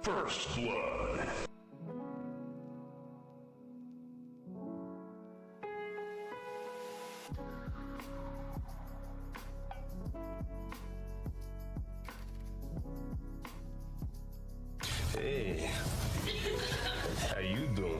First blood. Hey, how you doing?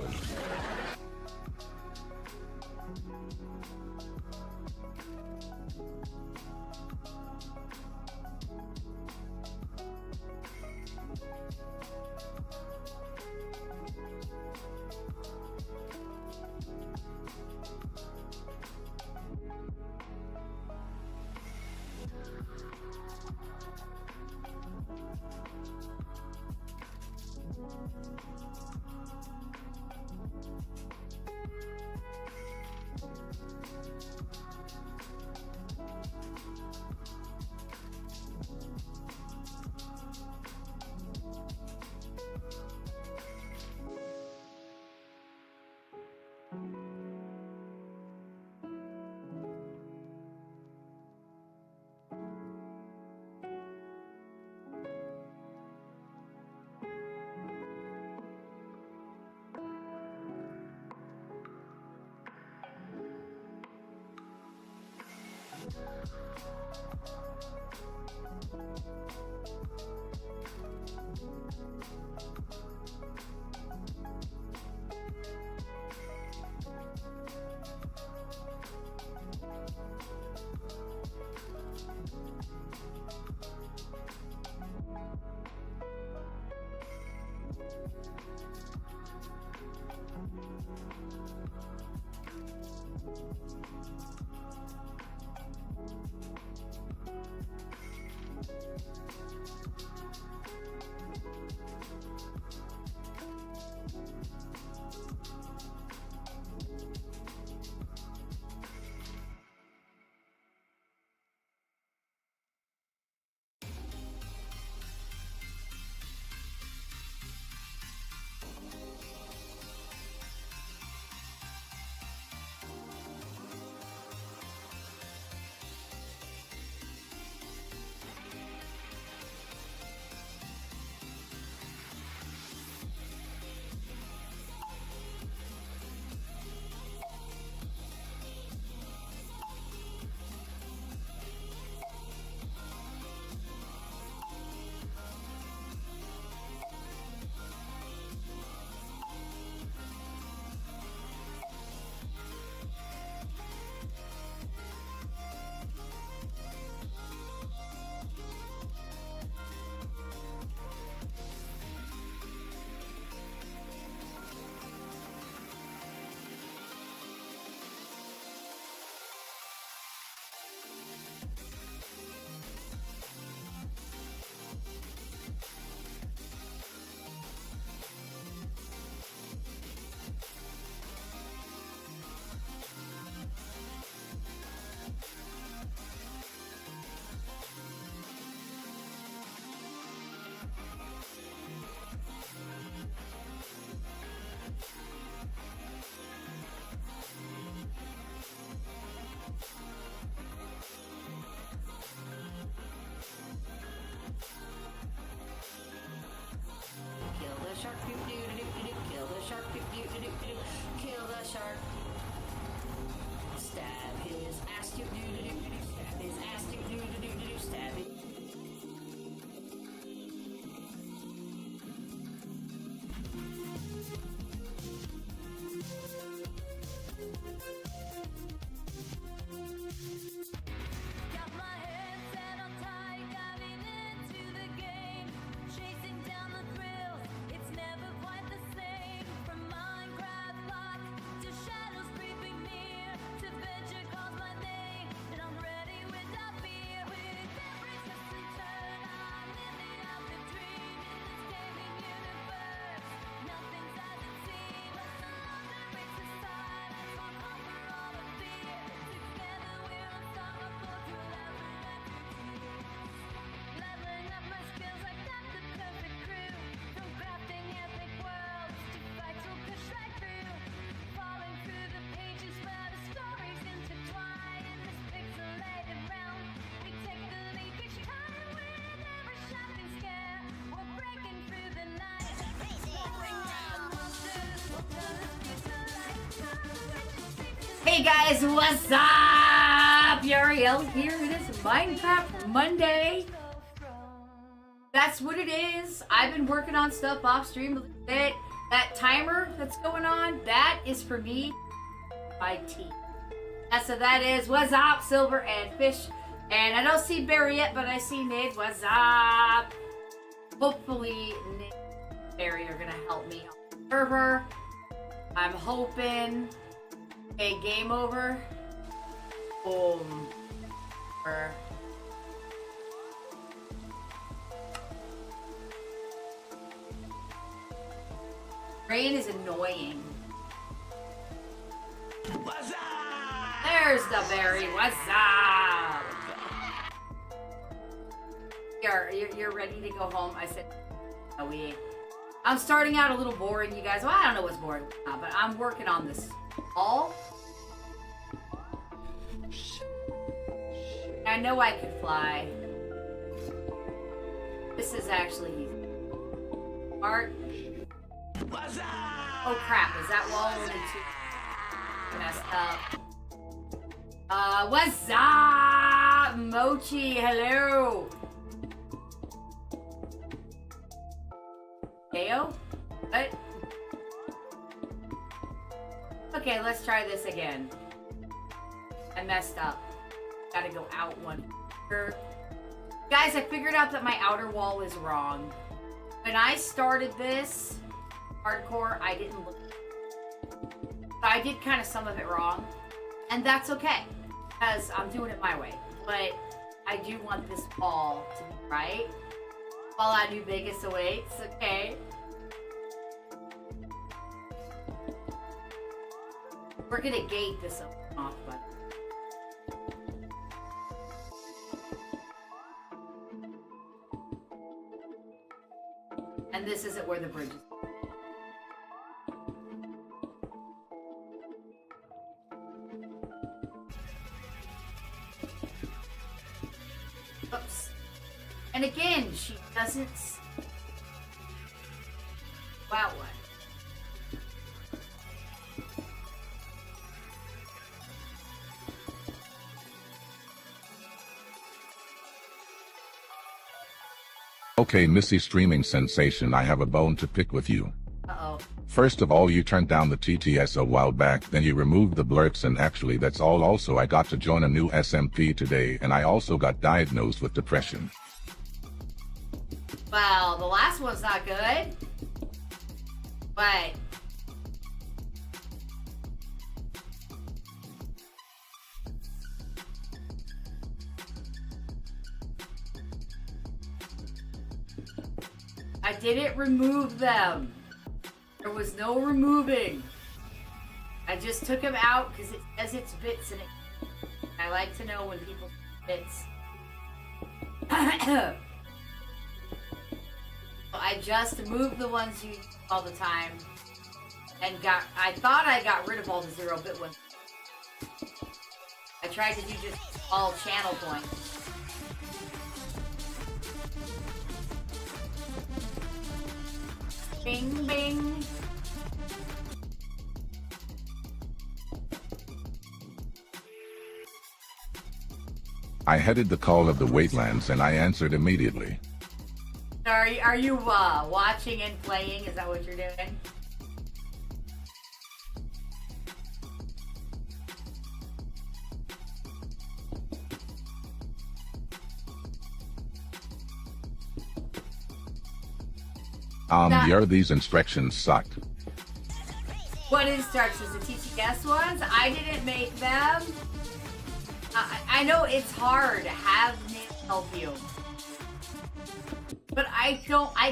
Hey guys, what's up? Yarrielle here. It is Minecraft Monday. That's what it is. I've been working on stuff off stream a little bit. That timer that's going on, that is for me, my tea. That's what that is. What's up, Silver and Fish? And I don't see Barry yet, but I see Nate. What's up? Hopefully, Nate and Barry are gonna help me on the server. I'm hoping. Okay, game over. Boom. Rain is annoying. What's up? There's the berry. What's up? You're ready to go home? I said, no, we ain't. I'm starting out a little boring, you guys. Well, I don't know what's boring, but I'm working on this all. I know I could fly. This is actually easy. Art. Oh crap, is that wall only too messed up? What's up? Mochi, hello. Deo? What? Okay, let's try this again. I messed up. Gotta go out one here. Guys, I figured out that my outer wall is wrong. When I started this hardcore, I didn't look. So I did kind of some of it wrong. And that's okay. Because I'm doing it my way. But I do want this wall to be right. Fallout New Vegas awaits, okay? We're gonna gate this off, but and this isn't where the bridge is. Oops. And again, she doesn't. Wow, what? Okay, Missy streaming sensation, I have a bone to pick with you. Uh-oh. First of all, you turned down the TTS a while back, then you removed the blurps, and actually that's all. Also, I got to join a new SMP today, and I also got diagnosed with depression. Well, the last one's not good. But I didn't remove them. There was no removing. I just took them out because it says it's bits in it. I like to know when people bits. I just moved the ones you use all the time and I thought I got rid of all the 0-bit ones. I tried to do just all channel points. Bing, bing. I headed the call of the Wastelands and I answered immediately. Are you watching and playing? Is that what you're doing? These instructions sucked. What instructions? The TTS ones? I didn't make them. I know it's hard to have me help you. But I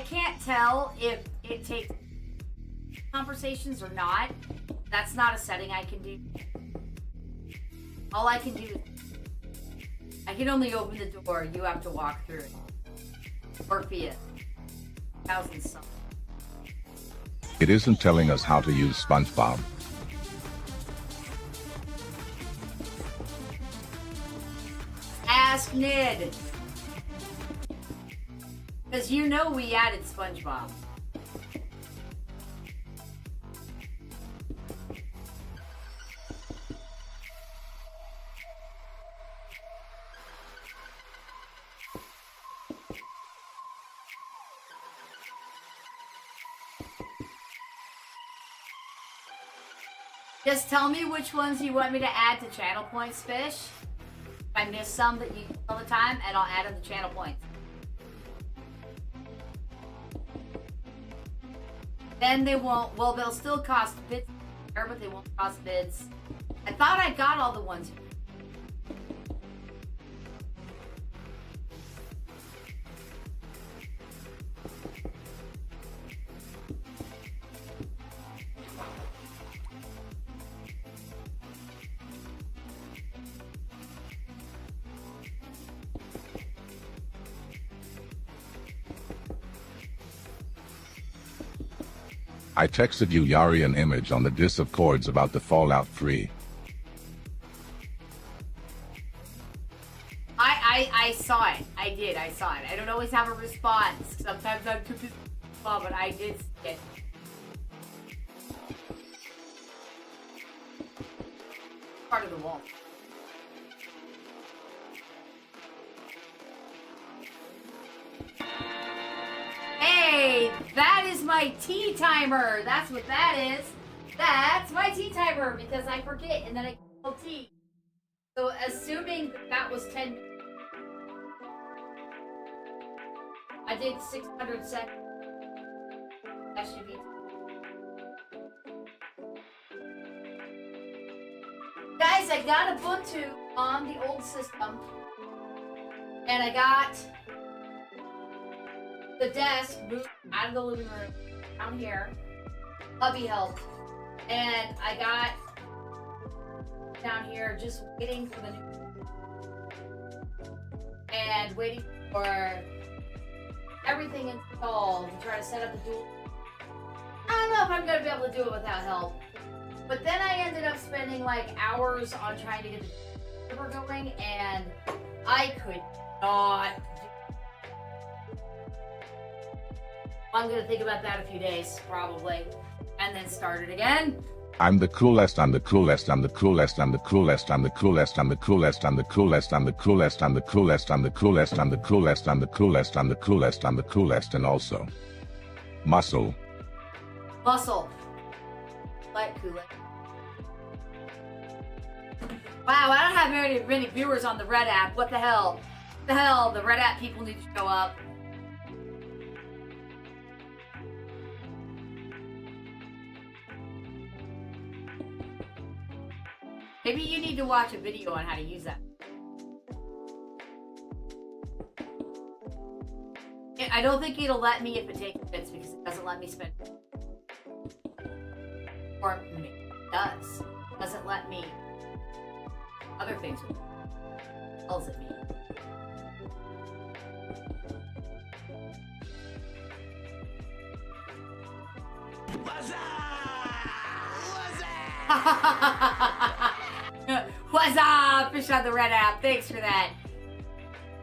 can't tell if it takes conversations or not. That's not a setting I can do. All I can do is I can only open the door. You have to walk through it. Orpheus. 1,000 something. It isn't telling us how to use SpongeBob. Ask Nid. Because you know we added SpongeBob. Just tell me which ones you want me to add to channel points, Fish. If I miss some that you use all the time, and I'll add them to channel points. Then they won't, well, they'll still cost bits, but they won't cost bids. I thought I got all the ones. I texted you Yari an image on the Diss of Chords about the Fallout 3. I saw it. I saw it. I don't always have a response. Sometimes I'm too busy to respond, but I did see it. Part of the wall. Hey, that is my tea timer. That's what that is. That's my tea timer because I forget and then I call tea. So assuming that was 10, I did 600 seconds. That should be. Guys, I got Ubuntu on the old system, and I got the desk moved out of the living room down here. Hubby helped, and I got down here just waiting for the new and waiting for everything installed to try to set up the dual. I don't know if I'm gonna be able to do it without help. But then I ended up spending like hours on trying to get the server going, and I could not do it. I'm gonna think about that a few days, probably, and then start it again. I'm the coolest, I'm the coolest, I'm the coolest, I'm the coolest, I'm the coolest, I'm the coolest, I'm the coolest, I'm the coolest, I'm the coolest, I'm the coolest, I'm the coolest, I'm the coolest, I'm the coolest, I'm the coolest, and also muscle. Muscle. Like Kool-Aid. Wow, I don't have many viewers on the Red app. What the hell? What the hell? The Red app people need to show up. Maybe you need to watch a video on how to use that. I don't think it'll let me if it takes bits because it doesn't let me spend. Or maybe it does. It doesn't let me. Other things. What tells it me? What's up? Fish on the Red app. Thanks for that.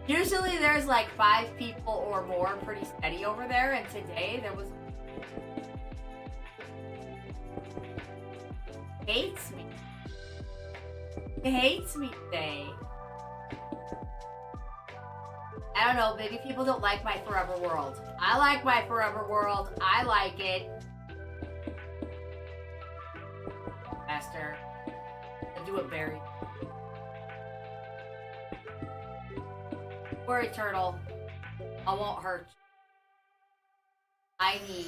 Usually there's like 5 people or more pretty steady over there, and today there was. Hates me. He hates me today. I don't know, maybe people don't like my forever world. I like my forever world. I like it. Faster. I do it berry. Worry, turtle. I won't hurt you. I need.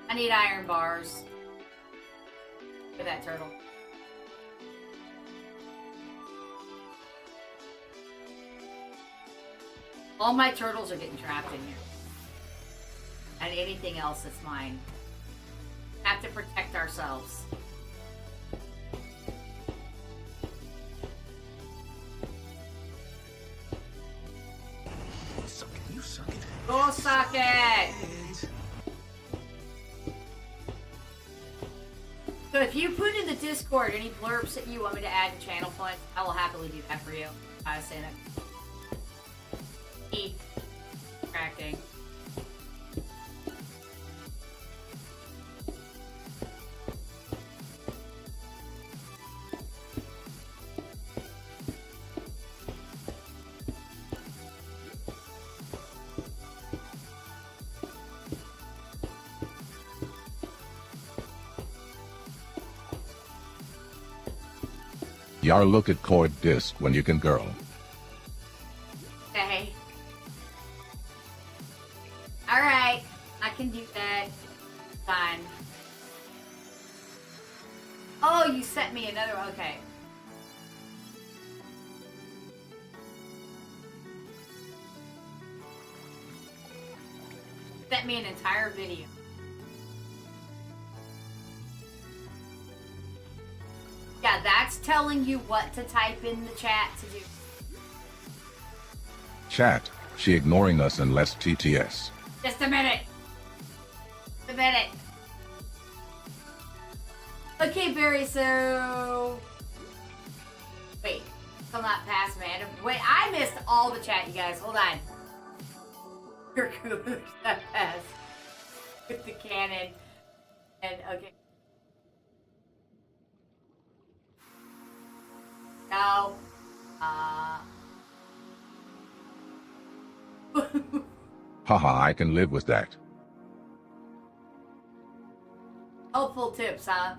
I need iron bars. Look at that turtle. All my turtles are getting trapped in here. And anything else that's mine. Have to protect ourselves. You suck it. Go suck it! So if you put in the Discord any blurbs that you want me to add to channel points, I will happily do that for you. I was saying that. Keep cracking. Yar look at cord disc when you can girl. Okay. Alright. I can do that. Fine. Oh, you sent me another one. Okay. Sent me an entire video. Yeah, that's telling you what to type in the chat to do. Chat, she ignoring us unless TTS. Just a minute. A minute. Okay, Barry, so... Wait, still not past man. Wait, I missed all the chat, you guys. Hold on. You're cool. That pass. With the cannon. And, okay. No. Haha, I can live with that. Helpful tips, huh?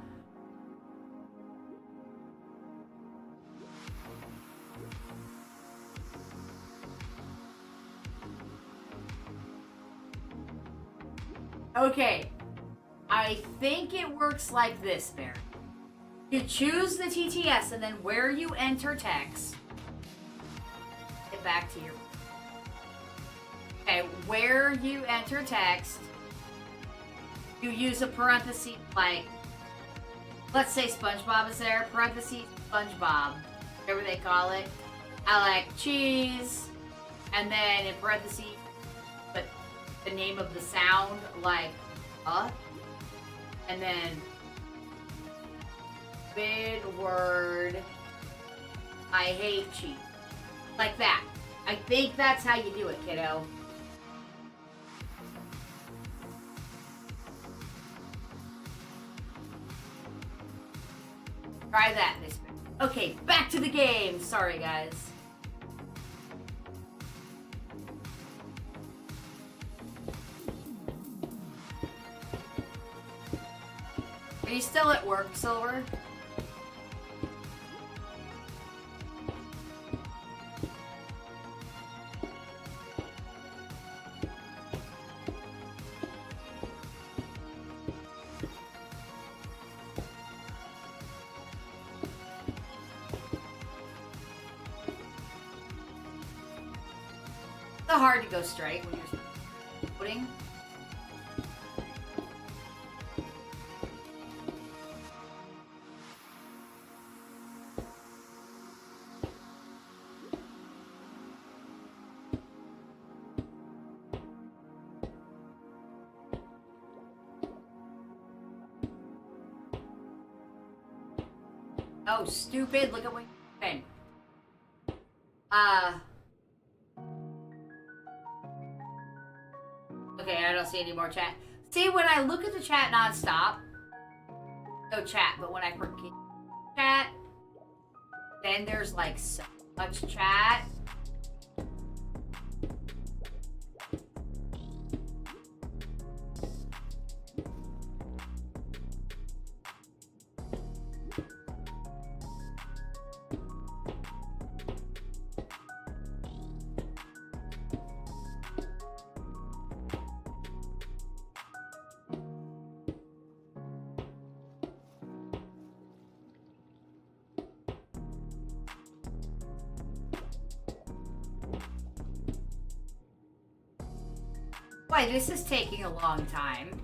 Okay. I think it works like this, Barry. You choose the TTS and then where you enter text. Get back to your... Okay, where you enter text, you use a parenthesis, like, let's say SpongeBob is there, parenthesis, SpongeBob, whatever they call it. I like cheese, and then in parentheses, but the name of the sound, like, and then big word, I hate cheese. Like that. I think that's how you do it, kiddo. Try that this week. Okay, back to the game. Sorry, guys. Are you still at work, Silver? It's hard to go straight when you're putting. Oh, stupid. Look at what you're doing. Okay, I don't see any more chat. See, when I look at the chat nonstop, no chat, but when I forget chat, then there's like so much chat. Boy, this is taking a long time.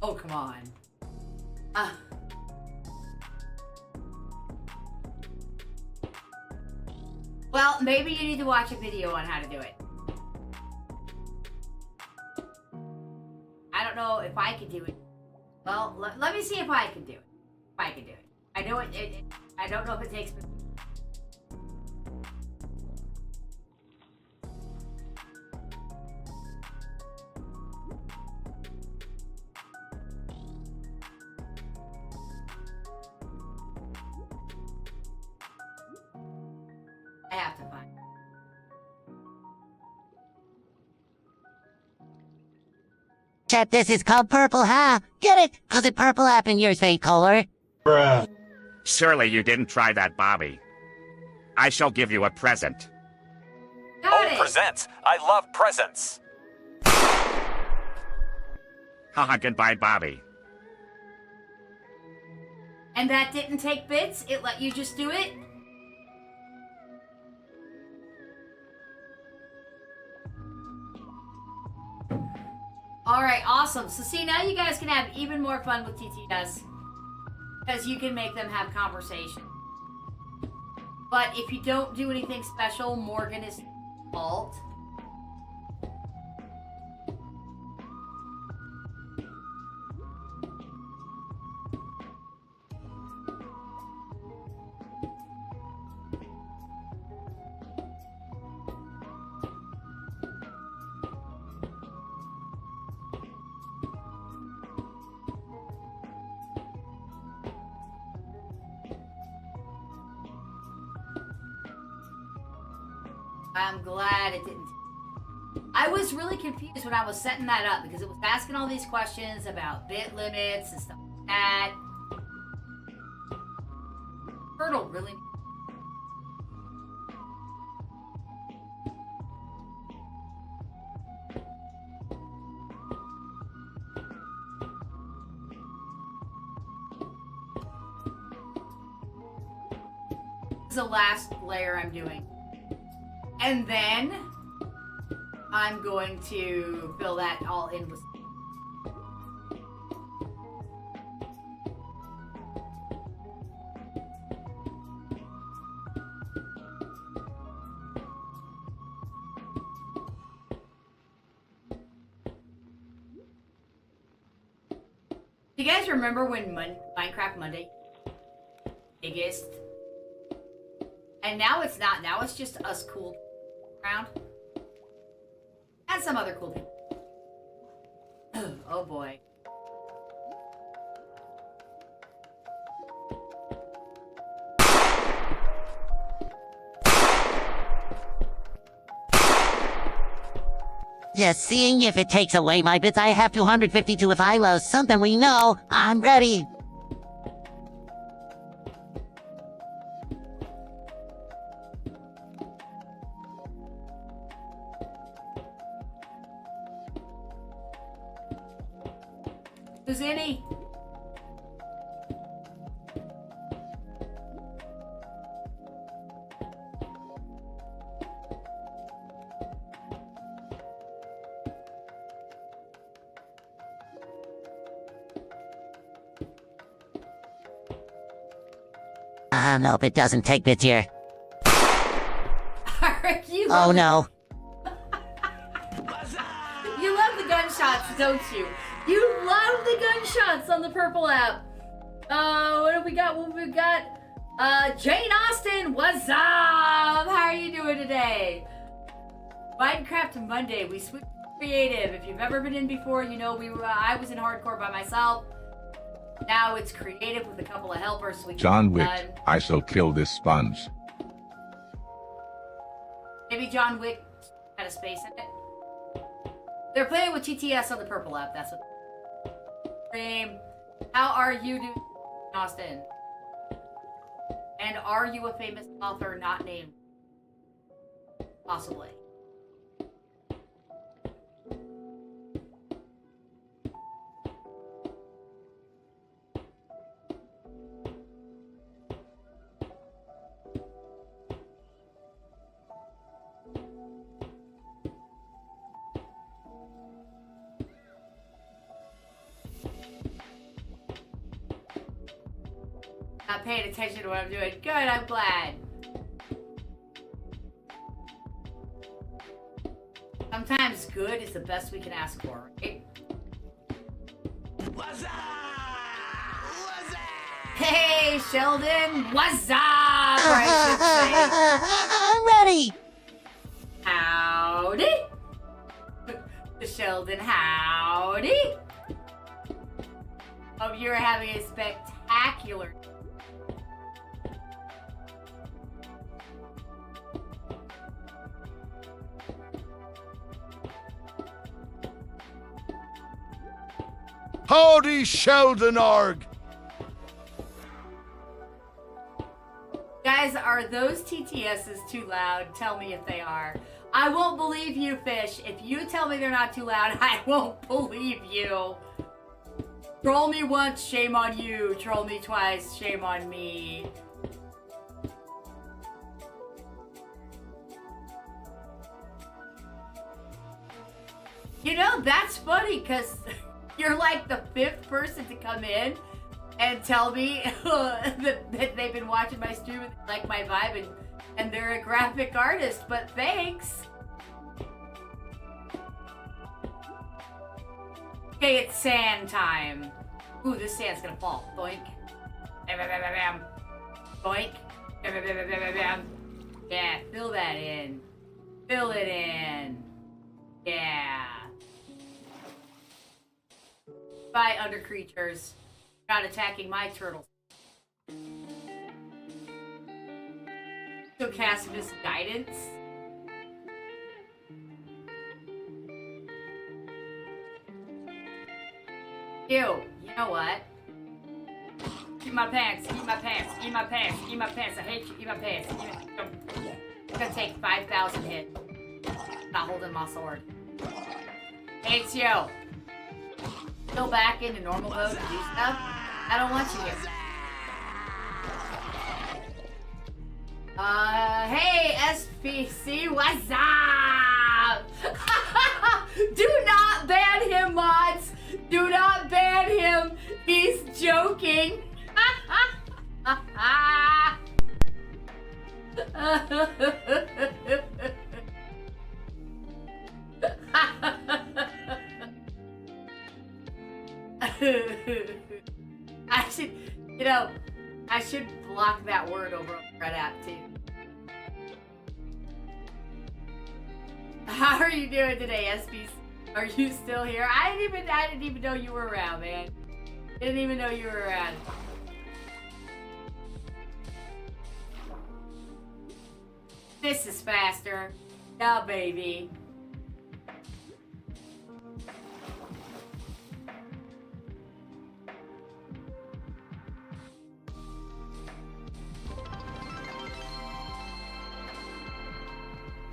Oh, come on. Well, maybe you need to watch a video on how to do it. I don't know if I could do it. Well, let me see if I can do it. If I can do it. I know it I don't know if it takes. I have to find. Chat, this is called purple, huh? Get it? Cause it purple up in your fake color. Bruh. Surely you didn't try that, Bobby. I shall give you a present. Got it. Presents. I love presents. Haha, goodbye, Bobby. And that didn't take bits? It let you just do it? Alright, awesome. So see, now you guys can have even more fun with TTS. Because you can make them have conversation. But if you don't do anything special, Morgan is fault. I'm glad it didn't. I was really confused when I was setting that up because it was asking all these questions about bit limits and stuff like that. Turtle really. This is the last layer I'm doing. And then I'm going to fill that all in with. Do you guys remember when Minecraft Monday biggest? And now it's not. Now it's just us cool around. And some other cool people. Oh boy. Just seeing if it takes away my bits. I have 252 if I lose something we know. I'm ready. Who's any? Nope, it doesn't take bits here. You Oh love no. You love the gunshots, don't you? You love the gunshots on the purple app. What have we got? What have we got? Jane Austen, what's up? How are you doing today? Minecraft Monday, we switched to creative. If you've ever been in before, you know I was in hardcore by myself. Now it's creative with a couple of helpers. So we John can Wick, done. I shall kill this sponge. Maybe John Wick had a space in it. They're playing with GTS on the purple app. That's what. Stream. How are you doing, Austin? And are you a famous author not named? Possibly. Not paying attention to what I'm doing. Good, I'm glad. Sometimes good is the best we can ask for, right? Hey, Sheldon, what's up? I I'm ready. should say. Howdy. Sheldon, howdy. Hope you're having a spectacular. Howdy, Sheldon Arg! Guys, are those TTSs too loud? Tell me if they are. I won't believe you, Fish. If you tell me they're not too loud, I won't believe you. Troll me once, shame on you. Troll me twice, shame on me. You know, that's funny, because you're like the 5th person to come in and tell me that they've been watching my stream and like my vibe and they're a graphic artist, but thanks. Okay, it's sand time. Ooh, this sand's gonna fall. Boink. Bam, bam, bam, bam, bam. Boink. Bam, bam, bam, bam, bam, bam. Yeah, fill that in. Fill it in. Yeah. Bye, under creatures. Not attacking my turtles. So cast misguidance. Ew, you know what? Eat my pants, eat my pants, eat my pants, eat my pants. I hate you, eat my pants. It's gonna take 5,000 hits. Not holding my sword. Hates you. Go back into normal mode and do stuff. I don't want you here. Hey, SPC, what's up? Do not ban him, mods. Do not ban him. He's joking. I should block that word over on Red app too. How are you doing today, SPC? Are you still here? I didn't even know you were around, man. Didn't even know you were around. This is faster. Yeah, baby.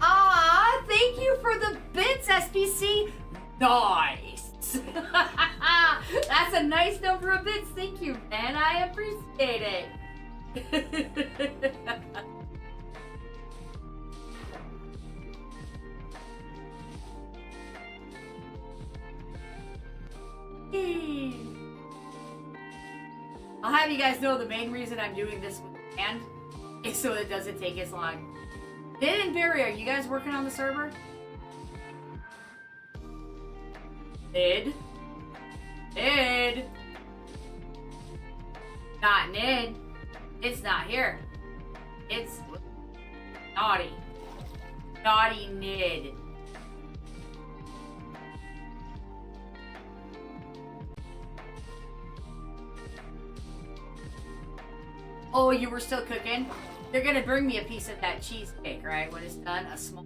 Aw, thank you for the bits, SPC. Nice. That's a nice number of bits. Thank you, man. I appreciate it. I'll have you guys know the main reason I'm doing this with hand is so it doesn't take as long. Nid and Barry, are you guys working on the server? Nid? Nid? Not Nid. It's not here. It's naughty. Naughty Nid. Oh, you were still cooking? They're gonna bring me a piece of that cheesecake, right? When it's done, a small,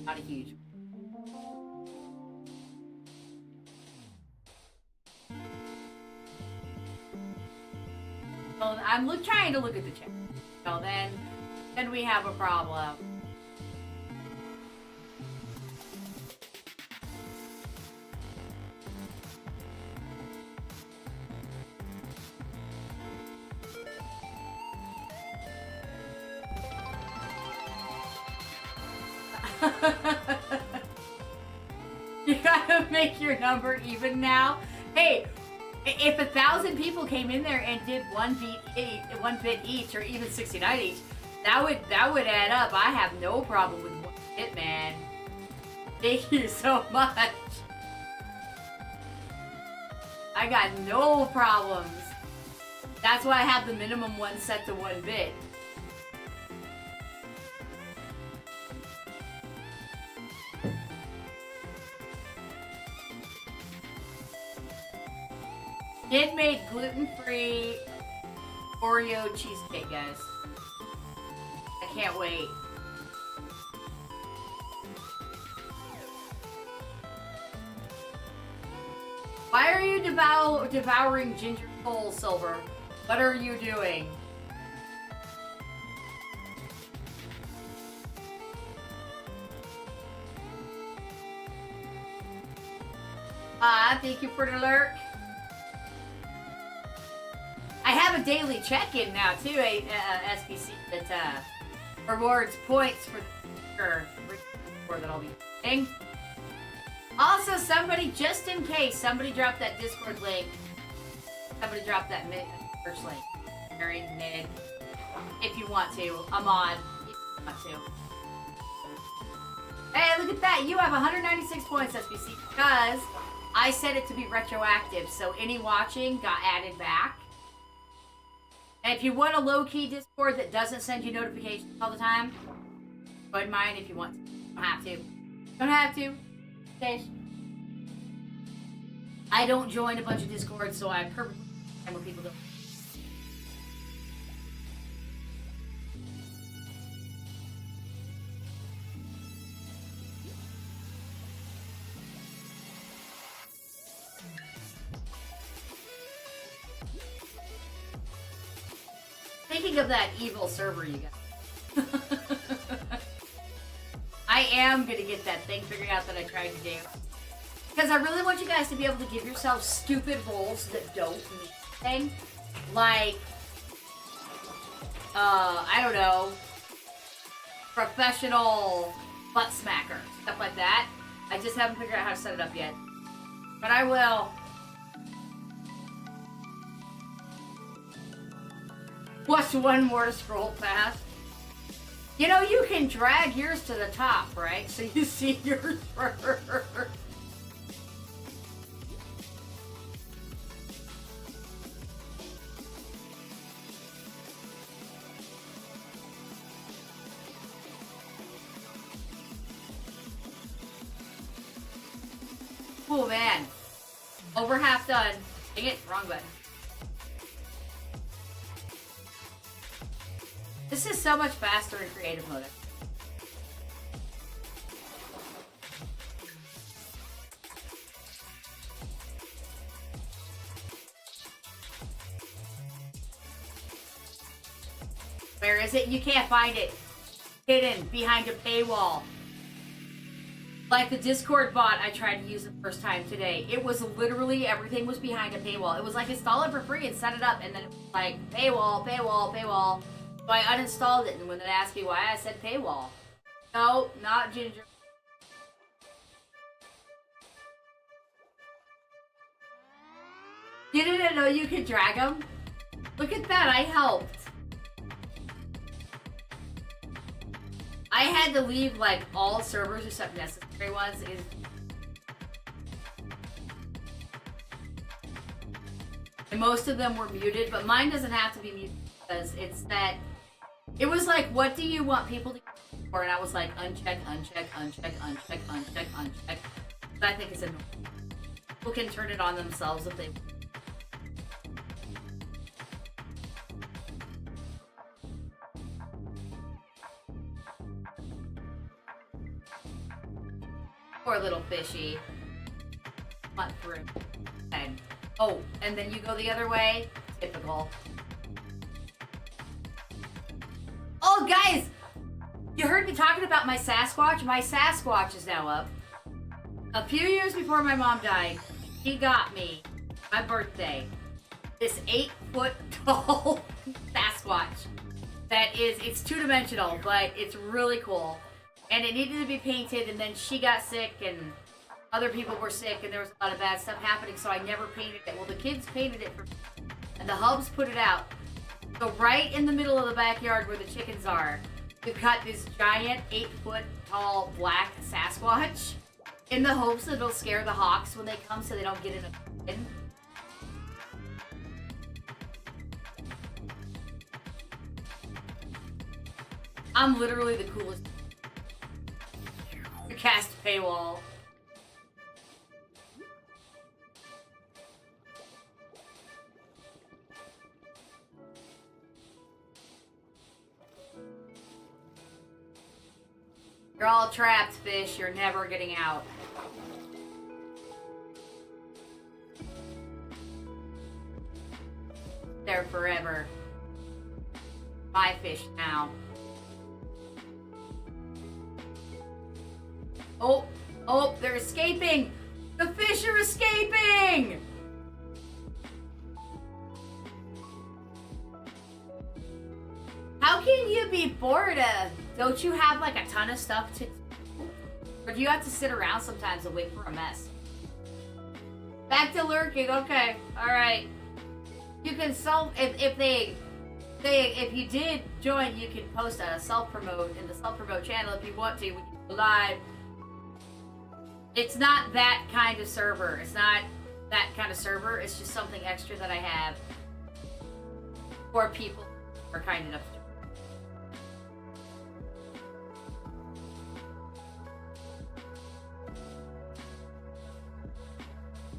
not a huge. Well, I'm trying to look at the chat. So then we have a problem. You gotta make your number even now. Hey, if 1,000 people came in there and did one bit each, or even 69 each, that would add up. I have no problem with one bit, man. Thank you so much. I got no problems. That's why I have the minimum one set to 1 bit. Kid-made gluten-free Oreo cheesecake, guys. I can't wait. Why are you devouring ginger soul, Silver? What are you doing? Thank you for the lurk. I have a daily check-in now too, SPC, that rewards points for that I'll be getting. Also, somebody, just in case, somebody dropped that Discord link. Somebody dropped that first link. Mary, mid. If you want to. I'm on. If you want to. Hey, look at that. You have 196 points, SBC, because I set it to be retroactive. So any watching got added back. And if you want a low-key Discord that doesn't send you notifications all the time, go ahead and mind if you want to. Don't have to. Don't have to. Okay. I don't join a bunch of Discords, so I purposely understand what people don't. Thinking of that evil server you got. I am gonna get that thing figured out that I tried to do. Because I really want you guys to be able to give yourselves stupid roles that don't mean anything. Like, I don't know, professional butt smacker. Stuff like that. I just haven't figured out how to set it up yet. But I will. What's one more to scroll past? You know, you can drag yours to the top, right? So you see yours first. Oh man. Over half done. Dang it, wrong button. This is so much faster in creative mode. Where is it? You can't find it. Hidden behind a paywall. Like the Discord bot I tried to use the first time today. It was literally, everything was behind a paywall. It was like install it for free and set it up, and then it was like paywall, paywall, paywall. So I uninstalled it, and when they asked me why, I said paywall. No, not Ginger. You didn't know you could drag them? Look at that, I helped. I had to leave like all servers except necessary ones. And most of them were muted, but mine doesn't have to be muted because it's that. It was like, what do you want people to get for? And I was like, uncheck, uncheck, uncheck, uncheck, uncheck, uncheck. I think it's annoying. People can turn it on themselves if they want. Poor little fishy. Went through. And, oh, and then you go the other way. Typical. Oh, guys! You heard me talking about my Sasquatch? My Sasquatch is now up. A few years before my mom died, she got me, my birthday, this 8-foot tall Sasquatch. That is, it's two-dimensional, but it's really cool. And it needed to be painted, and then she got sick, and other people were sick, and there was a lot of bad stuff happening, so I never painted it. Well, the kids painted it for me, and the Hubs put it out. So right in the middle of the backyard where the chickens are, we've got this giant 8-foot tall black Sasquatch in the hopes that it'll scare the hawks when they come so they don't get in a bin. I'm literally the coolest. You cast paywall. You're all trapped, fish. You're never getting out. There forever. My fish now. Oh, oh, they're escaping! The fish are escaping! How can you be bored of? Don't you have like a ton of stuff to do? Or do you have to sit around sometimes and wait for a mess? Back to lurking, okay. Alright. You can if you did join, you can post a self-promote in the self-promote channel if you want to when you go live. It's not that kind of server. It's not that kind of server. It's just something extra that I have for people who are kind enough to do.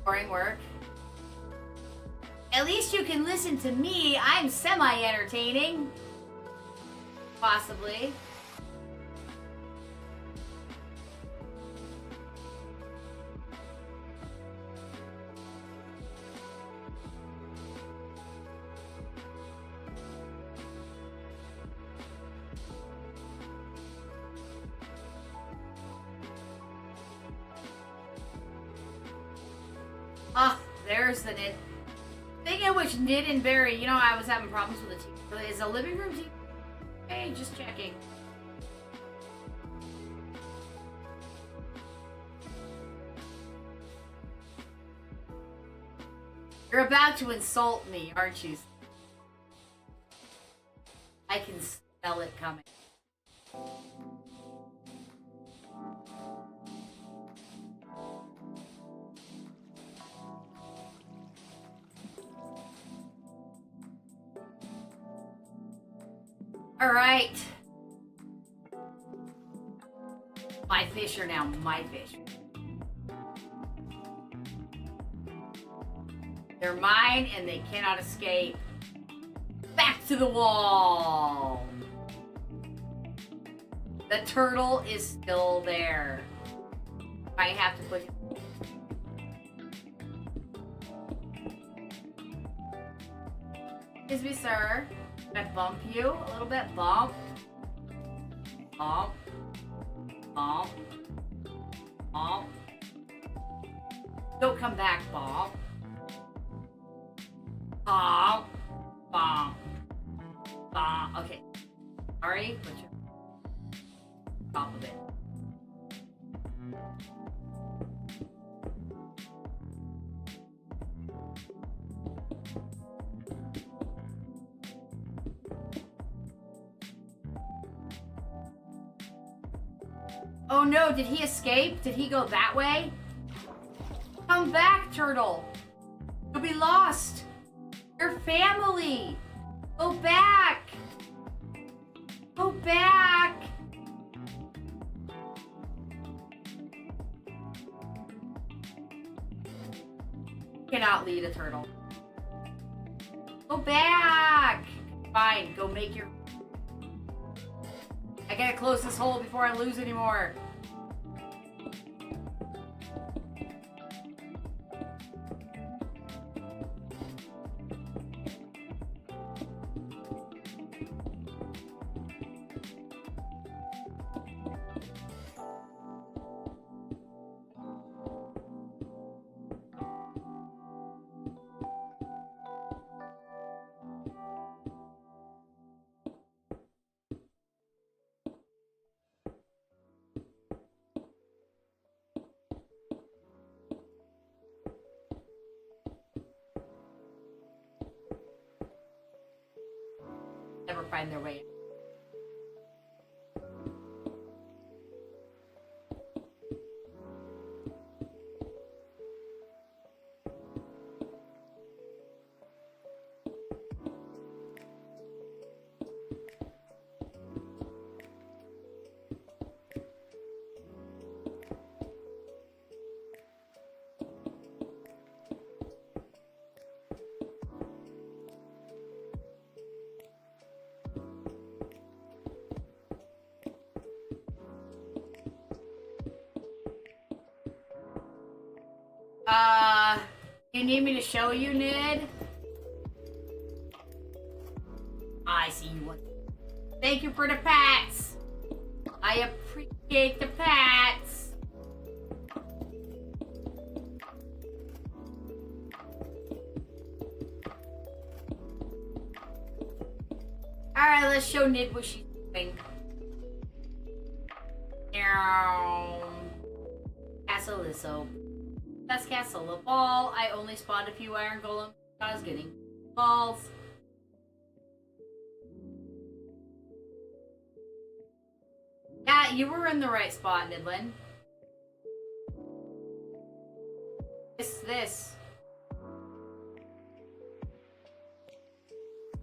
Boring work. At least you can listen to me. I'm semi-entertaining. Possibly. Ah, there's the knit. Speaking of which, knit and berry, you know, I was having problems with the TV. Is a living room TV? Okay, just checking. You're about to insult me, aren't you? I can smell it coming. All right. My fish are now my fish. They're mine and they cannot escape. Back to the wall. The turtle is still there. I have to push it. Excuse me, sir. Can I bump you a little bit? Bump. Bump. Bump. Bump. Don't come back, bump. Bump. Bump. Bump. Okay. Sorry, put your top of it. Oh no, did he escape? Did he go that way? Come back, turtle. You'll be lost. Your family. Go back. Go back. Cannot lead a turtle. Go back. Fine, go make your... I gotta close this hole before I lose anymore. Never find their way. You need me to show you, Ned? I see you. Thank you for the pats. I appreciate the pats. Alright, let's show Nid what she's doing. Castle is so. Best castle of all. I only spawned a few iron golems. I was getting balls. Yeah, you were in the right spot, Nidlin. This.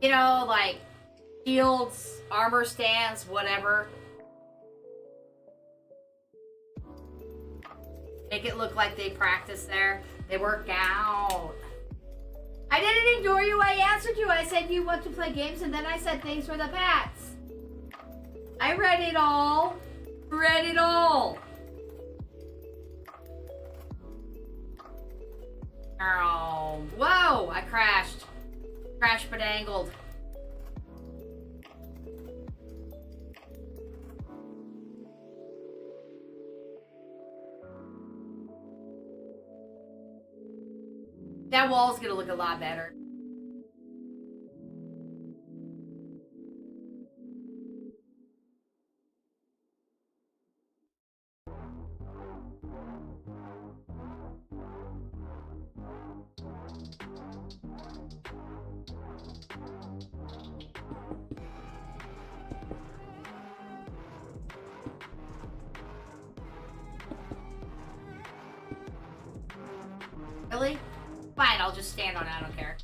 You know, like shields, armor stands, whatever. Make it look like they practice there. They work out. I didn't ignore you. I answered you. I said you want to play games, and then I said thanks for the pats. I read it all. Read it all. Oh, whoa! I crashed. Crashed but angled. That wall's gonna look a lot better. Really? Fine, I'll just stand on it, I don't care.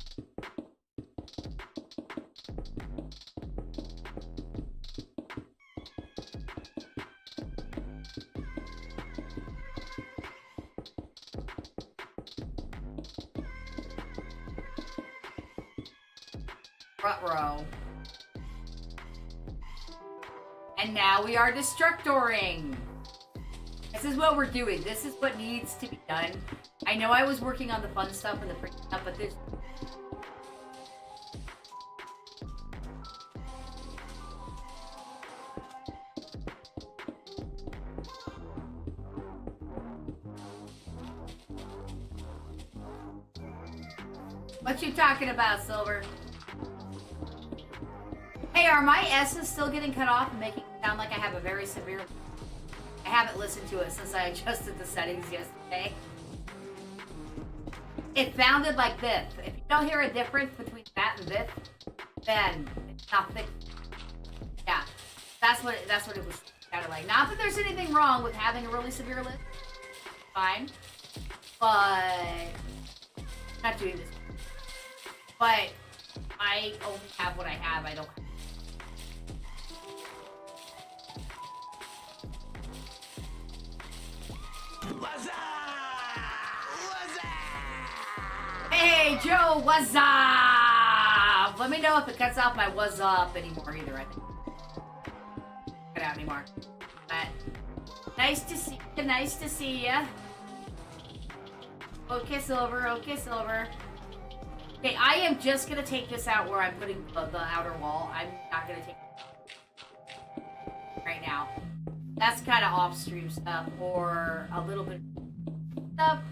Ruh-roh. And now we are destructoring. This is what we're doing. This is what needs to be done. I know I was working on the fun stuff and the freaking stuff, but there's... What you talking about, Silver? Hey, are my S's still getting cut off and making it sound like I have a very severe... I haven't listened to it since I adjusted the settings yesterday. It sounded like this. If you don't hear a difference between that and this, then it's nothing. Yeah, that's what it was kind of like. Not that there's anything wrong with having a really severe list. Fine. But I'm not doing this. But I only have what I have. I don't have. Hey, Joe, what's up? Let me know if it cuts off my what's up anymore either, I think. Cut out anymore. But, nice to see you, nice to see ya. Okay, Silver, okay, Silver. Okay, I am just gonna take this out where I'm putting the outer wall. I'm not gonna take it right now. That's kind of off-stream stuff, or a little bit of stuff.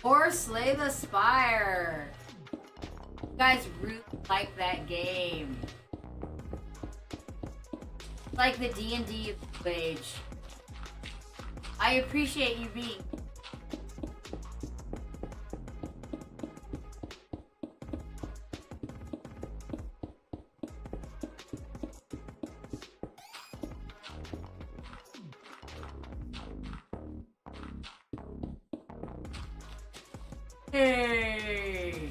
Or Slay the Spire. You guys really like that game. Like the D&D page. I appreciate you being. Hey.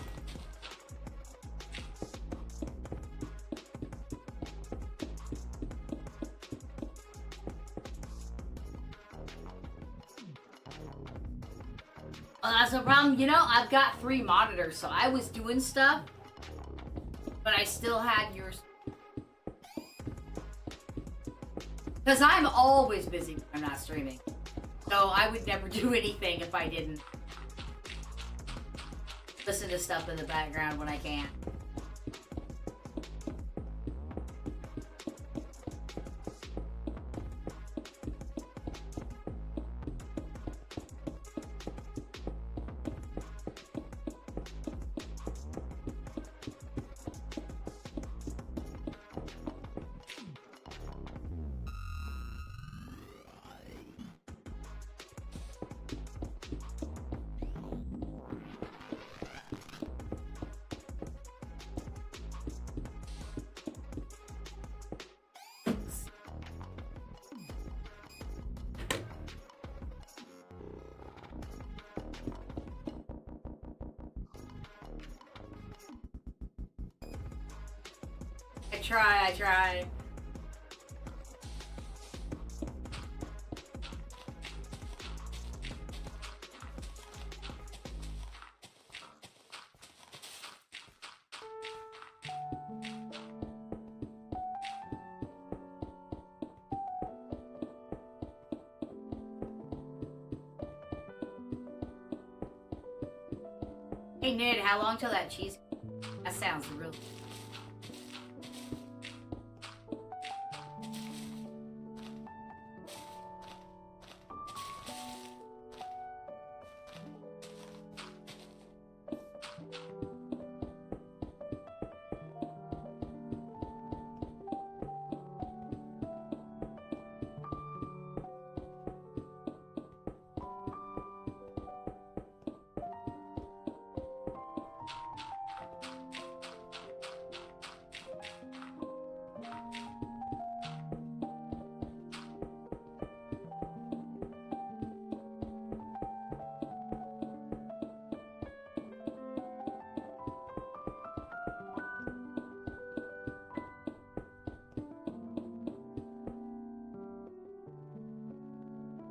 Well, that's a problem. You know, I've got 3 monitors, so I was doing stuff, but I still had yours. Because I'm always busy when I'm not streaming. So I would never do anything if I didn't listen to stuff in the background when I can. I try. Hey Nid, how long till that cheese? That sounds really.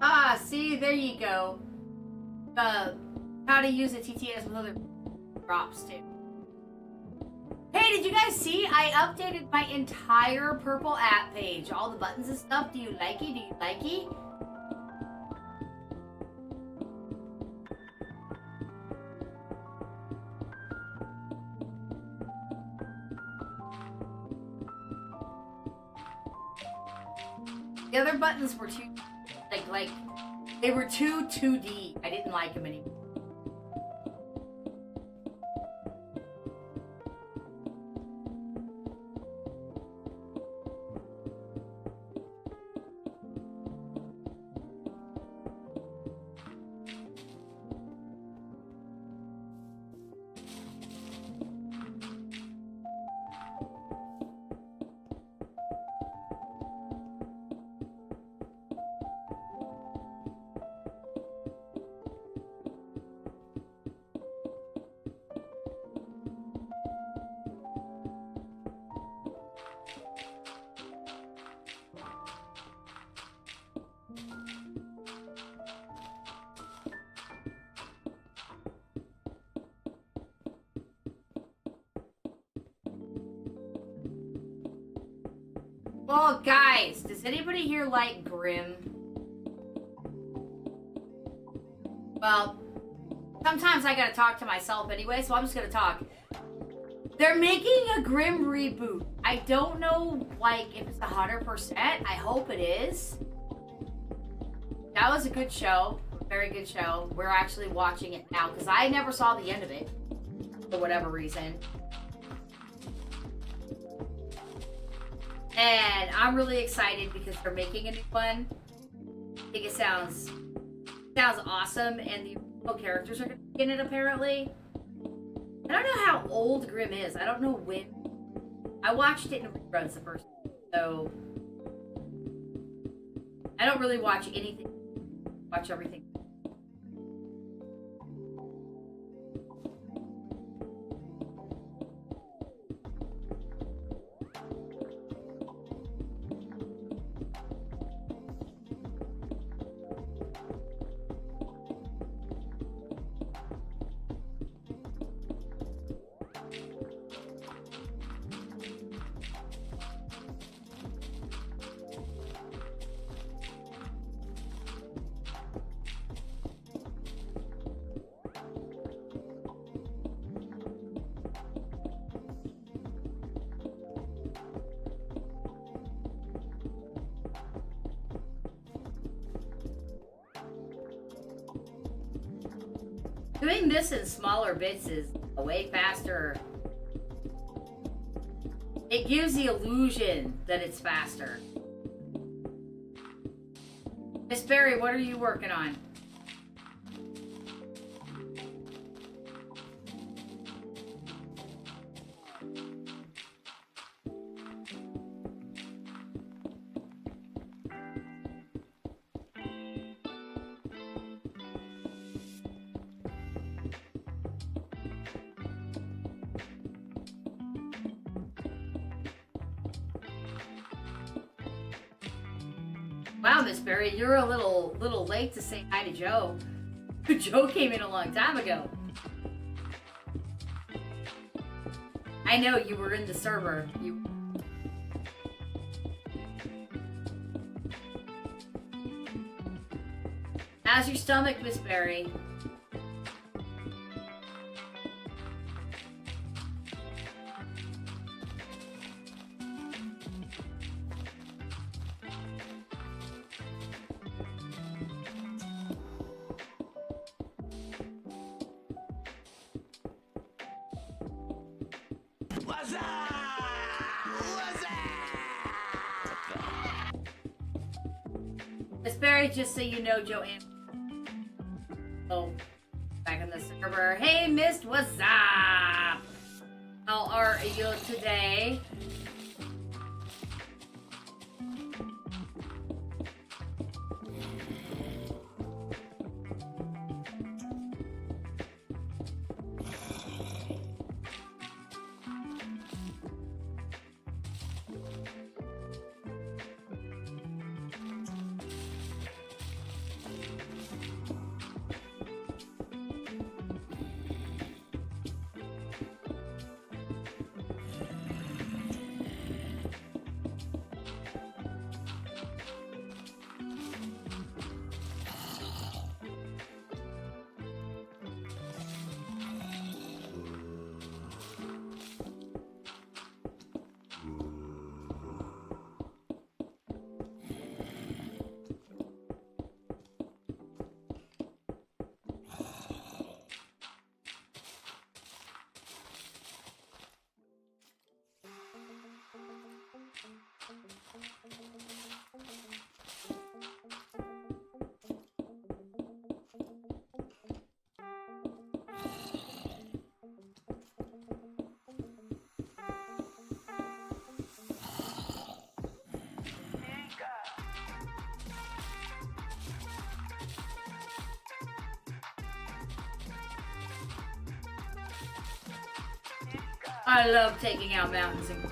Ah, see, there you go. How to use a TTS with other drops too. Hey, did you guys see? I updated my entire purple app page. All the buttons and stuff. Do you like it? Do you like it? The other buttons were too, like, they were too 2D. I didn't like them anymore. Well, guys, does anybody here like Grim? Well, sometimes I gotta talk to myself anyway, so I'm just gonna talk. They're making a Grim reboot. I don't know, like, if it's 100%. I hope it is. That was a good show. Very good show. We're actually watching it now, because I never saw the end of it. For whatever reason. And I'm really excited because they're making a new one. I think it sounds awesome, and the original characters are going to be in it apparently. I don't know how old Grim is. I don't know when. I watched it in reruns the first time, so I don't really watch anything. Watch everything. Doing this in smaller bits is way faster. It gives the illusion that it's faster. Miss Barry, what are you working on? Wow, Miss Berry, you're a little late to say hi to Joe. Joe came in a long time ago. I know you were in the server. How's your stomach, Miss Berry? Miss Berry, just so you know, Joanne. Oh, back in the server. Hey, Mist, what's up? How are you today? I love taking out mountains and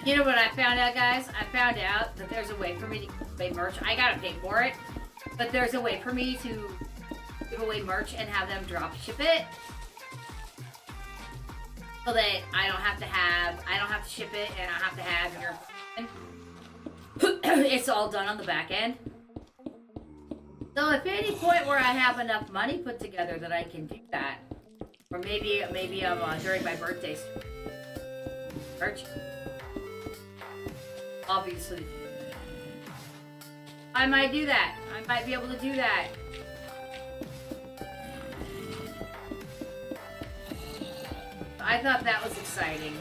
you know what I found out, guys? I found out that there's a way for me to give away merch. I gotta pay for it, but there's a way for me to give away merch and have them drop ship it, so that I don't have to ship it, and I have to have your. It's all done on the back end. So if at any point where I have enough money put together that I can do that, or maybe during my birthday merch. Obviously, I might do that. I might be able to do that. I thought that was exciting.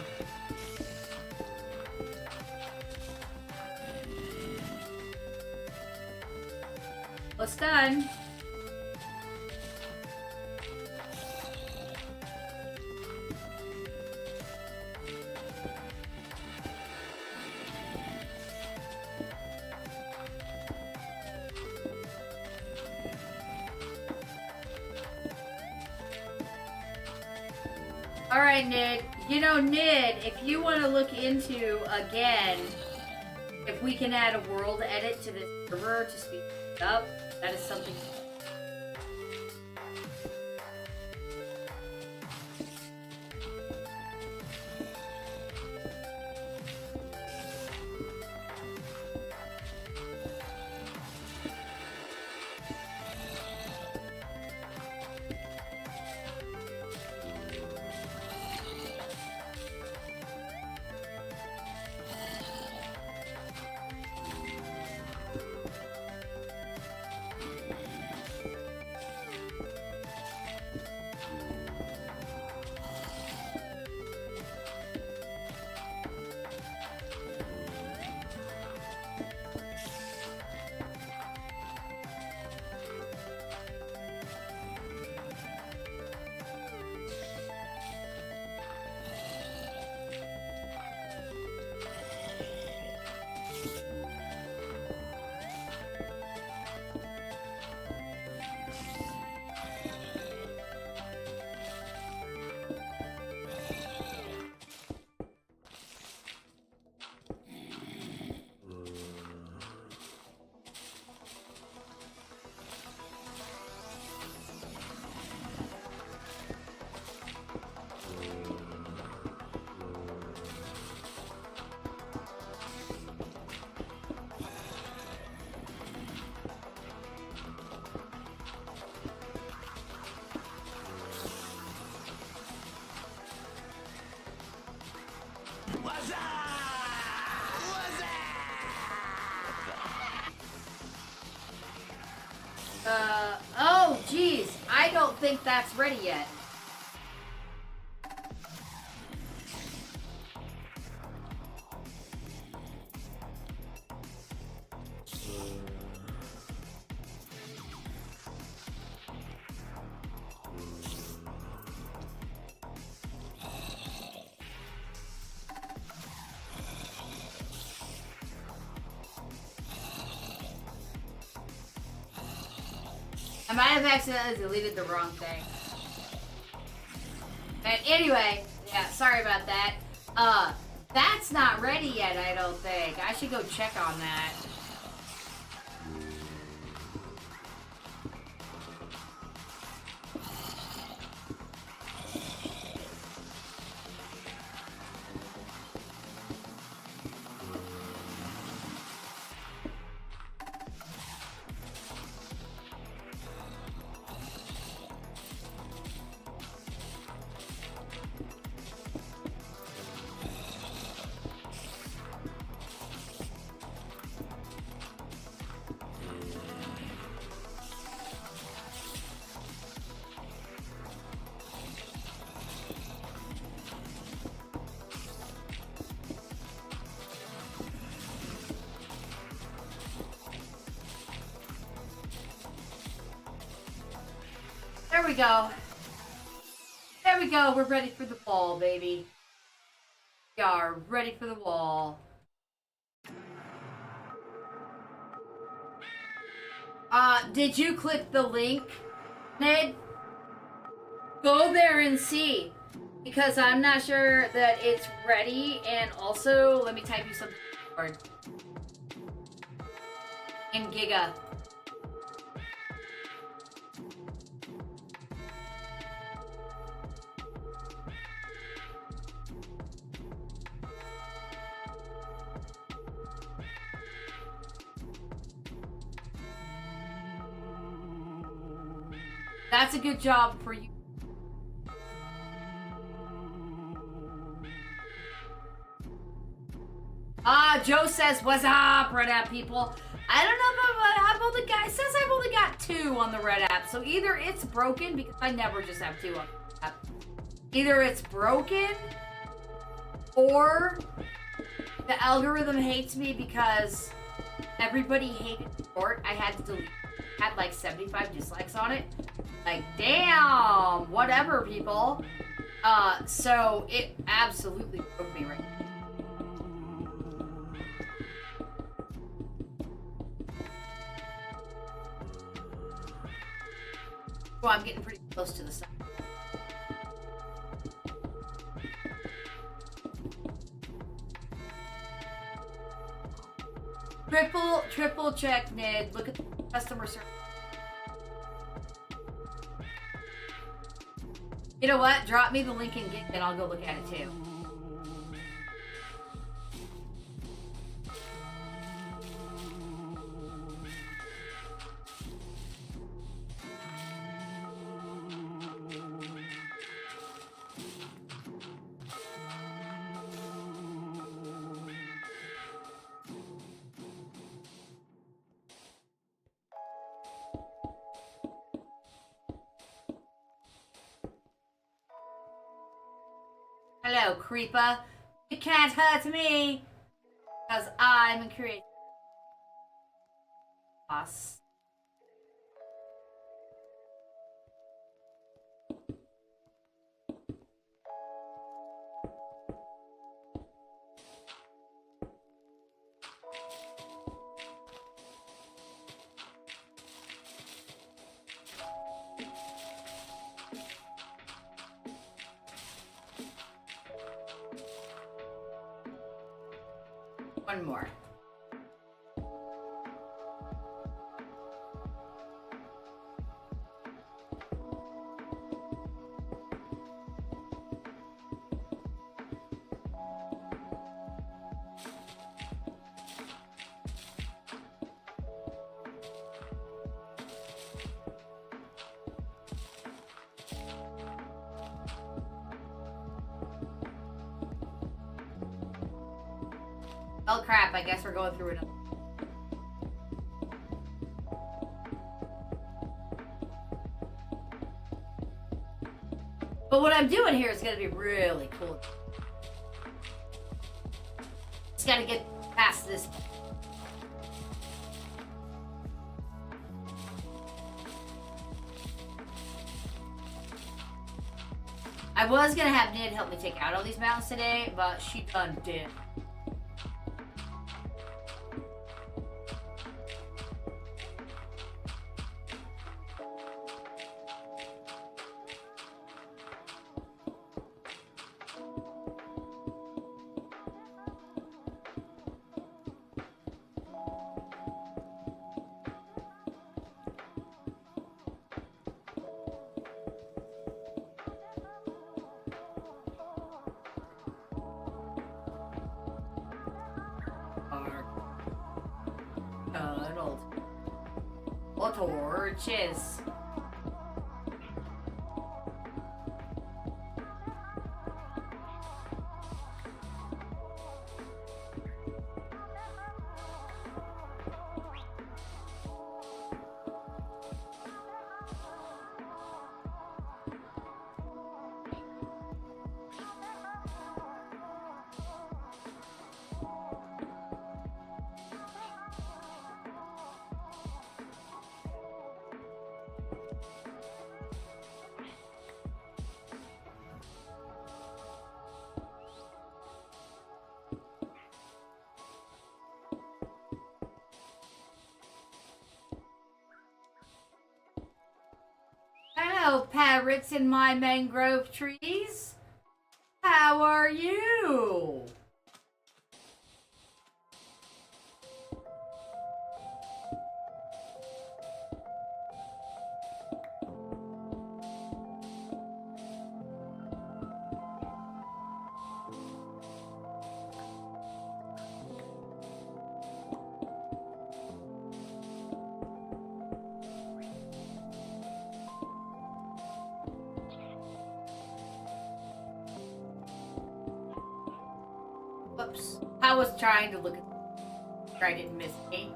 Almost done. Alright, Nid. You know, Nid, if you want to look into, again, if we can add a world edit to this server to speed it up, that is something. Oh, geez. I don't think that's ready yet. I might have accidentally deleted the wrong thing. But anyway, yeah, sorry about that. That's not ready yet, I don't think. I should go check on that. There we go. There we go. We're ready for the wall, baby. We are ready for the wall. Did you click the link, Ned? Go there and see. Because I'm not sure that it's ready. And also, let me type you something in Giga. That's a good job for you. Joe says, what's up, Red App people? I don't know if I've only got, it says I've only got 2 on the Red App. So either it's broken, because I never just have 2 on the app. Either it's broken, or the algorithm hates me because everybody hated short. I had to delete it. had like 75 dislikes on it. Like, damn, whatever, people. So it absolutely broke me right. Well, I'm getting pretty close to the sun. Triple check, Ned. Look at the customer service. You know what? Drop me the link and get, and I'll go look at it too. Hello, creeper. You can't hurt me, because I'm a creator. Boss. One more. Oh crap, I guess we're going through another. But what I'm doing here is going to be really cool. Just got to get past this. I was going to have Nid help me take out all these mountains today, but she done did. Torches. Hello, parrots in my mangrove trees. How are you? Whoops. I was trying to look at I didn't miss me.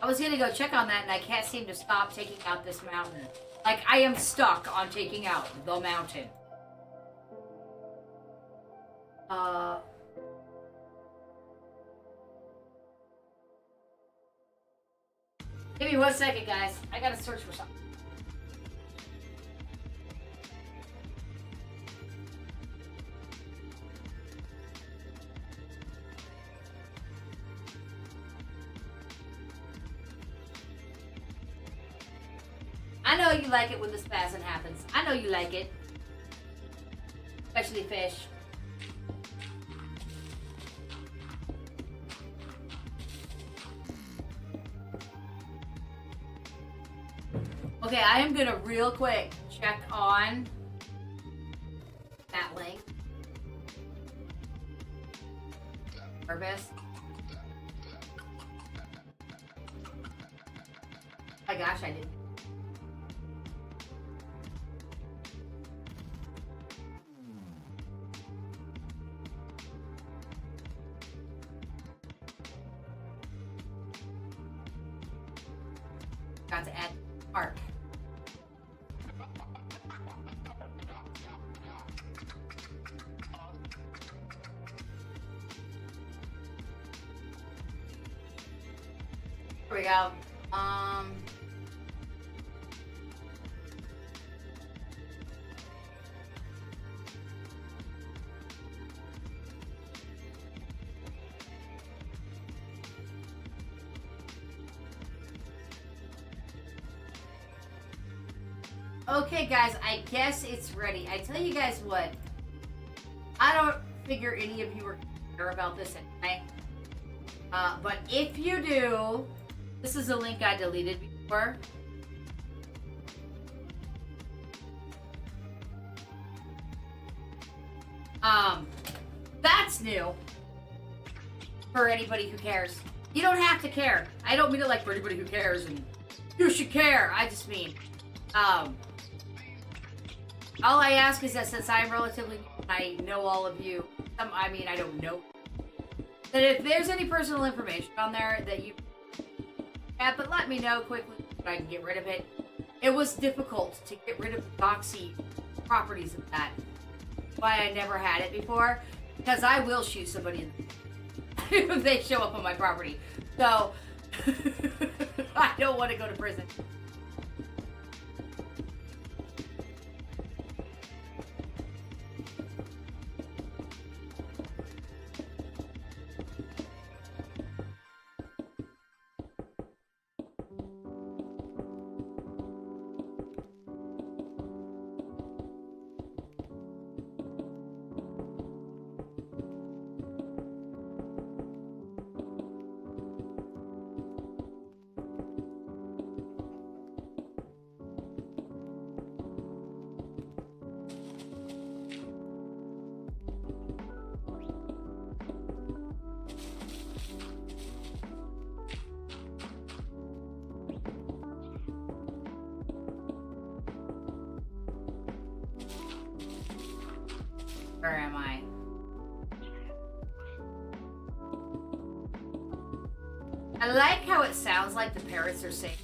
I was gonna go check on that, and I can't seem to stop taking out this mountain. Like, I am stuck on taking out the mountain. Give me 1 second, guys. I gotta search for something. I know you like it when the spasm happens. I know you like it. Especially fish. Okay, I am gonna real quick check on that link. Harvest. Oh my gosh, I didn't. Got to add park. Here we go. Okay, guys, I guess it's ready. I tell you guys what, I don't figure any of you are care about this anyway. But if you do, this is a link I deleted before. That's new for anybody who cares. You don't have to care. I don't mean it like for anybody who cares and you should care. I just mean, all I ask is that since I'm relatively new, I know all of you. I mean, I don't know. That if there's any personal information on there that you have, but let me know quickly so I can get rid of it. It was difficult to get rid of the doxy properties of that. Why I never had it before. Because I will shoot somebody if they show up on my property. So, I don't want to go to prison. Where am I? I like how it sounds like the parrots are saying.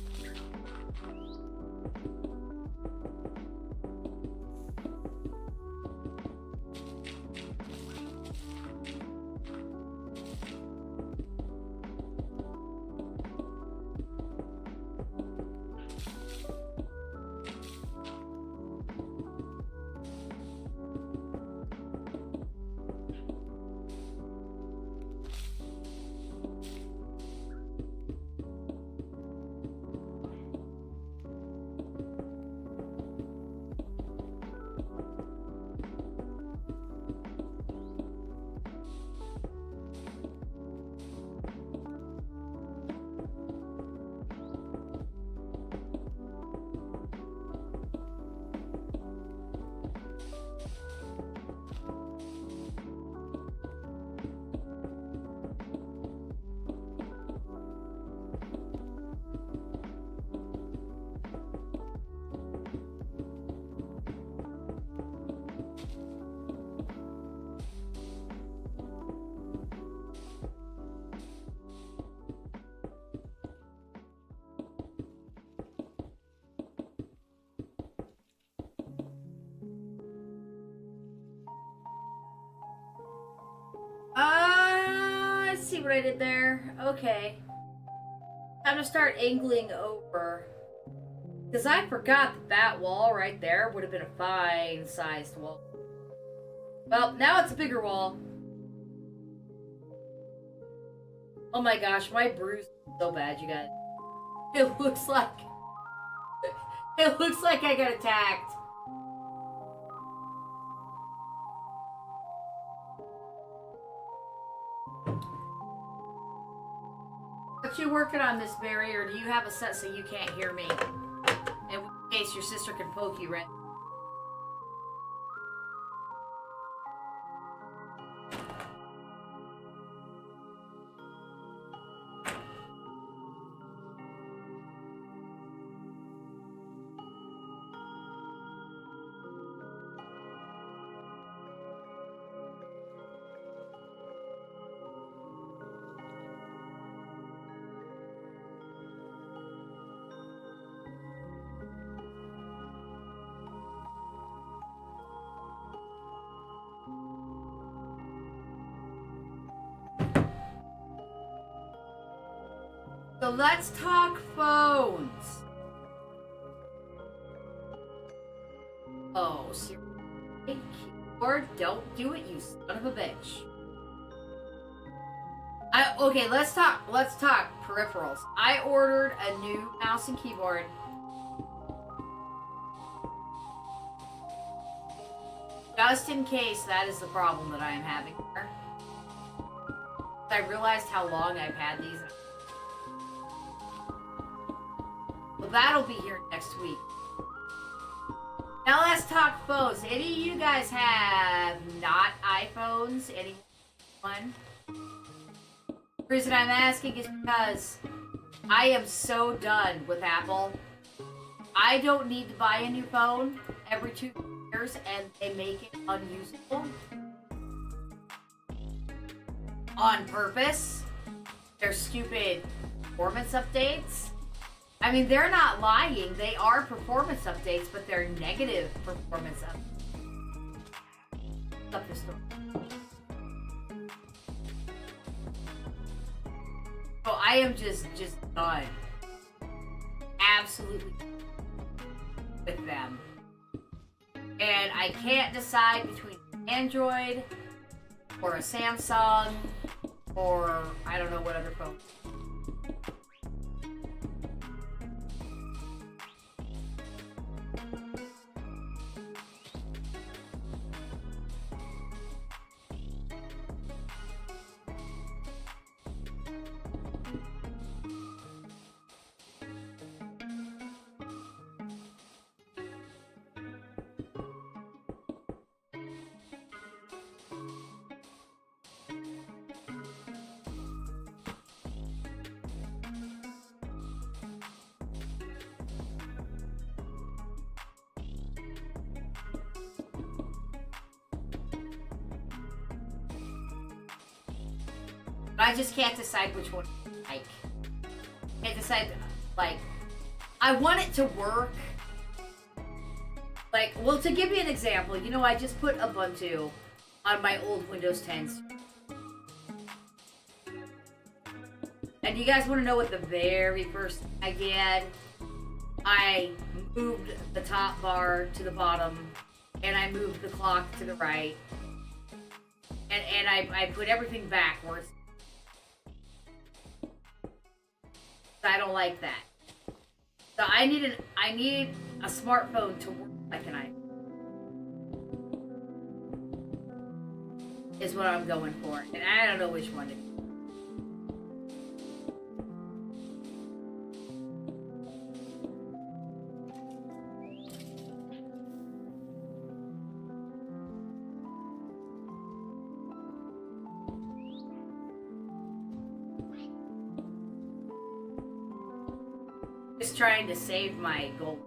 see what I did there. Okay. Time to start angling over. Because I forgot that wall right there would have been a fine-sized wall. Well, now it's a bigger wall. Oh my gosh, my bruise is so bad, you guys. It looks like... It looks like I got attacked. What you working on, Miss Berry, or do you have a set so you can't hear me? In case your sister can poke you, right? So let's talk phones. Oh, seriously? Keyboard, don't do it, you son of a bitch. Okay, let's talk peripherals. I ordered a new mouse and keyboard. Just in case that is the problem that I am having here. I realized how long I've had these. Well, that'll be here next week. Now let's talk phones. Any of you guys have not iPhones? Anyone? The reason I'm asking is because I am so done with Apple. I don't need to buy a new phone every 2 years and they make it unusable. On purpose. Their stupid performance updates. I mean, they're not lying. They are performance updates, but they're negative performance updates. Up the story. So I am just done. Absolutely with them. And I can't decide between Android or a Samsung or I don't know what other phone. I just can't decide which one I like. Can't decide, like, I want it to work. Like, well, to give you an example, you know, I just put Ubuntu on my old Windows 10s. And you guys want to know what the very first thing I did? I moved the top bar to the bottom, and I moved the clock to the right. And I put everything backwards. I don't like that. So I need a smartphone to work like an iPhone. Is what I'm going for. And I don't know which one to do. Just trying to save my gold.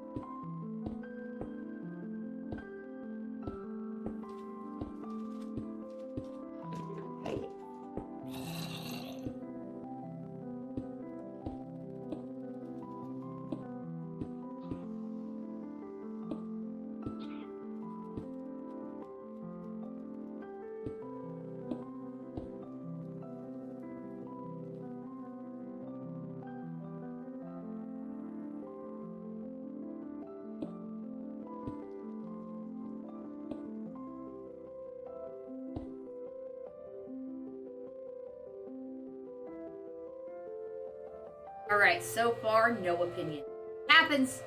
Alright, so far, no opinion. Happens.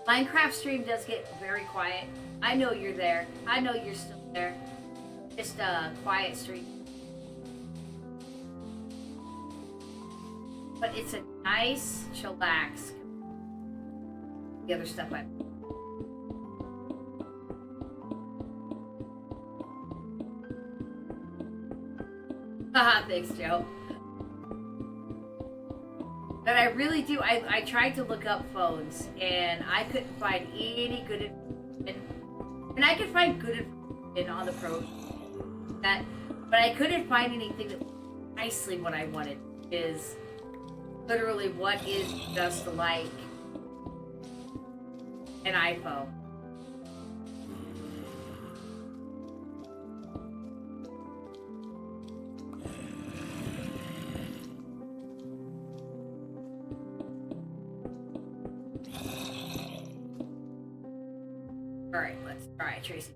Minecraft stream does get very quiet. I know you're there. I know you're still there. Just a quiet stream. But it's a nice, chillax. The other stuff I... Haha, thanks, Joe. But I really do. I tried to look up phones, and I couldn't find any good information. And I could find good information on the pros, but I couldn't find anything that was nicely what I wanted. Is literally what is just like an iPhone. Alright, let's try Tracy.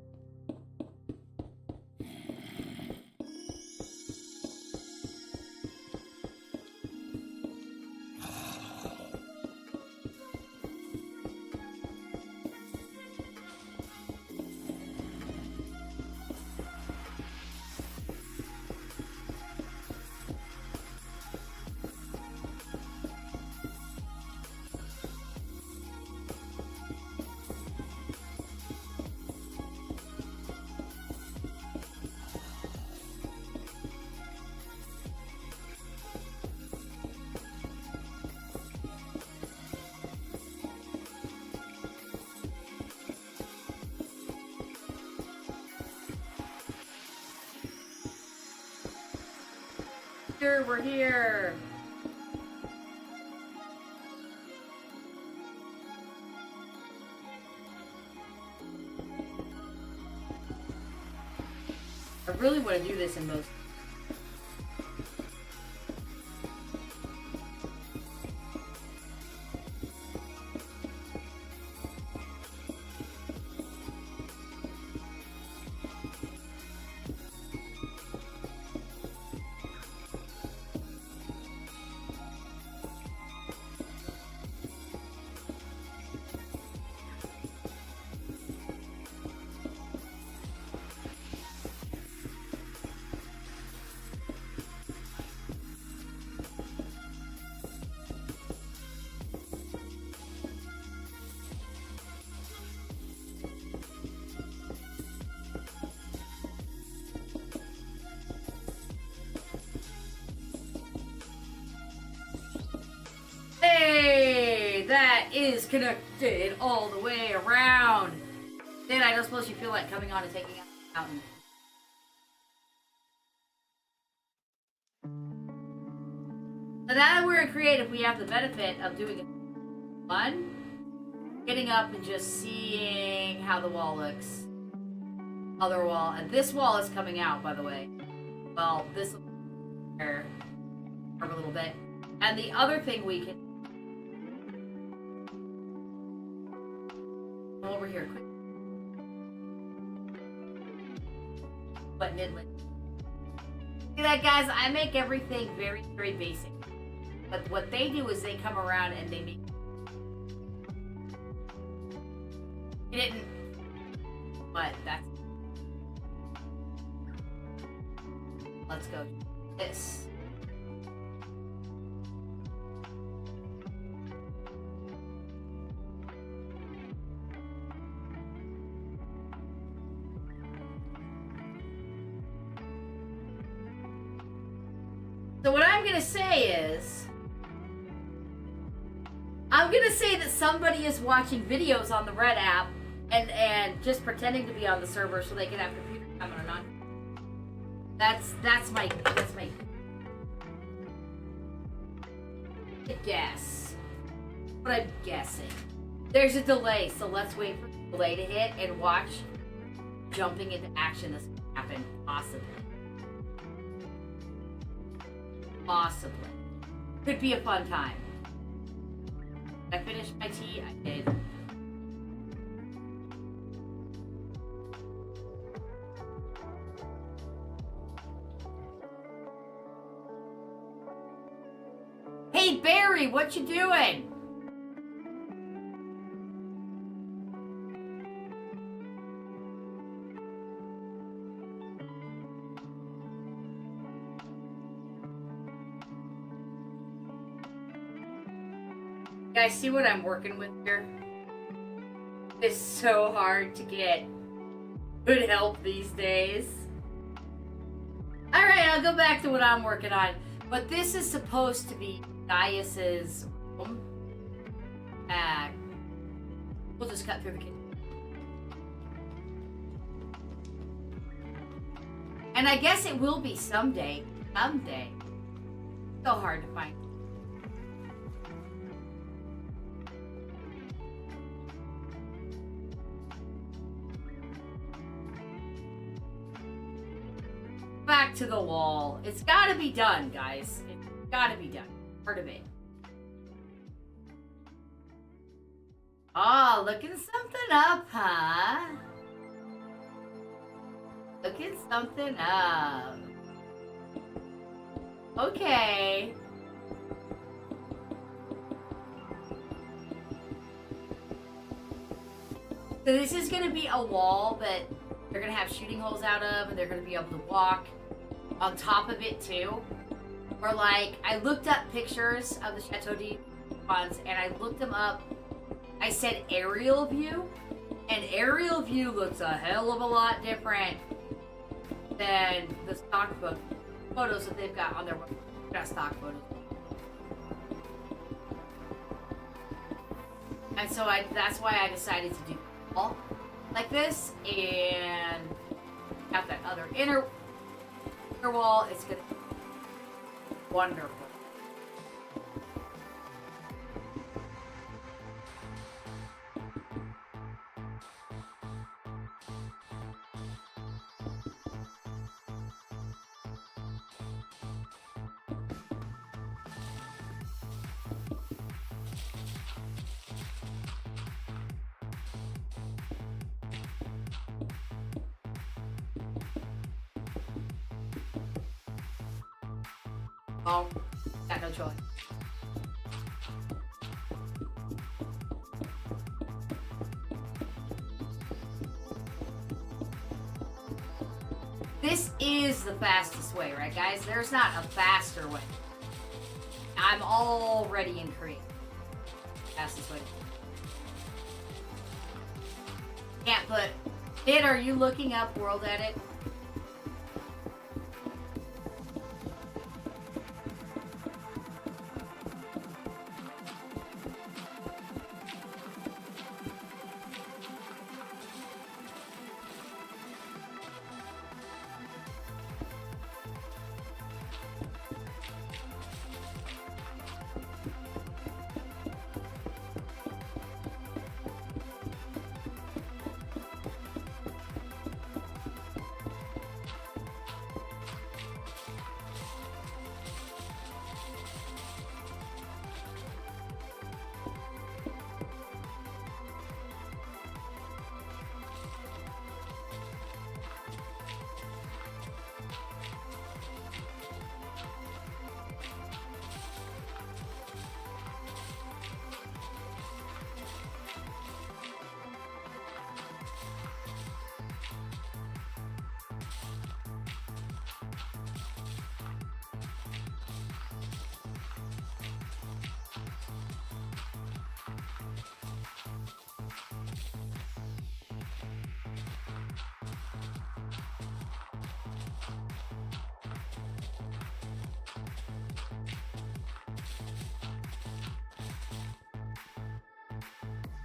We're here. I really want to do this in most. Hey, that is connected all the way around. Then I don't suppose you feel like coming on and taking out the mountain. So now that we're in creative, we have the benefit of doing it fun. Getting up and just seeing how the wall looks. Other wall. And this wall is coming out, by the way. Well, this will here for a little bit. And the other thing we can come over here quick. But midland. See that, guys? I make everything very, very basic. But what they do is they come around and they make. He didn't. But that's. Let's go. This. So what I'm gonna say is, I'm gonna say that somebody is watching videos on the Red app and just pretending to be on the server so they can have computer time or not. That's my guess. But I'm guessing. There's a delay, so let's wait for the delay to hit and watch jumping into action this could happen, possibly. Possibly. Could be a fun time. Did I finish my tea? I did. Hey, Barry! Henry, what you doing? You guys see what I'm working with here? It's so hard to get good help these days. Alright, I'll go back to what I'm working on. But this is supposed to be Gaius's room. We'll just cut through the kitchen. And I guess it will be someday. Someday. So hard to find. Back to the wall. It's gotta be done, guys. It's gotta be done. Part of it. Oh, looking something up, huh? Looking something up. Okay. So this is gonna be a wall that they're gonna have shooting holes out of, and they're gonna be able to walk on top of it too. Or like, I looked up pictures of the Chateau de Pierrefonds, and I looked them up. I said aerial view, and aerial view looks a hell of a lot different than the stock photos that they've got on their website. Got stock photos. And so that's why I decided to do all like this, and have that other inner wall. It's gonna be wonderful. Oh, got no choice. This is the fastest way, right, guys? There's not a faster way. I'm already in create. Fastest way. Can't put. Kid, are you looking up World Edit?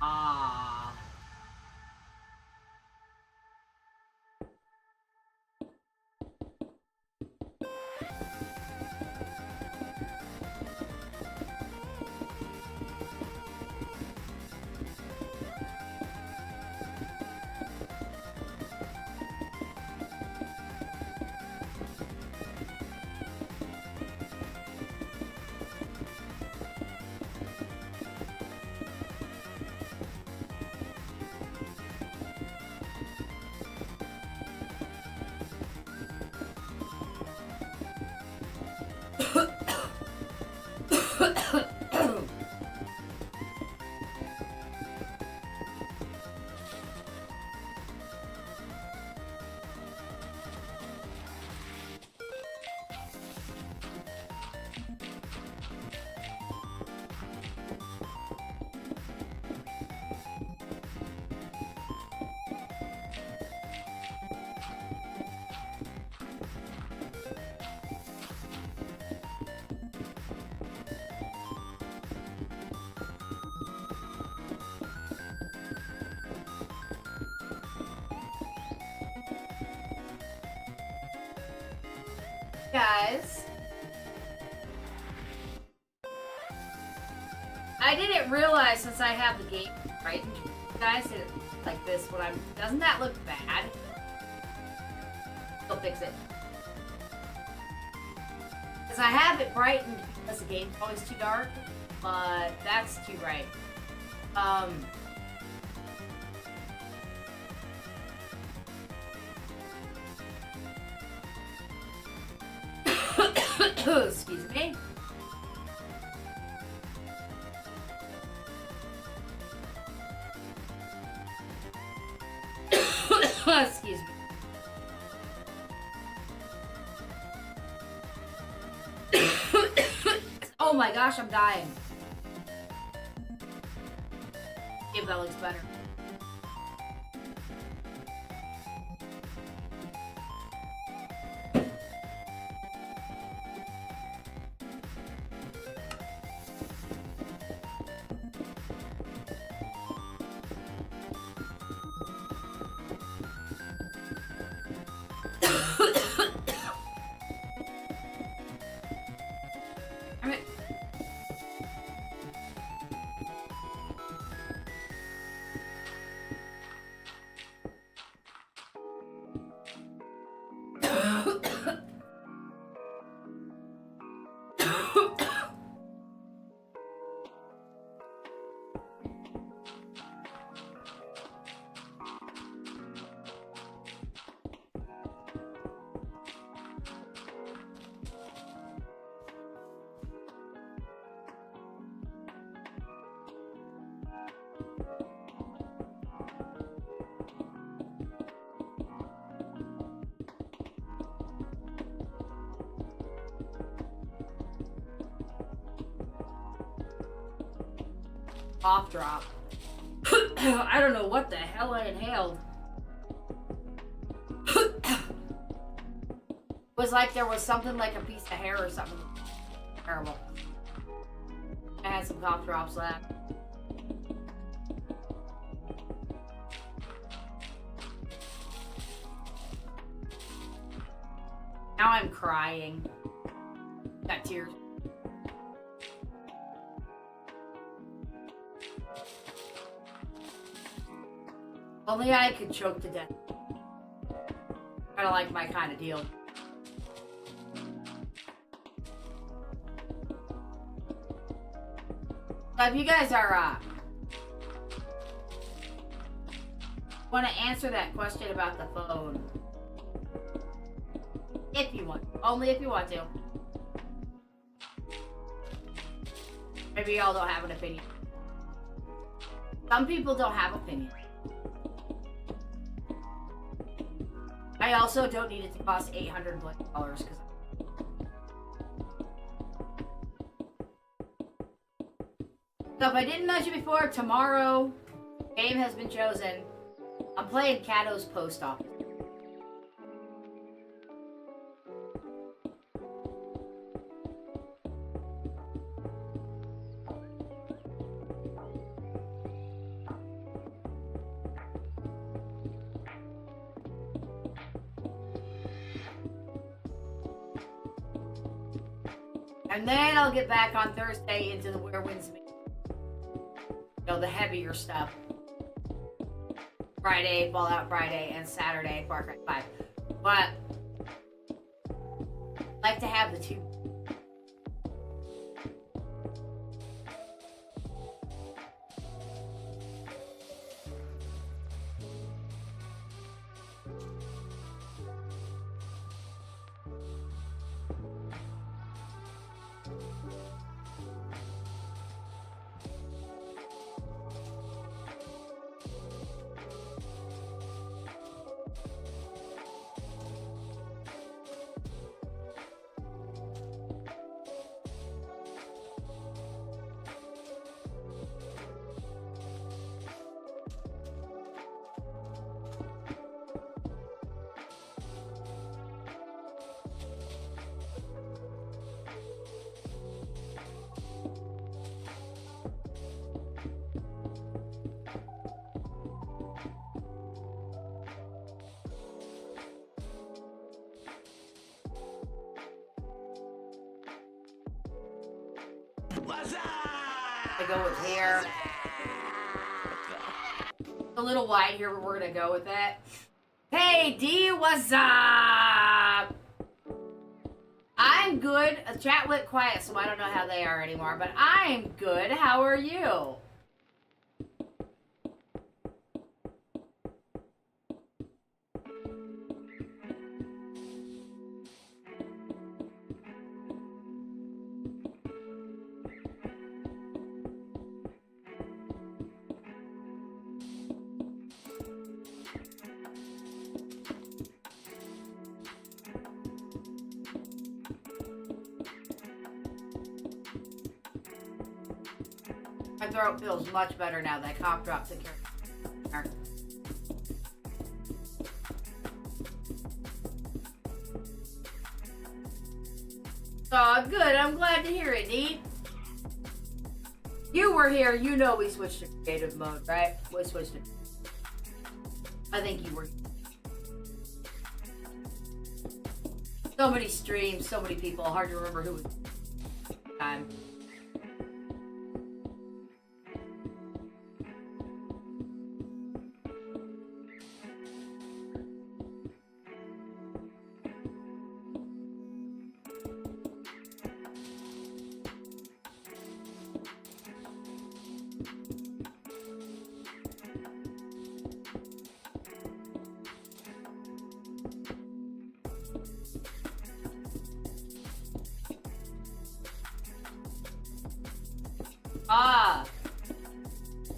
Ah. Guys, I didn't realize since I have the game right, guys, it like this when I'm. Doesn't that look bad? I'll fix it. Because I have it brightened because the game's always too dark, but that's too bright. Excuse me. Excuse me. Oh my gosh, I'm dying. Yeah, that looks better. Cough drop. I don't know what the hell I inhaled. It was like there was something like a piece of hair or something. Terrible. I had some cough drops left. Now I'm crying. Got tears. Only I could choke to death. Kinda like my kind of deal. So if you guys are, want to answer that question about the phone. If you want. Only if you want to. Maybe y'all don't have an opinion. Some people don't have opinions. I also don't need it to cost $800 because. So if I didn't mention before, tomorrow, game has been chosen. I'm playing Cato's Post Office. And then I'll get back on Thursday into the Where Winds Meet. You know, the heavier stuff. Friday, Fallout Friday, and Saturday, Far Cry 5. But I like to have the two. I go with here. A little wide here, but we're gonna go with it. Hey D, what's up? I'm good. Chat went quiet, so I don't know how they are anymore, but I'm good. How are you? My throat feels much better now that cough drop took care of it. Oh, good. I'm glad to hear it, Dee. You were here. You know we switched to creative mode, right? We switched to... I think you were... So many streams, so many people. Hard to remember who was... time.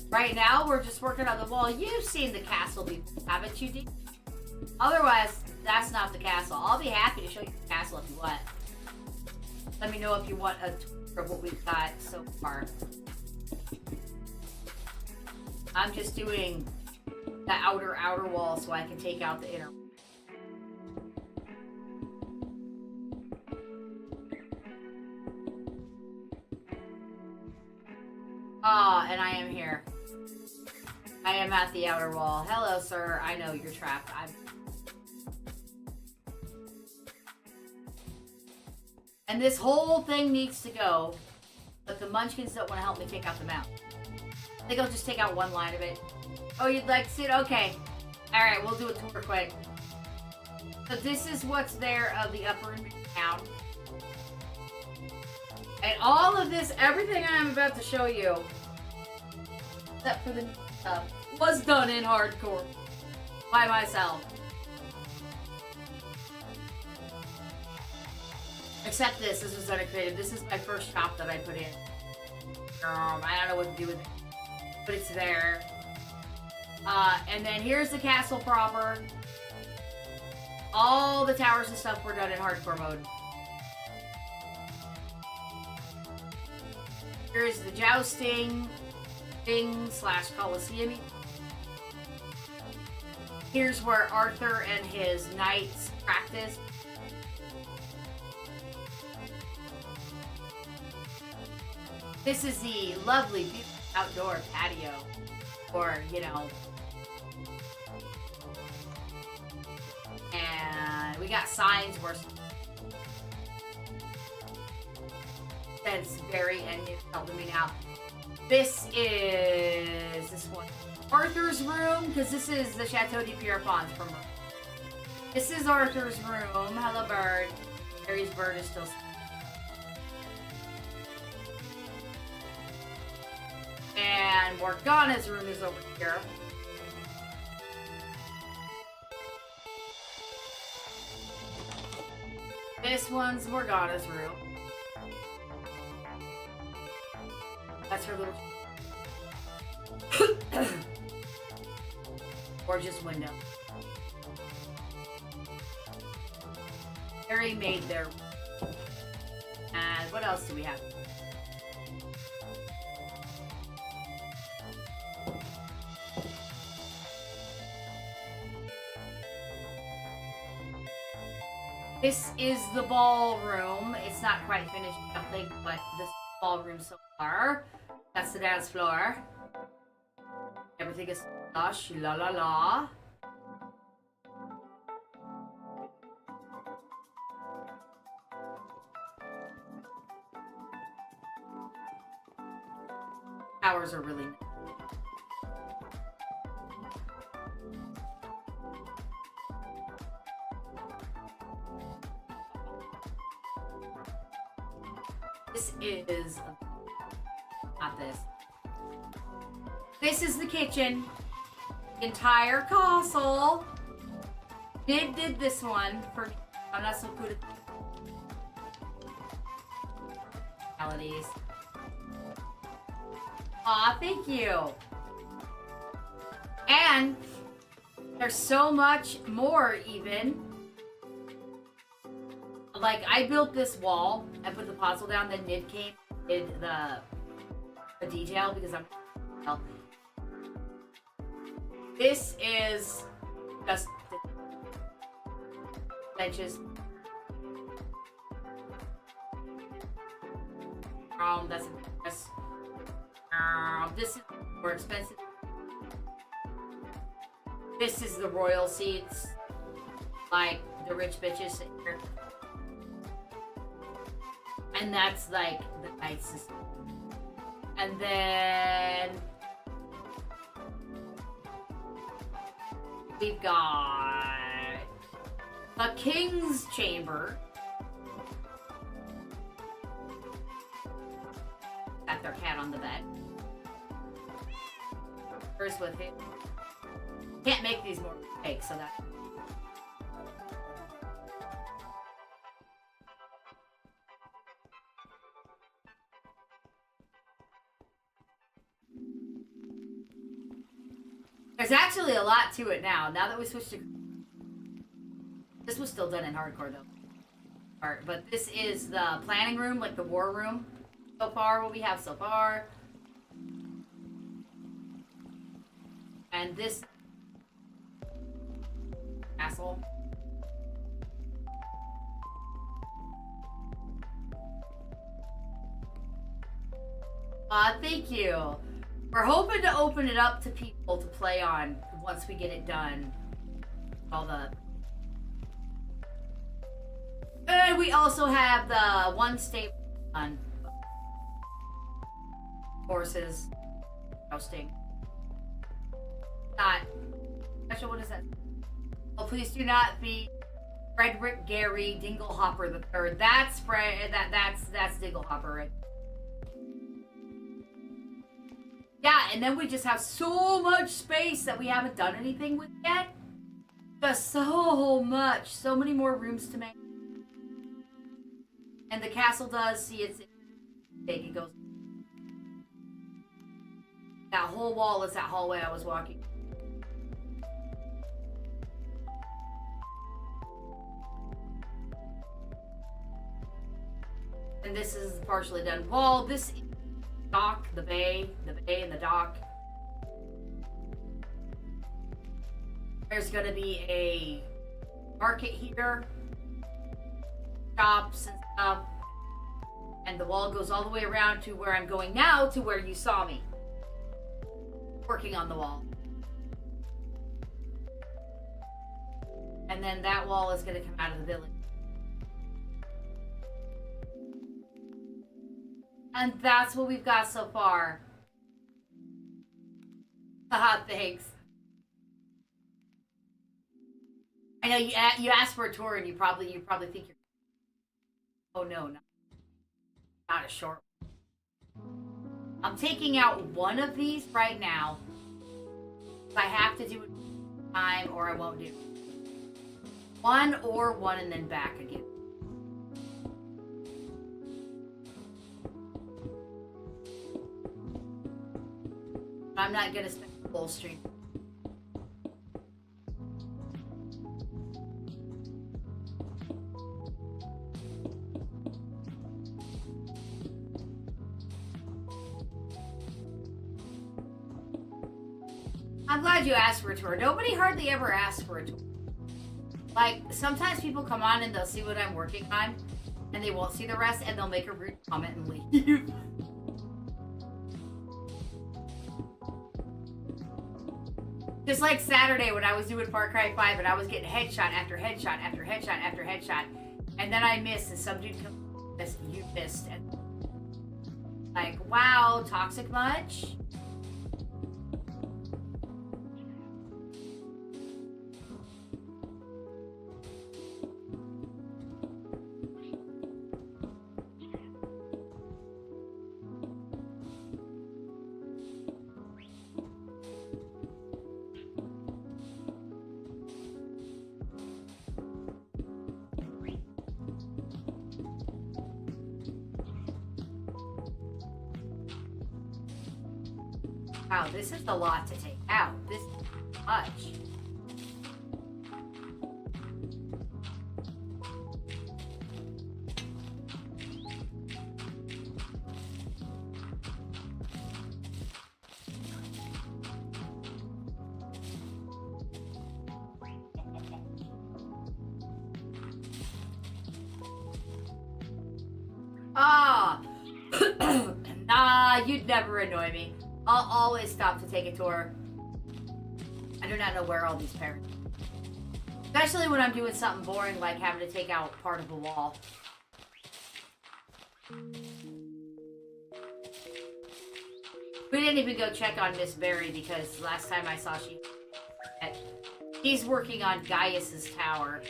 Right now, we're just working on the wall. You've seen the castle before, haven't you, Dee? Otherwise, that's not the castle. I'll be happy to show you the castle if you want. Let me know if you want a tour of what we've got so far. I'm just doing the outer wall so I can take out the inner. And I am here. I am at the outer wall. Hello, sir. I know you're trapped. And this whole thing needs to go, but the munchkins don't want to help me take out the mount. I think I'll just take out one line of it. Oh, you'd like to see it? Okay. Alright, we'll do a tour quick. So this is what's there of the upper and middle town. And all of this, everything I'm about to show you, except for the was done in hardcore by myself. Except this was done in creative. This is my first shop that I put in. I don't know what to do with it, but it's there. And then here's the castle proper. All the towers and stuff were done in hardcore mode. Here's the jousting thing / Coliseum. Here's where Arthur and his knights practice. This is the lovely, beautiful outdoor patio. Or, you know. And we got signs where that's very and it's helping me now. This is this one. Arthur's room, because this is the Chateau de Pierrefonds from Merlin. This is Arthur's room. Hello, bird. Harry's bird is still. And Morgana's room is over here. This one's Morgana's room. That's her little gorgeous window. Harry made their. And what else do we have? This is the ballroom. It's not quite finished, I don't think, but this ballroom so far. That's the dance floor. Everything is lush, la la la. floors are really nice. This is not this. This is the kitchen. Entire castle. Did this one for me. I'm not so good at realities. Aw, thank you. And there's so much more even. Like, I built this wall. I put the puzzle down, then Nid came, did the detail because I'm. Well, this is just benches. That's this is more expensive. This is the royal seats, like the rich bitches sit here. And that's like the nicest. And then we've got a king's chamber. Got their cat on the bed. First with him. Can't make these more cake, so that. There's actually a lot to it now. Now that we switched to... This was still done in hardcore, though. But this is the planning room, like the war room. So far, what we have so far. And this... Castle. Thank you. We're hoping to open it up to people to play on once we get it done. All the... And we also have the one stable on horses, roasting. Not special. What is that? Oh, please do not be Frederick Gary Dinglehopper the Third. That's that's Dinglehopper, right? Yeah, and then we just have so much space that we haven't done anything with yet. Just so much. So many more rooms to make. And the castle does see it's big. It goes. That whole wall is that hallway I was walking. And this is the partially done wall. This is the dock, the bay and the dock. There's gonna be a market here, shops and stuff, and the wall goes all the way around to where I'm going now, to where you saw me working on the wall. And then that wall is gonna come out of the village. And that's what we've got so far. Haha, thanks. I know you asked for a tour and you probably think you're... Oh no, not a short one. I'm taking out one of these right now. I have to do it time or I won't do it. One and then back again. I'm not gonna spend the full stream. I'm glad you asked for a tour. Nobody hardly ever asks for a tour. Like, sometimes people come on and they'll see what I'm working on, and they won't see the rest, and they'll make a rude comment and leave. Just like Saturday when I was doing Far Cry 5 and I was getting headshot after headshot after headshot after headshot. And then I missed and some dude comes, you missed. And like, wow, toxic much? Wow, this is a lot to take out. This is too much. Ah! Nah, you'd never annoy me. I'll always stop to take a tour. I do not know where all these parents are. Especially when I'm doing something boring like having to take out part of a wall. We didn't even go check on Miss Berry because last time I saw she's working on Gaius's tower.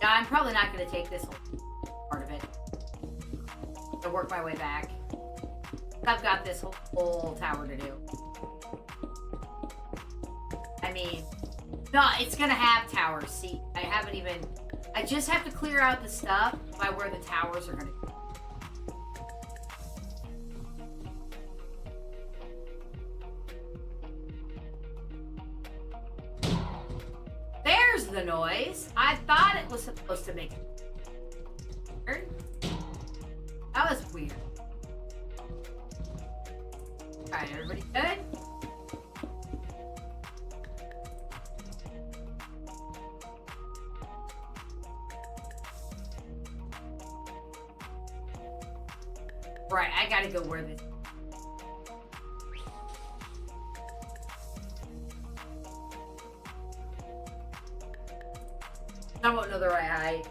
Now, I'm probably not going to take this whole part of it. I'll work my way back. I've got this whole tower to do. I mean, no, it's going to have towers. See, I just have to clear out the stuff by where the towers are going to go. There's the noise. I thought it was supposed to make it. That was weird. Alright, everybody good? Right, I gotta go where this. I won't know the right height.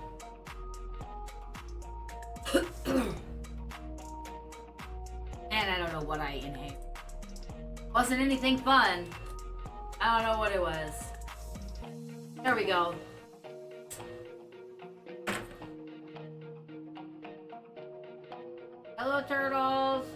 And I don't know what I inhaled. Wasn't anything fun. I don't know what it was. There we go. Hello, turtles.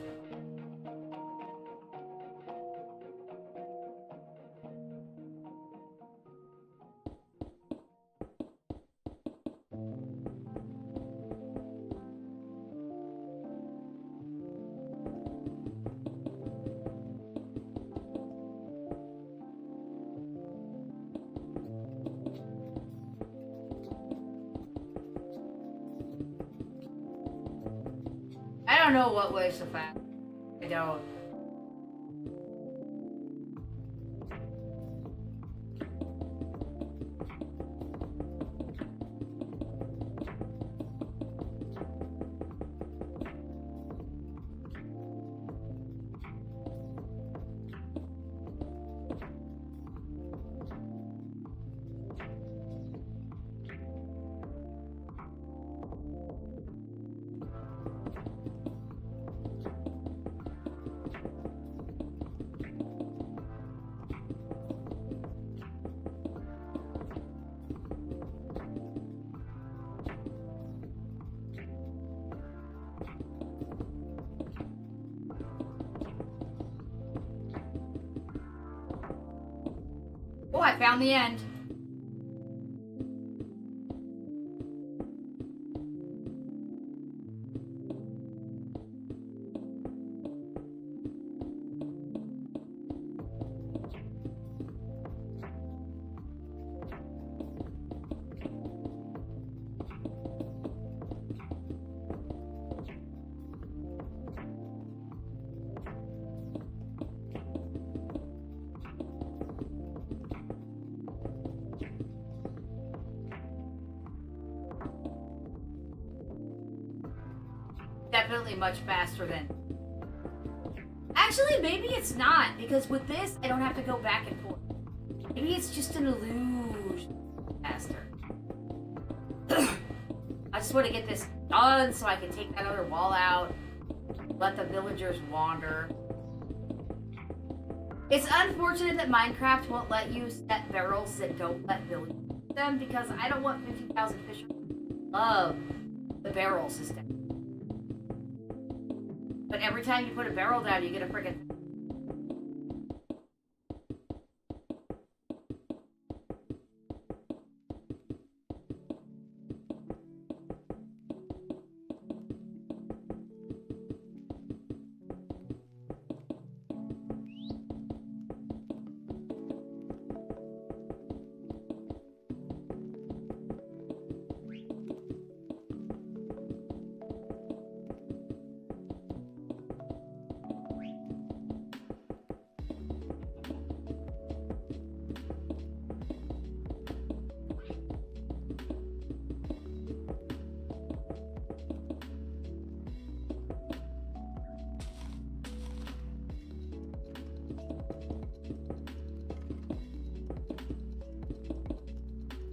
I don't know what way so fast. I don't. Oh, I found the end. Definitely much faster than... Actually, maybe it's not, because with this, I don't have to go back and forth. Maybe it's just an illusion. Faster. I just want to get this done so I can take that other wall out. Let the villagers wander. It's unfortunate that Minecraft won't let you set barrels that don't let villagers use them, because I don't want 50,000 fishers to love the barrel system. But every time you put a barrel down, you get a frickin'...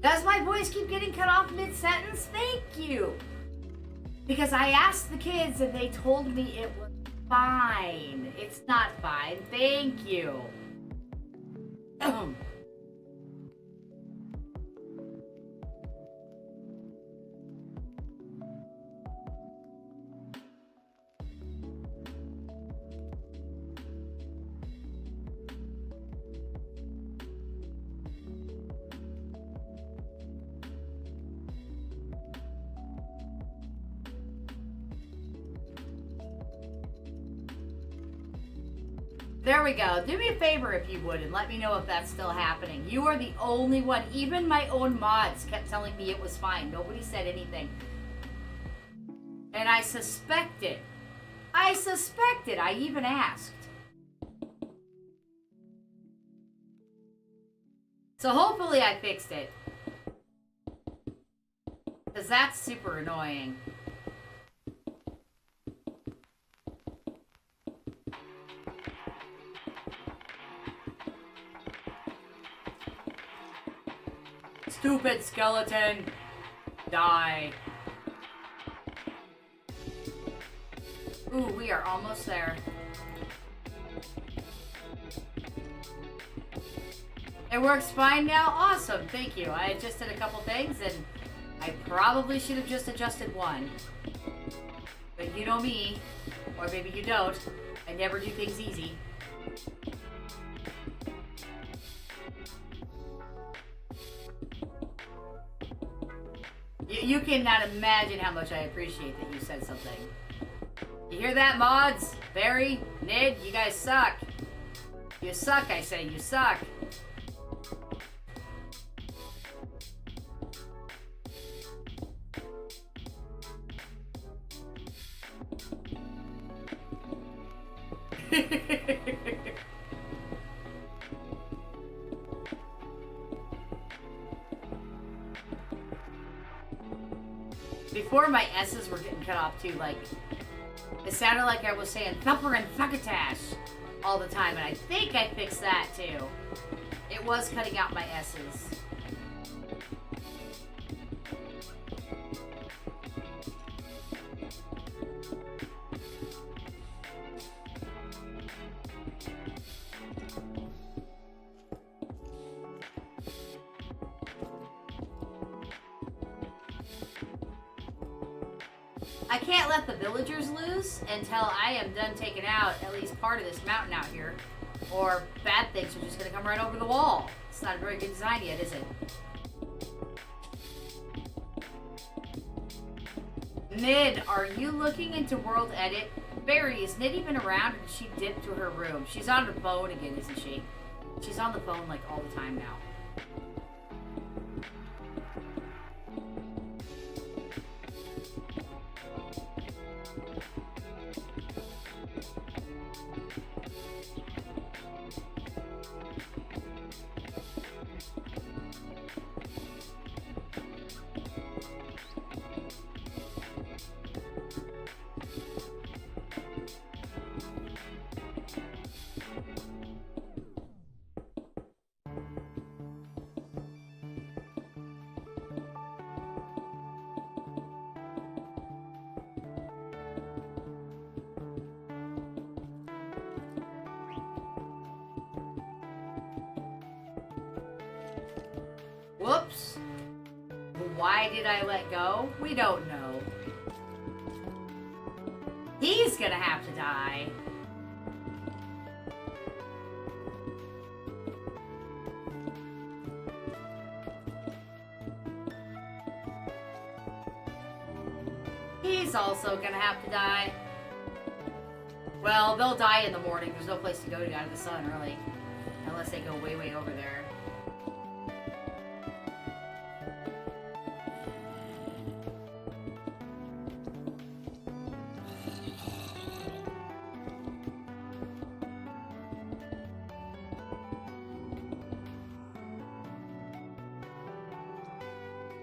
Does my voice keep getting cut off mid-sentence? Thank you! Because I asked the kids and they told me it was fine. It's not fine. Thank you. There we go. Do me a favor if you would and let me know if that's still happening. You are the only one. Even my own mods kept telling me it was fine. Nobody said anything. And I suspected. I even asked. So hopefully I fixed it. Because that's super annoying. Stupid skeleton. Die. Ooh, we are almost there. It works fine now? Awesome, thank you. I adjusted a couple things and I probably should have just adjusted one. But you know me, or maybe you don't, I never do things easy. You cannot imagine how much I appreciate that you said something. You hear that, mods? Barry, Nid, you guys suck. You suck, I say, you suck. Before my S's were getting cut off too, like, it sounded like I was saying thumper and thuckatash all the time, and I think I fixed that too. It was cutting out my S's. I can't let the villagers loose until I am done taking out at least part of this mountain out here, or bad things are just going to come right over the wall. It's not a very good design yet, is it? Nid, are you looking into World Edit? Barry, is Nid even around, or did she dip to her room? She's on the phone again, isn't she? She's on the phone like all the time now. Whoops. Why did I let go? We don't know. He's gonna have to die. He's also gonna have to die. Well, they'll die in the morning. There's no place to go to out of the sun, really. Unless they go way, way over there.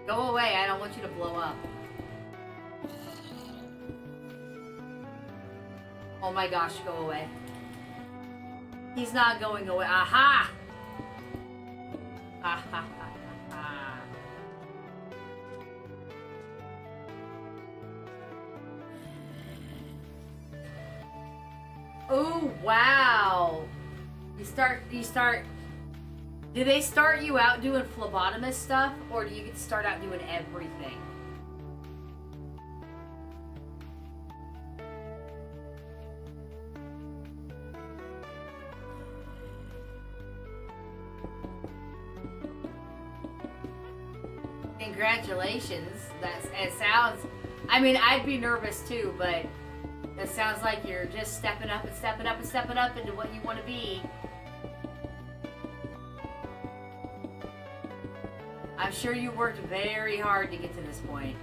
Go away, I don't want you to blow up. Oh my gosh, go away. He's not going away. Aha! Ha ha ha ha. Oh wow. You start do they start you out doing phlebotomist stuff, or do you get to start out doing everything? Congratulations. It sounds, I mean, I'd be nervous too, but it sounds like you're just stepping up and stepping up and stepping up into what you want to be. I'm sure you worked very hard to get to this point.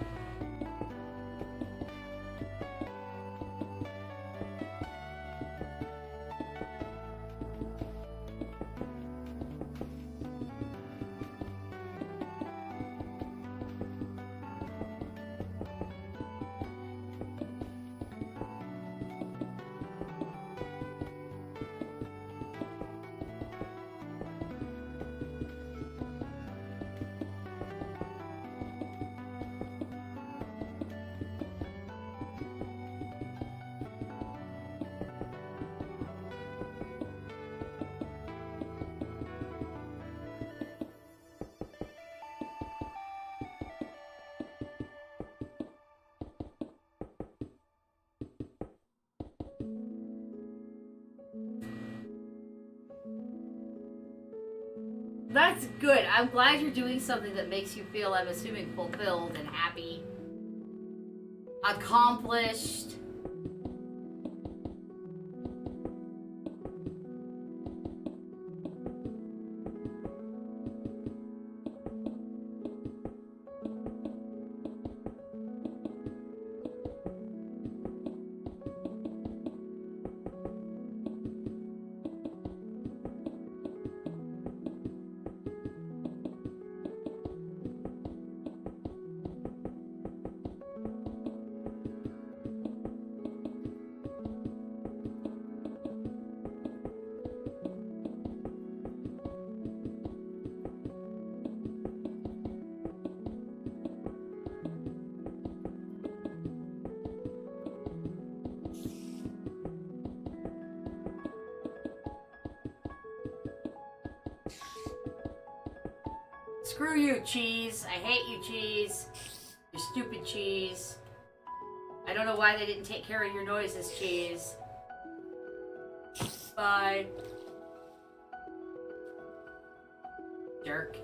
That's good. I'm glad you're doing something that makes you feel, I'm assuming, fulfilled and happy. Accomplished. Screw you, cheese. I hate you, cheese. You stupid cheese. I don't know why they didn't take care of your noises, cheese. Bye. Jerk.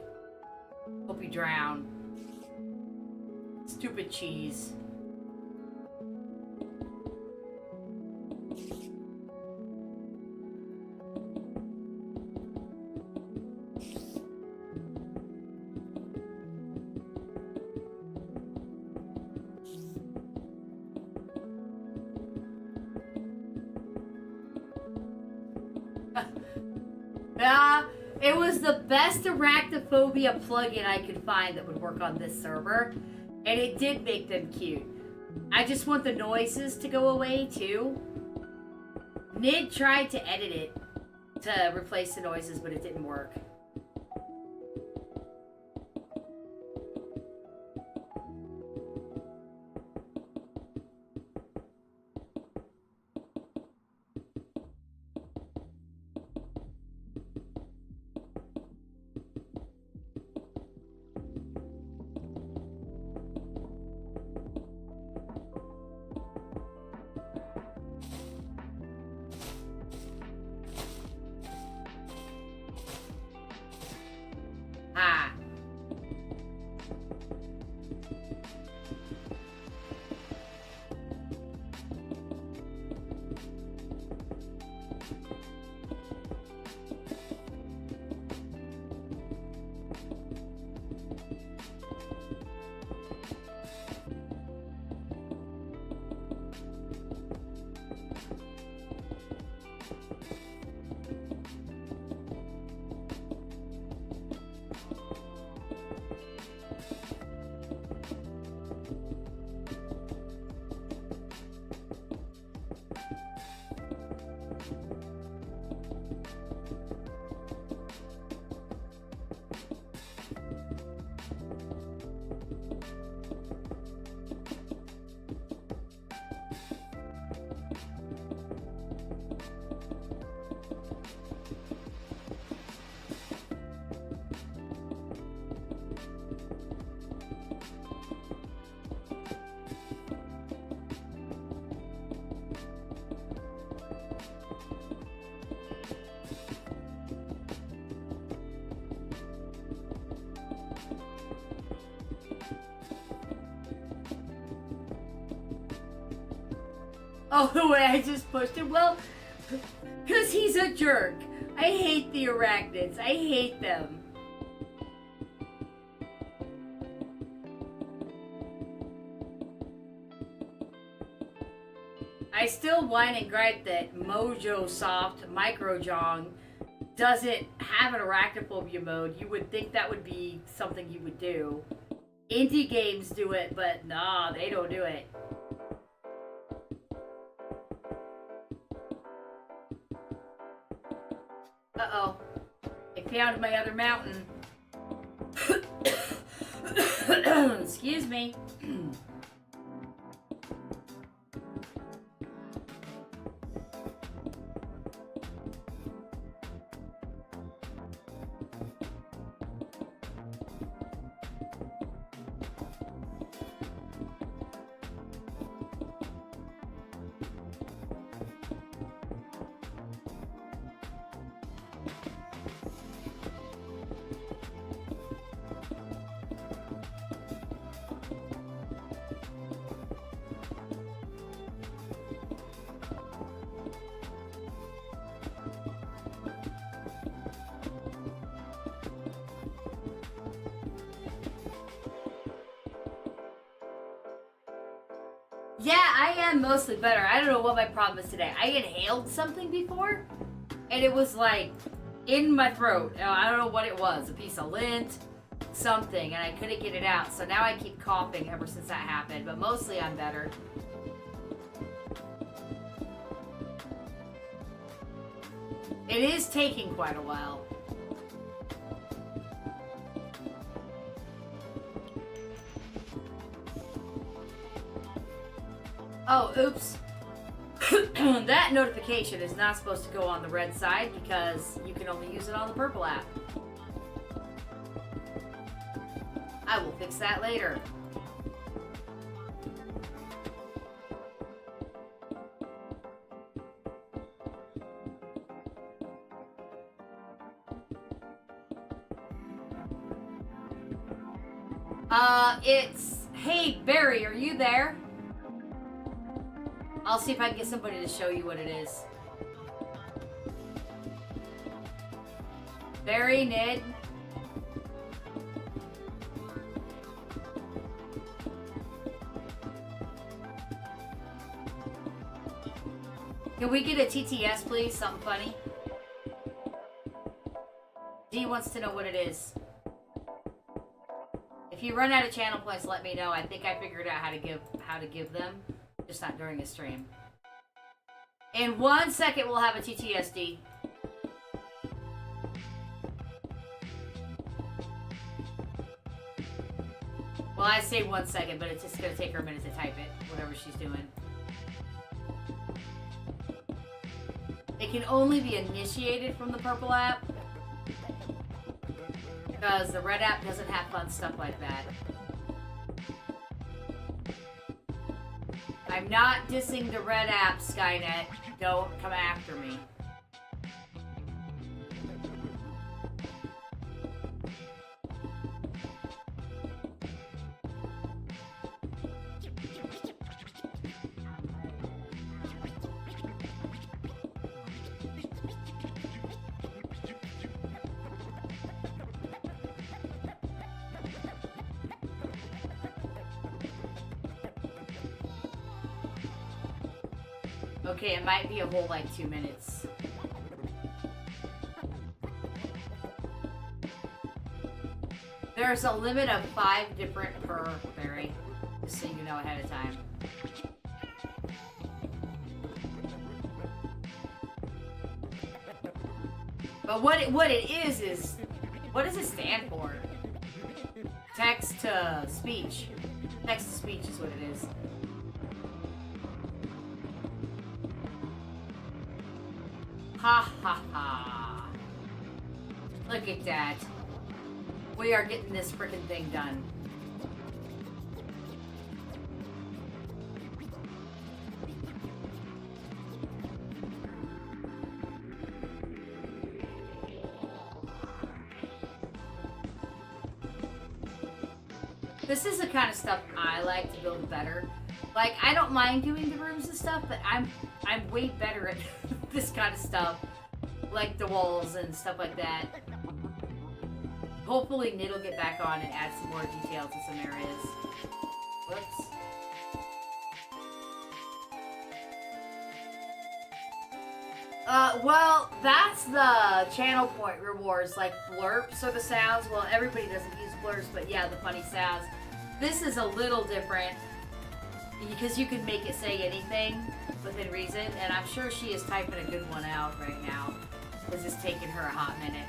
Hope you drown. Stupid cheese. It was the best arachnophobia plugin I could find that would work on this server, and it did make them cute. I just want the noises to go away too. Nid tried to edit it to replace the noises, but it didn't work. Oh, the way I just pushed him? Well, because he's a jerk. I hate the arachnids. I hate them. I still whine and gripe that Mojo Soft Microjong doesn't have an arachnophobia mode. You would think that would be something you would do. Indie games do it, but nah, they don't do it. Uh-oh. I found my other mountain. Excuse me. Yeah, I am mostly better. I don't know what my problem is today. I inhaled something before, and it was like in my throat. I don't know what it was. A piece of lint, something, and I couldn't get it out. So now I keep coughing ever since that happened, but mostly I'm better. It is taking quite a while. Oh, oops. That notification is not supposed to go on the red side because you can only use it on the purple app. I will fix that later. It's... Hey, Barry, are you there? I'll see if I can get somebody to show you what it is. Barry, Ned. Can we get a TTS, please? Something funny. D wants to know what it is. If you run out of channel points, let me know. I think I figured out how to give them. Just not during a stream. In 1 second, we'll have a TTSD. Well, I say 1 second, but it's just gonna take her a minute to type it, whatever she's doing. It can only be initiated from the purple app, because the red app doesn't have fun stuff like that. I'm not dissing the red app, Skynet. Don't come after me. Okay, it might be a whole, like, 2 minutes. There's a limit of 5 different per berry, just so you know ahead of time. But what it is, what does it stand for? Text to speech. Text to speech is what it is. Ha ha ha. Look at that. We are getting this frickin' thing done. This is the kind of stuff I like to build better. Like, I don't mind doing the rooms and stuff, but I'm way better at this kind of stuff. Like the walls and stuff like that. Hopefully Nid will get back on and add some more detail to some areas. Whoops. Well, that's the channel point rewards, like blurps or the sounds. Well, everybody doesn't use blurps, but yeah, the funny sounds. This is a little different because you can make it say anything within reason, and I'm sure she is typing a good one out right now because it's taking her a hot minute.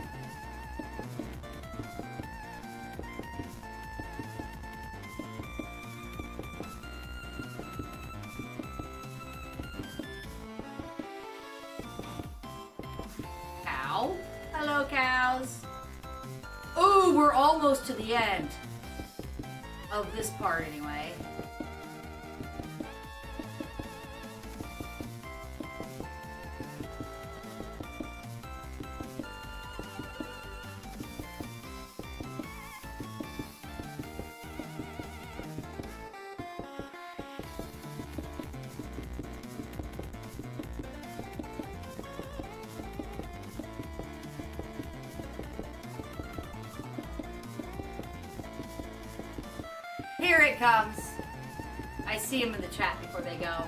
Cow? Hello, cows. Ooh, we're almost to the end of this part anyway. Here it comes. I see him in the chat before they go.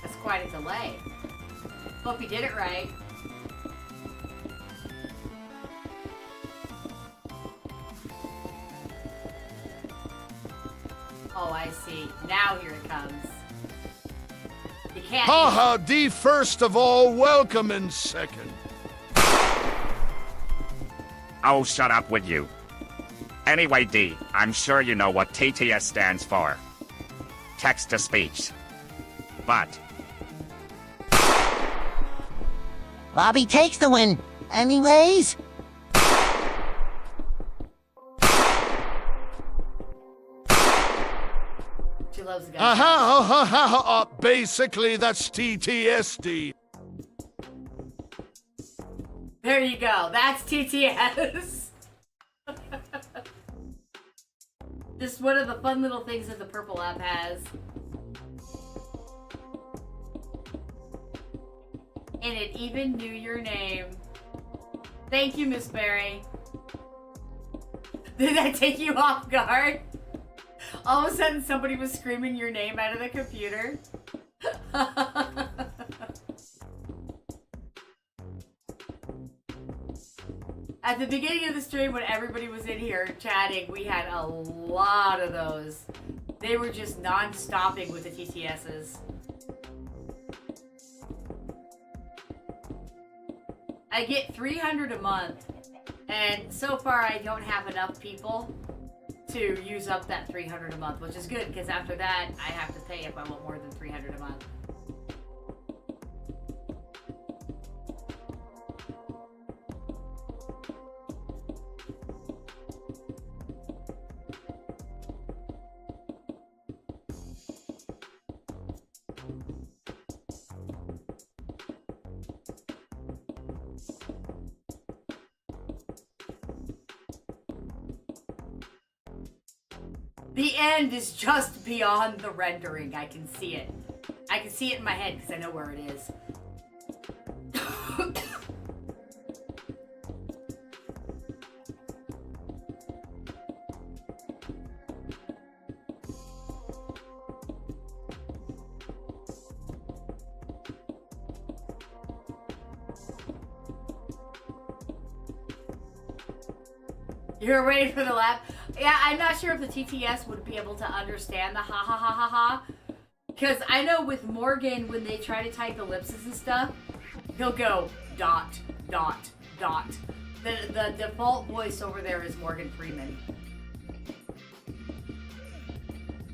That's quite a delay. Hope you did it right. Oh, I see. Now here it comes. You can't. Haha, D first of all, welcome in second. Oh, shut up with you. Anyway, D, I'm sure you know what TTS stands for. Text-to-speech. But Bobby takes the win. Anyways. She loves the guy. Basically, that's TTSD. There you go. That's TTS. Just one of the fun little things that the purple app has. And it even knew your name. Thank you, Miss Berry. Did that take you off guard? All of a sudden somebody was screaming your name out of the computer. At the beginning of the stream when everybody was in here chatting, we had a lot of those. They were just non-stopping with the TTSs. I get 300 a month, and so far I don't have enough people to use up that 300 a month, which is good because after that I have to pay if I want more than 300 a month. The end is just beyond the rendering. I can see it. I can see it in my head because I know where it is. You're ready for the laugh? Yeah, I'm not sure if the TTS would be able to understand the ha ha ha ha ha. Because I know with Morgan, when they try to type ellipses and stuff, he'll go dot, dot, dot. The default voice over there is Morgan Freeman.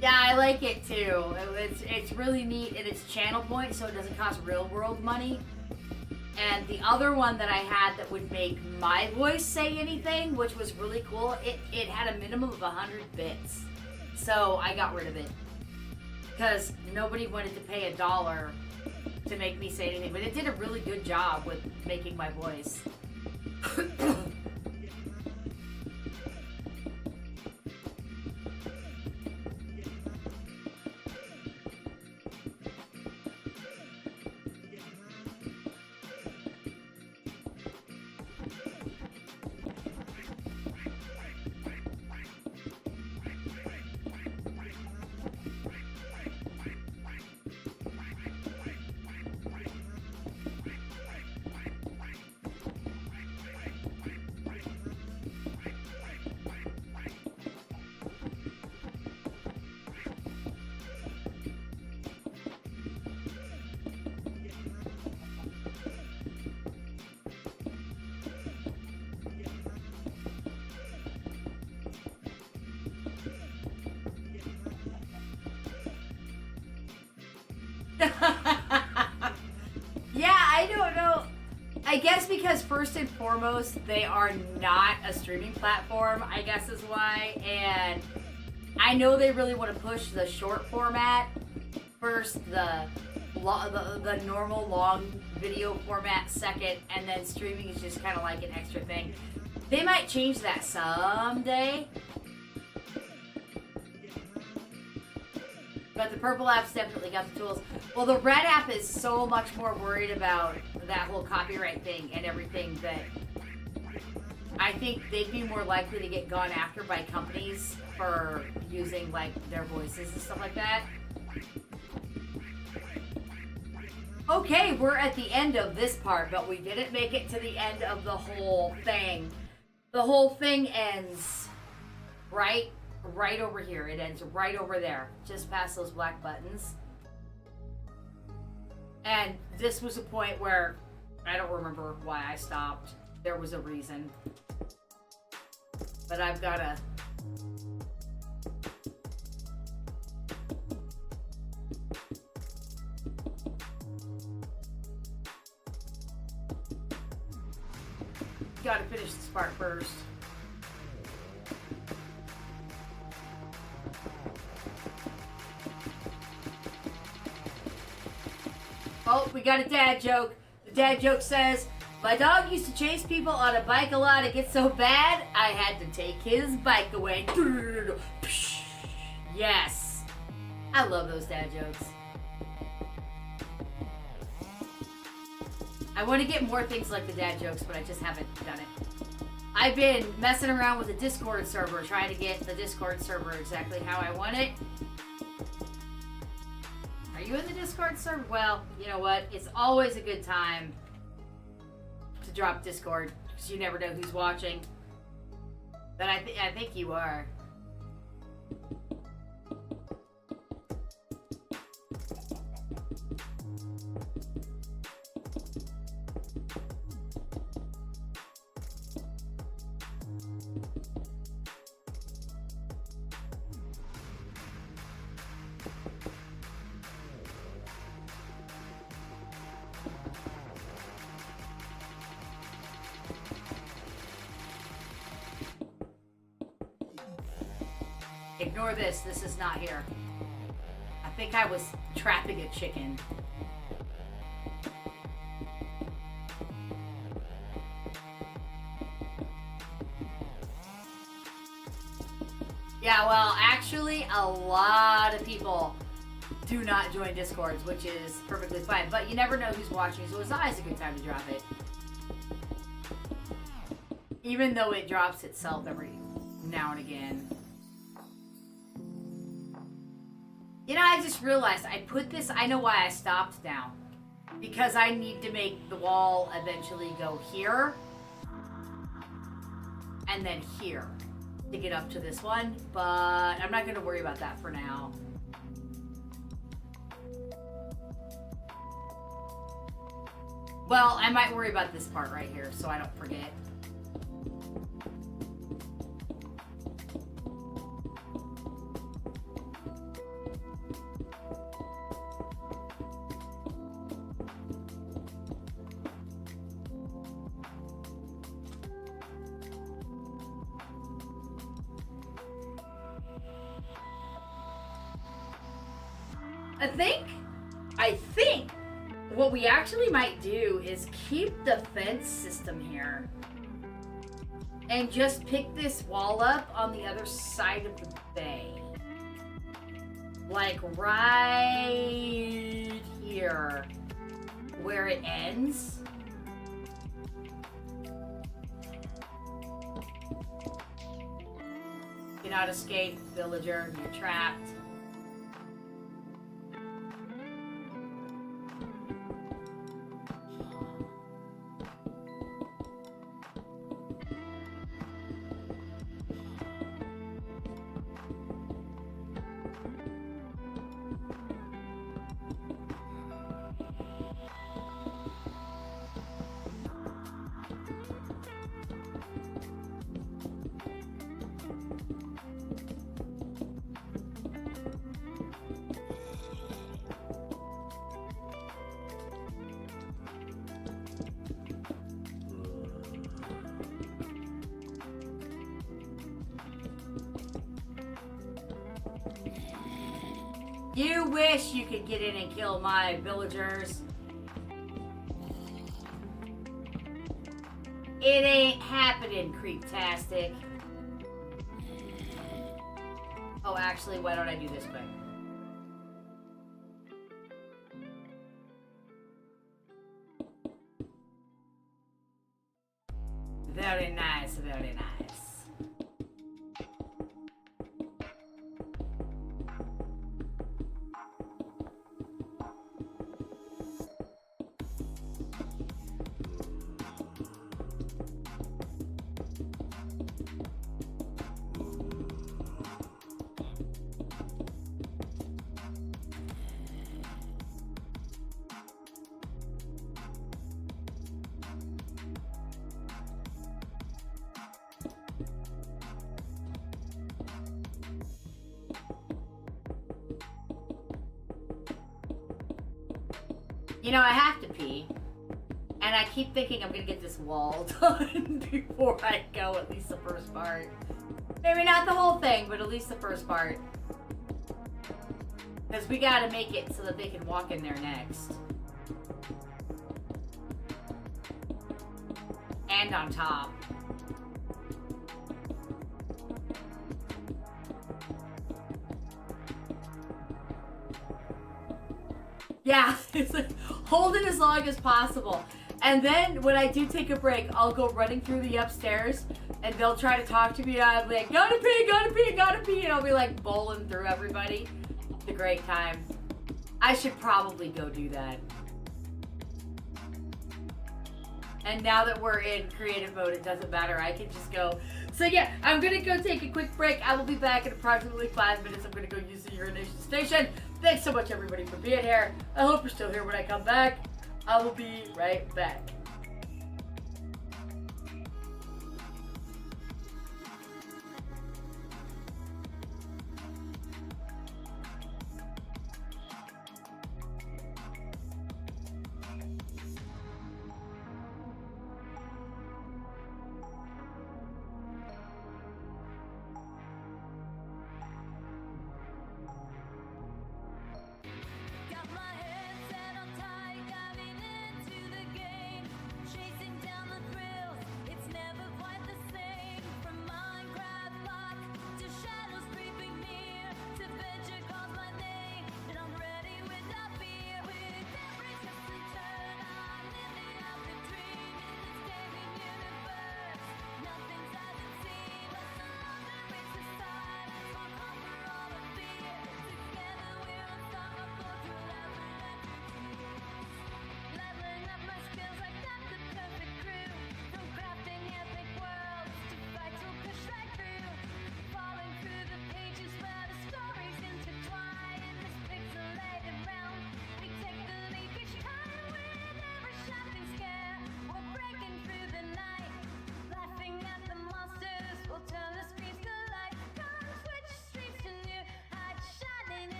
Yeah, I like it too. It's really neat and it's channel points, so it doesn't cost real world money. And the other one that I had that would make my voice say anything, which was really cool, it had a minimum of 100 bits. So I got rid of it. because nobody wanted to pay $1 to make me say anything, but it did a really good job with making my voice. Yeah, I don't know. I guess because first and foremost, they are not a streaming platform, I guess is why. And I know they really want to push the short format first, the normal long video format second, and then streaming is just kind of like an extra thing. They might change that someday. But the purple app's definitely got the tools. Well, the red app is so much more worried about that whole copyright thing and everything that I think they'd be more likely to get gone after by companies for using like their voices and stuff like that. Okay, we're at the end of this part, but we didn't make it to the end of the whole thing. The whole thing ends right over here. It ends right over there, just past those black buttons. And this was a point where I don't remember why I stopped. There was a reason. But I've gotta finish this part first. Oh, we got a dad joke. The dad joke says, my dog used to chase people on a bike a lot. It gets so bad, I had to take his bike away. Yes. I love those dad jokes. I want to get more things like the dad jokes, but I just haven't done it. I've been messing around with the Discord server, trying to get the Discord server exactly how I want it. Are you in the Discord server? Well, you know what? It's always a good time to drop Discord, because you never know who's watching. But I think you are. Ignore this. This is not here. I think I was trapping a chicken. Yeah, well, actually, a lot of people do not join Discords, which is perfectly fine. But you never know who's watching, so it's always a good time to drop it. Even though it drops itself every now and again. You know, I just realized I put this, I know why I stopped now. Because I need to make the wall eventually go here. And then here. To get up to this one. But I'm not going to worry about that for now. Well, I might worry about this part right here so I don't forget. I think what we actually might do is keep the fence system here and just pick this wall up on the other side of the bay. Like right here where it ends. Cannot escape, villager, you're trapped. You wish you could get in and kill my villagers. It ain't happening, Creeptastic. Oh, actually, why don't I do this quick? Very nice, very nice. You know, I have to pee, and I keep thinking I'm gonna get this wall done before I go, at least the first part. Maybe not the whole thing, but at least the first part. Because we gotta make it so that they can walk in there next. And on top. Yeah, it's like, hold it as long as possible. And then when I do take a break, I'll go running through the upstairs and they'll try to talk to me and I'll be like, gotta pee, gotta pee, gotta pee. And I'll be like bowling through everybody. It's a great time. I should probably go do that. And now that we're in creative mode, it doesn't matter. I can just go. So yeah, I'm gonna go take a quick break. I will be back in approximately 5 minutes. I'm gonna go use the urination station. Thanks so much, everybody, for being here. I hope you're still here when I come back. I will be right back.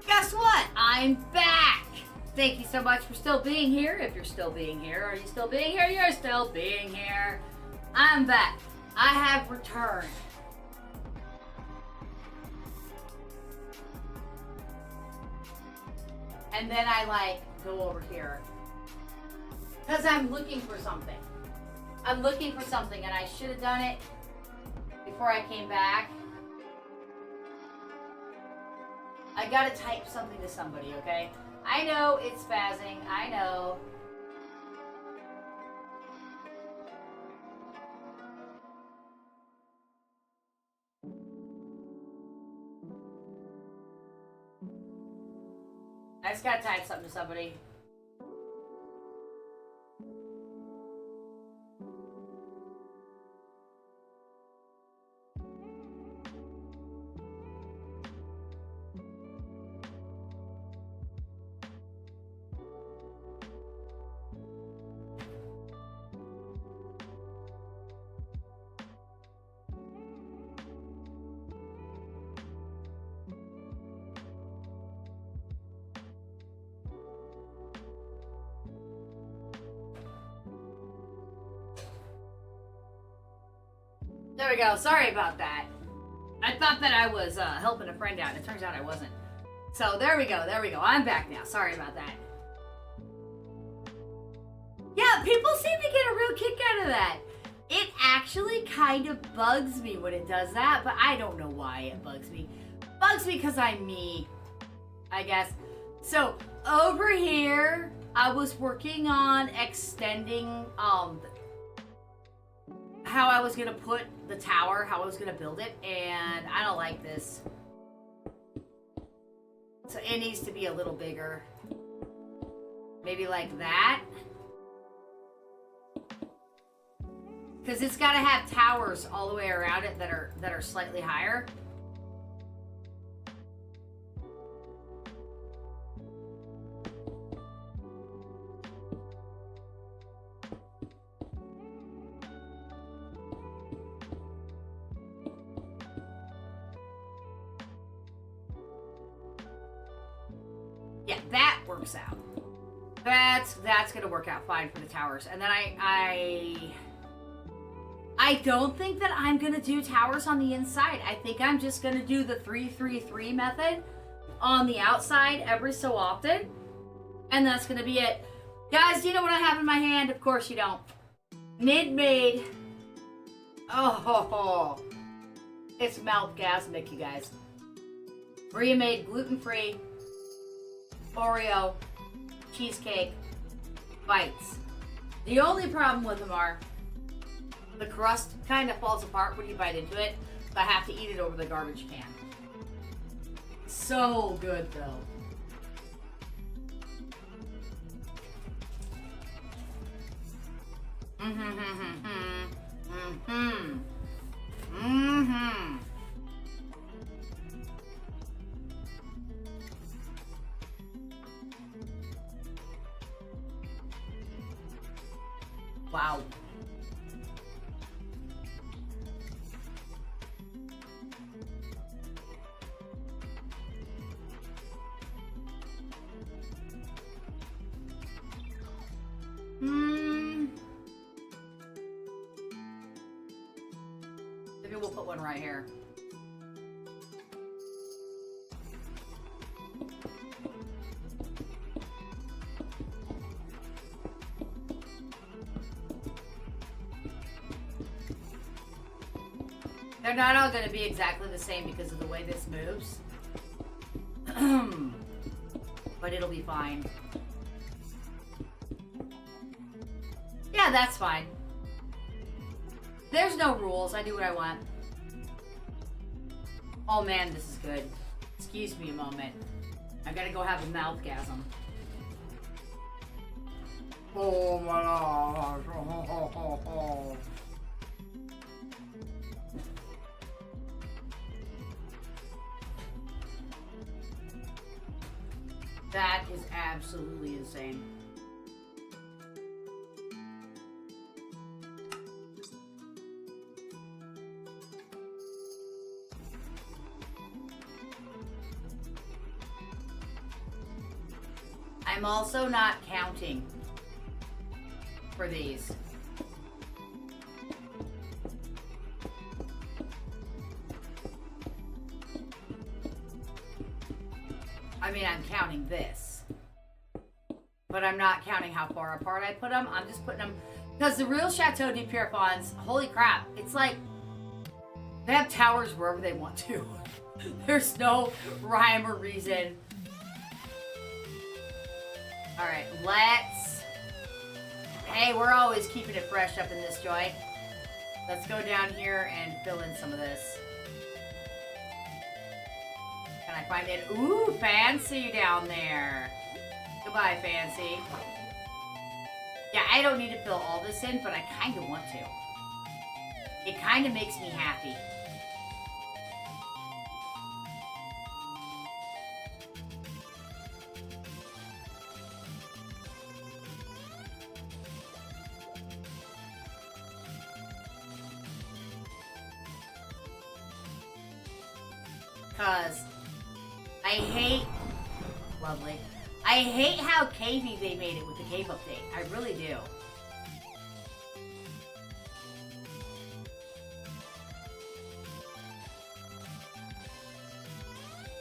Guess what? I'm back! Thank you so much for still being here. If you're still being here, are you still being here? You're still being here. I'm back. I have returned. And then I like go over here. Because I'm looking for something. I'm looking for something and I should have done it before I came back. I gotta type something to somebody, okay? I know it's spazzing. I know. I just gotta type something to somebody. There we go. Sorry about that. I thought that I was helping a friend out. It turns out I wasn't. So there we go. There we go. I'm back now. Sorry about that. Yeah, people seem to get a real kick out of that. It actually kind of bugs me when it does that, but I don't know why it bugs me. Bugs me because I'm me, I guess. So over here, I was working on extending how I was gonna put the tower, how I was gonna build it, and I don't like this. So it needs to be a little bigger. Maybe like that. Because it's gotta have towers all the way around it that are slightly higher. Yeah, that works out. That's gonna work out fine for the towers. And then I don't think that I'm gonna do towers on the inside. I think I'm just gonna do the 3-3-3 method on the outside every so often. And that's gonna be it. Guys, do you know what I have in my hand? Of course you don't. Mid-made. Oh, it's mouthgasmic, you guys. Brie-made, gluten-free, Oreo, cheesecake, bites. The only problem with them are the crust kind of falls apart when you bite into it, so I have to eat it over the garbage can. So good though. Wow. Maybe we'll put one right here. They're not all going to be exactly the same because of the way this moves. But it'll be fine. Yeah, that's fine. There's no rules. I do what I want. Oh man, this is good. Excuse me a moment. I gotta go have a mouthgasm. Oh my gosh. Oh. That is absolutely insane. I'm also not counting for these. I mean, I'm counting this. But I'm not counting how far apart I put them. I'm just putting them... Because the real Chateau de Pierrefonds, holy crap, it's like... They have towers wherever they want to. There's no rhyme or reason. Alright, let's... Hey, we're always keeping it fresh up in this joint. Let's go down here and fill in some of this. Can I find it? Ooh, fancy down there. Goodbye, fancy. Yeah, I don't need to fill all this in, but I kind of want to. It kind of makes me happy. Because I hate... Lovely. I hate how cavey they made it with the cave update. I really do.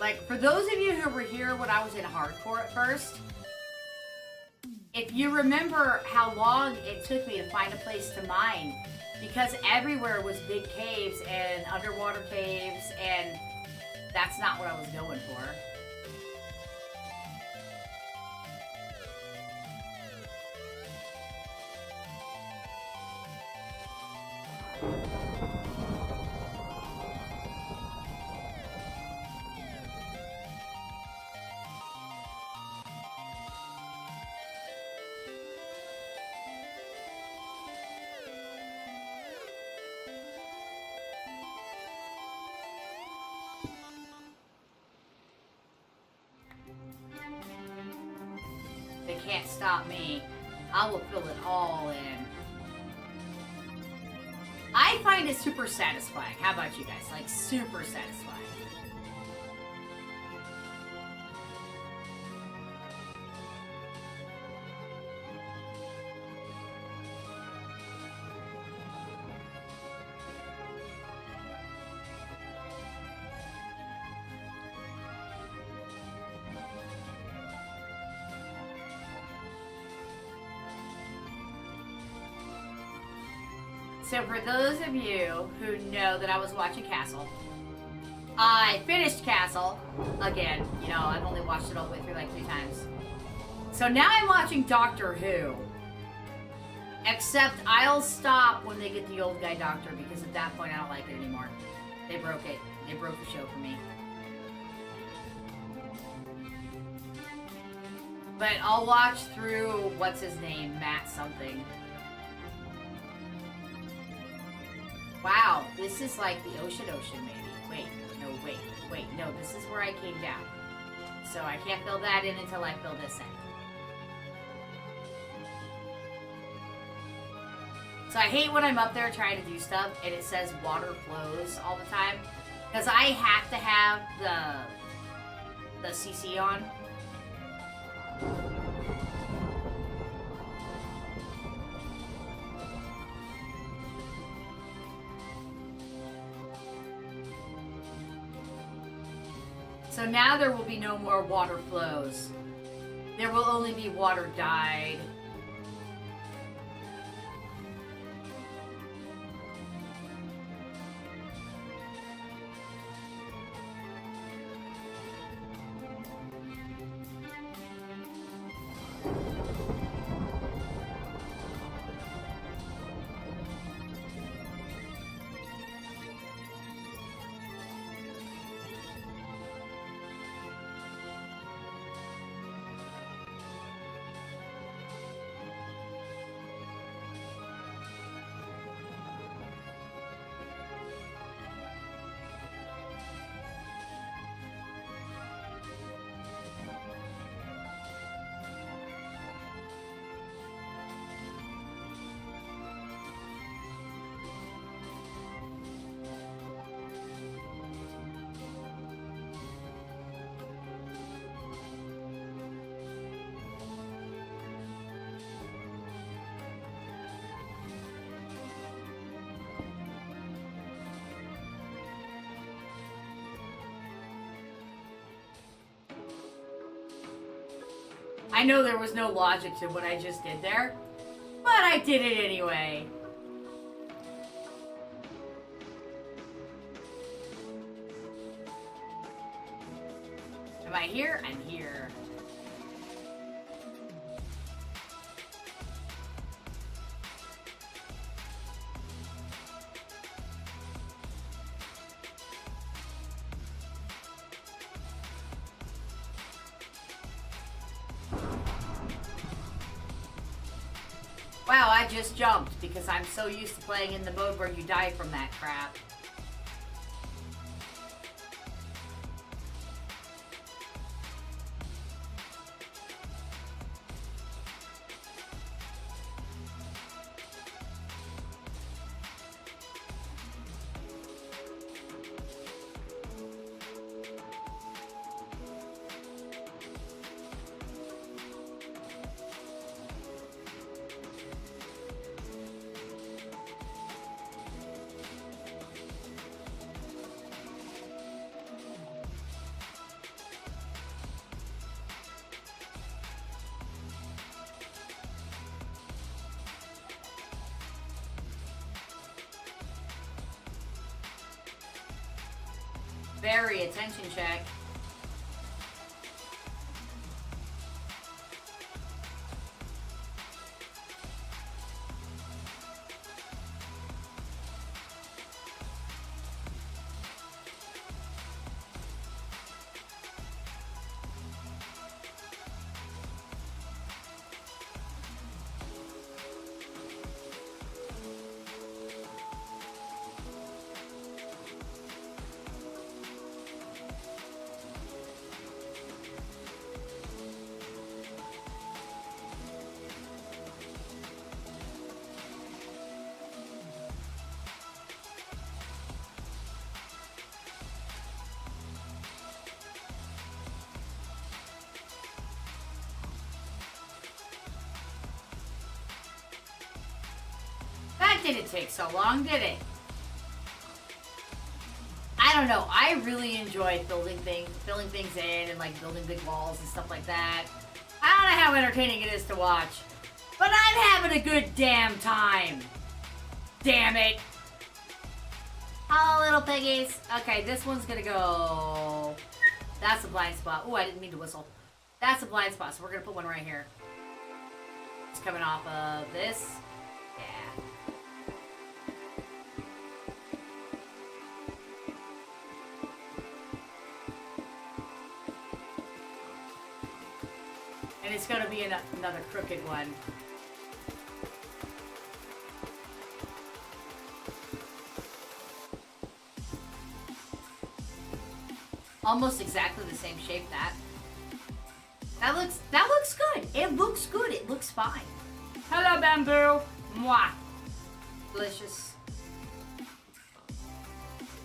Like, for those of you who were here when I was in hardcore at first, if you remember how long it took me to find a place to mine, because everywhere was big caves and underwater caves, and that's not what I was going for. They can't stop me. I will fill it all in. I find it super satisfying. How about you guys? Like, super satisfying. So for those of you who know that I was watching Castle, I finished Castle again. You know, I've only watched it all the way through like 3 times. So now I'm watching Doctor Who. Except I'll stop when they get the old guy doctor, because at that point I don't like it anymore. They broke it. They broke the show for me. But I'll watch through, what's his name, Matt something. Wow, this is like the ocean maybe. Wait, no, this is where I came down. So I can't fill that in until I fill this in. So I hate when I'm up there trying to do stuff and it says water flows all the time. Because I have to have the CC on. So now there will be no more water flows. There will only be water dyed. I know there was no logic to what I just did there, but I did it anyway. Am I here? I'm here. Wow, I just jumped because I'm so used to playing in the mode where you die from that crap. Very attention check. That didn't take so long, did it? I don't know. I really enjoy filling things in and like building big walls and stuff like that. I don't know how entertaining it is to watch, but I'm having a good damn time. Damn it. Hello, little piggies. Okay, this one's gonna go... That's a blind spot. Oh, I didn't mean to whistle. That's a blind spot, so we're gonna put one right here. It's coming off of this. Yeah. And it's gonna be another crooked one. Almost exactly the same shape that looks good. It looks good. It looks fine. Hello, bamboo. Mwah. Delicious.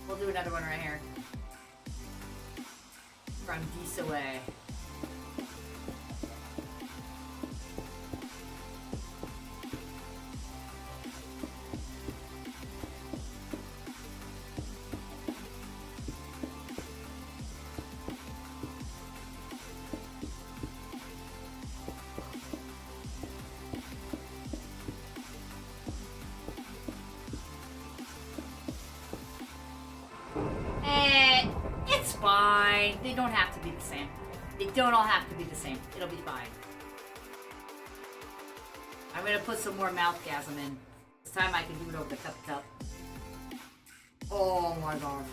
We'll do another one right here. From this away. It's fine. They don't have to be the same. They don't all have to be the same. It'll be fine. I'm gonna put some more mouthgasm in. This time I can do it over the cup. Oh my god.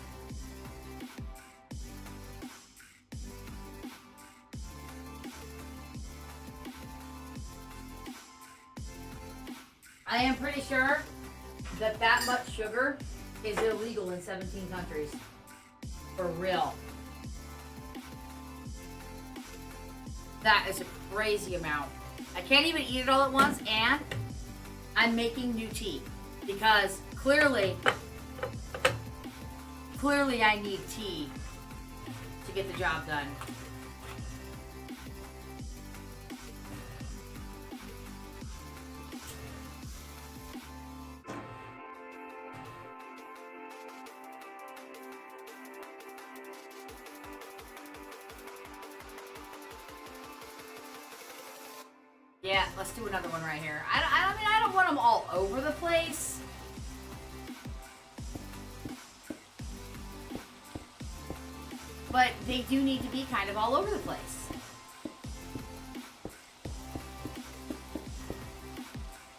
I am pretty sure that much sugar is illegal in 17 countries. For real. That is a crazy amount. I can't even eat it all at once, and I'm making new tea. Because clearly I need tea to get the job done. Yeah, let's do another one right here. I mean, I don't want them all over the place. But they do need to be kind of all over the place.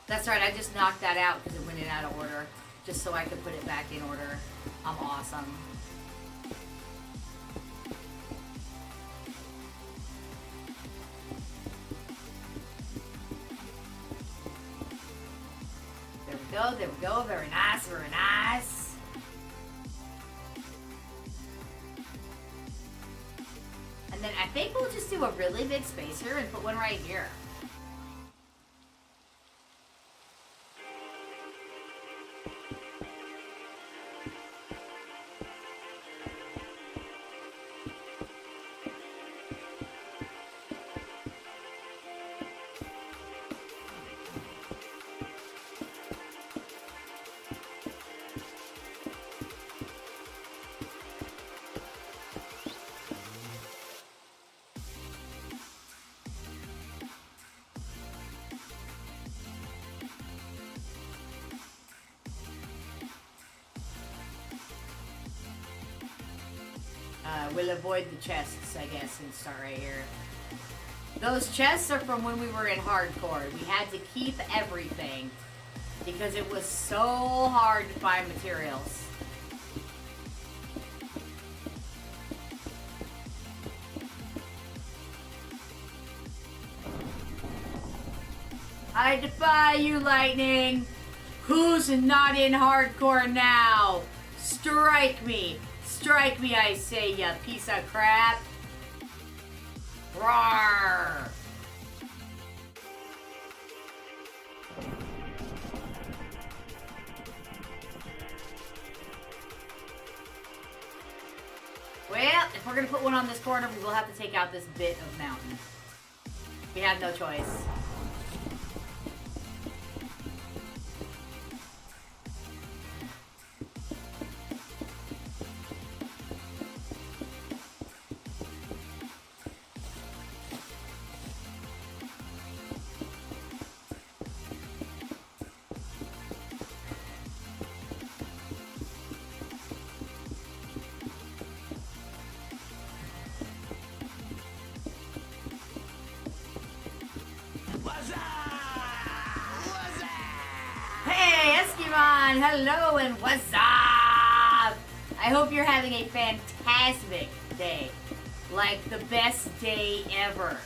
That's right, I just knocked that out because it went in out of order. Just so I could put it back in order. I'm awesome. There we go. Very nice, very nice. And then I think we'll just do a really big spacer and put one right here. We'll avoid the chests, I guess, and start right here. Those chests are from when we were in hardcore. We had to keep everything because it was so hard to find materials. I defy you, Lightning! Who's not in hardcore now? Strike me! Strike me, I say, ya piece of crap! Roar! Well, if we're gonna put one on this corner, we will have to take out this bit of mountain. We have no choice. Hello and what's up? I hope you're having a fantastic day. Like the best day ever.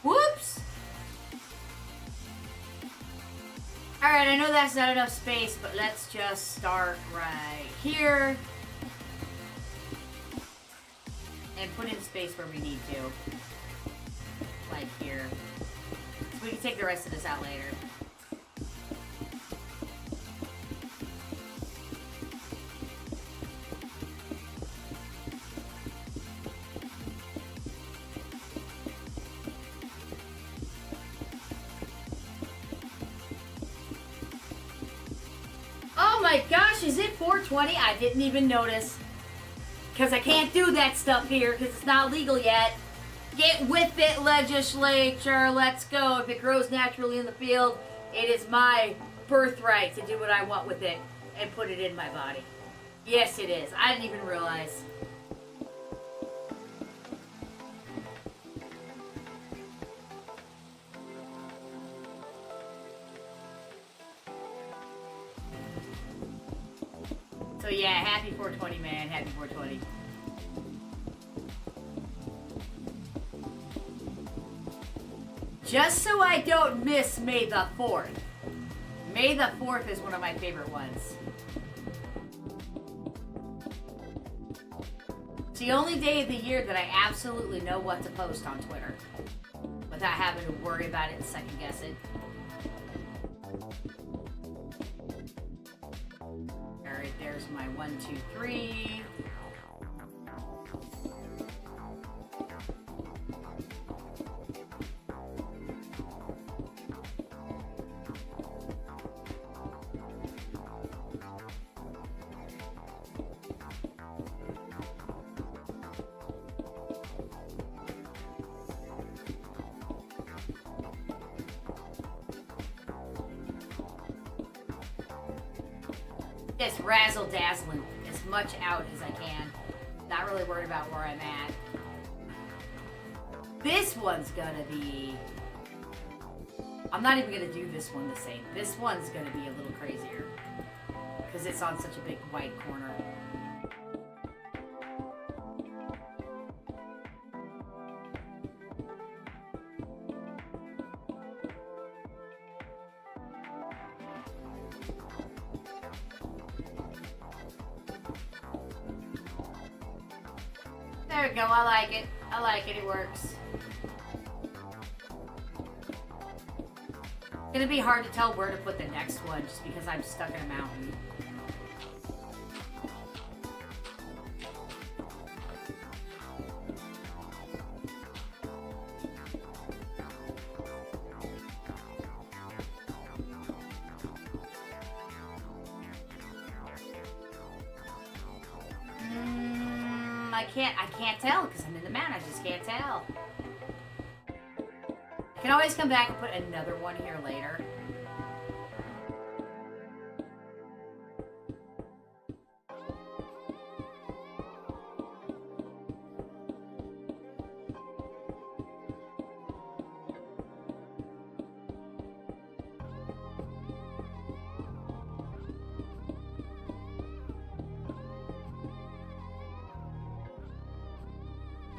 Whoops! Alright, I know that's not enough space, but let's just start right here. And put in space where we need to. Like here. So we can take the rest of this out later. Oh my gosh, is it 420? I didn't even notice. Because I can't do that stuff here because it's not legal yet. Get with it, legislature. Let's go. If it grows naturally in the field, it is my birthright to do what I want with it and put it in my body. Yes, it is. I didn't even realize. So yeah, happy 420, man. Happy 420. Just so I don't miss May the 4th. May the 4th is one of my favorite ones. It's the only day of the year that I absolutely know what to post on Twitter without having to worry about it and second guess it. Alright, there's my 1, 2, 3. Just razzle dazzling as much out as I can. Not really worried about where I'm at. This one's gonna be... I'm not even gonna do this one the same. This one's gonna be a little crazier. Because it's on such a big white corner. There we go, I like it. I like it, it works. It's gonna be hard to tell where to put the next one just because I'm stuck in a mountain. I can't tell because I'm in the mountain. I just can't tell. I can always come back and put another one here later.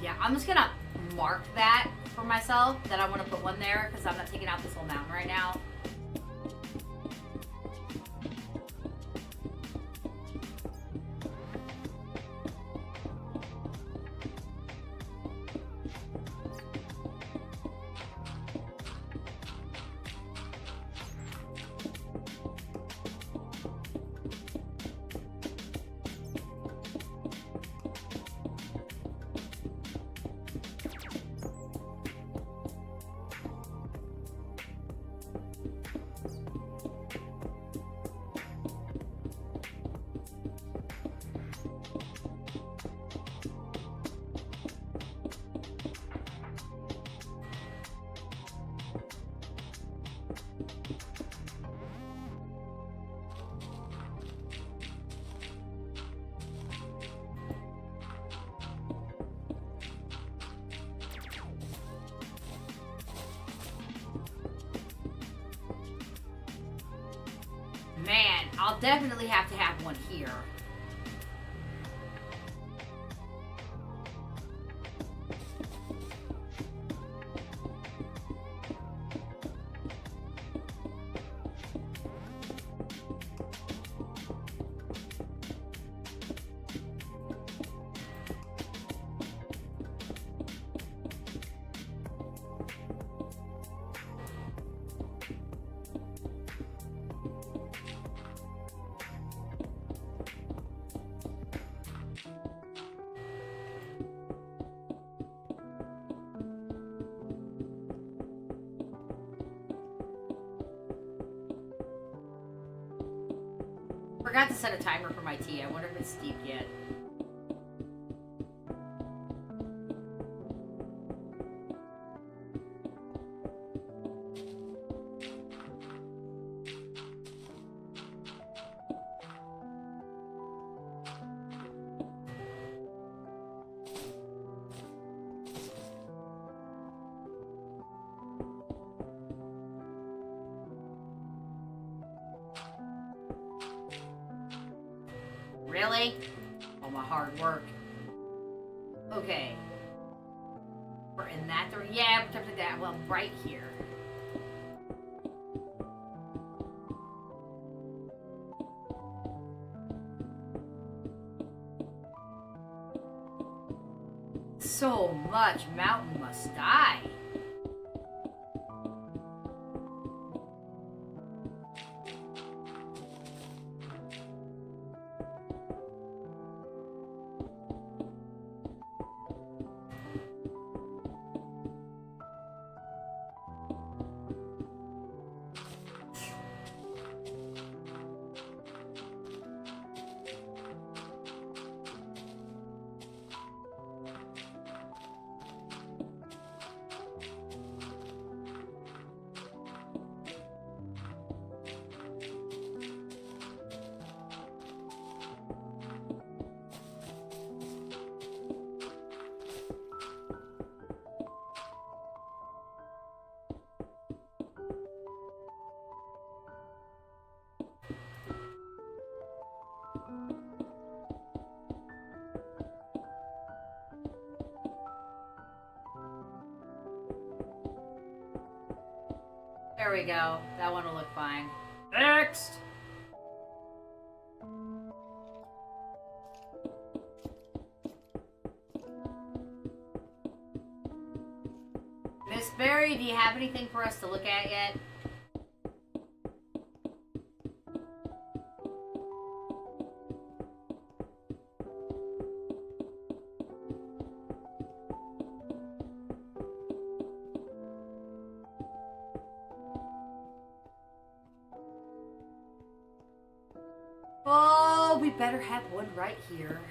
Yeah, I'm just gonna mark that for myself, that I want to put one there, because I'm not taking out this whole mountain right now. Man, I'll definitely have to have one here. Forgot to set a timer for my tea. I wonder if it's steeped yet. Really? All my hard work. Okay. We're in that door. Yeah, we're to that. Well, right here. So much mountain must die. There we go. That one will look fine. Next! Miss Berry, do you have anything for us to look at yet? Oh, we better have one right here.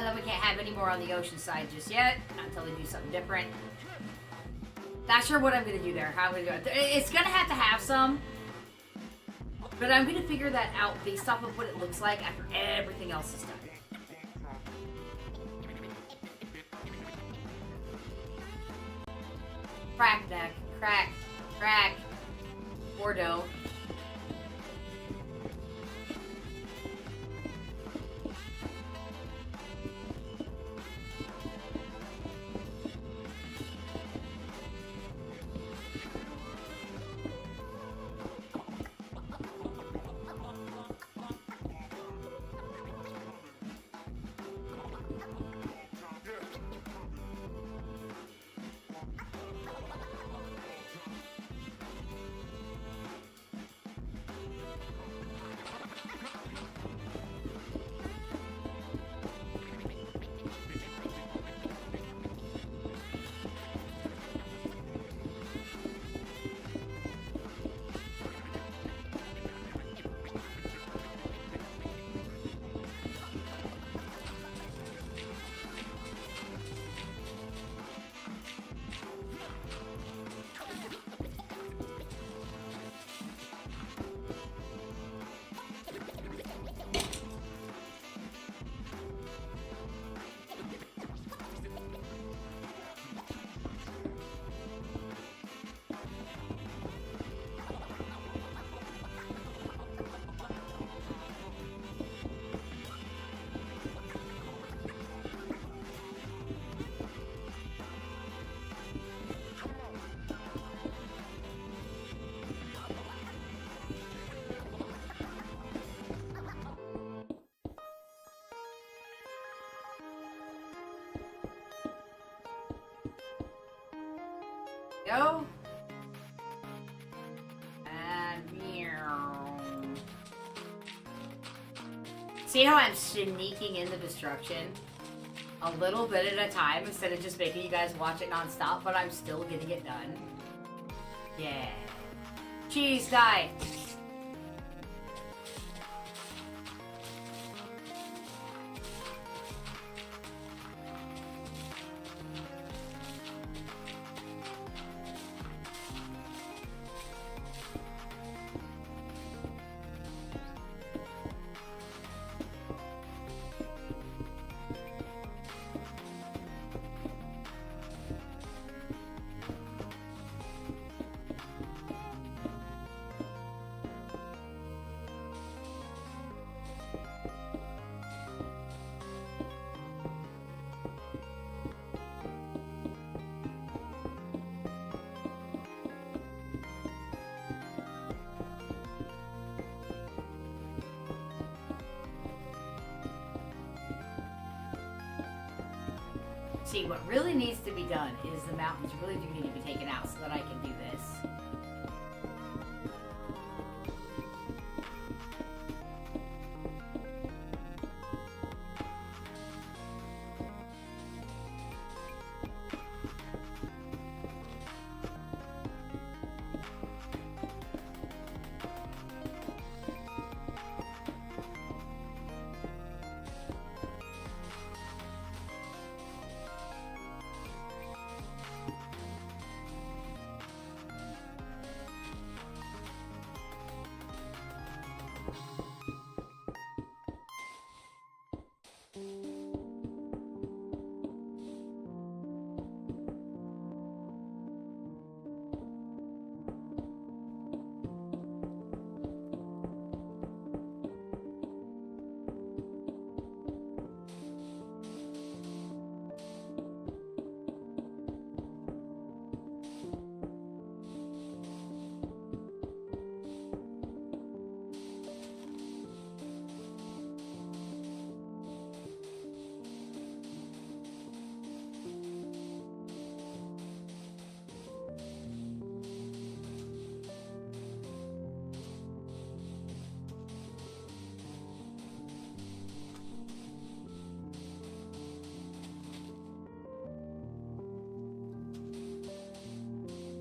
Then we can't have any more on the ocean side just yet, until we do something different. Not sure what I'm gonna do there, how I'm gonna do it. It's gonna have to have some, but I'm gonna figure that out based off of what it looks like after everything else is done. Crack neck, crack, crack, Bordeaux. Go. And see how I'm sneaking in the destruction a little bit at a time instead of just making you guys watch it non-stop, but I'm still getting it done. Yeah. Cheese, die. See, what really needs to be done is the mountains really do need to be taken out so that I can do this.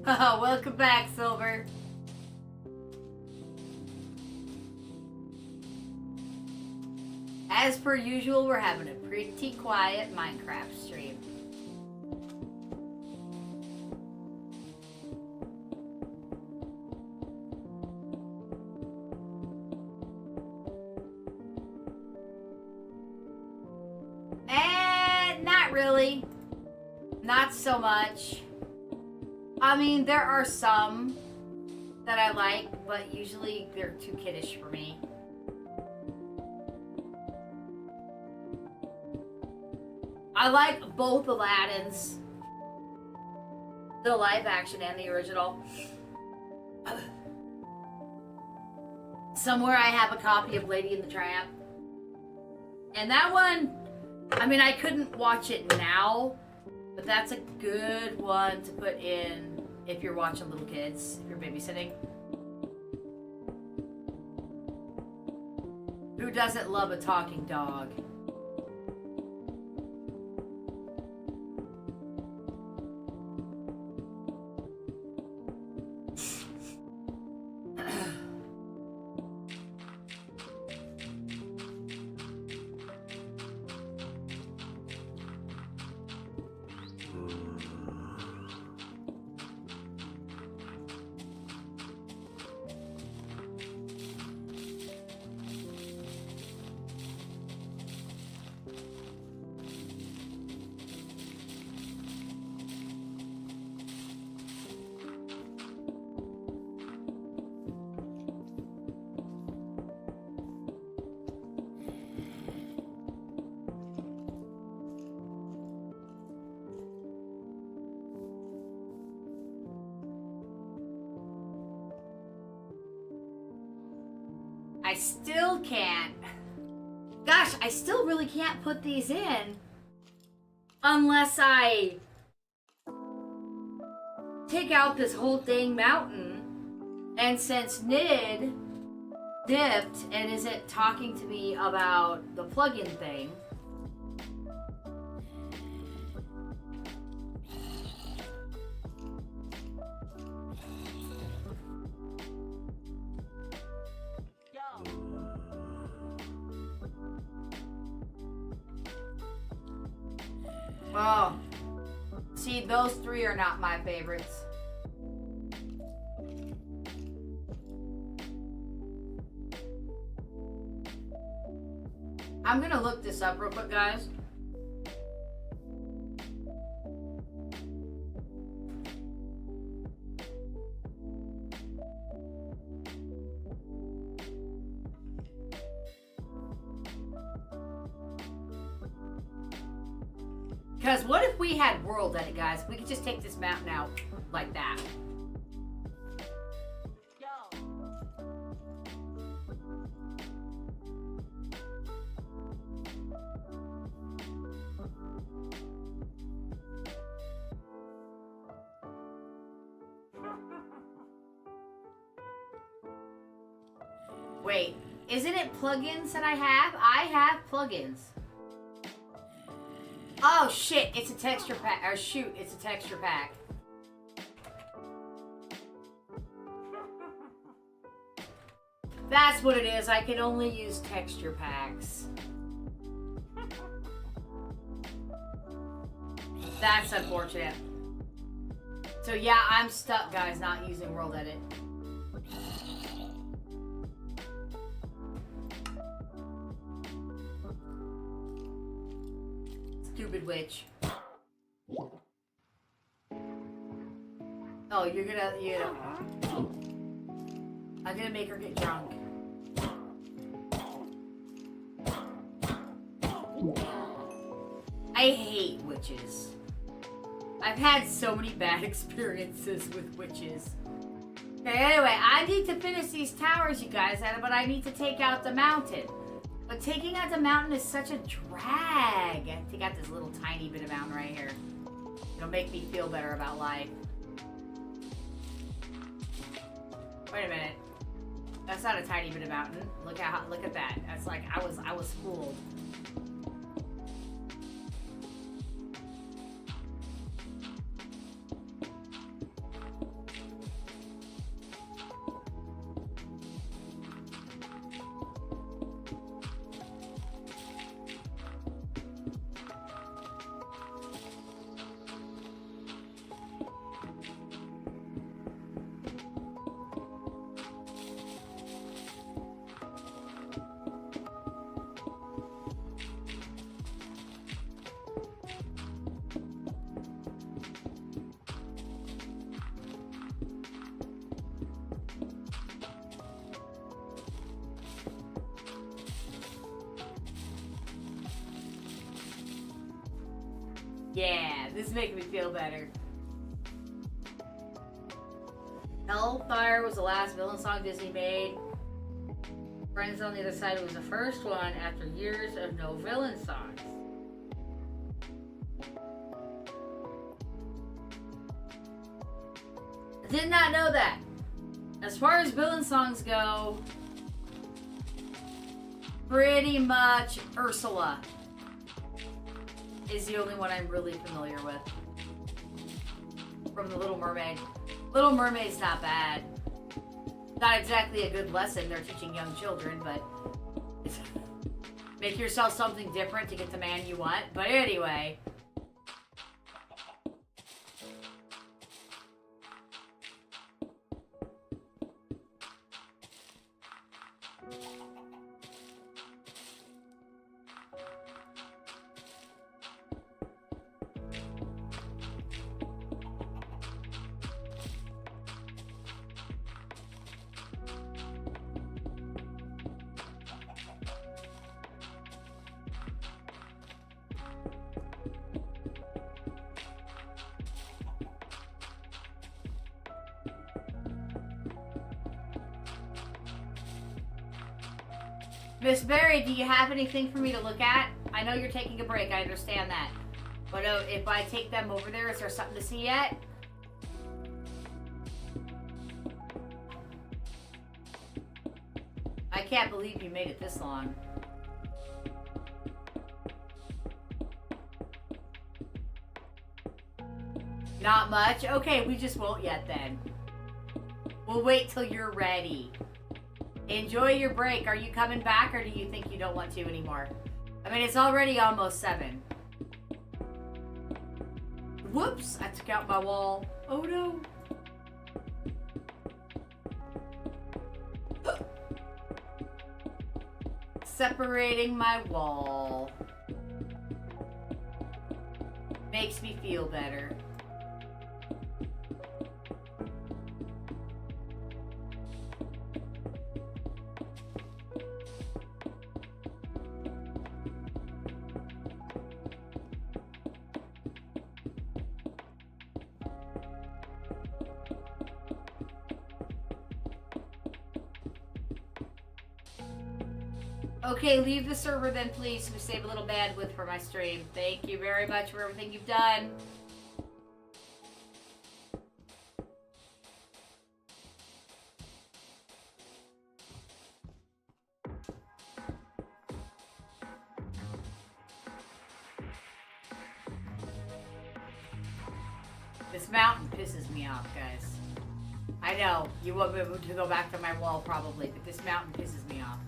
Welcome back, Silver. As per usual, we're having a pretty quiet Minecraft stream. Not really. Not so much. I mean, there are some that I like, but usually they're too kiddish for me. I like both Aladdins, the live action and the original. Somewhere I have a copy of Lady and the Tramp. And that one, I mean, I couldn't watch it now, but that's a good one to put in if you're watching little kids, if you're babysitting. Who doesn't love a talking dog? I still can't. Gosh, I still really can't put these in unless I take out this whole dang mountain. And since Nid dipped and isn't talking to me about the plugin thing, oh, see, those three are not my favorites. I'm gonna look this up real quick, guys. Because what if we had world edit, guys? We could just take this mountain out like that. Wait, isn't it plugins that I have? I have plugins. Oh shit, it's a texture pack. Or shoot, it's a texture pack. That's what it is. I can only use texture packs. That's unfortunate. So yeah, I'm stuck, guys, not using World Edit. Stupid witch. Oh, you're gonna, I'm gonna make her get drunk. I hate witches. I've had so many bad experiences with witches. Okay, anyway, I need to finish these towers, you guys, but I need to take out the mountain. But taking out the mountain is such a drag. Take out this little tiny bit of mountain right here. It'll make me feel better about life. Wait a minute. That's not a tiny bit of mountain. Look at that. That's like I was fooled. Yeah, this is making me feel better. Hellfire was the last villain song Disney made. Friends on the Other Side was the first one after years of no villain songs. I did not know that. As far as villain songs go, pretty much Ursula is the only one I'm really familiar with. From The Little Mermaid. Little Mermaid's not bad. Not exactly a good lesson they're teaching young children, but make yourself something different to get the man you want. But anyway. Miss Berry, do you have anything for me to look at? I know you're taking a break, I understand that. But if I take them over there, is there something to see yet? I can't believe you made it this long. Not much? Okay, we just won't yet then. We'll wait till you're ready. Enjoy your break. Are you coming back or do you think you don't want to anymore? I mean, it's already almost 7. Whoops, I took out my wall. Oh no. Separating my wall. Makes me feel better. Okay, leave the server then, please, so we save a little bandwidth for my stream. Thank you very much for everything you've done. This mountain pisses me off, guys. I know, you want me to go back to my wall probably, but this mountain pisses me off.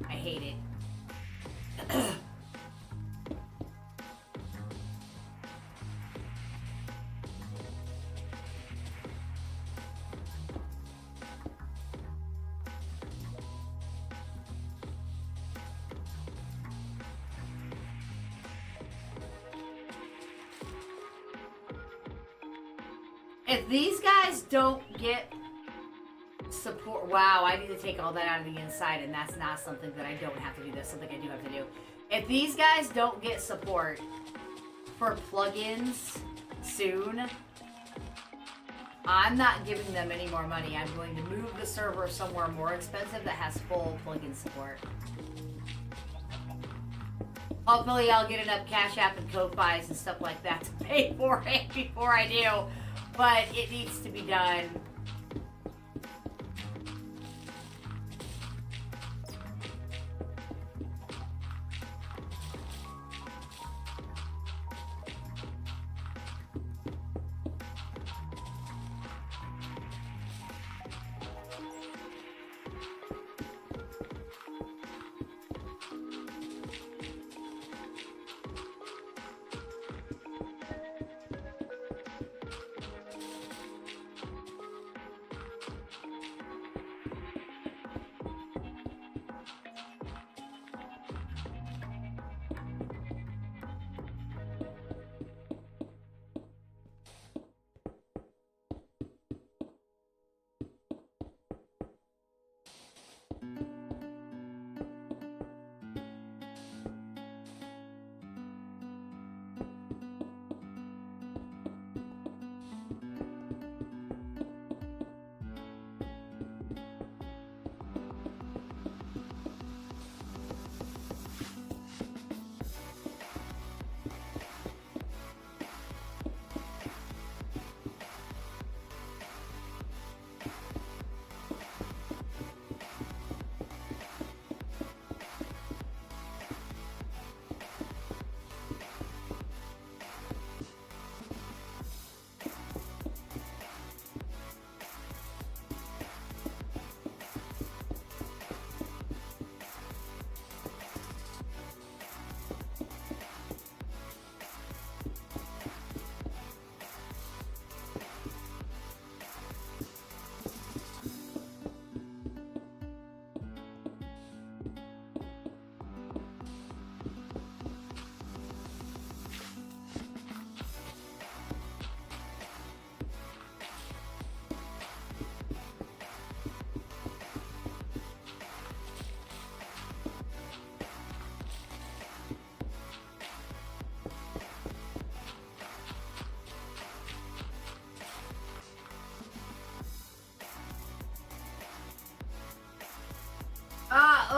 I hate it. If these guys don't get support, wow, I need to take all that out of the inside, and that's not something that I don't have to do. That's something I do have to do. If these guys don't get support for plugins soon, I'm not giving them any more money. I'm going to move the server somewhere more expensive that has full plugin support. Hopefully I'll get enough Cash App and Ko-Fis and stuff like that to pay for it before I do. But it needs to be done.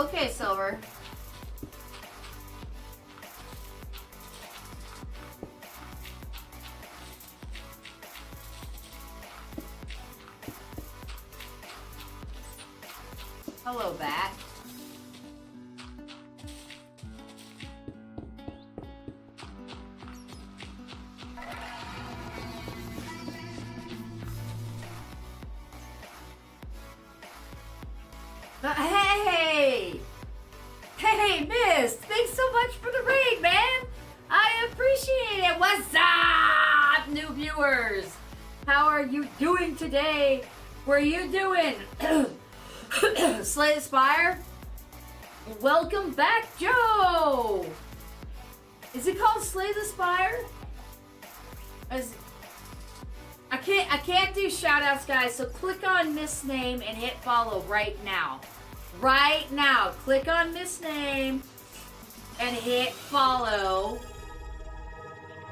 Okay, Silver. Hello, Bat. Hey! Hey, Mist! Thanks so much for the raid, man! I appreciate it! What's up, new viewers? How are you doing today? What are you doing? Slay the Spire? Welcome back, Joe! Is it called Slay the Spire? I can't do shoutouts, guys, so click on Miss Name and hit follow right now. Right now. Click on Miss Name and hit follow.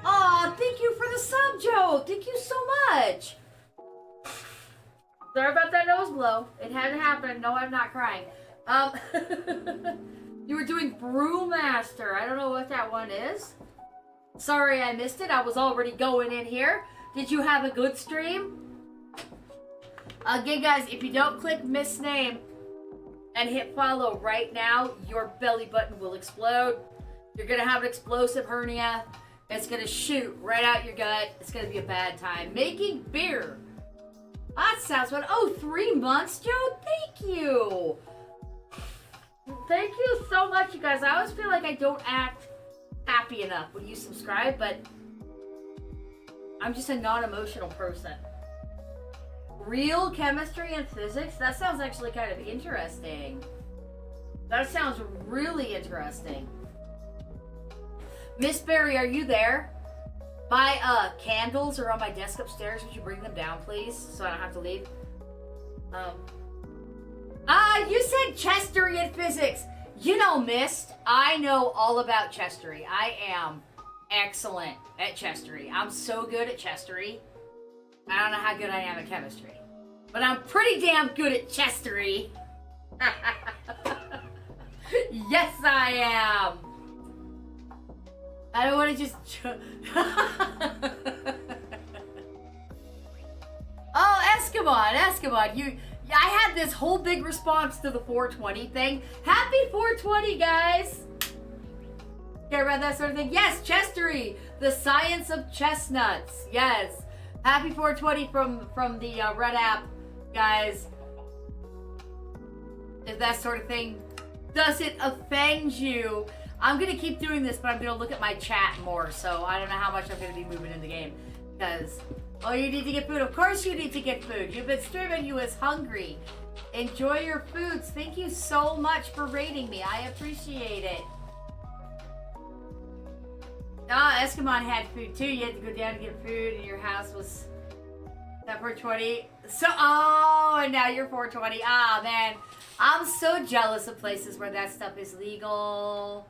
Aw, thank you for the sub, Joe. Thank you so much. Sorry about that nose blow. It had to happen. No, I'm not crying. You were doing Brewmaster. I don't know what that one is. Sorry I missed it. I was already going in here. Did you have a good stream? Again, guys, if you don't click Miss Name and hit follow right now, your belly button will explode. You're gonna have an explosive hernia. It's gonna shoot right out your gut. It's gonna be a bad time. Making beer. That sounds fun. Oh, 3 months, Joe? Thank you. Thank you so much, you guys. I always feel like I don't act happy enough when you subscribe, but I'm just a non-emotional person. Real chemistry and physics? That sounds actually kind of interesting. That sounds really interesting. Miss Berry, are you there? My candles are on my desk upstairs. Would you bring them down, please? So I don't have to leave. You said Chestery and physics. You know, Mist, I know all about Chestery. I am excellent at Chestery. I'm so good at Chestery. I don't know how good I am at chemistry, but I'm pretty damn good at Chestery. Yes, I am. I don't want to just... Oh, Eskimon, I had this whole big response to the 420 thing. Happy 420, guys! Care about that sort of thing? Yes, Chestery, the science of chestnuts. Yes. Happy 420 from the Red app, guys. If that sort of thing doesn't offend you, I'm gonna keep doing this, but I'm gonna look at my chat more, so I don't know how much I'm gonna be moving in the game. Because, oh, you need to get food. Of course you need to get food. You've been streaming, you was hungry. Enjoy your foods. Thank you so much for rating me. I appreciate it. Ah, Eskimon had food too. You had to go down to get food, and your house was that 420. So, oh, and now you're 420. Ah, man, I'm so jealous of places where that stuff is legal.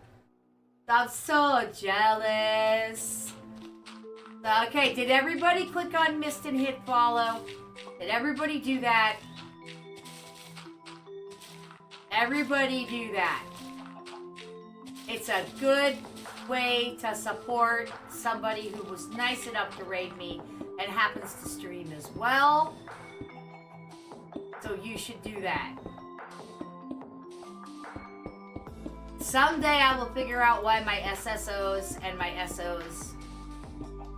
I'm so jealous. Okay, did everybody click on Mist and hit follow? Did everybody do that? Everybody do that. It's a good way to support somebody who was nice enough to raid me and happens to stream as well. So you should do that. Someday I will figure out why my SSOs and my SOs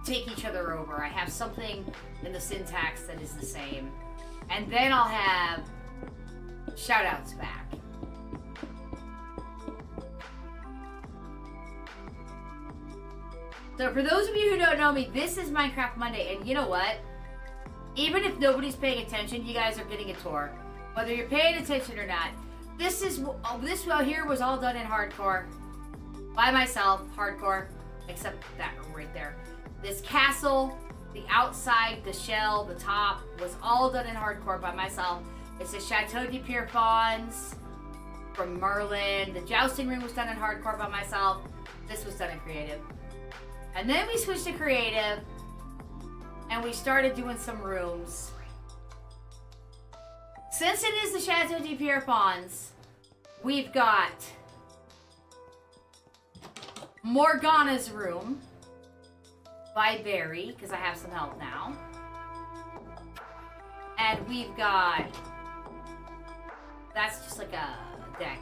take each other over. I have something in the syntax that is the same. And then I'll have shoutouts back. So for those of you who don't know me, this is Minecraft Monday, and you know what? Even if nobody's paying attention, you guys are getting a tour. Whether you're paying attention or not. This out here was all done in hardcore. By myself, hardcore. Except that right there. This castle, the outside, the shell, the top, was all done in hardcore by myself. It's a Chateau de Pierrefonds from Merlin. The jousting ring was done in hardcore by myself. This was done in creative. And then we switched to creative, and we started doing some rooms. Since it is the Chateau de Pierrefonds, We've got Morgana's room by Barry, because I have some help now. And we've got... That's just like a deck.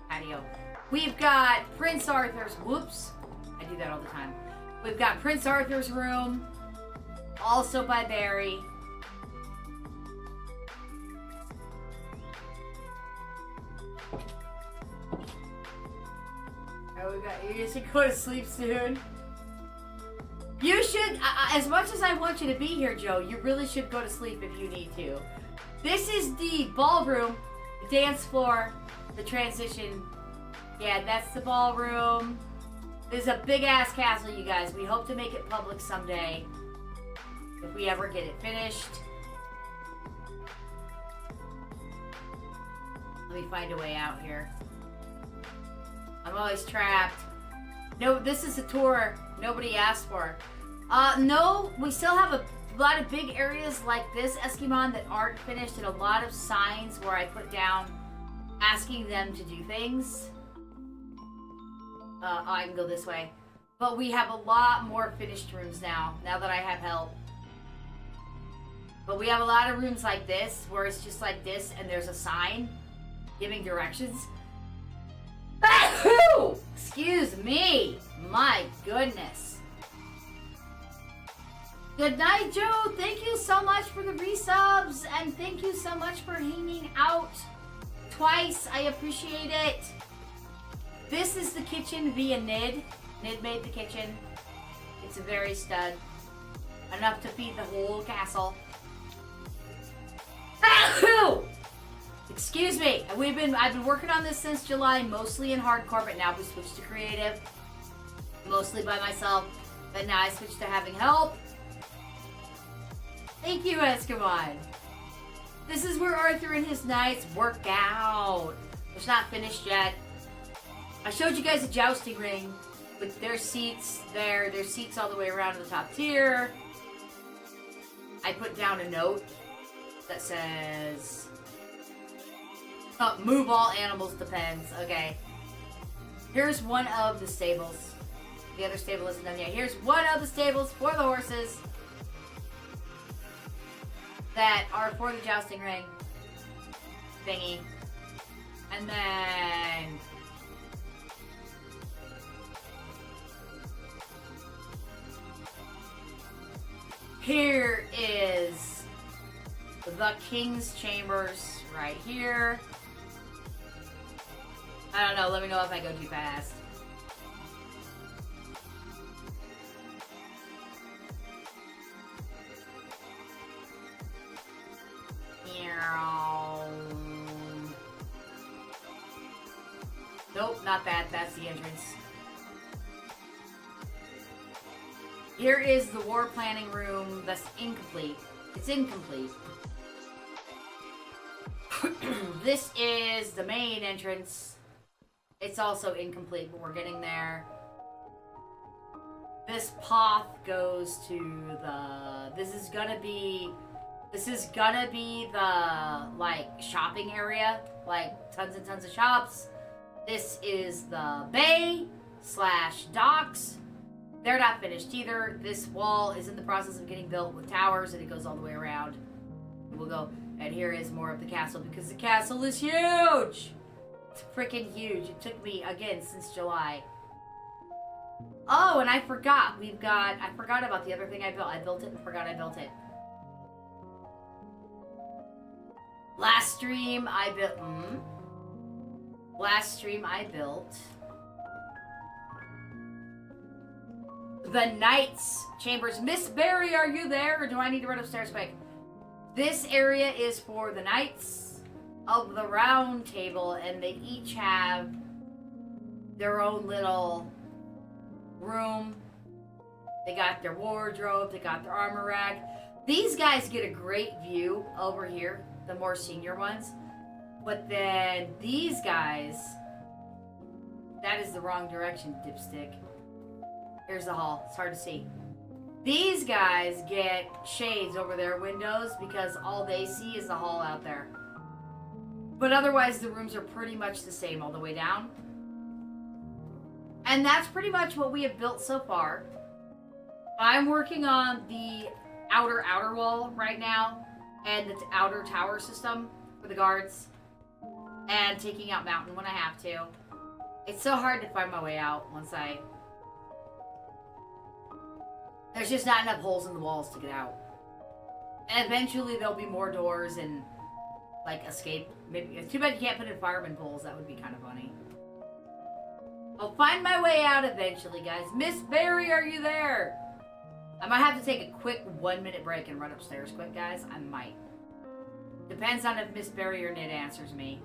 Patio. We've got Prince Arthur's... Whoops. I do that all the time. We've got Prince Arthur's room, also by Barry. Oh, you should go to sleep soon. You should, as much as I want you to be here, Joe, you really should go to sleep if you need to. This is the ballroom, the dance floor, the transition. Yeah, that's the ballroom. This is a big-ass castle, you guys. We hope to make it public someday, if we ever get it finished. Let me find a way out here. I'm always trapped. No, this is a tour nobody asked for. No, we still have a lot of big areas like this, Eskimon, that aren't finished, and a lot of signs where I put down asking them to do things. I can go this way. But we have a lot more finished rooms now that I have help. But we have a lot of rooms like this, where it's just like this, and there's a sign giving directions. Excuse me. My goodness. Good night, Joe. Thank you so much for the resubs, and thank you so much for hanging out twice. I appreciate it. This is the kitchen via Nid. Nid made the kitchen. It's a very stud. Enough to feed the whole castle. Excuse me. I've been working on this since July, mostly in hardcore, but now we switched to creative. Mostly by myself, but now I switched to having help. Thank you, Eskimon. This is where Arthur and his knights work out. It's not finished yet. I showed you guys a jousting ring with their seats there. Their seats all the way around to the top tier. I put down a note that says, move all animals depends. Okay. Here's one of the stables. The other stable isn't done yet. Here's one of the stables for the horses that are for the jousting ring thingy. And then here is the King's Chambers right here. I don't know, let me know if I go too fast. Nope, not that. That's the entrance. Here is the war planning room that's incomplete. It's incomplete. This is the main entrance. It's also incomplete, but we're getting there. This path goes to the... This is gonna be the, like, shopping area. Like, tons and tons of shops. This is the bay / docks. They're not finished either. This wall is in the process of getting built with towers, and it goes all the way around. We'll go, and here is more of the castle, because the castle is huge! It's freaking huge. It took me, again, since July. Oh, and I forgot. I forgot about the other thing I built. I built it and forgot I built it. Last stream I built the Knights Chambers. Miss Berry, are you there, or do I need to run upstairs quick? This area is for the Knights of the Round Table, and they each have their own little room. They got their wardrobe, they got their armor rack. These guys get a great view over here, the more senior ones. But then these guys, that is the wrong direction, dipstick. Here's the hall. It's hard to see. These guys get shades over their windows because all they see is the hall out there. But otherwise, the rooms are pretty much the same all the way down. And that's pretty much what we have built so far. I'm working on the outer wall right now, and the outer tower system for the guards, and taking out mountain when I have to. It's so hard to find my way out once there's just not enough holes in the walls to get out. And eventually there'll be more doors and like escape. Maybe it's too bad you can't put in fireman poles. That would be kind of funny. I'll find my way out eventually, guys. Miss Barry, are you there? I might have to take a quick 1-minute break and run upstairs quick, guys. I might. Depends on if Miss Barry or Ned answers me.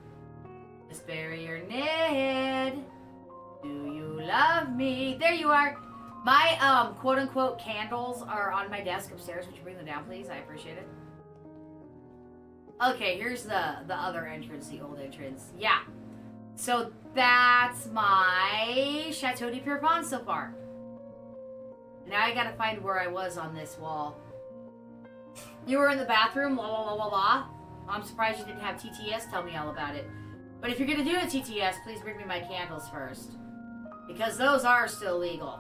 Miss Barry or Ned, do you love me? There you are. My quote-unquote candles are on my desk upstairs. Would you bring them down, please? I appreciate it. Okay, here's the other entrance, the old entrance. Yeah. So that's my Chateau de Pierrefonds so far. Now I gotta find where I was on this wall. You were in the bathroom, la la la la la. I'm surprised you didn't have TTS tell me all about it. But if you're gonna do a TTS, please bring me my candles first. Because those are still legal.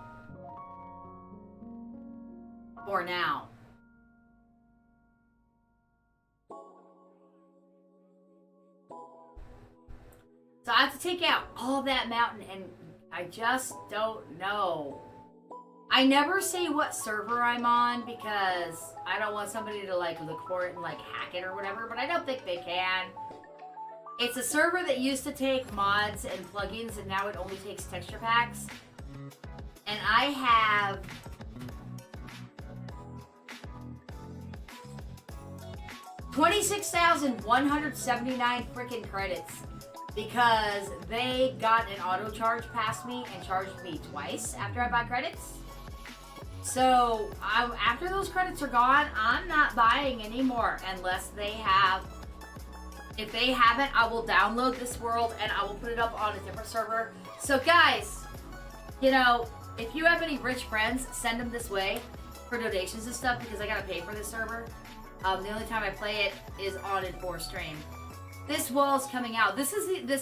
For now. So I have to take out all that mountain, and I just don't know. I never say what server I'm on because I don't want somebody to like look for it and like hack it or whatever, but I don't think they can. It's a server that used to take mods and plugins, and now it only takes texture packs. And I have 26,179 freaking credits because they got an auto charge past me and charged me twice after I bought credits. So after those credits are gone, I'm not buying anymore unless they have. If they haven't, I will download this world and I will put it up on a different server. So guys, you know, if you have any rich friends, send them this way for donations and stuff because I gotta pay for this server. The only time I play it is on Enforced stream. This wall's coming out. This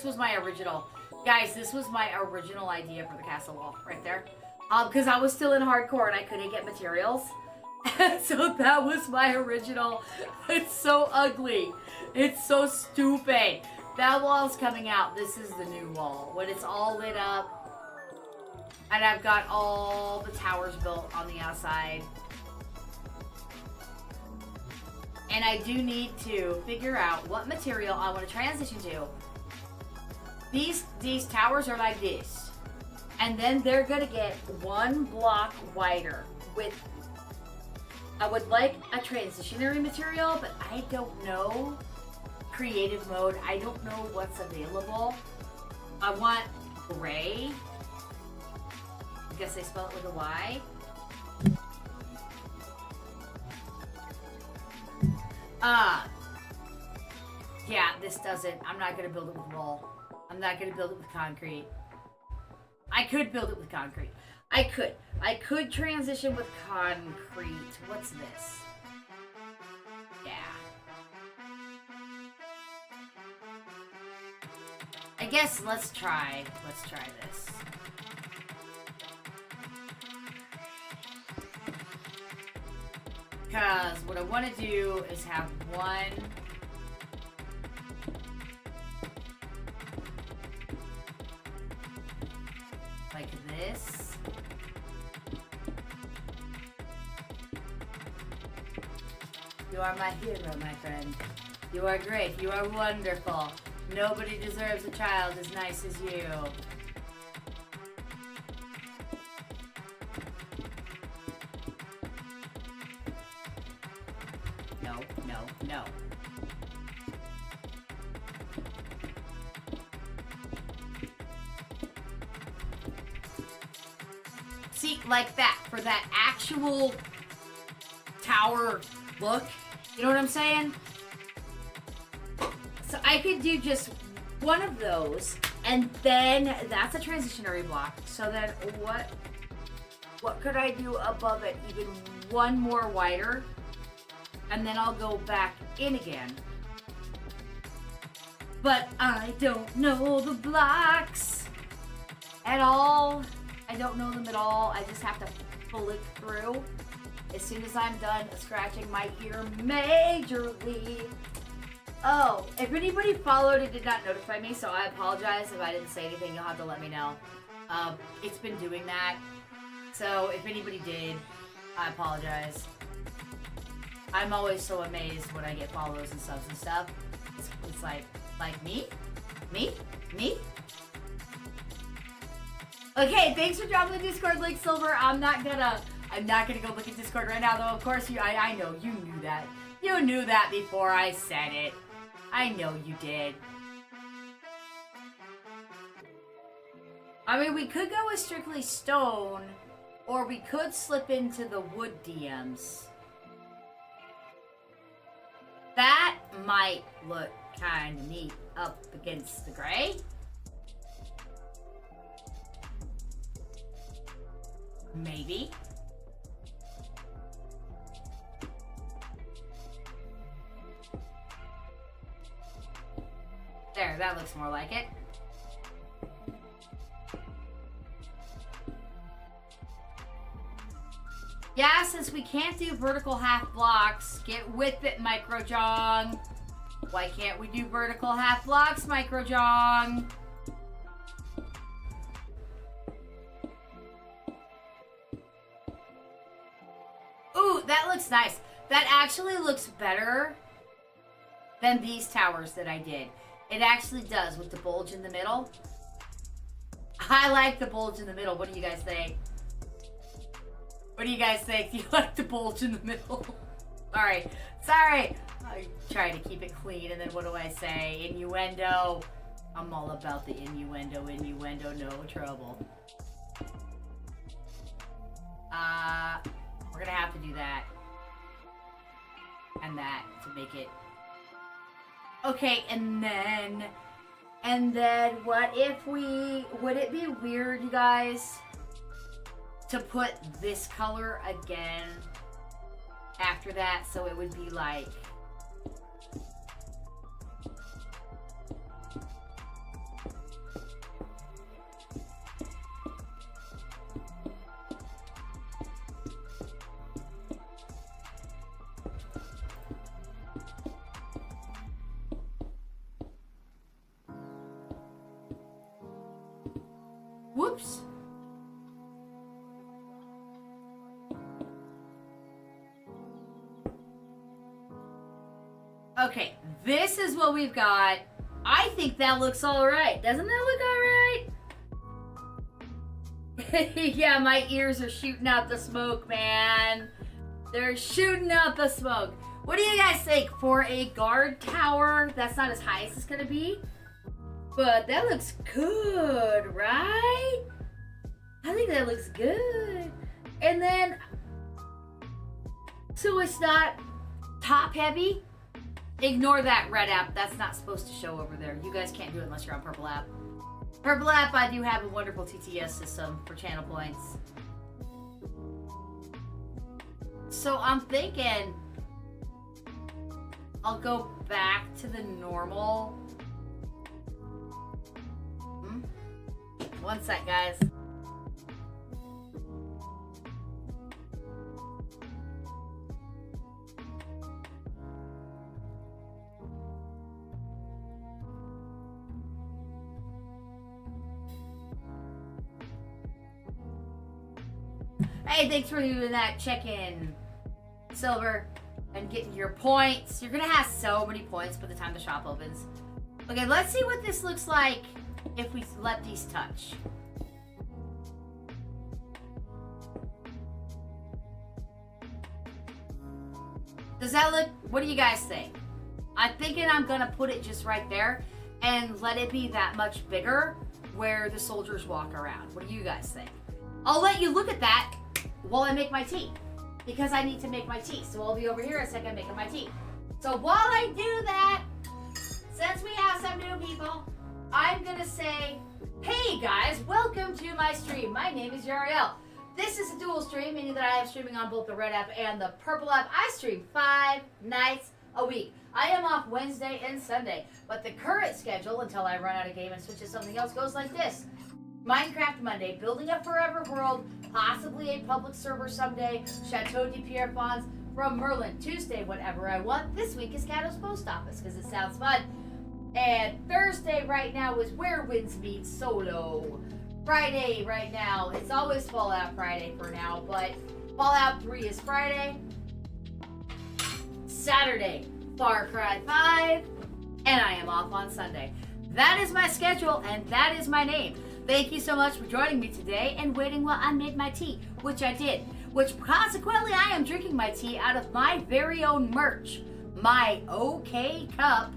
was my original. Guys, this was my original idea for the castle wall right there. Because I was still in hardcore and I couldn't get materials. So that was my original. It's so ugly. It's so stupid. That wall's coming out. This is the new wall. When it's all lit up. And I've got all the towers built on the outside. And I do need to figure out what material I want to transition to. These towers are like this. And then they're going to get 1 block wider with... I would like a transitionary material, but I don't know. Creative mode, I don't know what's available. I want gray. I guess they spell it with a Y. Yeah, this doesn't. I'm not gonna build it with wall. I'm not gonna build it with concrete. I could build it with concrete. I could transition with concrete. What's this? Yeah. I guess let's try this. Because what I want to do is have one like this. You are my hero, my friend. You are great. You are wonderful. Nobody deserves a child as nice as you. No. See, like that, for that actual tower look. You know what I'm saying? So I could do just one of those, and then that's a transitionary block. So then what could I do above it? Even one more wider. And then I'll go back in again. But I don't know the blocks at all. I don't know them at all. I just have to flick through. As soon as I'm done scratching my ear majorly. Oh, if anybody followed, it did not notify me, so I apologize if I didn't say anything. You'll have to let me know. It's been doing that. So if anybody did, I apologize. I'm always so amazed when I get follows and subs and stuff. It's like me? Okay, thanks for dropping the Discord link, Silver. I'm not gonna go look at Discord right now, though. Of course, I know you knew that. You knew that before I said it. I know you did. I mean, we could go with strictly stone, or we could slip into the wood DMs. That might look kind of neat up against the gray. Maybe. There, that looks more like it. Yeah, since we can't do vertical half blocks, get with it, Microjong. Why can't we do vertical half blocks, Microjong? Ooh, that looks nice. That actually looks better than these towers that I did. It actually does, with the bulge in the middle. I like the bulge in the middle. What do you guys think? What do you guys think? Do you like the bulge in the middle? Sorry. I try to keep it clean, and then what do I say? Innuendo. I'm all about the innuendo, no trouble. We're gonna have to do that. And that to make it. Okay, and then what if would it be weird, you guys, to put this color again after that, so it would be like, whoops. Okay, this is what we've got. I think that looks all right. Doesn't that look all right? Yeah, my ears are shooting out the smoke, man. They're shooting out the smoke. What do you guys think for a guard tower? That's not as high as it's gonna be, but that looks good, right? I think that looks good. And then, so it's not top heavy. Ignore that red app. That's not supposed to show over there. You guys can't do it unless you're on purple app. Purple app, I do have a wonderful TTS system for channel points. So I'm thinking I'll go back to the normal. One sec, guys. Hey, thanks for doing that check-in, Silver, and getting your points. You're gonna have so many points by the time the shop opens. Okay, let's see what this looks like if we let these touch. Does that look, what do you guys think? I'm thinking I'm gonna put it just right there and let it be that much bigger where the soldiers walk around. What do you guys think? I'll let you look at that while I make my tea, because I need to make my tea. So I'll be over here in a second making my tea. So while I do that, since we have some new people, I'm gonna say, hey guys, welcome to my stream. My name is Yarrielle. This is a dual stream, meaning that I am streaming on both the red app and the purple app. I stream 5 nights a week. I am off Wednesday and Sunday, but the current schedule until I run out of game and switch to something else goes like this. Minecraft Monday, building a forever world, possibly a public server someday, Chateau de Pierrefonds from Merlin. Tuesday, whatever I want. This week is Cato's Post Office because it sounds fun. And Thursday right now is Where Winds Meet Solo. Friday right now, it's always Fallout Friday for now, but Fallout 3 is Friday. Saturday, Far Cry 5, and I am off on Sunday. That is my schedule, and that is my name. Thank you so much for joining me today and waiting while I made my tea, which I did. Which consequently, I am drinking my tea out of my very own merch, my OK Cup,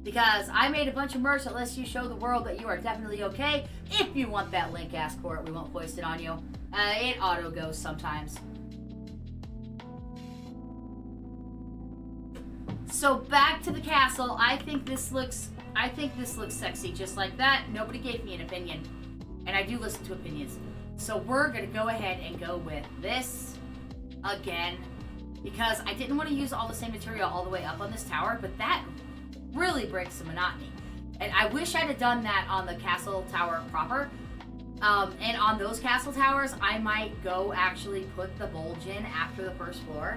because I made a bunch of merch that lets you show the world that you are definitely okay. If you want that link, ask for it. We won't foist it on you. It auto goes sometimes. So back to the castle. I think this looks sexy just like that. Nobody gave me an opinion. And I do listen to opinions. So we're gonna go ahead and go with this again. Because I didn't want to use all the same material all the way up on this tower, but that really breaks the monotony. And I wish I'd have done that on the castle tower proper. And on those castle towers, I might go actually put the bulge in after the first floor.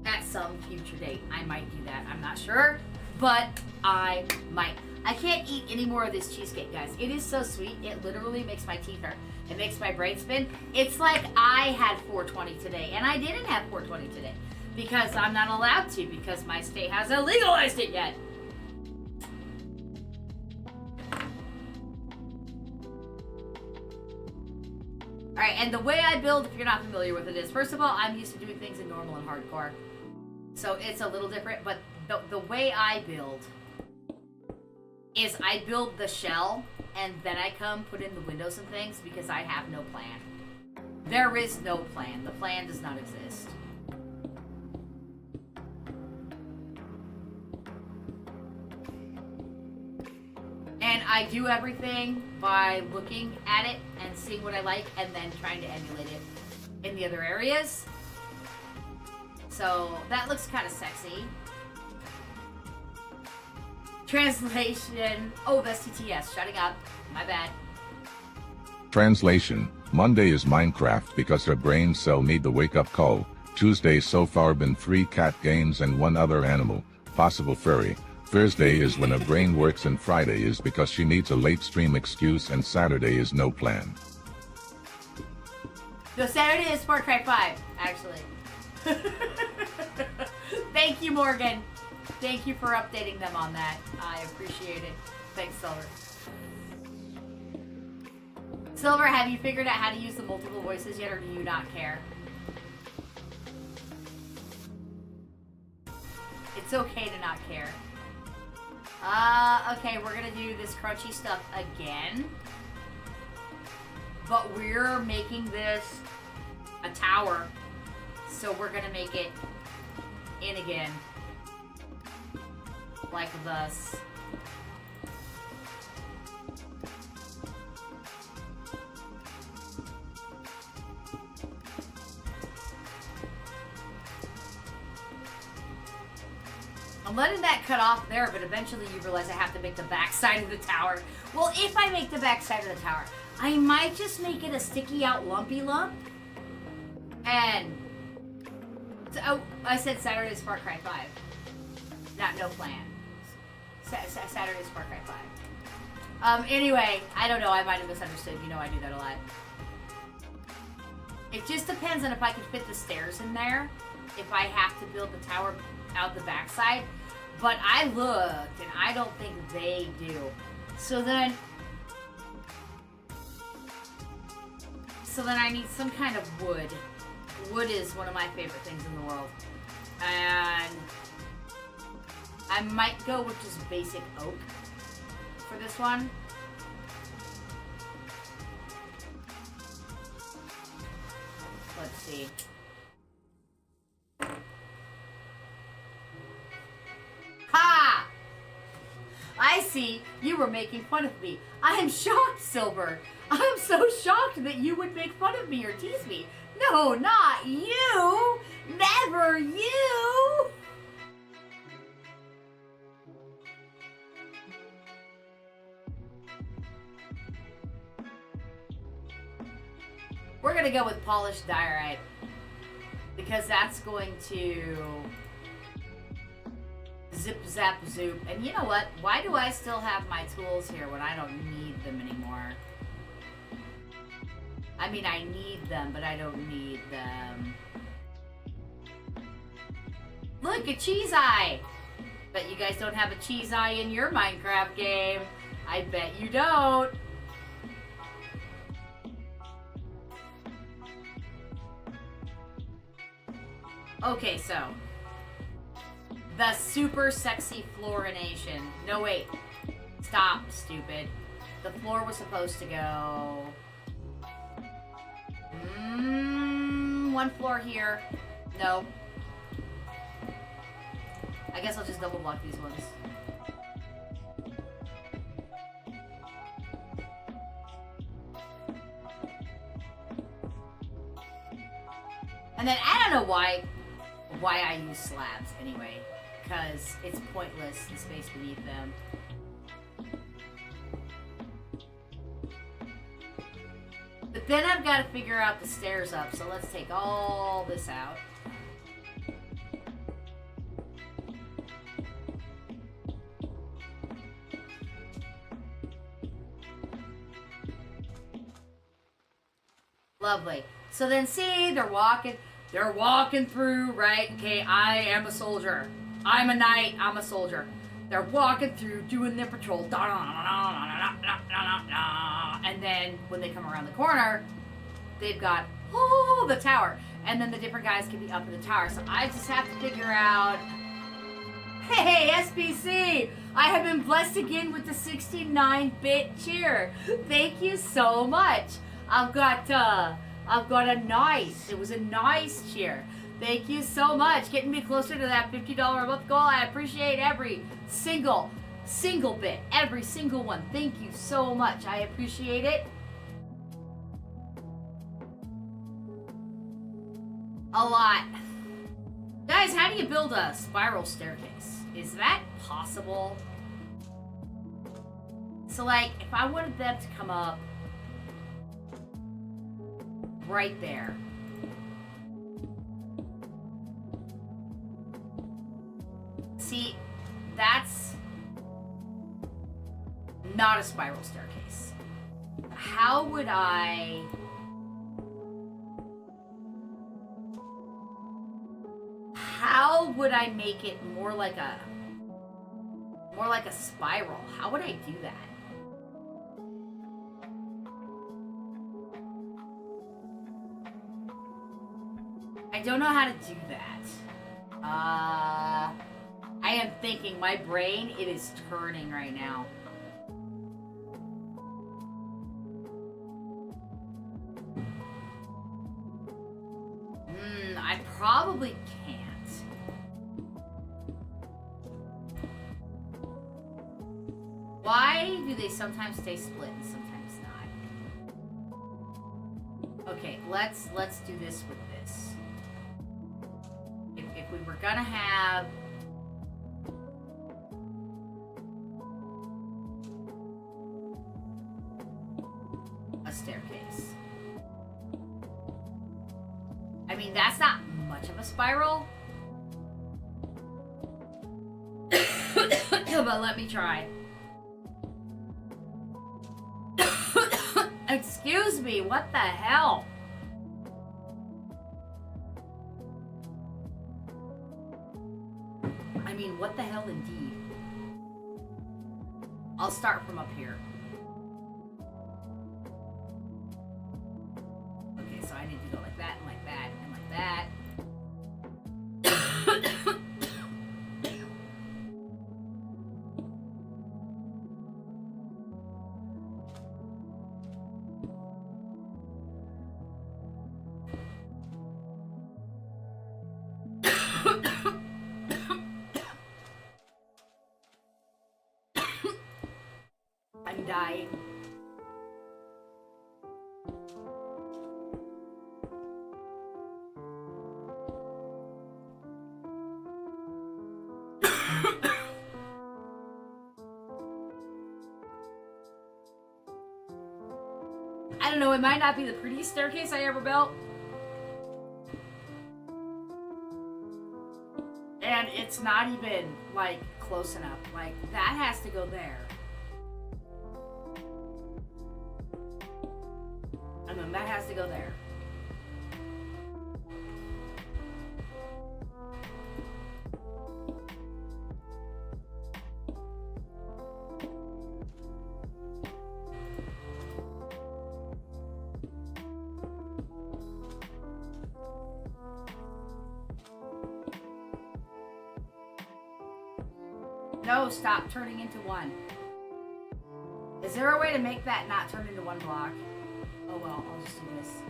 At some future date. I might do that. I'm not sure, but I might. I can't eat any more of this cheesecake, guys. It is so sweet. It literally makes my teeth hurt. It makes my brain spin. It's like I had 420 today, and I didn't have 420 today because I'm not allowed to because my state hasn't legalized it yet. Alright, and the way I build, if you're not familiar with it, is first of all, I'm used to doing things in normal and hardcore. So it's a little different, but the way I build is I build the shell and then I come put in the windows and things because I have no plan. There is no plan. The plan does not exist. And I do everything by looking at it and seeing what I like and then trying to emulate it in the other areas. So that looks kind of sexy. Translation. Oh, that's TTS. Shutting up. My bad. Translation: Monday is Minecraft because her brain cell need the wake-up call. Tuesday so far been 3 cat games and 1 other animal, possible furry. Thursday is when her brain works and Friday is because she needs a late stream excuse and Saturday is no plan. No, Saturday is Far Cry 5, actually. Thank you, Morgan. Thank you for updating them on that. I appreciate it. Thanks, Silver. Silver, have you figured out how to use the multiple voices yet, or do you not care? It's okay to not care. Okay, we're gonna do this crunchy stuff again. But we're making this a tower. So we're gonna make it in again. Like thus. I'm letting that cut off there, but eventually you realize I have to make the back side of the tower. Well, if I make the back side of the tower, I might just make it a sticky out lumpy lump. And so, oh, I said Saturday's Far Cry 5. Not no plan. Saturday's Far Cry 5. Anyway, I don't know, I might have misunderstood. You know I do that a lot. It just depends on if I can fit the stairs in there. If I have to build the tower out the backside. But I looked and I don't think they do. So then I need some kind of wood. Wood is one of my favorite things in the world. And I might go with just basic oak for this one. Let's see. Ha! I see. You were making fun of me. I am shocked, Silver. I'm so shocked that you would make fun of me or tease me. No, not you. Never you. We're gonna go with polished diorite because that's going to zip, zap, zoop. And you know what? Why do I still have my tools here when I don't need them anymore? I mean, I need them, but I don't need them. Look, a cheese eye! Bet you guys don't have a cheese eye in your Minecraft game. I bet you don't. Okay, so the super sexy fluorination. No, wait. Stop, stupid. The floor was supposed to go... one floor here. No. I guess I'll just double block these ones. And then I don't know why I use slabs anyway, because it's pointless, the space beneath them. But then I've got to figure out the stairs up, so let's take all this out. Lovely. So then see, they're walking through, right? Okay, I am a soldier. I'm a knight, I'm a soldier. They're walking through, doing their patrol. And then when they come around the corner, they've got, the tower. And then the different guys can be up in the tower. So I just have to figure out, hey, SPC, I have been blessed again with the 69-bit cheer. Thank you so much. I've got a nice, it was a nice cheer. Thank you so much. Getting me closer to that $50 a month goal. I appreciate every single bit. Every single one. Thank you so much. I appreciate it. A lot. Guys, how do you build a spiral staircase? Is that possible? So like, if I wanted them to come up right there. See, that's not a spiral staircase. How would I... How would I make it more like a spiral? How would I do that? I don't know how to do that. I am thinking, my brain, it is turning right now. I probably can't. Why do they sometimes stay split and sometimes not? Okay, let's do this with this. If we were gonna have a staircase, I mean, that's not much of a spiral. But let me try. Excuse me, what the hell? I mean, what the hell indeed? I'll start from up here. Okay, so I need to go like that, and like that, and like that. I'm dying. I don't know, it might not be the prettiest staircase I ever built. And it's not even, like, close enough. Like, that has to go there. And then that has to go there. No, stop turning into one. Is there a way to make that not turn into one block? Oh well, I'll just do this.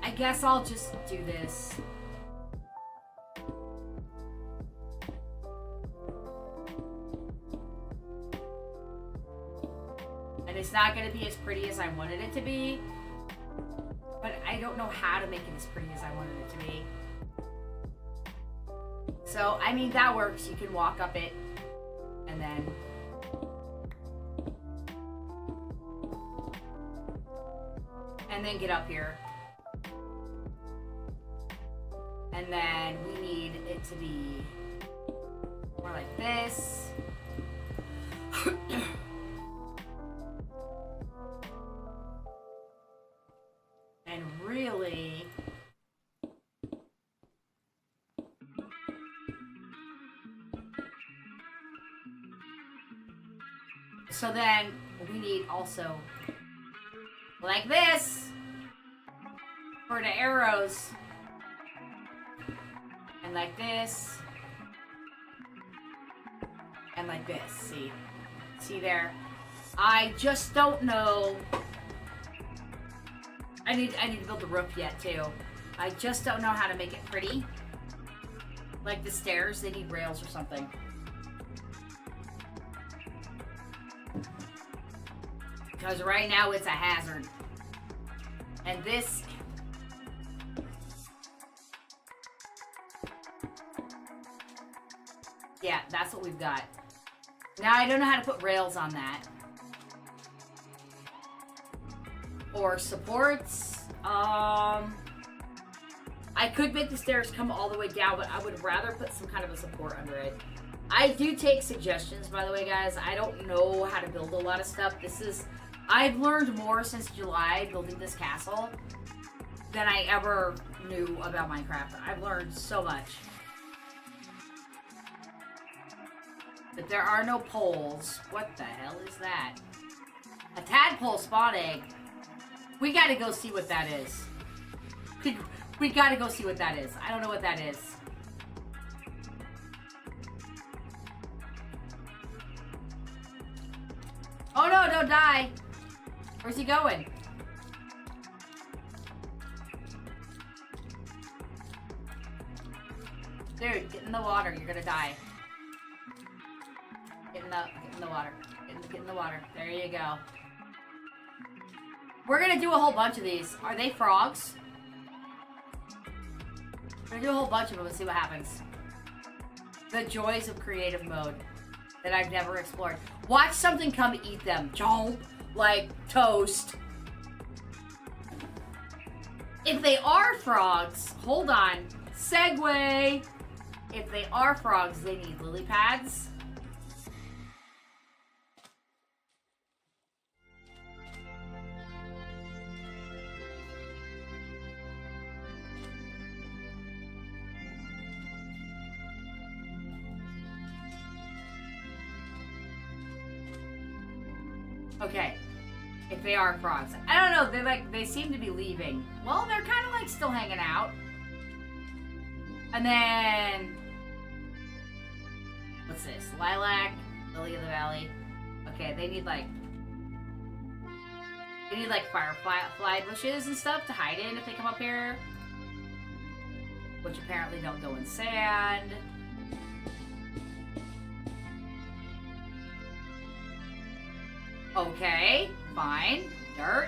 I guess I'll just do this. And it's not going to be as pretty as I wanted it to be. But I don't know how to make it as pretty as I wanted it to be. So, I mean, that works. You can walk up it. And then... and then get up here. And then we need it to be more like this. And really... so then we need also like this for the arrows. And like this. And like this. See? See there? I just don't know. I need to build the roof yet too. I just don't know how to make it pretty. Like the stairs, they need rails or something. Because right now it's a hazard. And this... yeah, that's what we've got. Now I don't know how to put rails on that. Or supports. I could make the stairs come all the way down, but I would rather put some kind of a support under it. I do take suggestions, by the way, guys. I don't know how to build a lot of stuff. I've learned more since July building this castle than I ever knew about Minecraft. I've learned so much. But there are no poles. What the hell is that? A tadpole spawn egg. We gotta go see what that is. We gotta go see what that is. I don't know what that is. Oh no, don't die. Where's he going? Dude, get in the water. You're gonna die. Get in the water. Get in the water. There you go. We're gonna do a whole bunch of these. Are they frogs? We're gonna do a whole bunch of them and see what happens. The joys of creative mode that I've never explored. Watch something come eat them. Chomp. Like toast. If they are frogs, hold on. Segue. If they are frogs, they need lily pads. Okay, if they are frogs. I don't know, they seem to be leaving. Well, they're kind of like still hanging out. And then, what's this? Lilac, lily of the valley. Okay, they need like firefly bushes and stuff to hide in if they come up here. Which apparently don't go in sand. Okay, fine. Dirt.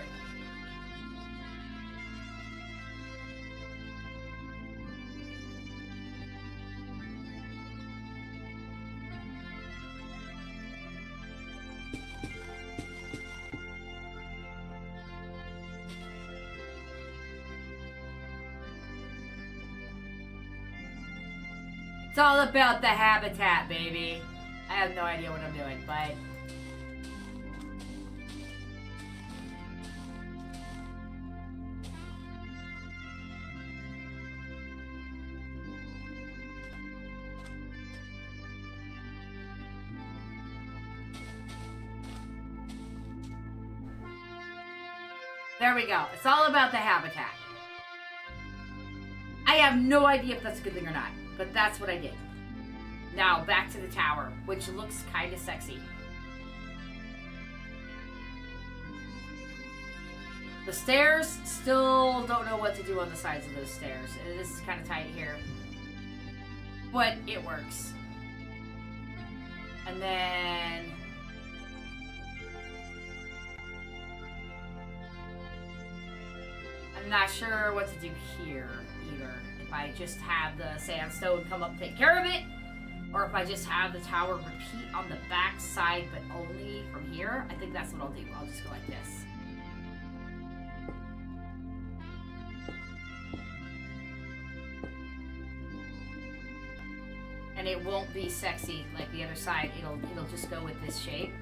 It's all about the habitat, baby. I have no idea what I'm doing, but... There we go. It's all about the habitat. I have no idea if that's a good thing or not, but that's what I did. Now, back to the tower, which looks kind of sexy. The stairs, still don't know what to do on the sides of those stairs. This is kind of tight here. But it works. And then... I'm not sure what to do here either. If I just have the sandstone come up and take care of it, or if I just have the tower repeat on the back side, but only from here. I think that's what I'll do. I'll just go like this. And it won't be sexy like the other side. It'll just go with this shape.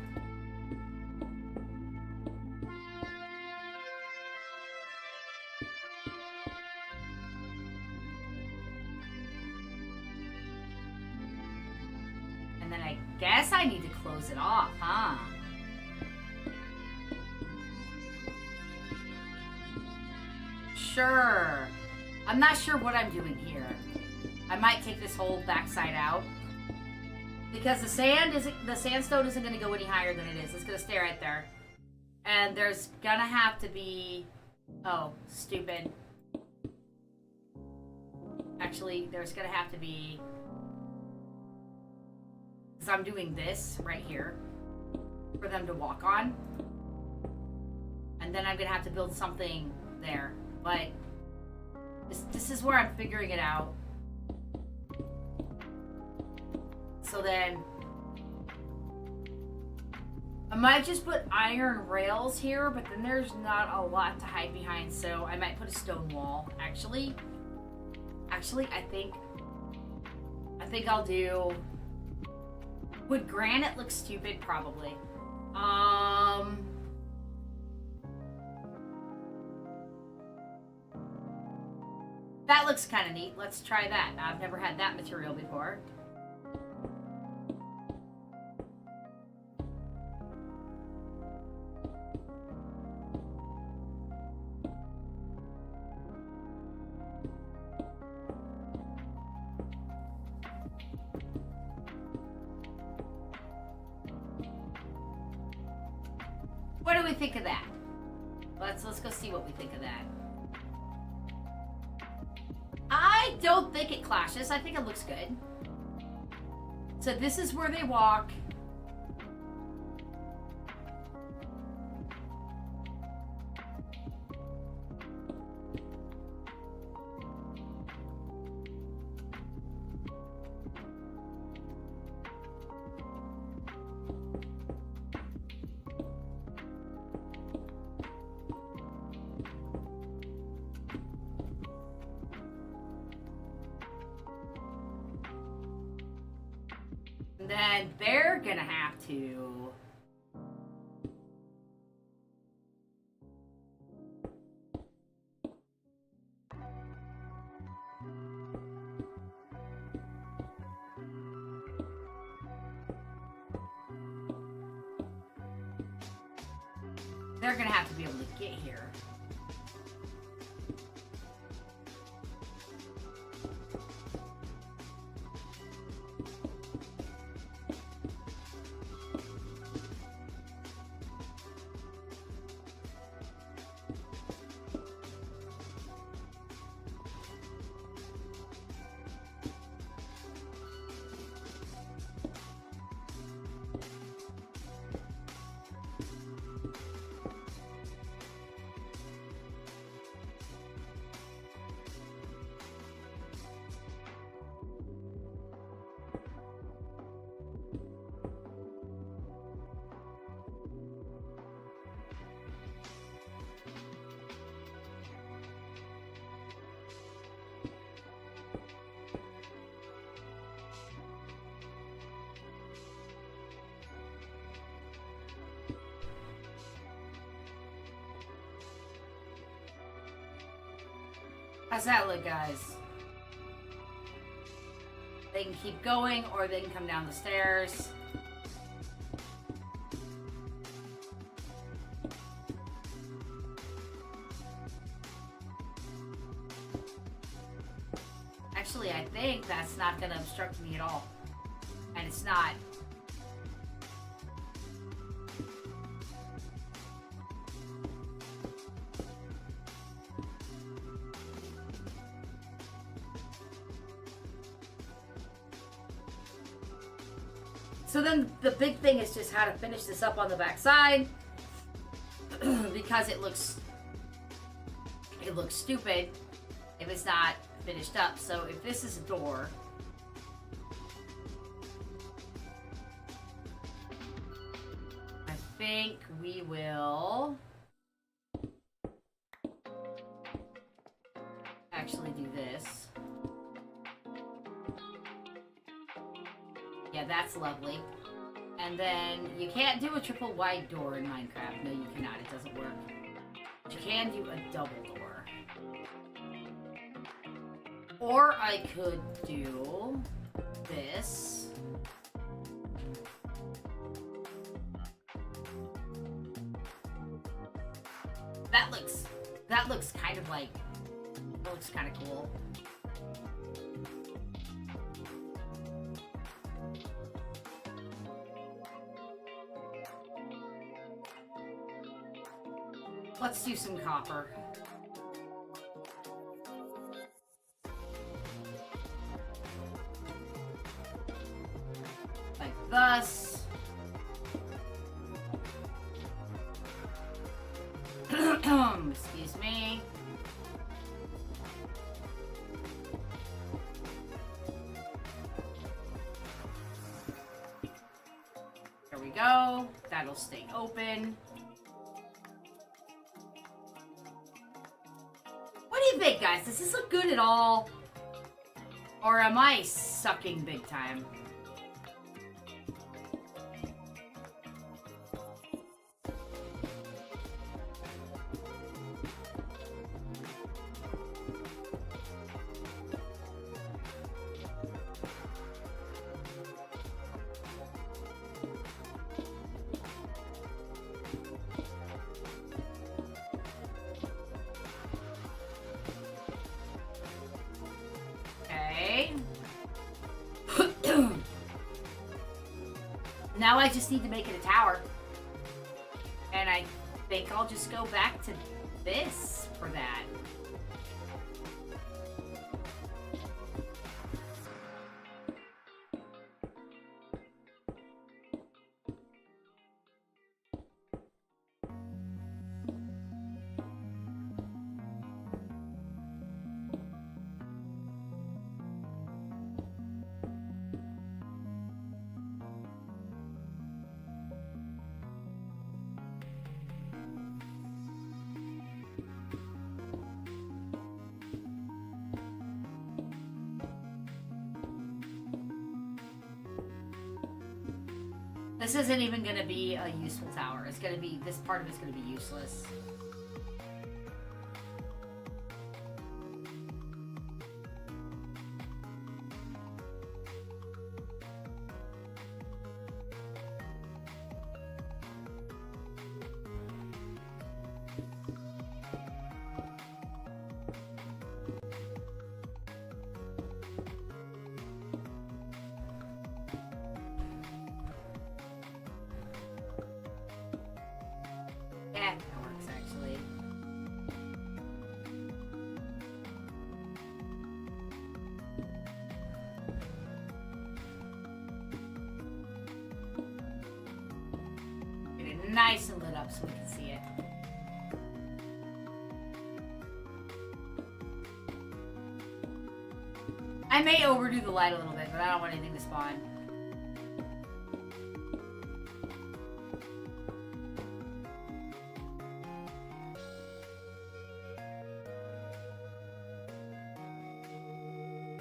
And then I guess I need to close it off, huh? Sure. I'm not sure what I'm doing here. I might take this whole backside out. Because the sandstone isn't going to go any higher than it is. It's going to stay right there. And there's going to have to be... Oh, stupid. Actually, there's going to have to be... Because I'm doing this right here for them to walk on. And then I'm going to have to build something there. But this is where I'm figuring it out. So then I might just put iron rails here, but then there's not a lot to hide behind, so I might put a stone wall. Actually, I think I'll do... Would granite look stupid? Probably. That looks kind of neat. Let's try that. I've never had that material before. What do we think of that? Let's go see what we think of that. I don't think it clashes. I think it looks good. So this is where they walk. Then they're gonna have to... They're gonna have to be able to get here. How's that look, guys? They can keep going, or they can come down the stairs. Actually, I think that's not going to obstruct me at all. And it's not. So then the big thing is just how to finish this up on the back side. Because it looks stupid if it's not finished up. So if this is a door, I think we will actually do this. Yeah, that's lovely. And then you can't do a triple wide door in Minecraft. No, you cannot. It doesn't work. But you can do a double door. Or I could do this. That looks kind of like, that looks kind of cool. Let's do some copper. Like thus. Excuse me. There we go. That'll stay open. What do you think, guys? Does this look good at all? Or am I sucking big time? Now I just need to make it a tower. And I think I'll just go back to this for that. This isn't even going to be a useful tower. It's going to be, this part of it's going to be useless. Yeah, that works actually. Get it nice and lit up so we can see it. I may overdo the light a little bit, but I don't want anything to spawn.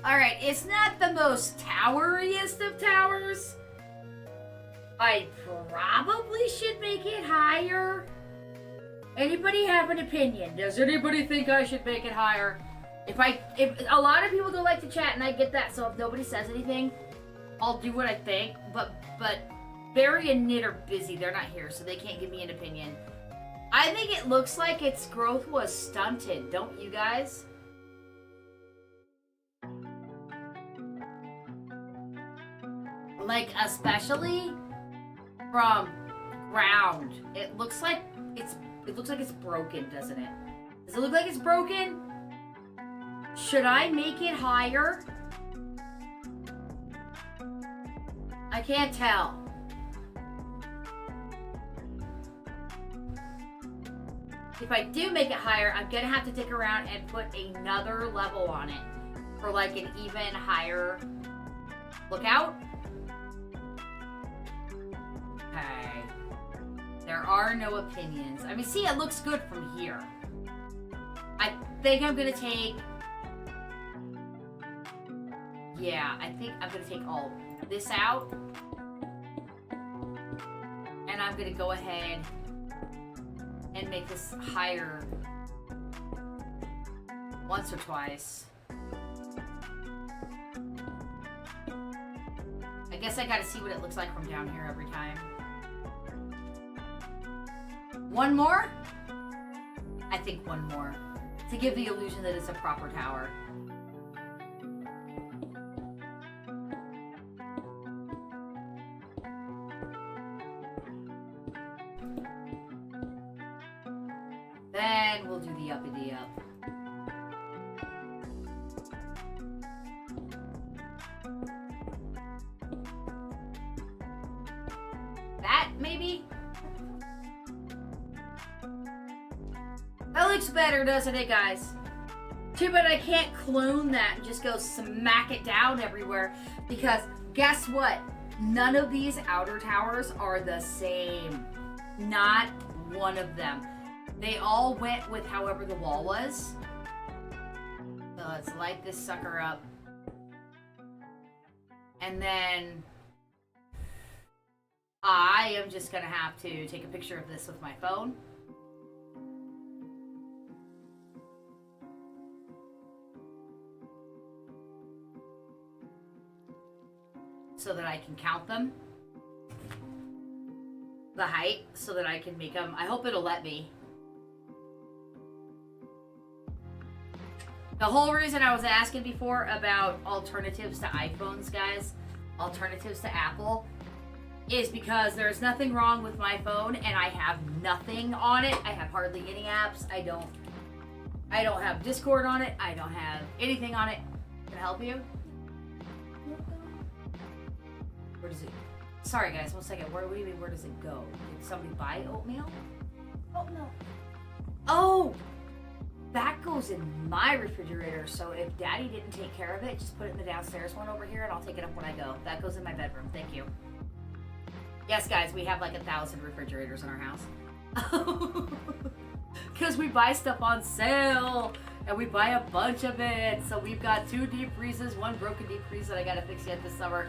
Alright, it's not the most toweriest of towers. I probably should make it higher. Anybody have an opinion? Does anybody think I should make it higher? If a lot of people don't like to chat, and I get that, so if nobody says anything, I'll do what I think. But Barry and Nit are busy. They're not here, so they can't give me an opinion. I think it looks like its growth was stunted, don't you guys? Like, especially from ground. It looks like it's broken, doesn't it? Does it look like it's broken? Should I make it higher? I can't tell. If I do make it higher, I'm gonna have to dig around and put another level on it for like an even higher lookout. Okay. There are no opinions. I mean, see, it looks good from here. I think I'm gonna take... Yeah, I think I'm gonna take all this out. And I'm gonna go ahead and make this higher once or twice. I guess I gotta see what it looks like from down here every time. One more? I think one more. To give the illusion that it's a proper tower. Then we'll do the uppity up. That, maybe? That looks better, doesn't it, guys? Too bad I can't clone that and just go smack it down everywhere. Because, guess what? None of these outer towers are the same. Not one of them. They all went with however the wall was. So let's light this sucker up. And then I am just gonna have to take a picture of this with my phone. So that I can count them. The height, so that I can make them. I hope it'll let me. The whole reason I was asking before about alternatives to iPhones, guys, alternatives to Apple, is because there's nothing wrong with my phone and I have nothing on it. I have hardly any apps. I don't have Discord on it. I don't have anything on it. Can I help you? Where does it... Sorry guys, 1 second. What do you mean, where does it go? Did somebody buy oatmeal? Oh no. Oh! That goes in my refrigerator, so if Daddy didn't take care of it, just put it in the downstairs one over here and I'll take it up when I go. That goes in my bedroom. Thank you. Yes, guys, we have like 1,000 refrigerators in our house. Because we buy stuff on sale, and we buy a bunch of it. So we've got 2 deep freezes, 1 broken deep freeze that I gotta fix yet this summer.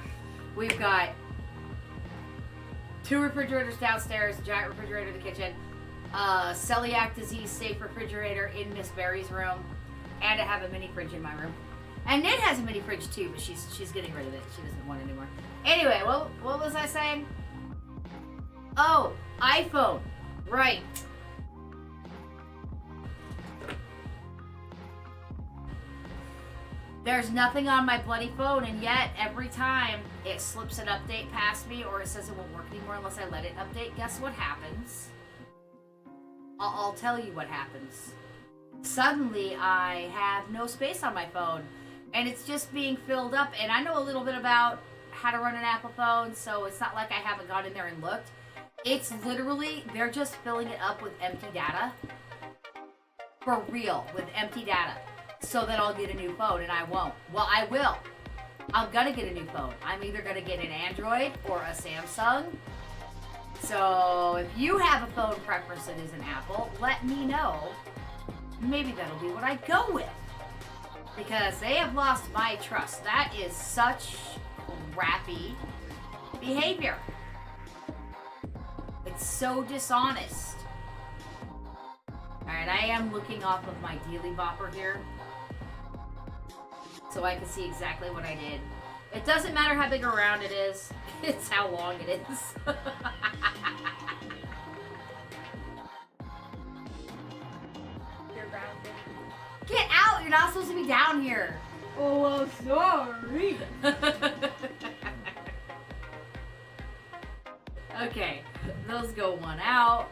We've got 2 refrigerators downstairs, a giant refrigerator in the kitchen, celiac disease safe refrigerator in Miss Berry's room, and I have a mini fridge in my room. And Ned has a mini fridge too, but she's getting rid of it. She doesn't want it anymore. Anyway, what was I saying? Oh, iPhone. Right. There's nothing on my bloody phone, and yet every time it slips an update past me or it says it won't work anymore unless I let it update, guess what happens? I'll tell you what happens. Suddenly, I have no space on my phone, and it's just being filled up, and I know a little bit about how to run an Apple phone, so it's not like I haven't gone in there and looked. It's literally, they're just filling it up with empty data. For real, with empty data. So that I'll get a new phone, and I won't. Well, I will. I'm gonna get a new phone. I'm either gonna get an Android or a Samsung. So if you have a phone preference that is an Apple, let me know. Maybe that'll be what I go with. Because they have lost my trust. That is such crappy behavior. It's so dishonest. Alright, I am looking off of my Dealy Bopper here. so I can see exactly what I did. It doesn't matter how big around it is, it's how long it is. You're grounded. Get out! You're not supposed to be down here. Oh, I'm sorry. Okay, those go one out.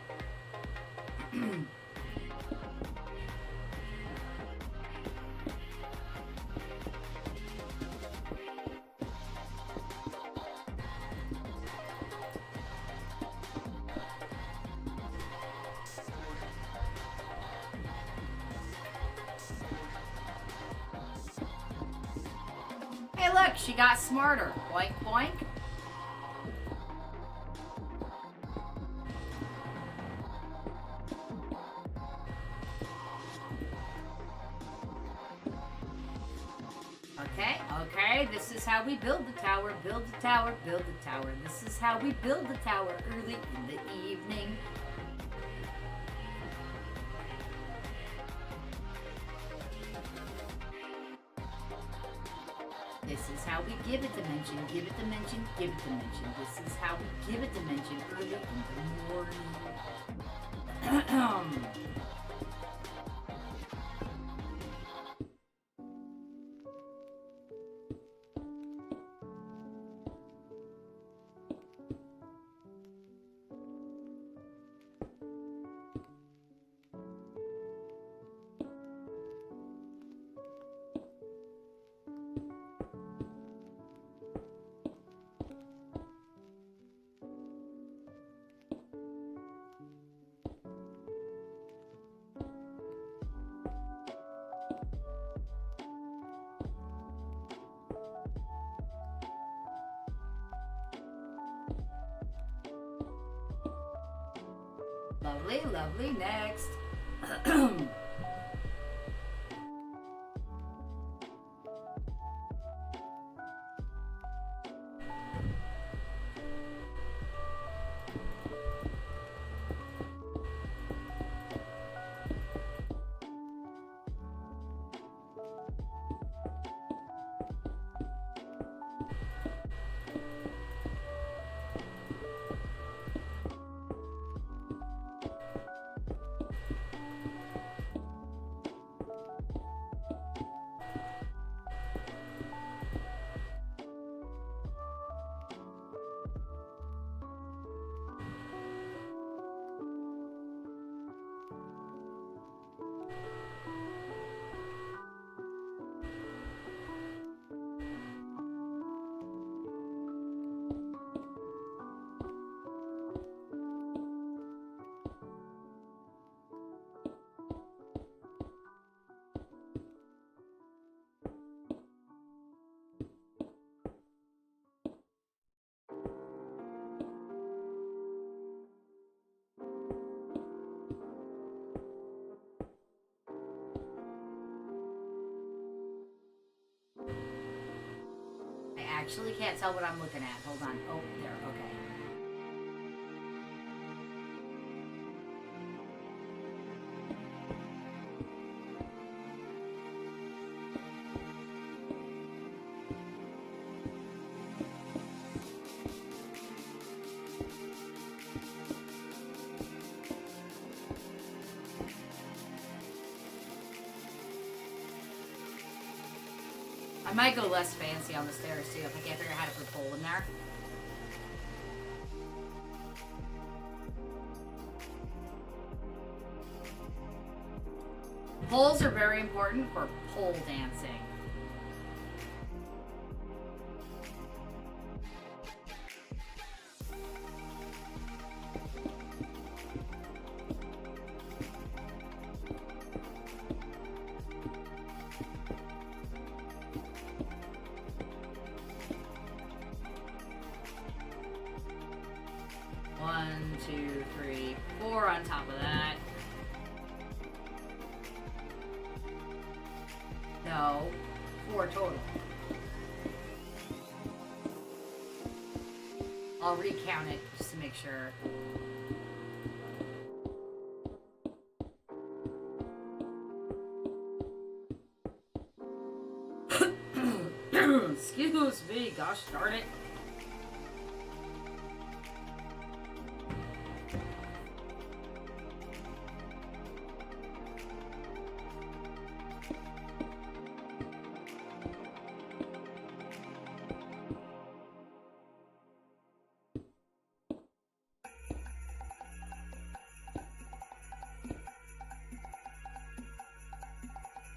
Hey, look, she got smarter. Boink, boink. Okay, this is how we build the tower, build the tower, build the tower. This is how we build the tower early in the evening. This is how we give it dimension, give it dimension, give it dimension. This is how we give it dimension early in the morning. Lovely, lovely. Next. I actually can't tell what I'm looking at. Hold on. Oh, there. Okay. I might go less fancy on the stairs too if I can't figure out how to put a pole in there. Poles are very important for pole dancing. One, two, three, four on top of that. No, four total. I'll recount it just to make sure. already. Gosh darn it.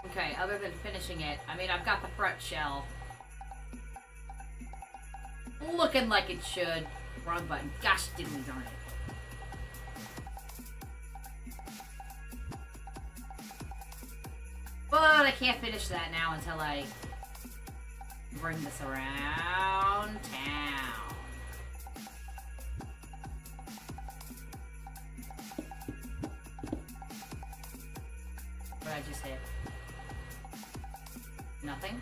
Okay, other than finishing it, I mean, I've got the front shell. Looking like it should. Wrong button. Gosh, diddly darn it. But I can't finish that now until I bring this around town. What did I just hit? Nothing?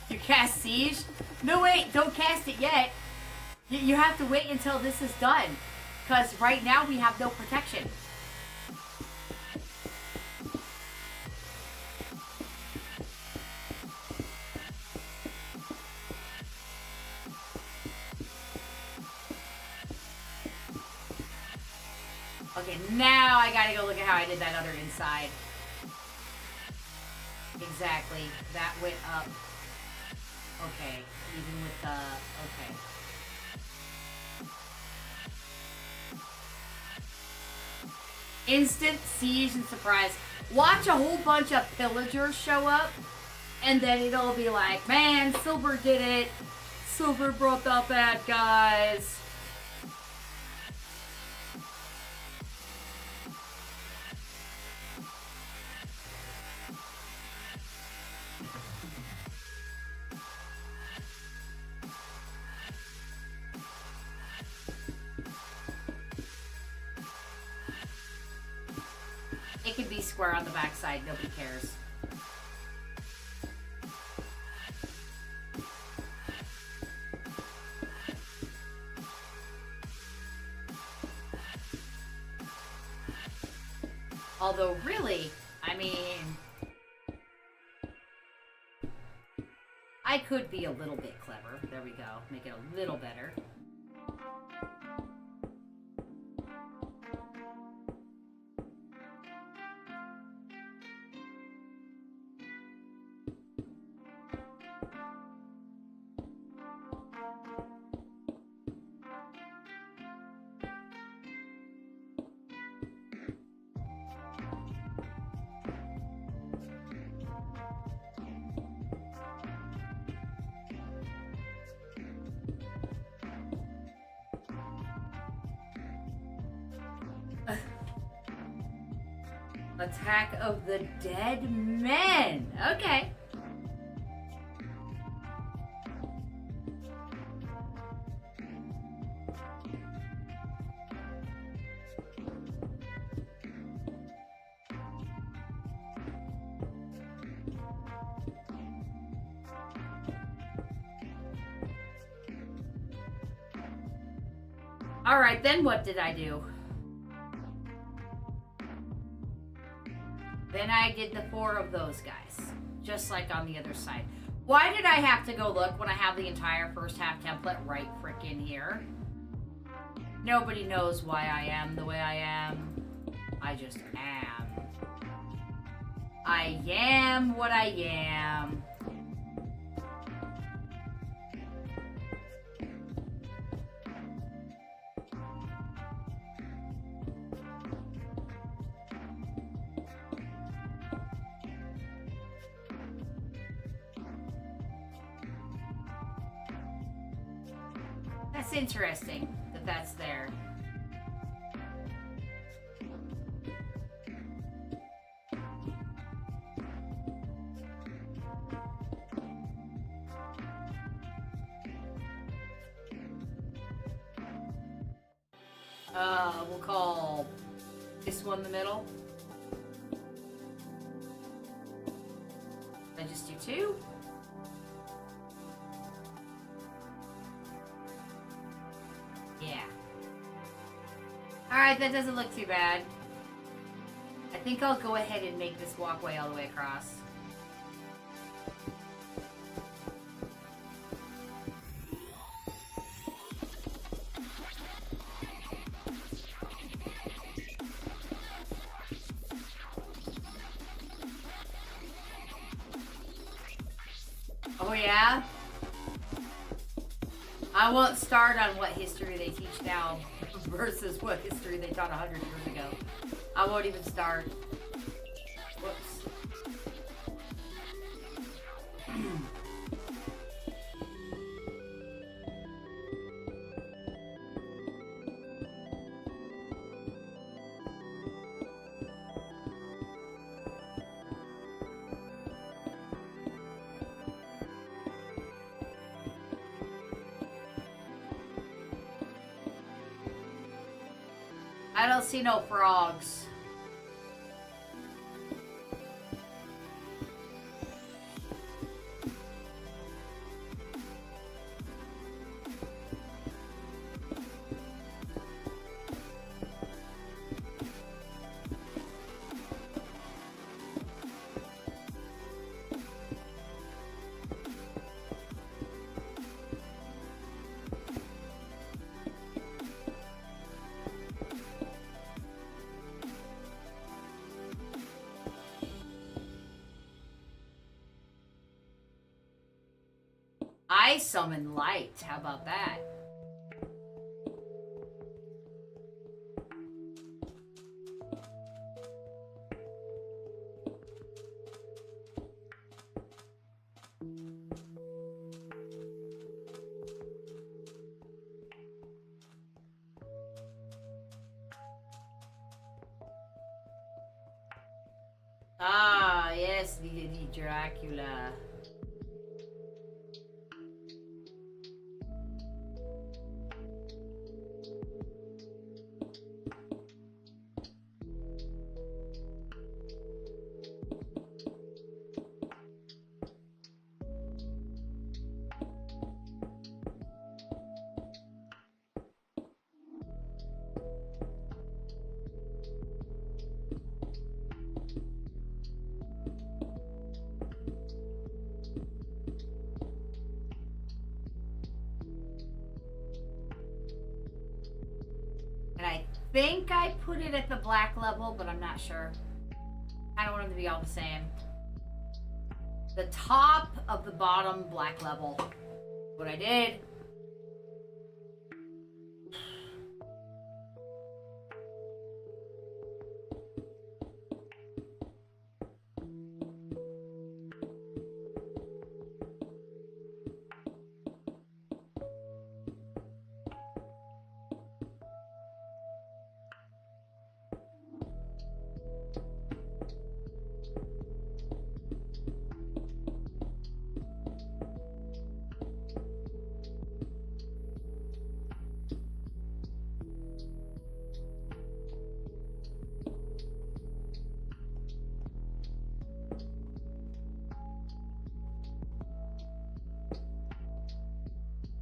You cast Siege? No, wait, don't cast it yet. You have to wait until this is done. Because right now we have no protection. Okay, now I gotta go look at how I did that other inside. Exactly. That went up. Okay, even with the... okay. Instant siege and surprise. Watch a whole bunch of pillagers show up, and then it'll be like, man, Silver did it. Silver brought the bad guys. It can be square on the backside, nobody cares. Although, really, I mean, I could be a little bit clever. There we go. Make it a little better. Attack of the Dead Men. Okay. All right, then what did I do? Then I did the 4 of those guys, just like on the other side. Why did I have to go look when I have the entire first half template right frickin' here? Nobody knows why I am the way I am. I just am. I am what I am. That's interesting that that's there. We'll call this one the middle. I just do 2. Yeah. Alright, that doesn't look too bad. I think I'll go ahead and make this walkway all the way across. Oh yeah? I won't start on what history they teach now versus what history they taught 100 years ago. I won't even start. Whoops. I don't see no frogs. I summon light. How about that? Ah, yes, the Dracula. And I think I put it at the black level, but I'm not sure. I don't want them to be all the same. The top of the bottom black level. What I did.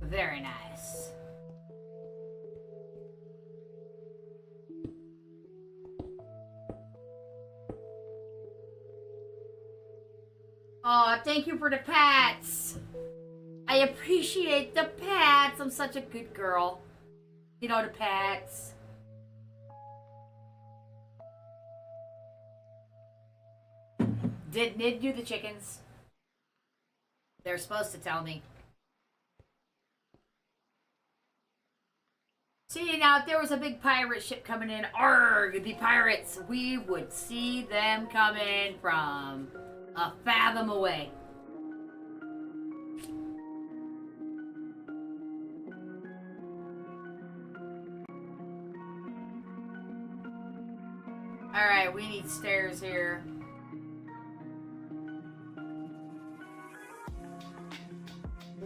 Very nice. Oh, thank you for the pats. I appreciate the pats. I'm such a good girl. You know, the pats. Did Nid do the chickens? They're supposed to tell me. See, now if there was a big pirate ship coming in, arg, the pirates, we would see them coming from a fathom away. Alright, we need stairs here.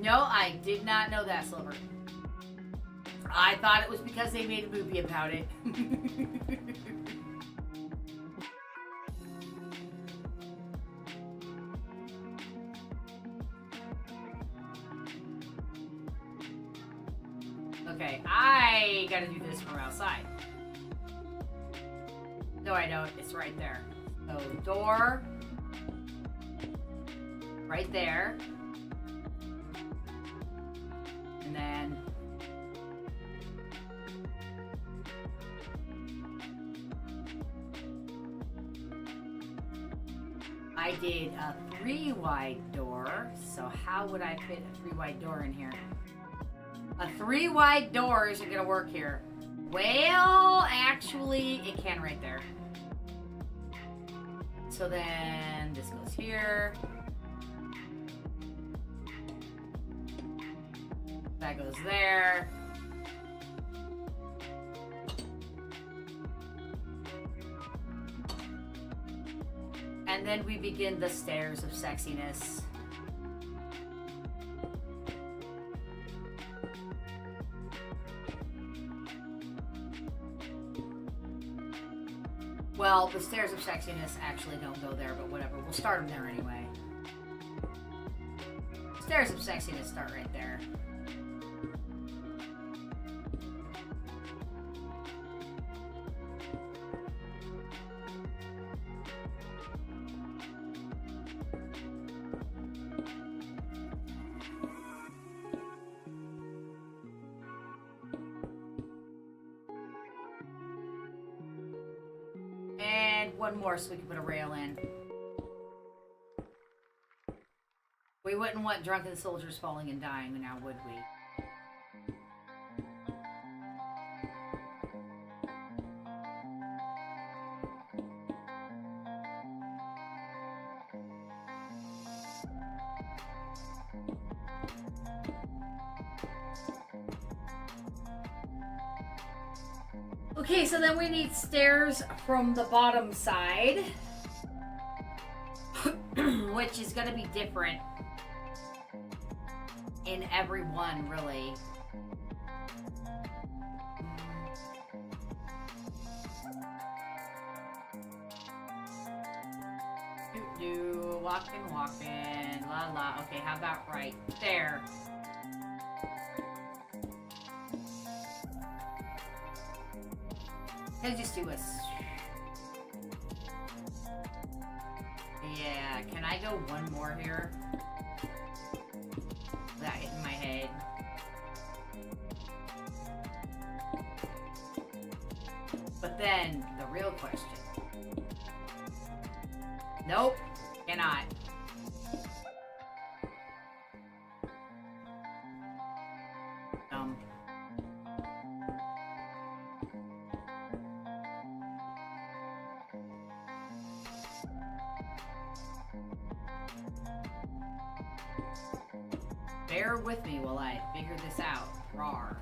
No, I did not know that, Silver. I thought it was because they made a movie about it. Okay, I gotta do this from outside. No, I don't. It's right there. So, door. Right there. And then... I did a 3-wide door. So how would I fit a 3-wide door in here? A 3-wide door isn't gonna work here. Well, actually, it can right there. So then this goes here. That goes there. And then we begin the stairs of sexiness. Well, the stairs of sexiness actually don't go there, but whatever. We'll start them there anyway. Stairs of sexiness start right there. And one more so we can put a rail in. We wouldn't want drunken soldiers falling and dying now, would we? Okay, so then we need stairs from the bottom side, which is going to be different in every one, really. Do walking, la la. Okay, how about right there? Let's just do a... Yeah, can I go one more here? Without hitting my head. But then, the real question. Nope, cannot. Bear with me while I figure this out. Rawr.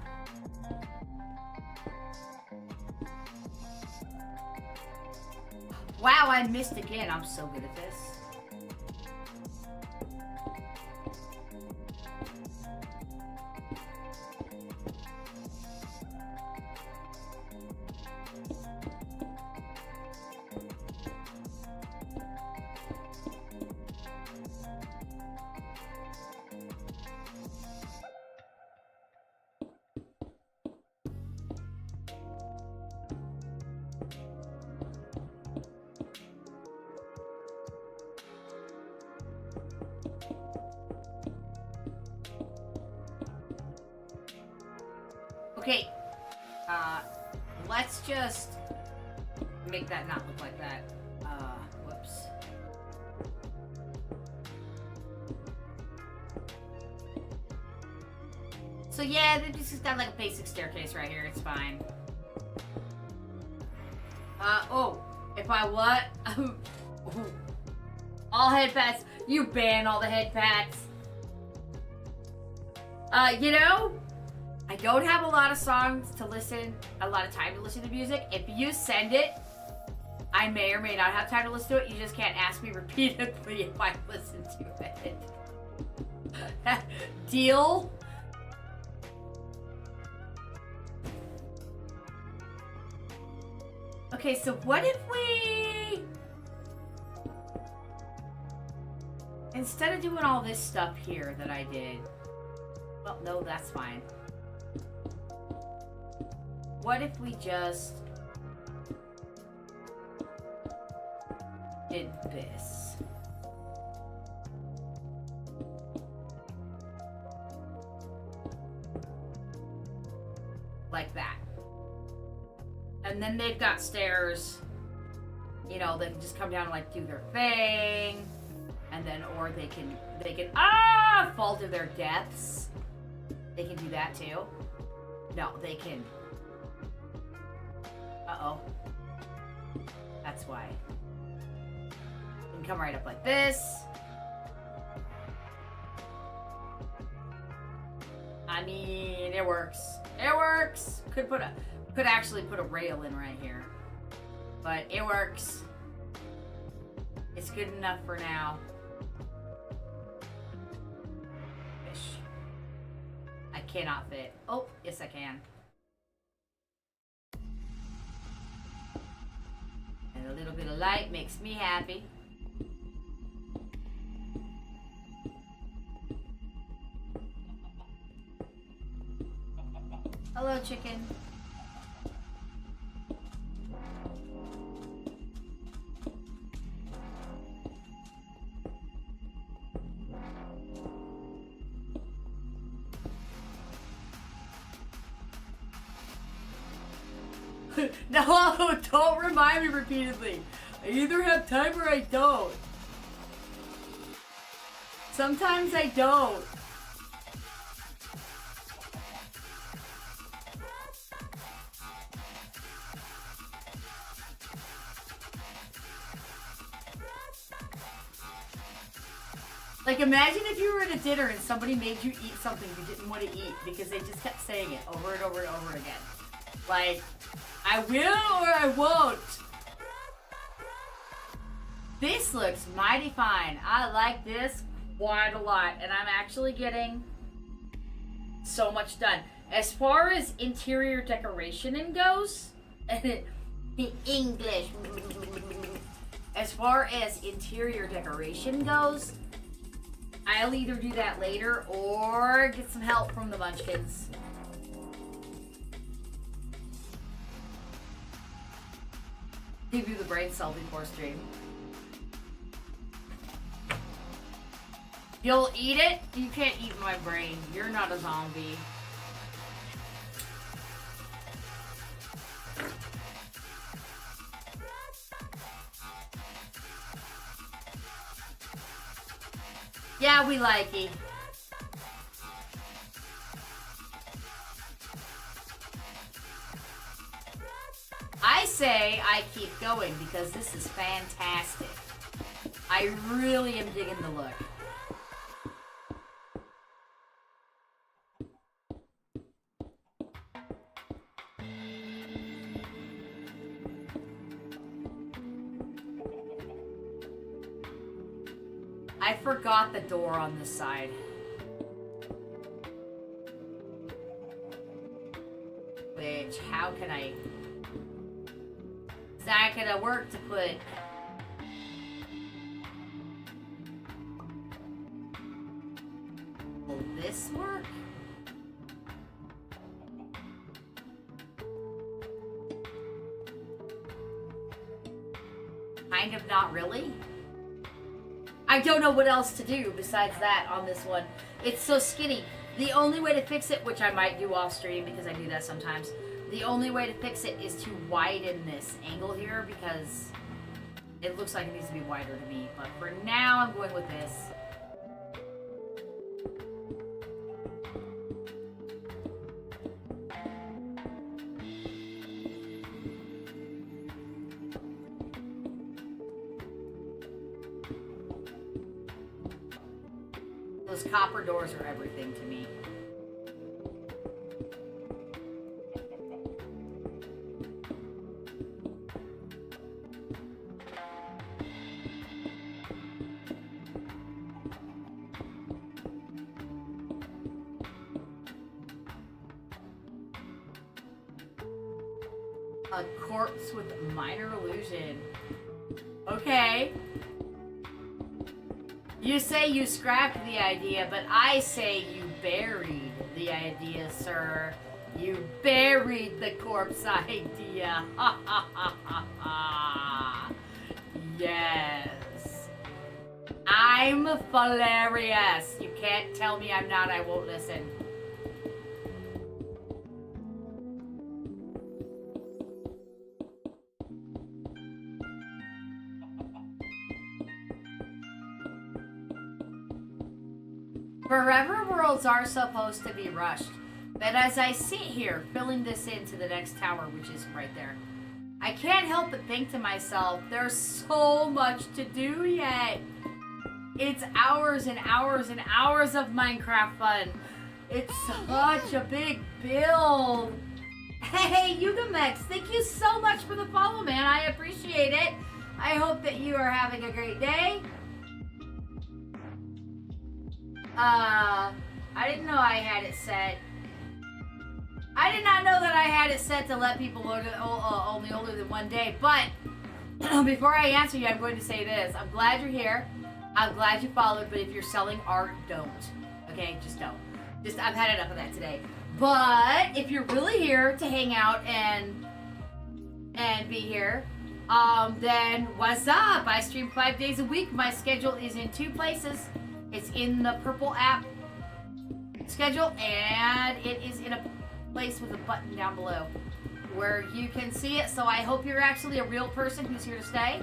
Wow, I missed again. I'm so good at this. Okay, let's just make that not look like that. Whoops. So yeah, this is got like a basic staircase right here, it's fine. Oh, if I what? All head pats, you ban all the head pats. You know, I don't have a lot of songs to listen, a lot of time to listen to music. If you send it, I may or may not have time to listen to it. You just can't ask me repeatedly if I listen to it. Deal? Okay, so what if we... Instead of doing all this stuff here that I did... Well, no, that's fine. What if we just... did this. Like that. And then they've got stairs. You know, they can just come down and like do their thing. And then, or they can fall to their deaths. They can do that too. No, they can. Uh-oh. That's why. You can come right up like this. I mean, it works. It works. Could actually put a rail in right here. But it works. It's good enough for now. Fish. I cannot fit. Oh, yes I can. And a little bit of light makes me happy. Hello, chicken. No, don't remind me repeatedly. I either have time or I don't. Sometimes I don't. Like, imagine if you were at a dinner and somebody made you eat something you didn't want to eat because they just kept saying it over and over and over again. Like, I will or I won't. This looks mighty fine. I like this quite a lot, and I'm actually getting so much done. As far as interior decoration goes, English. As far as interior decoration goes, I'll either do that later or get some help from the Munchkins. Give you the brain cell before stream. You'll eat it? You can't eat my brain. You're not a zombie. Yeah, we like it. I say I keep going because this is fantastic. I really am digging the look. I forgot the door on this side. Which, how can I... Is that gonna work to put... Will this work? Kind of not really. I don't know what else to do besides that on this one. It's so skinny. The only way to fix it, which I might do off stream because I do that sometimes, the only way to fix it is to widen this angle here because it looks like it needs to be wider to me. But for now, I'm going with this. Those copper doors are everything to me. A corpse with minor illusion. Okay. You say you scrapped the idea, but I say you buried the idea, sir. You buried the corpse idea. Ha ha ha ha ha. Yes. I'm hilarious. You can't tell me I'm not. I won't listen. Forever worlds are supposed to be rushed, but as I sit here filling this into the next tower, which is right there, I can't help but think to myself, there's so much to do yet. It's hours and hours and hours of Minecraft fun. It's such a big build. Hey, Yugamex, thank you so much for the follow, man. I appreciate it. I hope that you are having a great day. I didn't know I had it set. I did not know that I had it set to let people load it only older than 1 day. But before I answer you, I'm going to say this. I'm glad you're here. I'm glad you followed. But if you're selling art, don't. Okay, just don't. I've had enough of that today. But if you're really here to hang out and be here, then what's up? I stream 5 days a week. My schedule is in 2 places. It's in the purple app schedule, and it is in a place with a button down below where you can see it. So I hope you're actually a real person who's here to stay.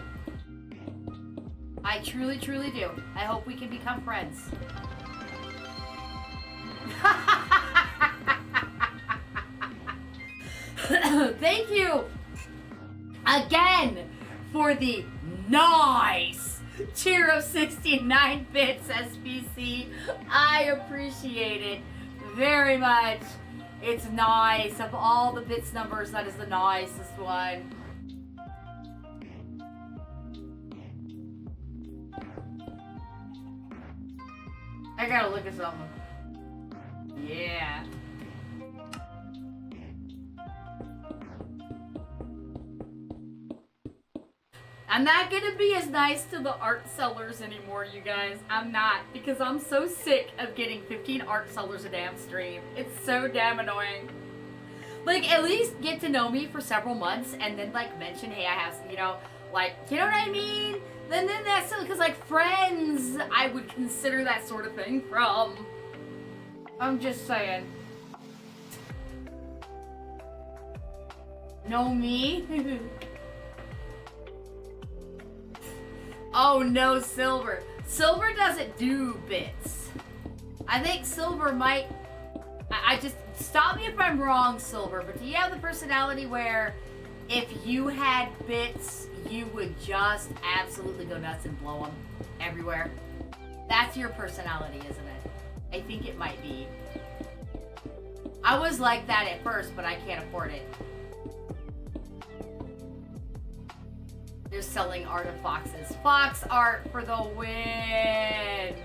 I truly, truly do. I hope we can become friends. Thank you again for the nice cheer of 69 bits, SPC. I appreciate it very much. It's nice. Of all the bits numbers, that is the nicest one. I gotta look at something. Yeah. I'm not gonna be as nice to the art sellers anymore, you guys. I'm not, because I'm so sick of getting 15 art sellers a damn stream. It's so damn annoying. Like, at least get to know me for several months and then, like, mention, hey, I have, you know, like, you know what I mean? Then that's silly, because, like, friends, I would consider that sort of thing from. I'm just saying. Know me? Oh no, Silver. Silver doesn't do bits. I think Silver might... I just... Stop me if I'm wrong, Silver, but do you have the personality where if you had bits, you would just absolutely go nuts and blow them everywhere? That's your personality, isn't it? I think it might be. I was like that at first, but I can't afford it. They're selling art of foxes. Fox art for the win!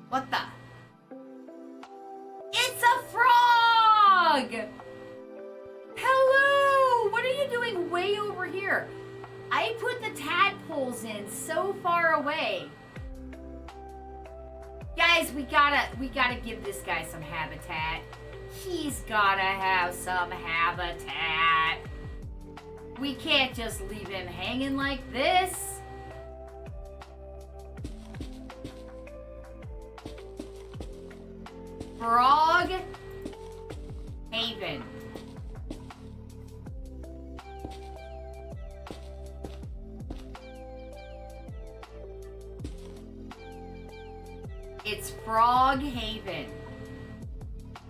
What the? It's a frog! Hello! What are you doing way over here? I put the tadpoles in so far away. Guys, we gotta give this guy some habitat. He's gotta have some habitat. We can't just leave him hanging like this. Frog Haven. It's Frog Haven.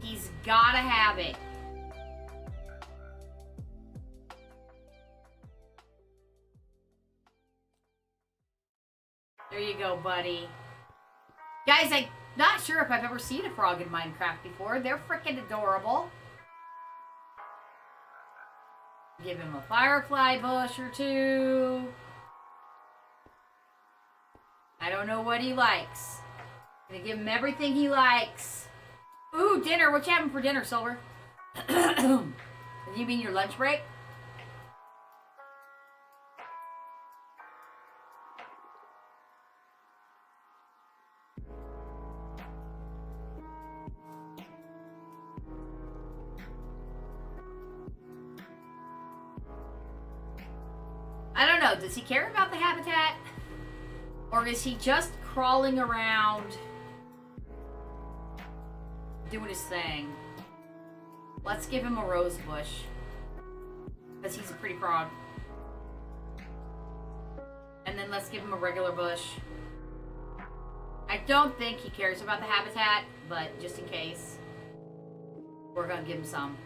He's gotta have it. There you go, buddy. Guys, I'm not sure if I've ever seen a frog in Minecraft before. They're freaking adorable. Give him a firefly bush or two. I don't know what he likes. Gonna give him everything he likes. Ooh, dinner. What you having for dinner, Silver? You mean your lunch break? know. Does he care about the habitat? Or is he just crawling around doing his thing? Let's give him a rose bush. Because he's a pretty frog. And then let's give him a regular bush. I don't think he cares about the habitat, but just in case, we're gonna give him some.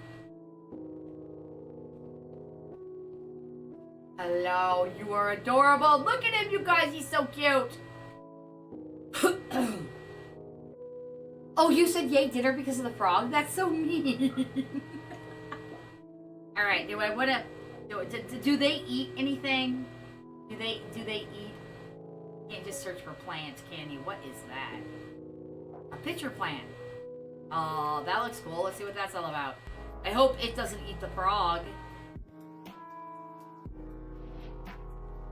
Hello, you are adorable. Look at him, you guys, he's so cute. Oh, you said yay dinner because of the frog? That's so mean. Alright, do I wanna do they eat anything? Do they eat? You can't just search for plants, can you? What is that? A pitcher plant. Oh, that looks cool. Let's see what that's all about. I hope it doesn't eat the frog.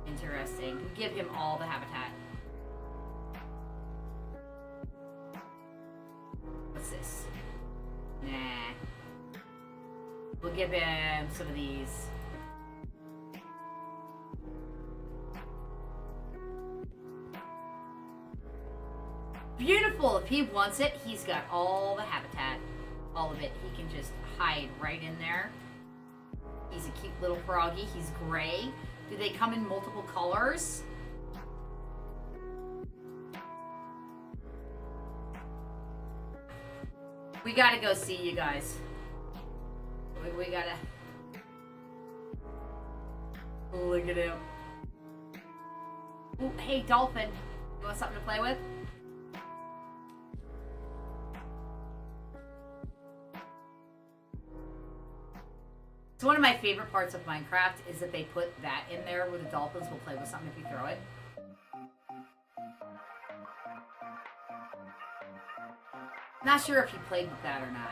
Interesting. We give him all the habitat. What's this? Nah. We'll give him some of these. Beautiful. If he wants it, he's got all the habitat. All of it. He can just hide right in there. He's a cute little froggy. He's gray. Do they come in multiple colors? We gotta go see you guys. We gotta... Look at him. Ooh, hey, dolphin. You want something to play with? So one of my favorite parts of Minecraft is that they put that in there where the dolphins will play with something if you throw it. Not sure if he played with that or not.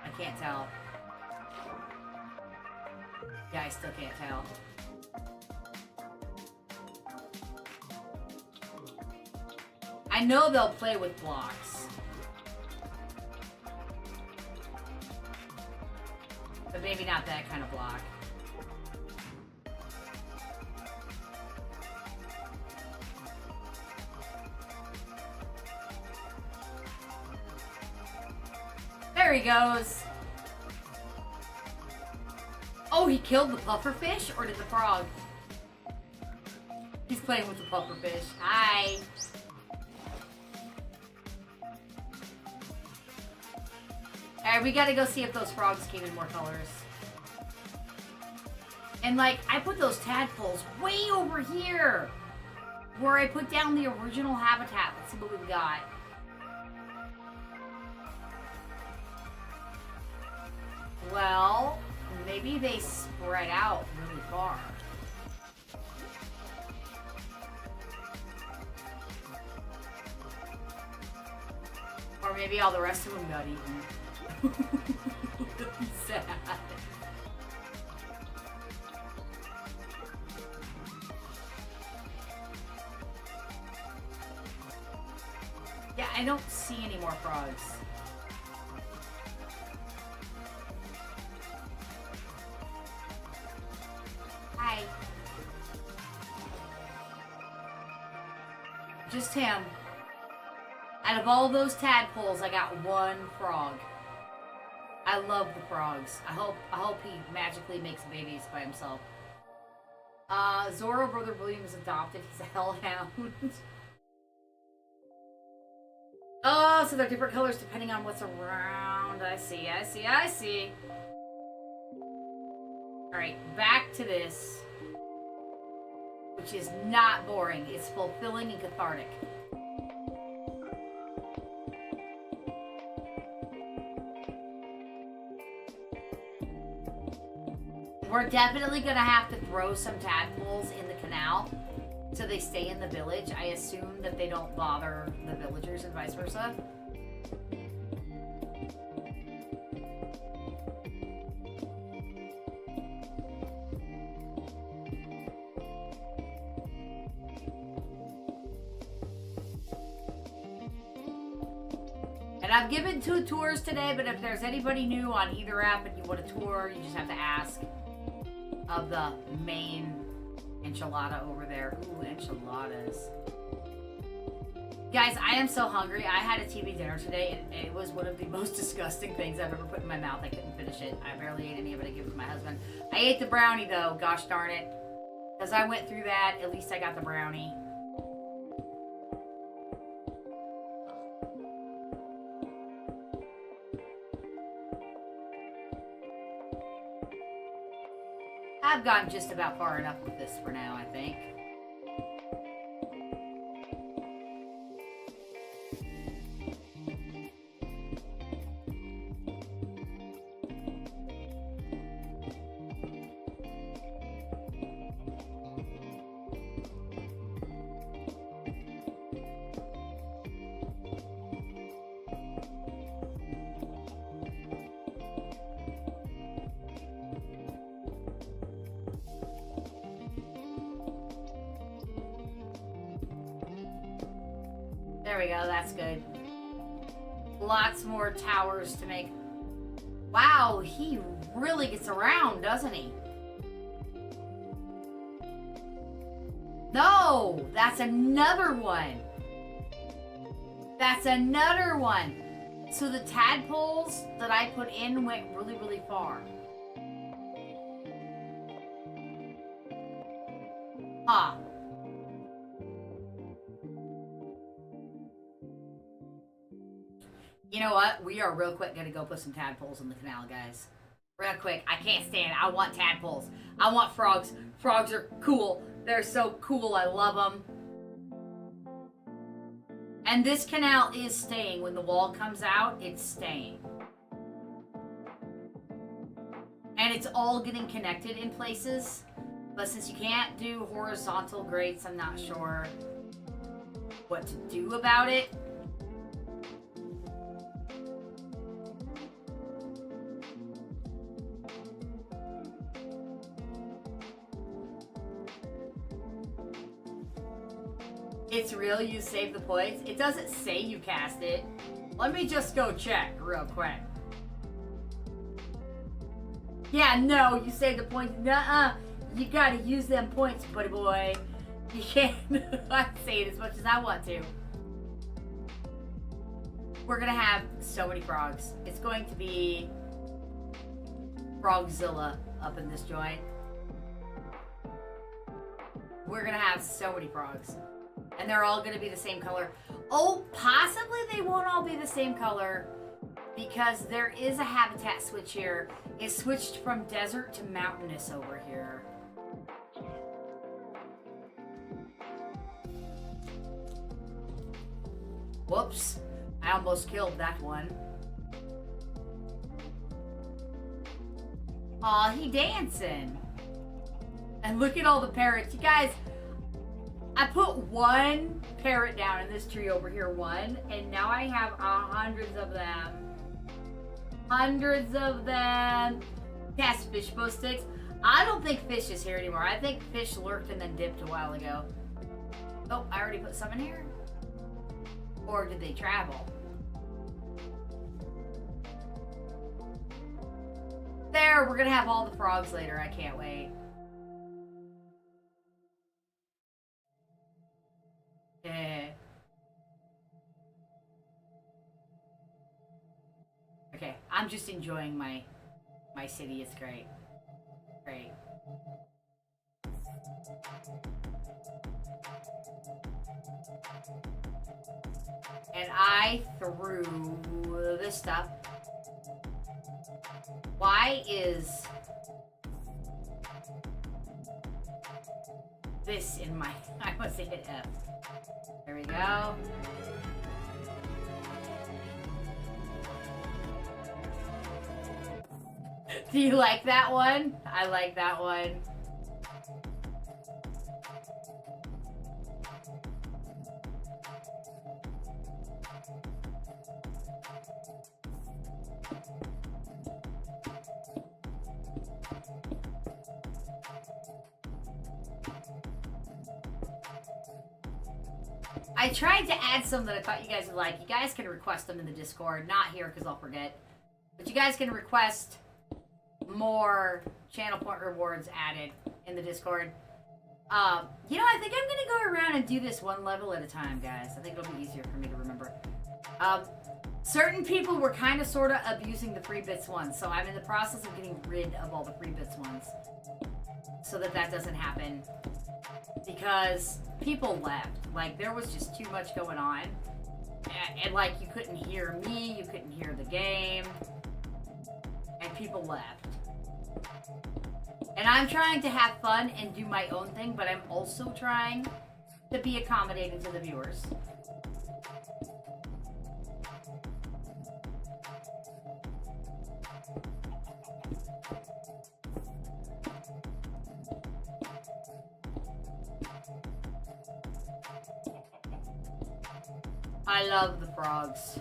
I can't tell. Yeah, I still can't tell. I know they'll play with blocks. But maybe not that kind of block. There he goes. Oh, he killed the pufferfish? Or did the frog? He's playing with the pufferfish. Hi. Alright, we gotta go see if those frogs came in more colors. And like, I put those tadpoles way over here! Where I put down the original habitat. Let's see what we've got. Well, maybe they spread out really far. Or maybe all the rest of them got eaten. Sad. Yeah, I don't see any more frogs. Hi. Just him. Out of all those tadpoles, I got one frog. I love the frogs. I hope he magically makes babies by himself. Zorro Brother William is adopted. He's a hellhound. Oh, so they're different colors depending on what's around. I see. Alright, back to this. Which is not boring. It's fulfilling and cathartic. We're definitely gonna have to throw some tadpoles in the canal so they stay in the village. I assume that they don't bother the villagers and vice versa. And I've given 2 tours today, but if there's anybody new on either app and you want a tour, you just have to ask. of the main enchilada over there. Ooh, enchiladas. Guys, I am so hungry. I had a TV dinner today, and it was one of the most disgusting things I've ever put in my mouth. I couldn't finish it. I barely ate any of it. I gave it to my husband. I ate the brownie, though. Gosh darn it. Because I went through that, at least I got the brownie. I've gotten just about far enough with this for now, I think. There we go, that's good. Lots more towers to make. Wow, he really gets around, doesn't he? No, that's another one. That's another one. So the tadpoles that I put in went really, really far. Huh. You know what? We are real quick gonna go put some tadpoles in the canal, guys. Real quick. I can't stand it. I want tadpoles. I want frogs. Frogs are cool. They're so cool. I love them. And this canal is staying. When the wall comes out, it's staying. And it's all getting connected in places. But since you can't do horizontal grates, I'm not sure what to do about it. It's real, you save the points. It doesn't say you cast it. Let me just go check real quick. Yeah, no, you save the points. Nuh-uh. You gotta use them points, buddy boy. You can't I say it as much as I want to. We're gonna have so many frogs. It's going to be Frogzilla up in this joint. We're gonna have so many frogs. And they're all going to be the same color. Oh, possibly they won't all be the same color because there is a habitat switch here. It switched from desert to mountainous over here. Whoops. I almost killed that one. Aw, he dancing. And look at all the parrots. You guys... I put one parrot down in this tree over here, one, and now I have hundreds of them. Hundreds of them. Cast fish bow sticks. I don't think fish is here anymore. I think fish lurked and then dipped a while ago. Oh, I already put some in here? Or did they travel? There, we're gonna have all the frogs later. I can't wait. Okay, I'm just enjoying my city. It's great. Great. And I threw this stuff. Why is this in my... I must have hit F. There we go. Do you like that one? I like that one. I tried to add some that I thought you guys would like. You guys can request them in the Discord. Not here because I'll forget. But you guys can request more channel point rewards added in the Discord. You know, I think I'm gonna go around and do this one level at a time, guys. I think it'll be easier for me to remember. Certain people were kind of sort of abusing the free bits ones, so I'm in the process of getting rid of all the free bits ones so that doesn't happen, because people left. Like, there was just too much going on, and like, you couldn't hear me, you couldn't hear the game, and people left. And I'm trying to have fun and do my own thing, but I'm also trying to be accommodating to the viewers. I love the frogs.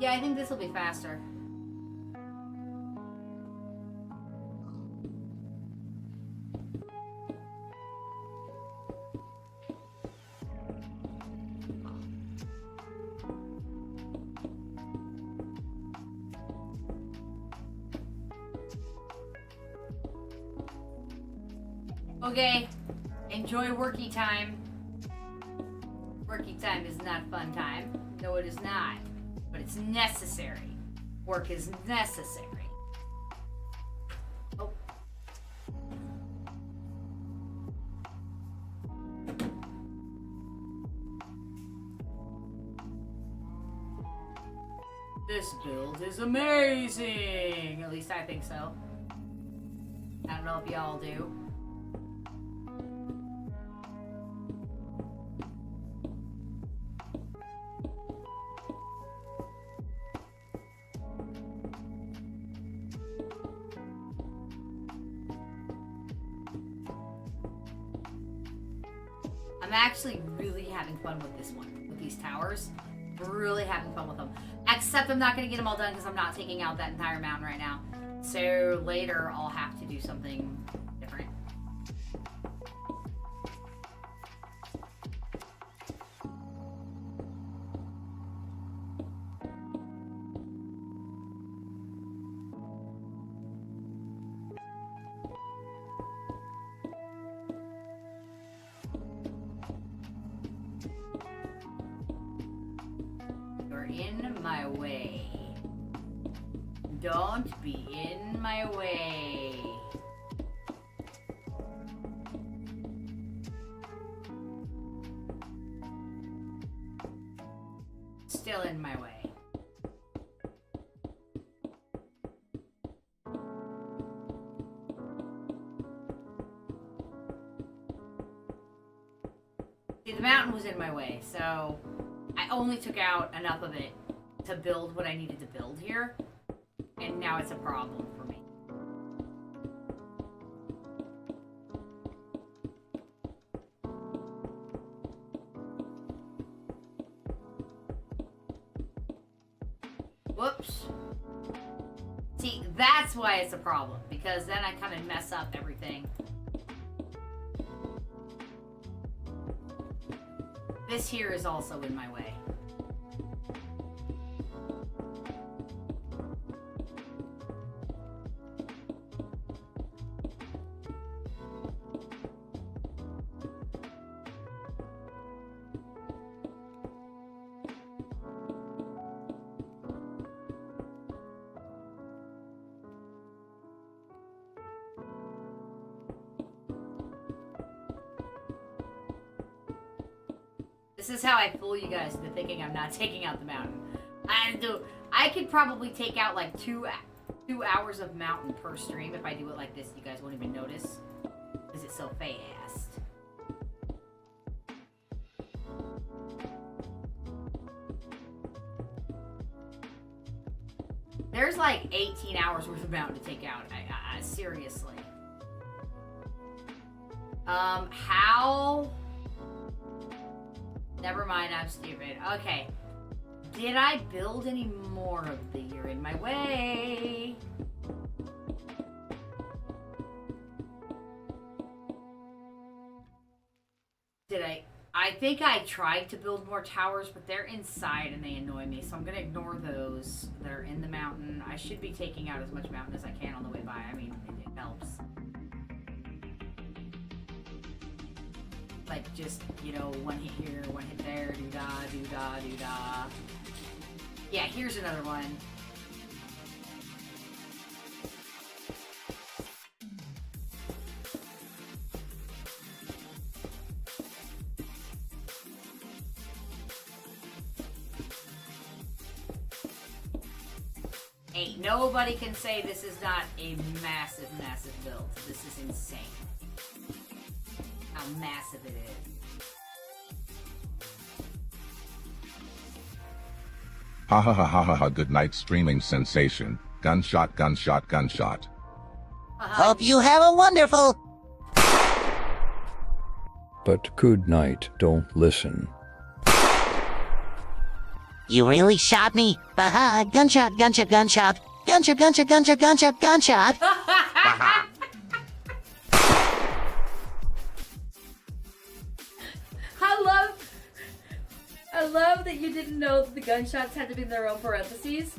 Yeah, I think this will be faster. Okay, enjoy worky time. Worky time is not fun time. No, it is not. But it's necessary. Work is necessary. Oh. This build is amazing! At least I think so. I don't know if y'all do. I'm actually really having fun with this one, with these towers. Really having fun with them. Except I'm not going to get them all done because I'm not taking out that entire mountain right now. So later I'll have to do something different. In my way. Don't be in my way. Still in my way. See, the mountain was in my way, so I only took out enough of it to build what I needed to build here, and now it's a problem for me. Whoops. See, that's why it's a problem, because then I come and mess up everything. This here is also in my way. This is how I fool you guys into thinking I'm not taking out the mountain. I could probably take out like two hours of mountain per stream if I do it like this. You guys won't even notice because it's so fast. There's like 18 hours worth of mountain to take out. Seriously. How? Never mind, I'm stupid. Okay. Did I build any more of the You're in my way? Did I think I tried to build more towers, but they're inside and they annoy me, so I'm gonna ignore those that are in the mountain. I should be taking out as much mountain as I can on the way by. I mean, it helps. Like, just, you know, one hit here, one hit there, doo-da, doo-da, doo-da. Yeah, here's another one. Ain't nobody can say this is not a massive, massive build. This is insane. How massive it is. Ha ha ha ha ha ha, good night streaming sensation. Gunshot, gunshot, gunshot. Hope you have a wonderful... But good night, don't listen. You really shot me? Baha, gunshot, gunshot, gunshot. Gunshot, gunshot, gunshot, gunshot, gunshot. I love that you didn't know that the gunshots had to be in their own parentheses.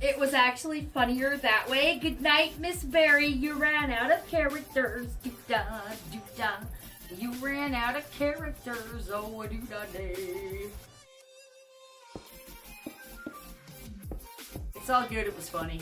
It was actually funnier that way. Good night, Miss Berry. You ran out of characters. Doo-da, doo-da. You ran out of characters. Oh, doo-da day. It's all good. It was funny.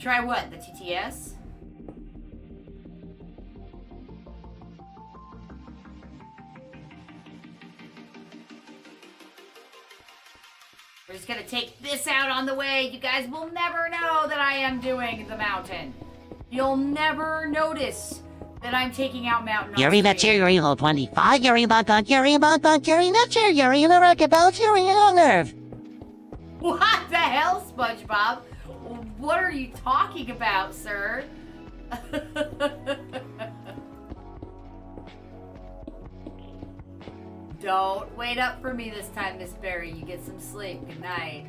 Try what? The TTS? We're just gonna take this out on the way. You guys will never know that I am doing the mountain. You'll never notice that I'm taking out mountain. Yuri Nature, Yuri Low 25, Yuri Bug, Yuri Bug, Yuri Nature, Yuri in the Rocket Yuri on Nerve. What the hell, SpongeBob? What are you talking about, sir? Don't wait up for me this time, Miss Berry. You get some sleep. Good night.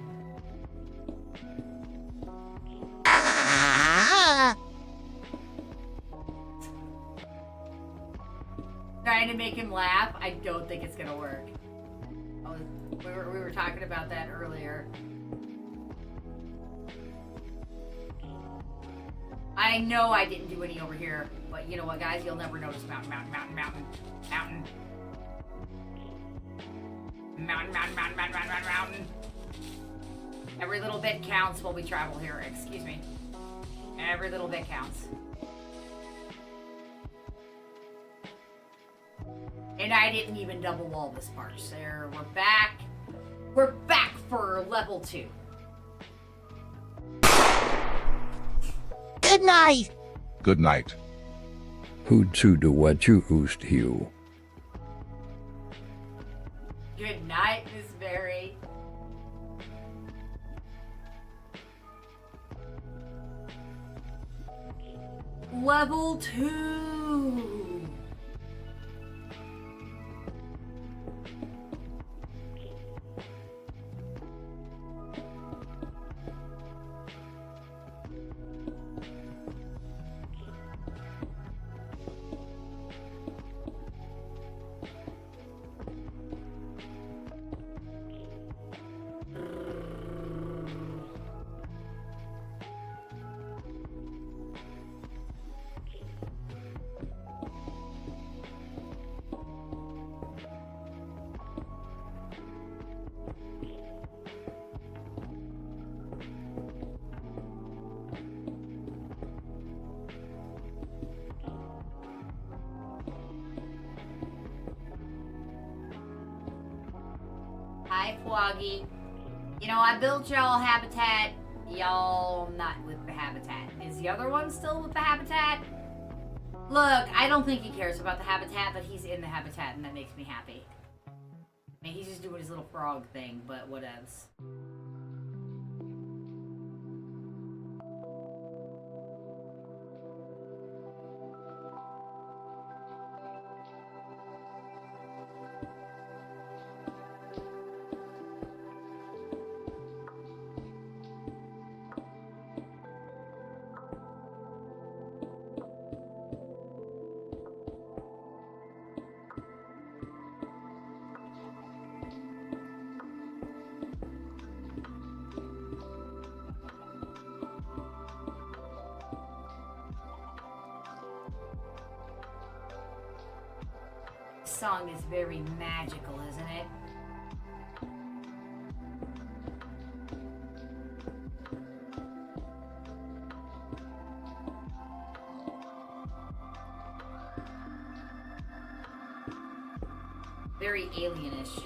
Trying to make him laugh. I don't think it's gonna work. We were talking about that earlier. I know I didn't do any over here, but you know what, guys? You'll never notice mountain, mountain, mountain, mountain, mountain. Mountain, mountain, mountain, mountain, mountain, mountain. Every little bit counts while we travel here. Excuse me. Every little bit counts. And I didn't even double wall this part. So we're back. We're back for level 2. Good night. Good night. Who'd to do what you used to? Good night, Miss Berry. Level 2. Hi, Floggy. You know, I built y'all habitat. Y'all not with the habitat. Is the other one still with the habitat? Look, I don't think he cares about the habitat, but he's in the habitat, and that makes me happy. I mean, he's just doing his little frog thing, but whatevs. This song is very magical, isn't it? Very alienish.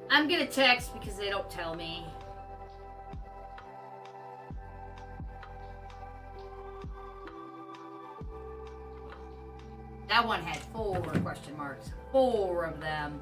I'm gonna text because they don't tell me. That one had 4 question marks. 4 of them.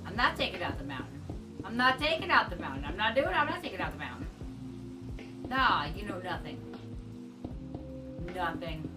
I'm not taking out the mountain. I'm not taking out the mountain. I'm not taking out the mountain. Nah, you know nothing. Nothing.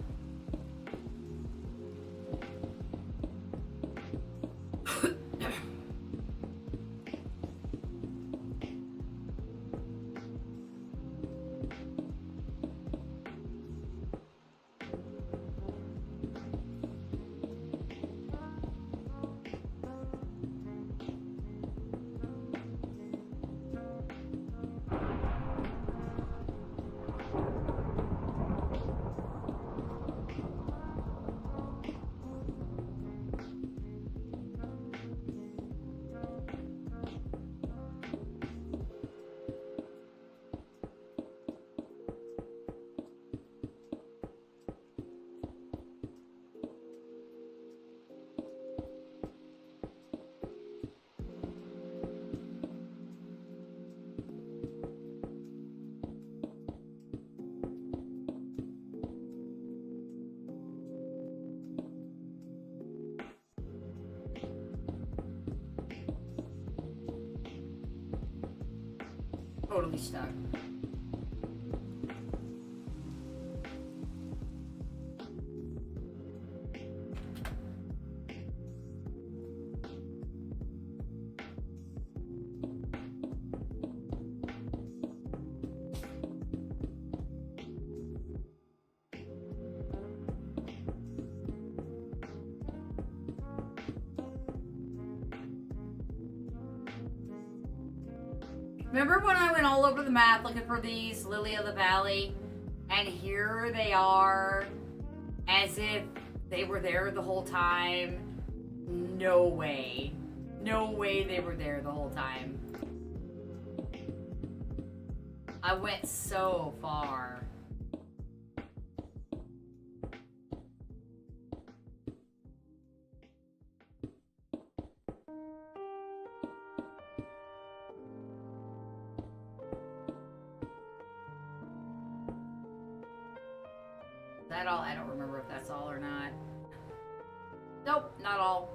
Totally stuck. Remember when I went all over the map looking for these Lily of the Valley? And here they are, as if they were there the whole time. No way. No way they were there the whole time. I went so far. that all? I don't remember if that's all or not. Nope, not all.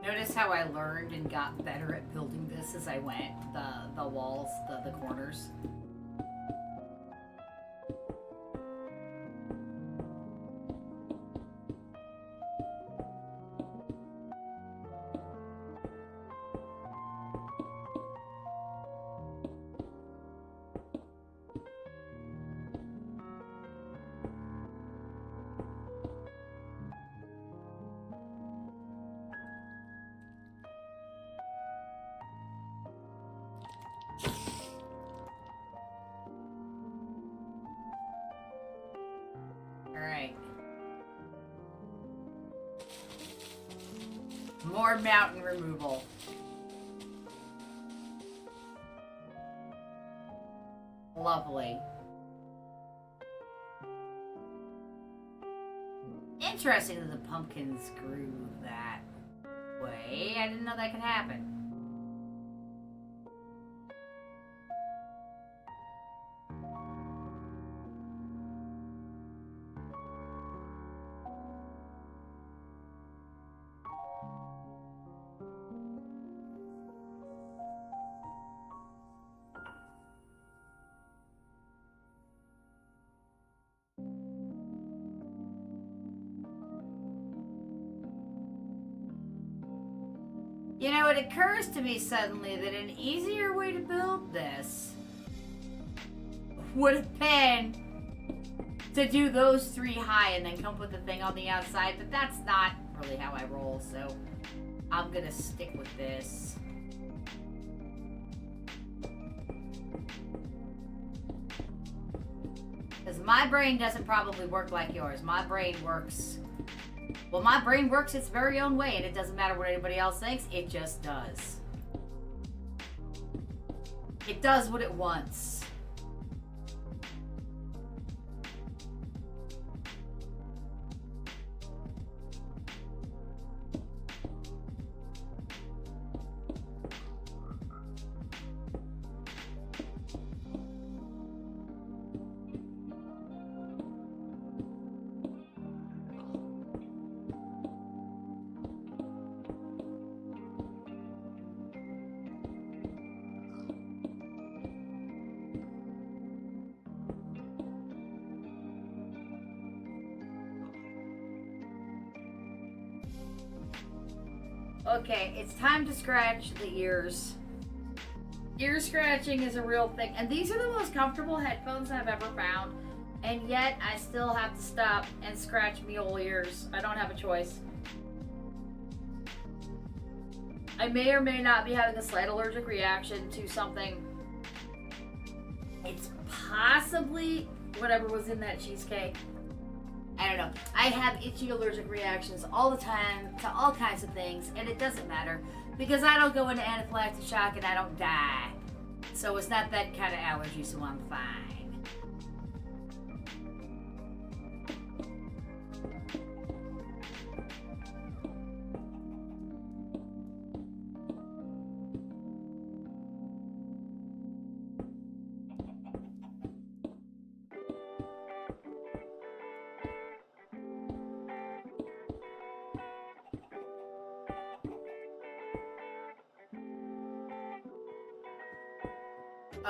Notice how I learned and got better at building this as I went. The walls, the corners. Alright. More mountain removal. Lovely. Interesting that the pumpkins grew that way. I didn't know that could happen. You know, it occurs to me suddenly that an easier way to build this would have been to do those 3 high and then come put the thing on the outside, but that's not really how I roll, so I'm gonna stick with this. Because my brain doesn't probably work like yours. My brain works... Well, my brain works its very own way, and it doesn't matter what anybody else thinks, it just does. It does what it wants. Okay, it's time to scratch the ears. Ear scratching is a real thing, and these are the most comfortable headphones I've ever found, and yet I still have to stop and scratch me old ears. I don't have a choice. I may or may not be having a slight allergic reaction to something. It's possibly whatever was in that cheesecake. I don't know. I have itchy allergic reactions all the time to all kinds of things, and it doesn't matter because I don't go into anaphylactic shock and I don't die. So it's not that kind of allergy, so I'm fine.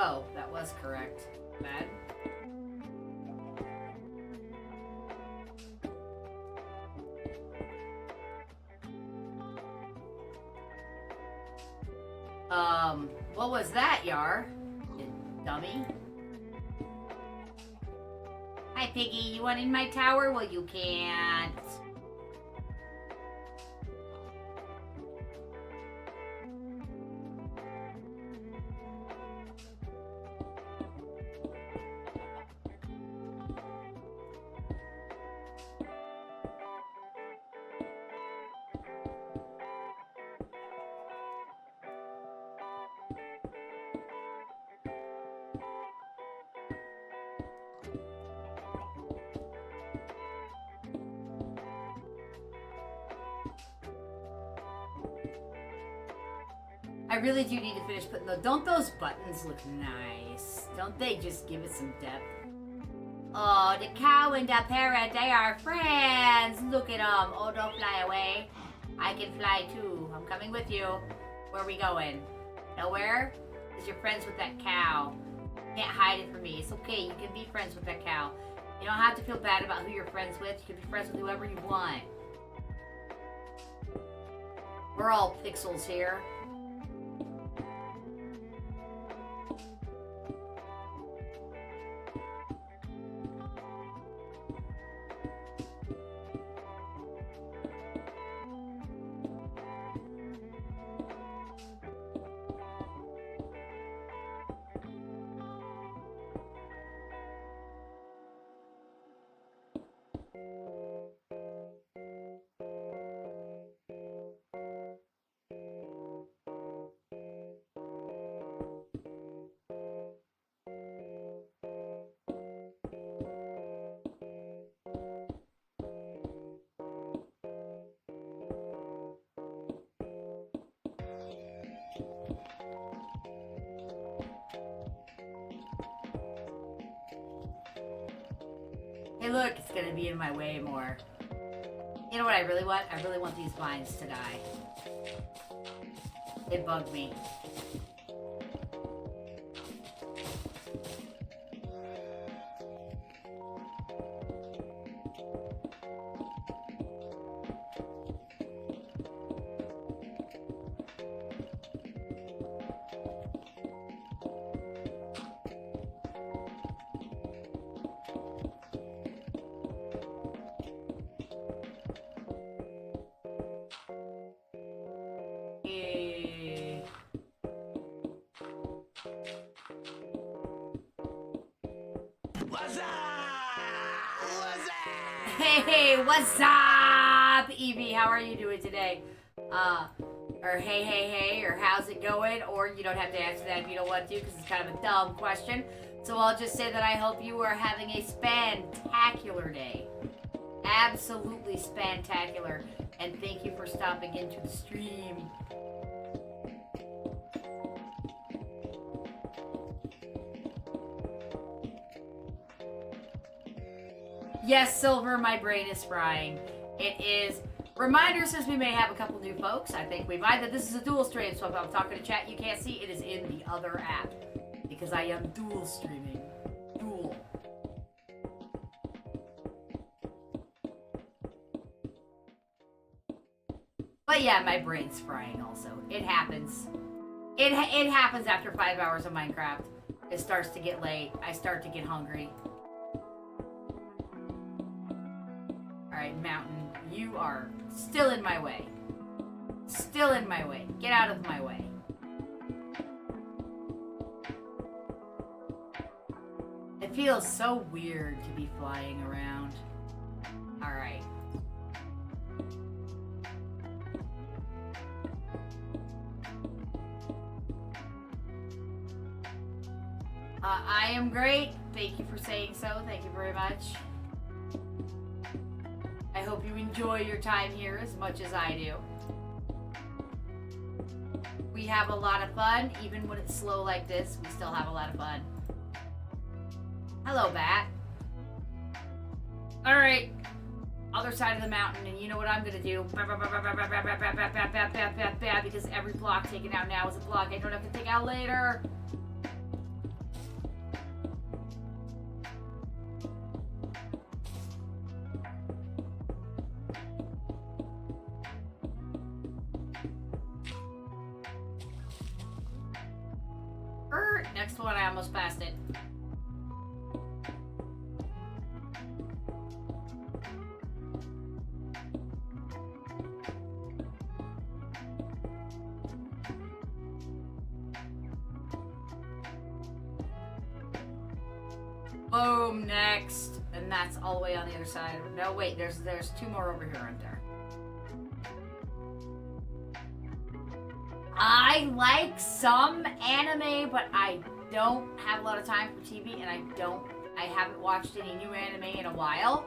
Oh, that was correct. Bad. What was that, Yar? You dummy? Hi, Piggy. You want in my tower? Well, you can't. I really do need to finish putting those. Don't those buttons look nice? Don't they just give it some depth? Oh, the cow and the parrot, they are friends. Look at them. Oh, don't fly away. I can fly too. I'm coming with you. Where are we going? Nowhere? Because you're friends with that cow. You can't hide it from me. It's okay. You can be friends with that cow. You don't have to feel bad about who you're friends with. You can be friends with whoever you want. We're all pixels here. Hey look, it's gonna be in my way more. You know what I really want? I really want these vines to die. It bugged me. Hey, what's up, Evie? How are you doing today? Or hey, or how's it going? Or you don't have to answer that if you don't want to, because it's kind of a dumb question. So I'll just say that I hope you are having a spantacular day. Absolutely spantacular. And thank you for stopping into the stream. Yes, Silver, my brain is frying. It is. Reminder, since we may have a couple new folks, I think we've either, this is a dual stream, so if I'm talking to chat you can't see, it is in the other app. Because I am dual streaming. Dual. But yeah, my brain's frying also. It happens. It happens after 5 hours of Minecraft. It starts to get late. I start to get hungry. Alright, Mountain, you are still in my way. Still in my way. Get out of my way. It feels so weird to be flying around. Alright. I am great. Thank you for saying so. Thank you very much. I hope you enjoy your time here as much as I do. We have a lot of fun. Even when it's slow like this, we still have a lot of fun. Hello, Bat. Alright. Other side of the mountain, and you know what I'm gonna do. Because every block taken out now is a block I don't have to take out later. Next one, I almost passed it. Boom, next. And that's all the way on the other side. No, wait, there's 2 more over here, aren't there? I like some anime, but I don't have a lot of time for TV, and I haven't watched any new anime in a while.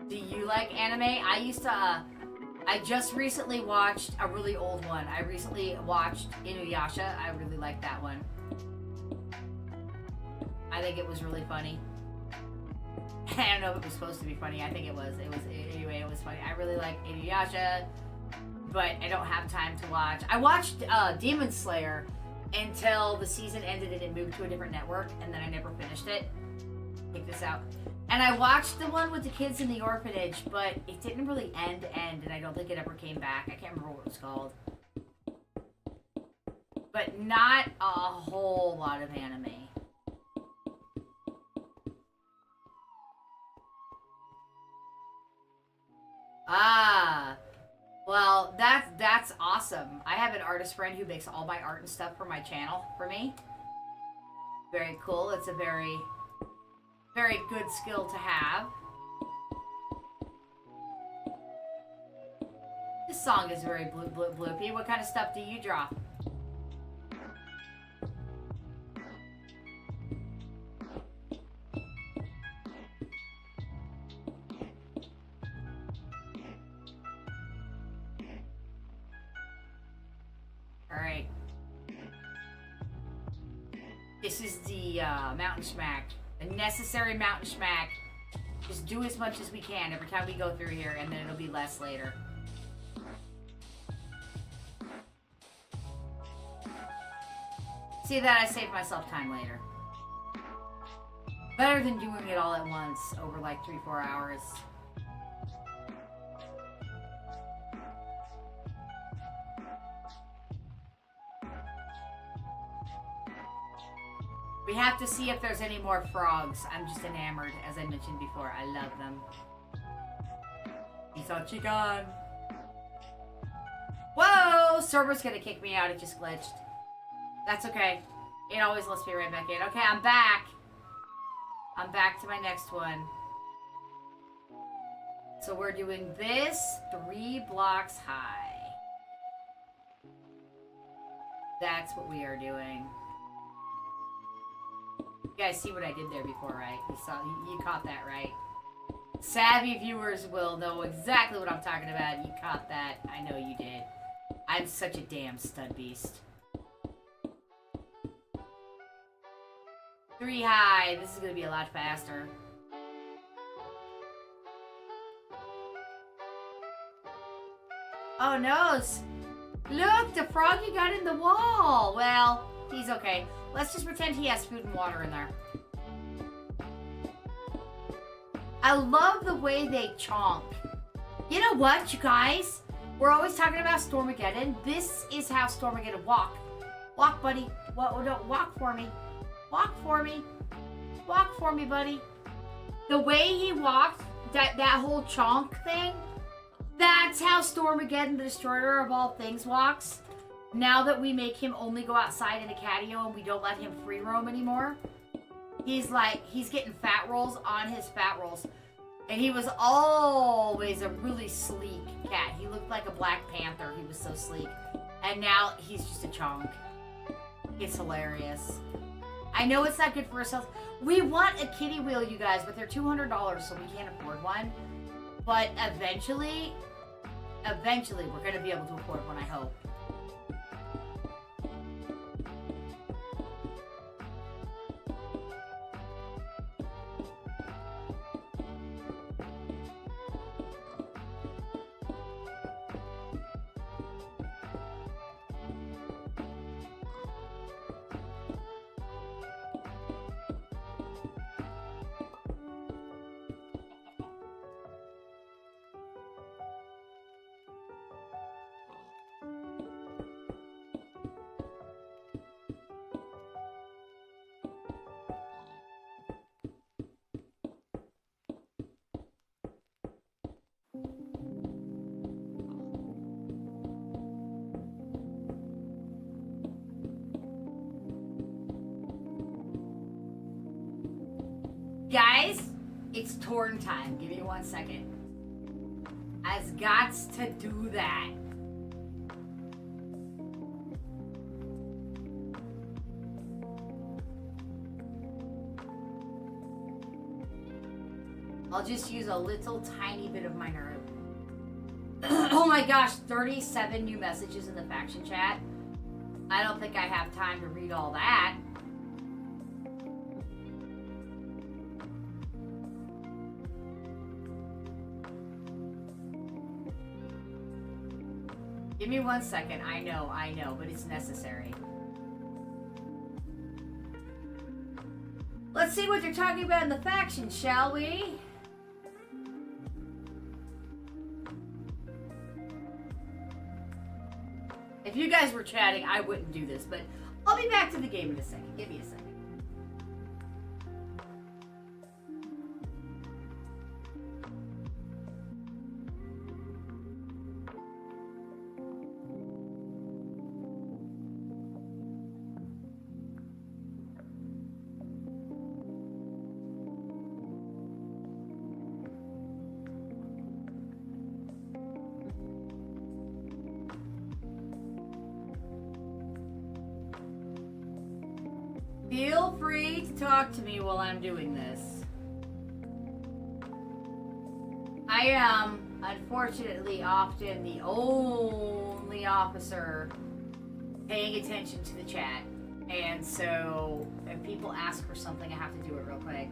Do you like anime? I just recently watched a really old one. I recently watched Inuyasha. I really liked that one. I think it was really funny. I don't know if it was supposed to be funny. I think it was. Anyway, it was funny. I really like Inuyasha, but I don't have time to watch. I watched Demon Slayer until the season ended and it moved to a different network, and then I never finished it. Take this out. And I watched the one with the kids in the orphanage, but it didn't really end, and I don't think it ever came back. I can't remember what it was called. But not a whole lot of anime. Ah, well, that's awesome. I have an artist friend who makes all my art and stuff for my channel for me. Very cool. It's a very, very good skill to have. This song is very bloopy. What kind of stuff do you draw? Alright. This is the mountain schmack. The necessary mountain schmack. Just do as much as we can every time we go through here, and then it'll be less later. See that? I save myself time later. Better than doing it all at once over like 3-4 hours. We have to see if there's any more frogs. I'm just enamored, as I mentioned before. I love them. Isachi-gun. Whoa! Server's gonna kick me out. It just glitched. That's okay. It always lets me right back in. Okay, I'm back. I'm back to my next one. So we're doing this 3 blocks high. That's what we are doing. You guys see what I did there before, right? You caught that, right? Savvy viewers will know exactly what I'm talking about. You caught that. I know you did. I'm such a damn stud beast. 3 high. This is going to be a lot faster. Oh, no. Look, the froggy got in the wall. Well, he's okay. Let's just pretend he has food and water in there. I love the way they chonk. You know what, you guys? We're always talking about Stormageddon. This is how Stormageddon walk. Walk, buddy. Walk for me. Walk for me. Walk for me, buddy. The way he walked, that whole chonk thing, that's how Stormageddon, the Destroyer of all things, walks. Now that we make him only go outside in a catio and we don't let him free roam anymore, he's getting fat rolls on his fat rolls. And he was always a really sleek cat. He looked like a Black Panther. He was so sleek. And now he's just a chonk. It's hilarious. I know it's not good for ourselves. We want a kitty wheel, you guys, but they're $200, so we can't afford one. But eventually, we're going to be able to afford one, I hope. Guys, it's torn time. Give me 1 second. I've got to do that. I'll just use a little tiny bit of my nerve. Oh my gosh, 37 new messages in the faction chat. I don't think I have time to read all that. Give me 1 second. I know, but it's necessary. Let's see what you're talking about in the faction, shall we? If you guys were chatting, I wouldn't do this, but I'll be back to the game in a second. Give me a second. Feel free to talk to me while I'm doing this. I am, unfortunately, often the only officer paying attention to the chat. And so, if people ask for something, I have to do it real quick.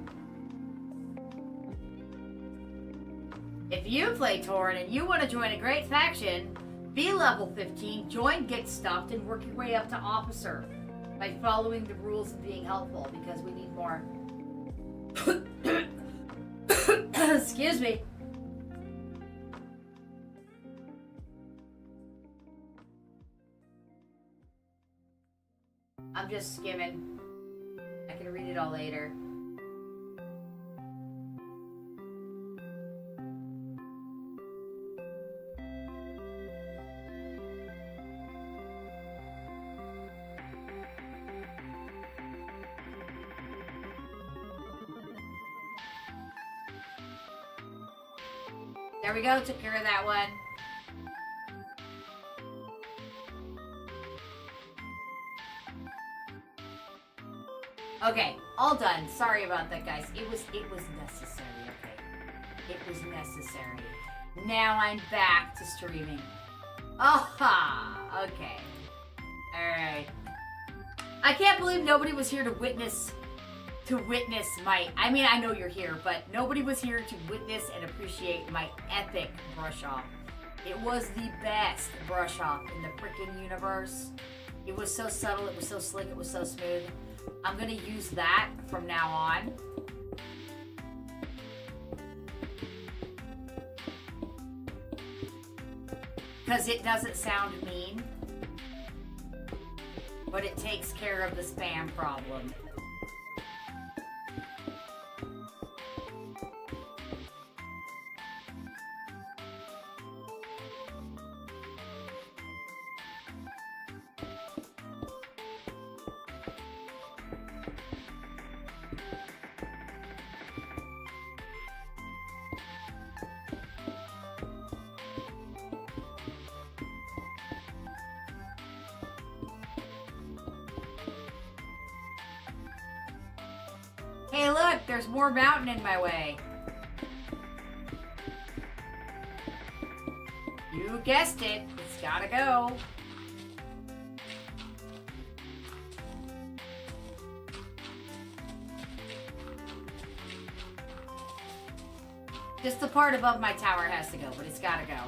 If you play Torn and you want to join a great faction, be level 15, join Get Stuffed, and work your way up to officer by following the rules and being helpful, because we need more. Excuse me. I'm just skimming. I can read it all later. There we go, took care of that one. Okay, all done. Sorry about that, guys. It was necessary, okay? It was necessary. Now I'm back to streaming. Aha! Okay. Alright. I can't believe nobody was here to witness my, I mean, I know you're here, but nobody was here to witness and appreciate my epic brush off. It was the best brush off in the freaking universe. It was so subtle, it was so slick, it was so smooth. I'm gonna use that from now on. Because it doesn't sound mean, but it takes care of the spam problem. Hey look, there's more mountain in my way. You guessed it, it's gotta go. Just the part above my tower has to go, but it's gotta go.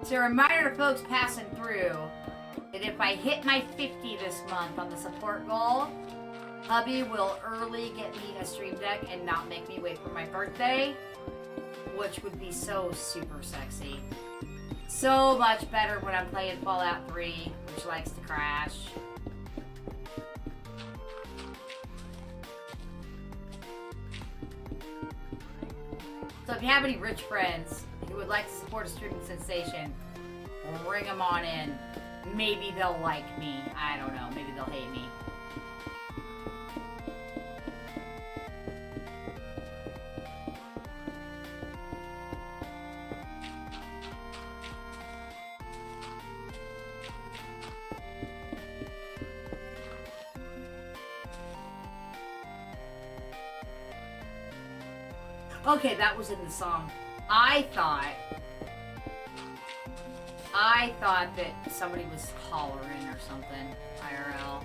So a reminder to folks passing through that if I hit my 50 this month on the support goal, hubby will early get me a stream deck and not make me wait for my birthday, which would be so super sexy. So much better when I'm playing Fallout 3, which likes to crash. So if you have any rich friends who would like to support a streaming sensation, bring them on in. Maybe they'll like me. I don't know. Maybe they'll hate me. Okay, that was in the song. I thought that somebody was hollering or something. IRL.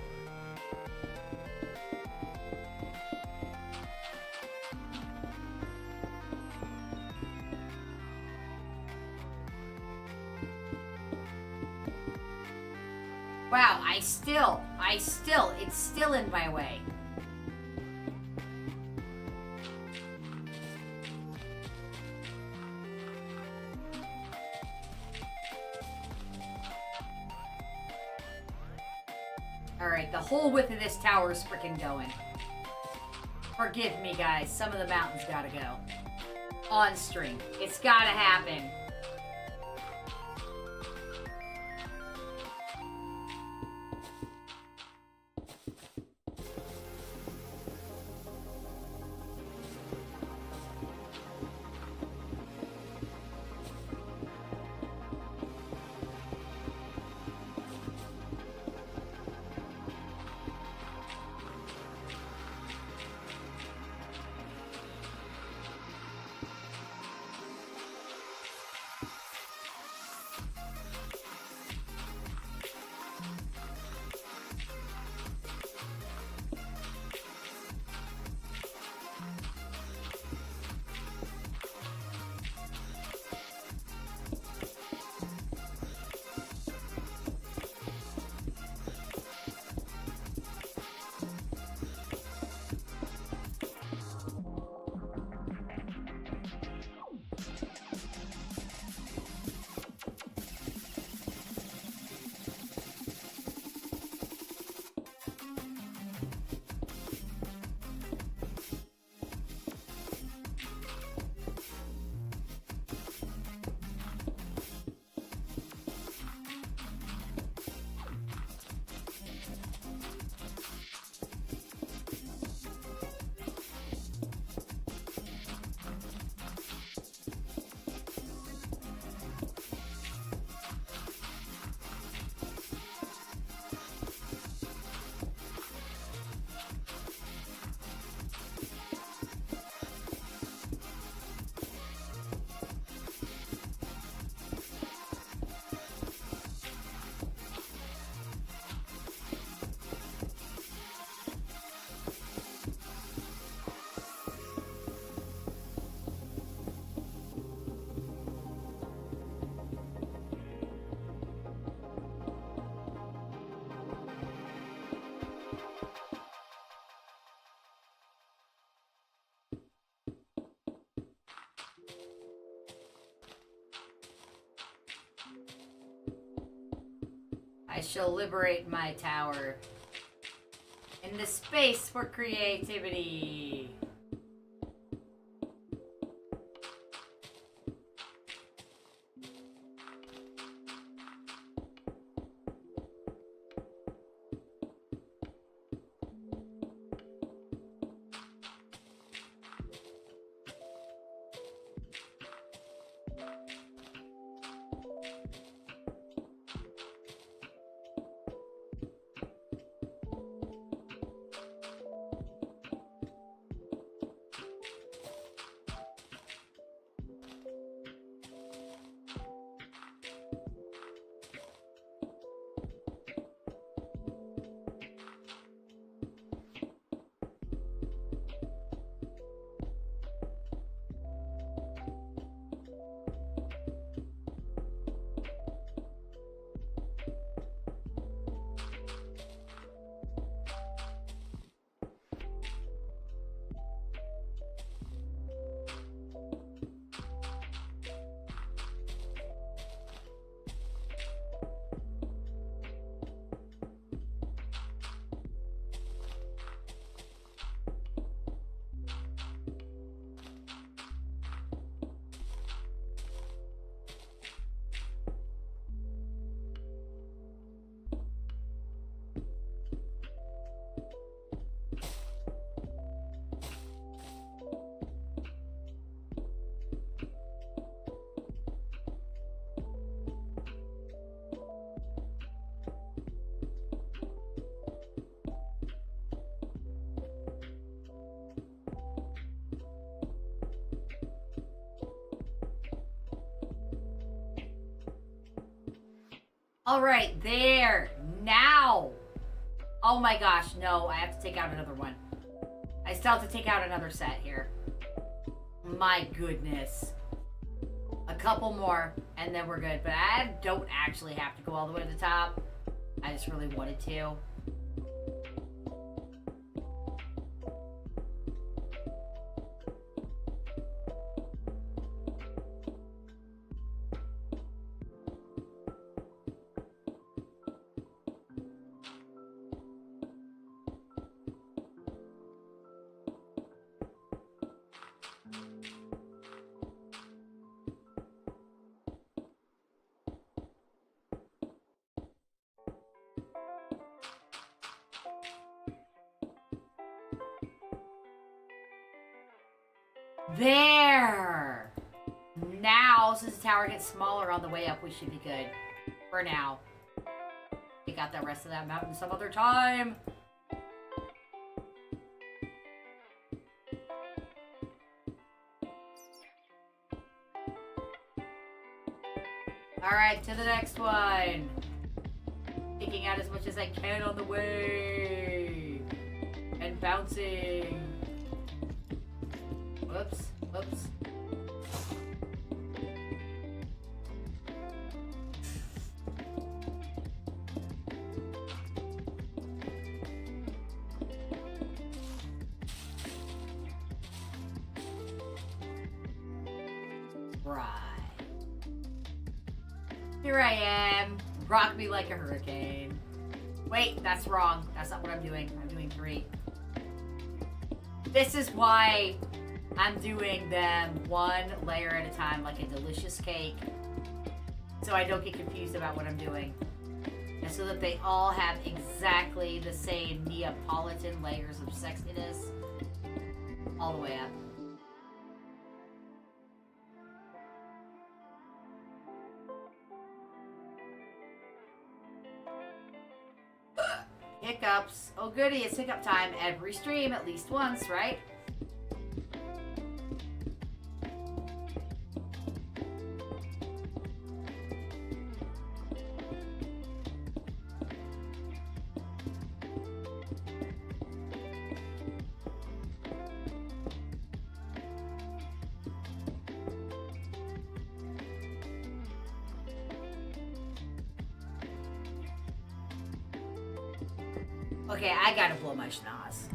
Wow, it's still in my way. Alright, the whole width of this tower is freaking going. Forgive me, guys. Some of the mountains gotta go. On stream. It's gotta happen. I shall liberate my tower in the space for creativity. All right, there. Now. Oh my gosh, no, I have to take out another one. I still have to take out another set here. My goodness. A couple more, and then we're good. But I don't actually have to go all the way to the top. I just really wanted to. There! Now, since the tower gets smaller on the way up, we should be good. For now. Take out the rest of that mountain some other time. Alright, to the next one. Taking out as much as I can on the way. And bouncing. Whoops, whoops. Right. Here I am. Rock me like a hurricane. Wait, that's wrong. That's not what I'm doing. I'm doing 3. This is why I'm doing them one layer at a time, like a delicious cake, so I don't get confused about what I'm doing. And so that they all have exactly the same Neapolitan layers of sexiness all the way up. Hiccups. Oh goody, it's hiccup time every stream at least once, right? Okay, I gotta blow my schnoz.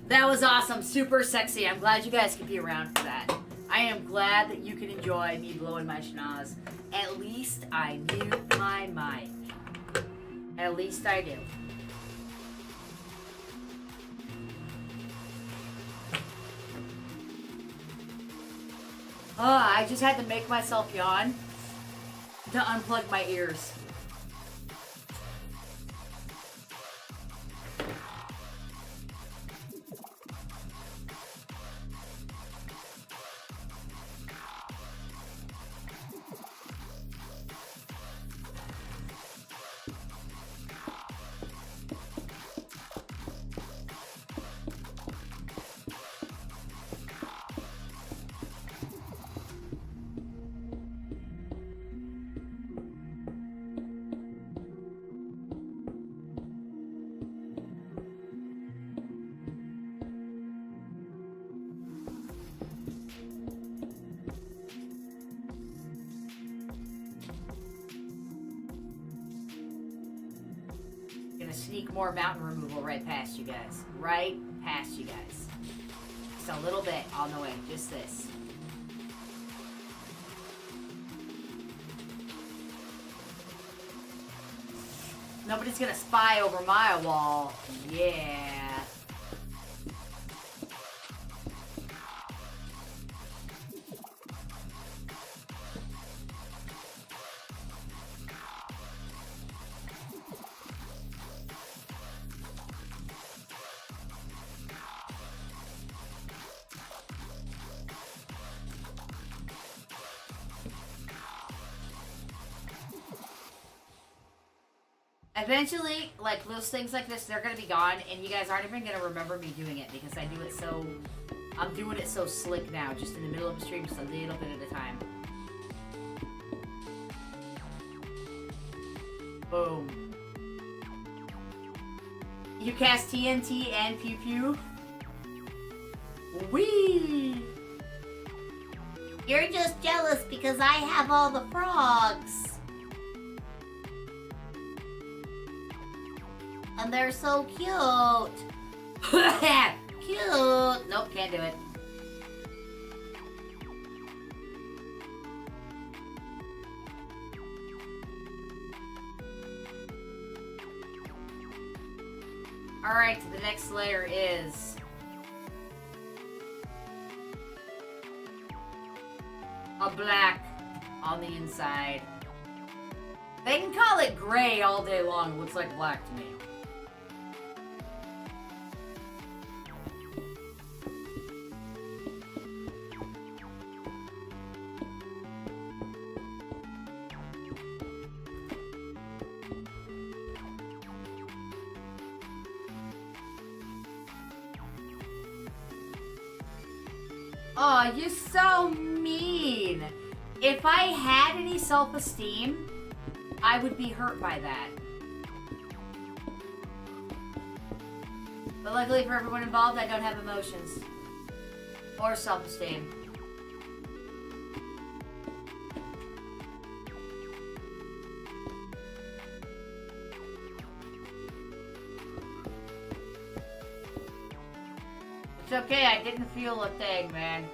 That was awesome. Super sexy. I'm glad you guys could be around for that. I am glad that you can enjoy me blowing my schnoz. At least I mute my mic. At least I do. I just had to make myself yawn to unplug my ears. Sneak more mountain removal right past you guys. Right past you guys. Just a little bit on the way. Just this. Nobody's gonna spy over my wall. Yeah. Eventually, like, those things like this, they're gonna be gone, and you guys aren't even gonna remember me doing it, because I do it so... I'm doing it so slick now, just in the middle of the stream, just a little bit at a time. Boom. You cast TNT and Pew Pew? Whee! You're just jealous because I have all the frogs. And they're so cute. Cute! Nope, can't do it. Alright, the next layer is... a black on the inside. They can call it gray all day long. It looks like black to me. Oh, you're so mean. If I had any self-esteem, I would be hurt by that. But luckily for everyone involved, I don't have emotions. Or self-esteem. It's okay, I didn't feel a thing, man.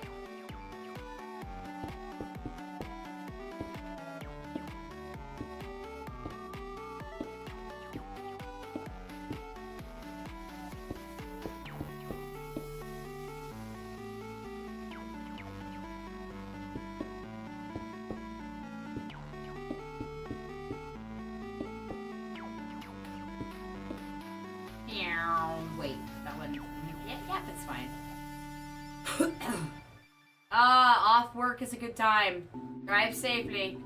Wait, that one. Yeah, that's fine. Off work is a good time. Drive safely.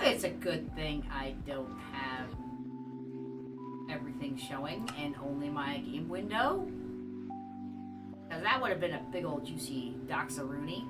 It's a good thing I don't have everything showing and only my game window. Because that would have been a big old juicy doxaroonie.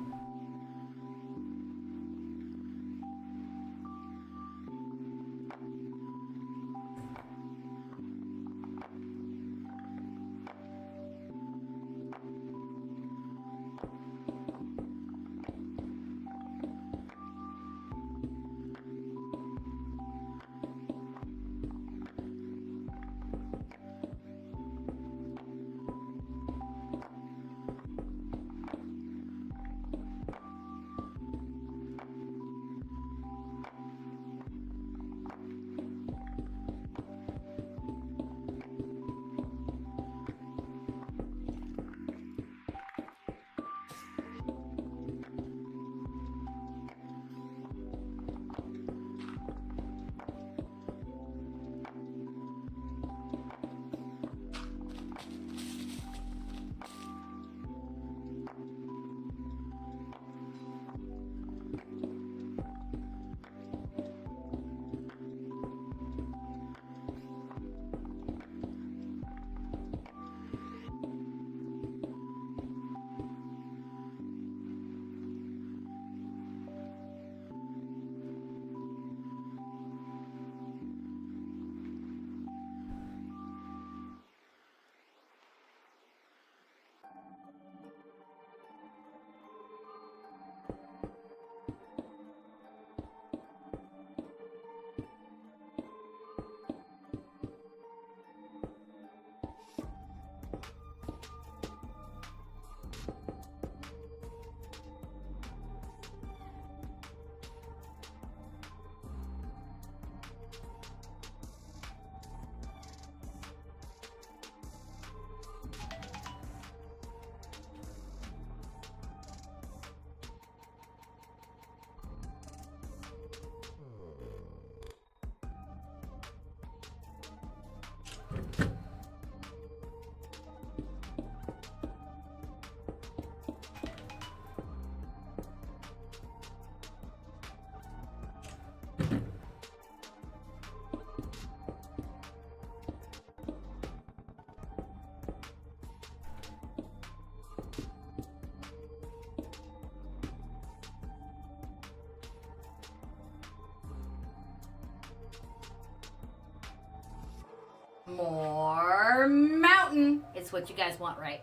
more mountain. It's what you guys want, right?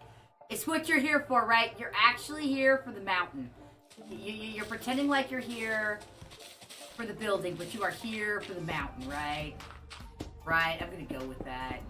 It's what you're here for, right? You're actually here for the mountain. You're pretending like you're here for the building, but you are here for the mountain, right? Right, I'm gonna go with that.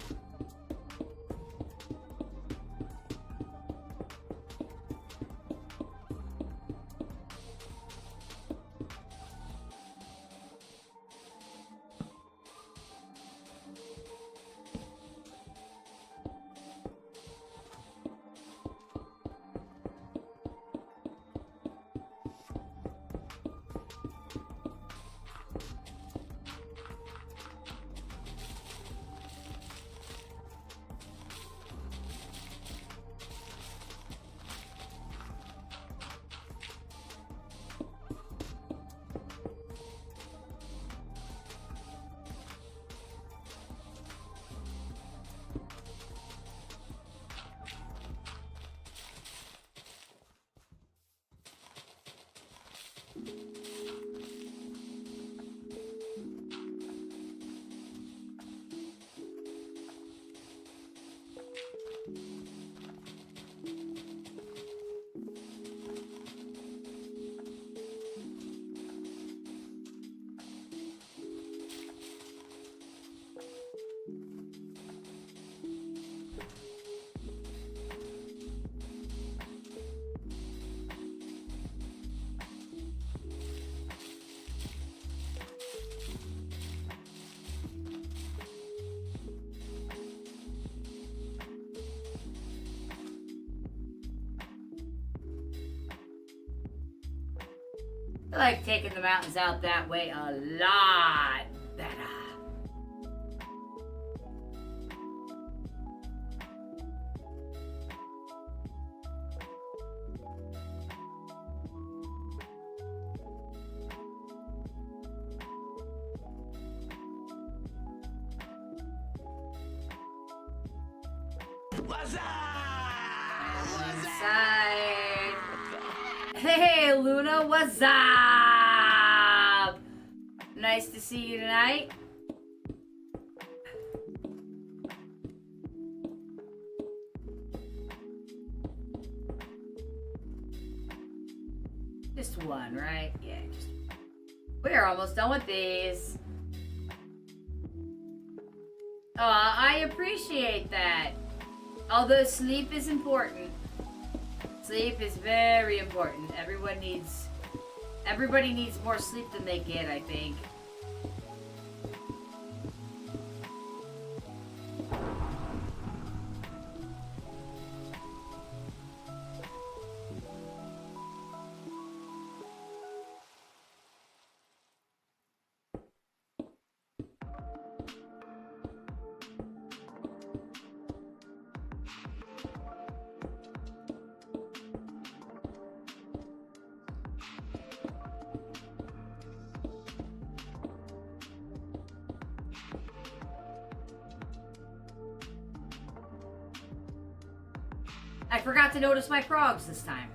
I like taking the mountains out that way a lot better. Inside. Hey, Luna, what's up? Nice to see you tonight. Just one, right? Yeah, just we're almost done with these. I appreciate that. Although sleep is important. Sleep is very important. Everybody needs more sleep than they get, I think. I forgot to notice my frogs this time.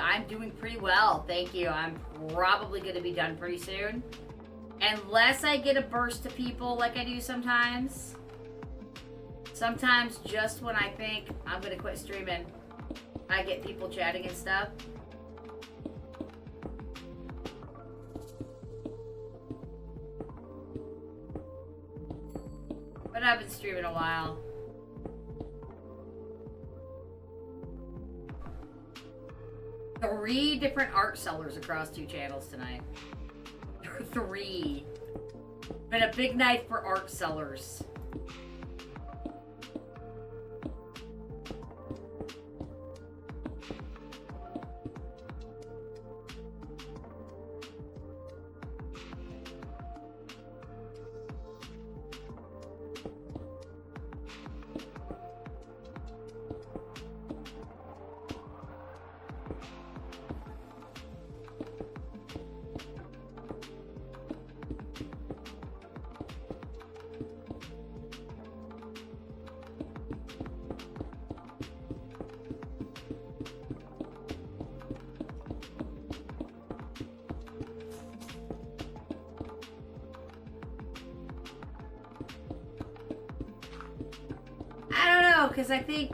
I'm doing pretty well, thank you. I'm probably gonna be done pretty soon. Unless I get a burst to people like I do sometimes. Sometimes just when I think I'm gonna quit streaming, I get people chatting and stuff. But I've been streaming a while. Three different art sellers across 2 channels tonight. 3. Been a big night for art sellers. because I think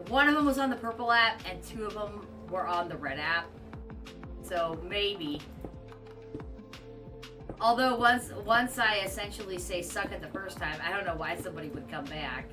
one of them was on the purple app and 2 of them were on the red app. So maybe. Although once I essentially say suck it the first time, I don't know why somebody would come back.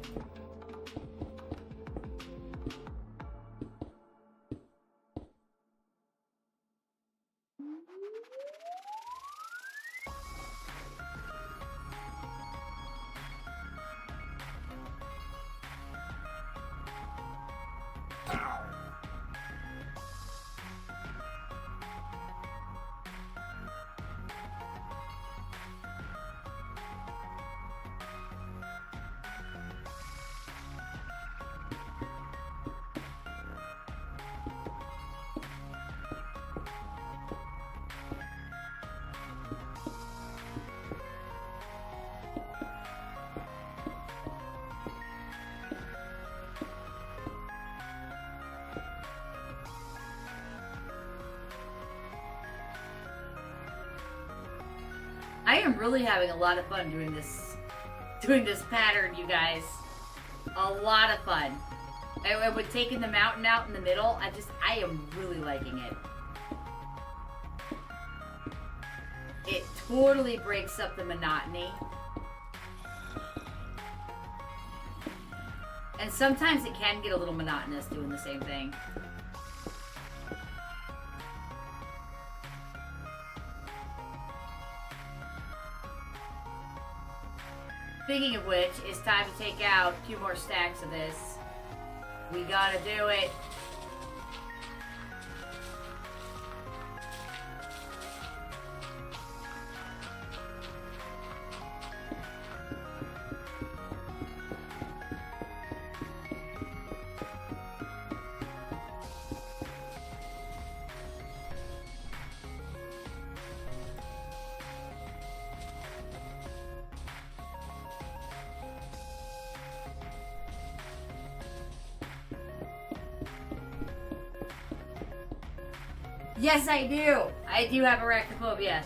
I am really having a lot of fun doing this pattern, you guys. A lot of fun. And with taking the mountain out in the middle, I am really liking it. It totally breaks up the monotony. And sometimes it can get a little monotonous doing the same thing. Speaking of which, it's time to take out a few more stacks of this. We gotta do it. Yes, I do. I do have arachnophobia.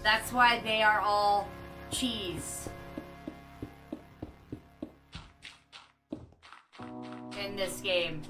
That's why they are all cheese in this game.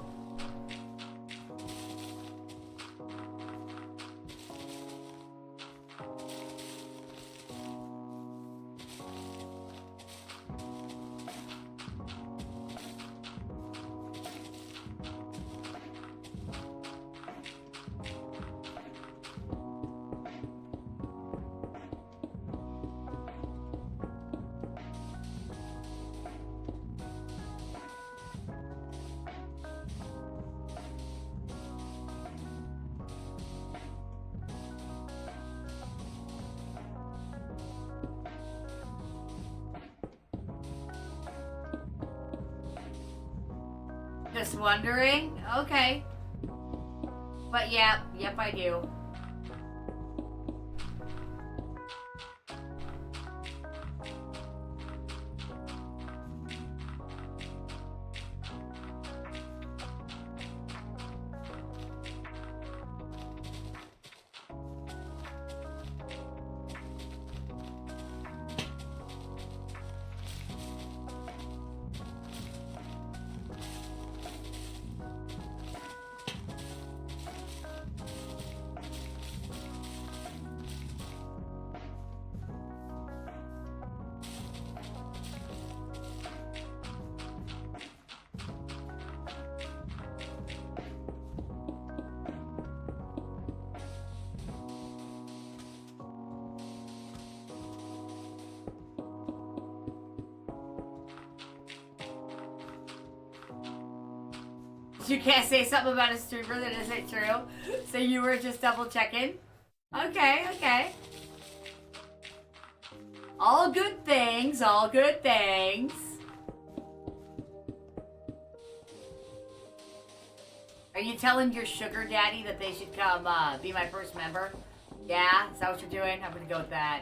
Just wondering? Okay. But yep, I do. You can't say something about a streamer that isn't true. So you were just double checking. Okay, okay. All good things, all good things. Are you telling your sugar daddy that they should come be my first member? Yeah, is that what you're doing? I'm gonna go with that.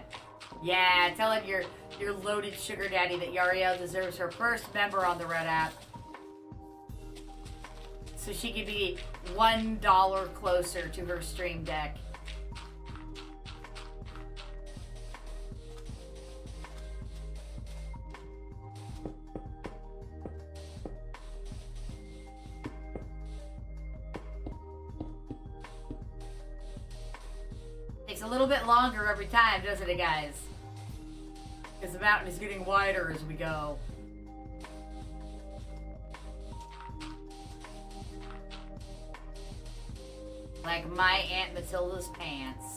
Yeah, telling your loaded sugar daddy that Yarrielle deserves her first member on the Red app. So she could be $1 closer to her stream deck. little bit longer every time, doesn't it, guys? Because the mountain is getting wider as we go. Like my Aunt Matilda's pants.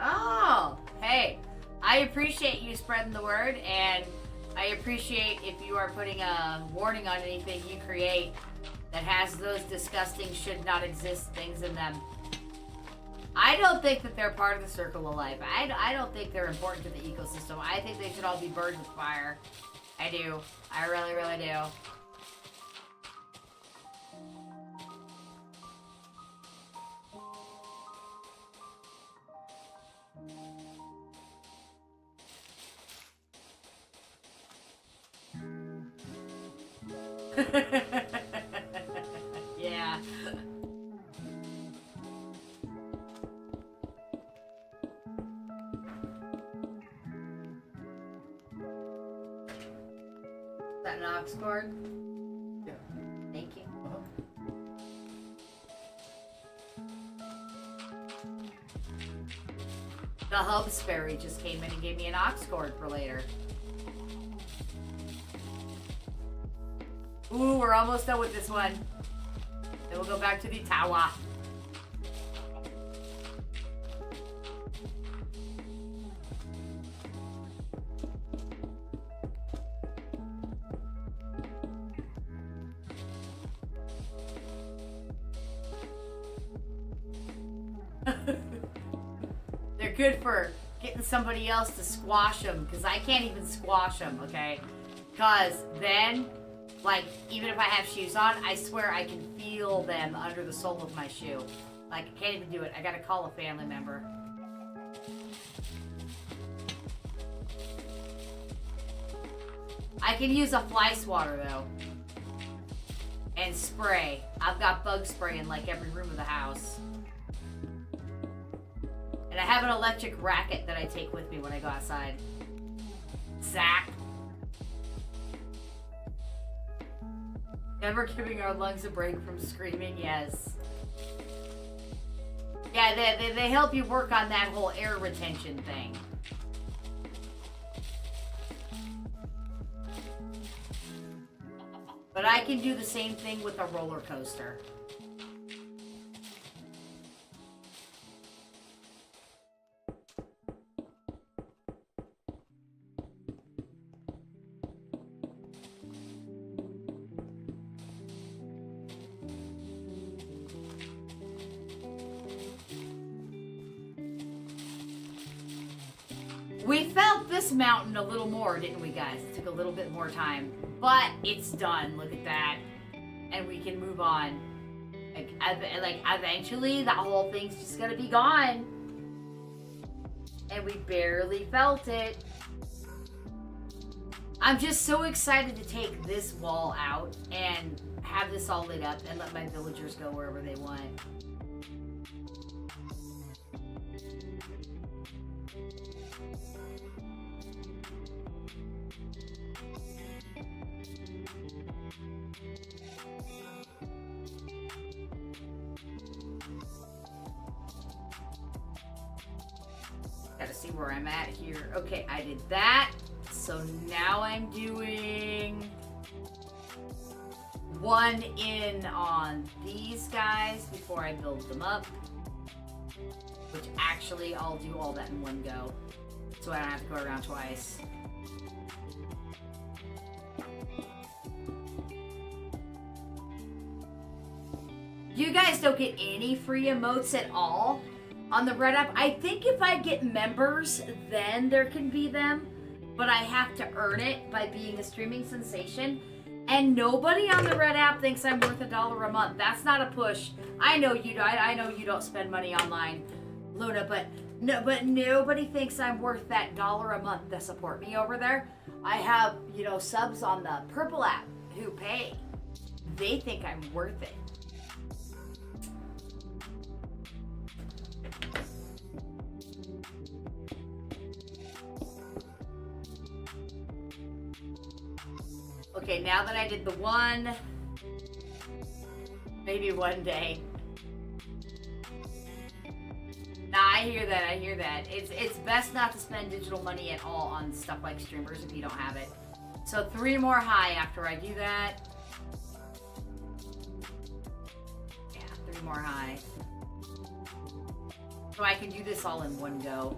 Oh, hey, I appreciate you spreading the word, and I appreciate if you are putting a warning on anything you create that has those disgusting should not exist things in them. I don't think that they're part of the circle of life. I don't think they're important to the ecosystem. I think they should all be burned with fire. I do. I really, really do. Yeah. Is that an aux cord? Yeah. Thank you. The Hubsberry just came in and gave me an aux cord for later. Ooh, we're almost done with this one. Then we'll go back to the tower. They're good for getting somebody else to squash them, because I can't even squash them, okay? Because then, like, even if I have shoes on, I swear I can feel them under the sole of my shoe. Like, I can't even do it. I gotta call a family member. I can use a fly swatter, though. And spray. I've got bug spray in, like, every room of the house. And I have an electric racket that I take with me when I go outside. Zap. Never giving our lungs a break from screaming, yes. Yeah, they help you work on that whole air retention thing. But I can do the same thing with a roller coaster. We felt this mountain a little more, didn't we, guys? It took a little bit more time, but it's done. Look at that, and we can move on. Like eventually, that whole thing's just gonna be gone, and we barely felt it. I'm just so excited to take this wall out and have this all lit up and let my villagers go wherever they want. Gotta see where I'm at here. Okay, I did that. So now I'm doing one in on these guys before I build them up. Which actually, I'll do all that in one go. So I don't have to go around twice. You guys don't get any free emotes at all on the Red App. I think if I get members, then there can be them. but I have to earn it by being a streaming sensation. And nobody on the Red app thinks I'm worth $1 a month. That's not a push. I know you. I know you don't spend money online, Luna, but nobody thinks I'm worth that $1 a month to support me over there. I have, you know, subs on the Purple app who pay. They think I'm worth it. Okay, now that I did the one, maybe one day. Nah, I hear that, I hear that. It's best not to spend digital money at all on stuff like streamers if you don't have it. So 3 more high after I do that. Yeah, 3 more high. So I can do this all in one go.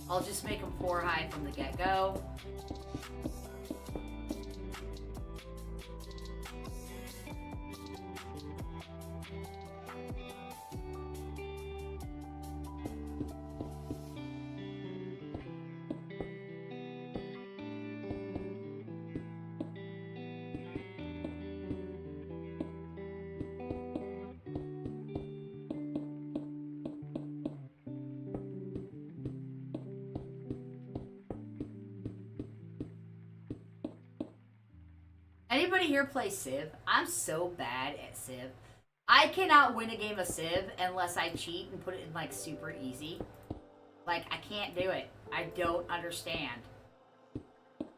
I'll just make them 4 high from the get-go. Anybody here play Civ? I'm so bad at Civ. I cannot win a game of Civ unless I cheat and put it in like super easy. Like, I can't do it. I don't understand.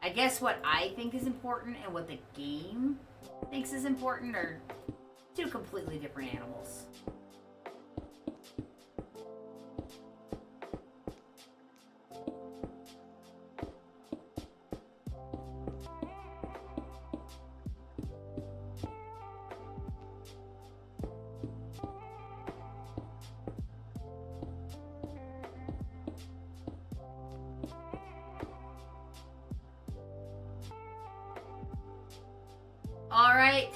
I guess what I think is important and what the game thinks is important are 2 completely different animals. Alright.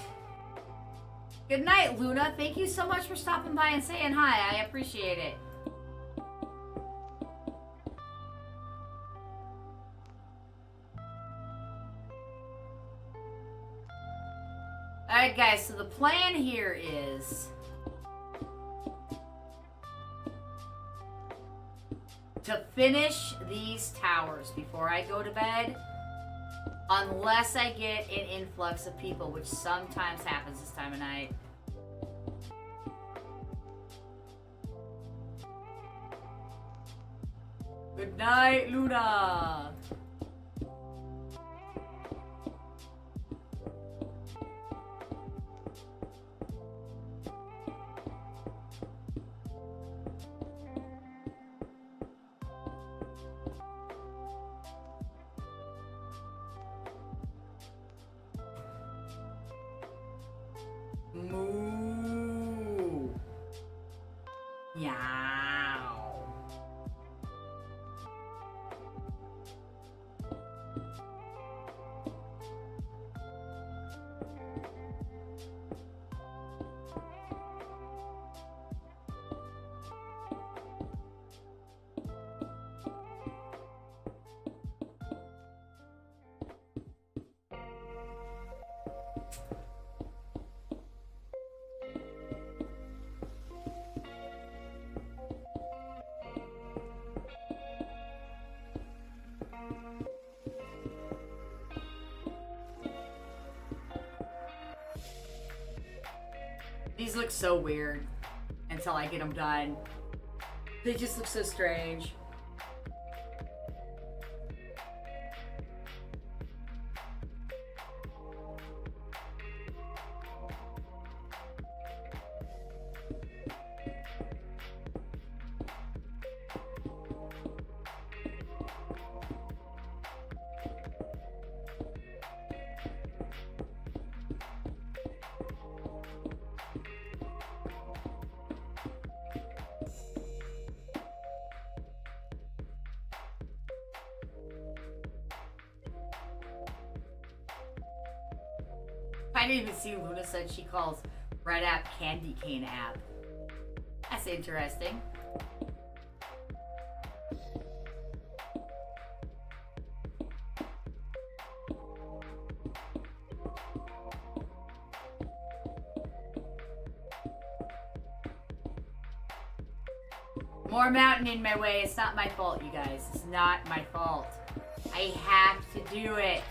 Good night, Luna. Thank you so much for stopping by and saying hi. I appreciate it. Alright, guys. So the plan here is to finish these towers before I go to bed. Unless I get an influx of people, which sometimes happens this time of night. Good night, Luna! Moo. Yow. These look so weird until I get them done. They just look so strange. I didn't even see Luna said she calls Red app Candy Cane app. That's interesting. More mountain in my way. It's not my fault, you guys. It's not my fault. I have to do it.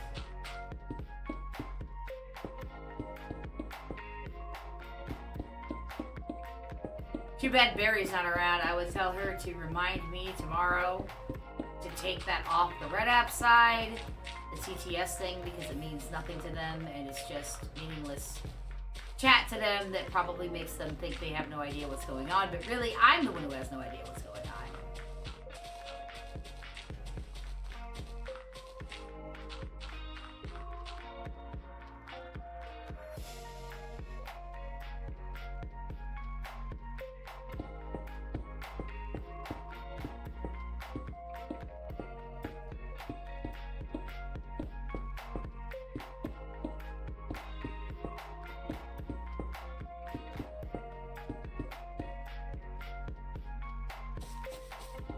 Too bad Barry's not around. I would tell her to remind me tomorrow to take that off the Red App side, the TTS thing, because it means nothing to them and it's just meaningless chat to them that probably makes them think they have no idea what's going on, but really I'm the one who has no idea what's going on.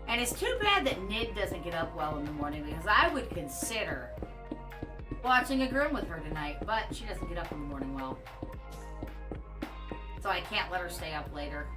And it's too bad that Nid doesn't get up well in the morning, because I would consider watching a Grim with her tonight, but she doesn't get up in the morning well. So I can't let her stay up later.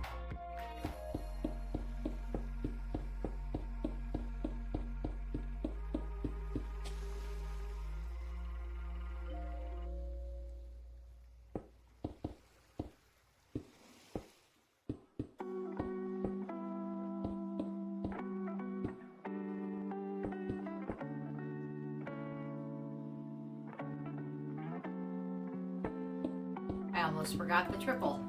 I almost forgot the triple.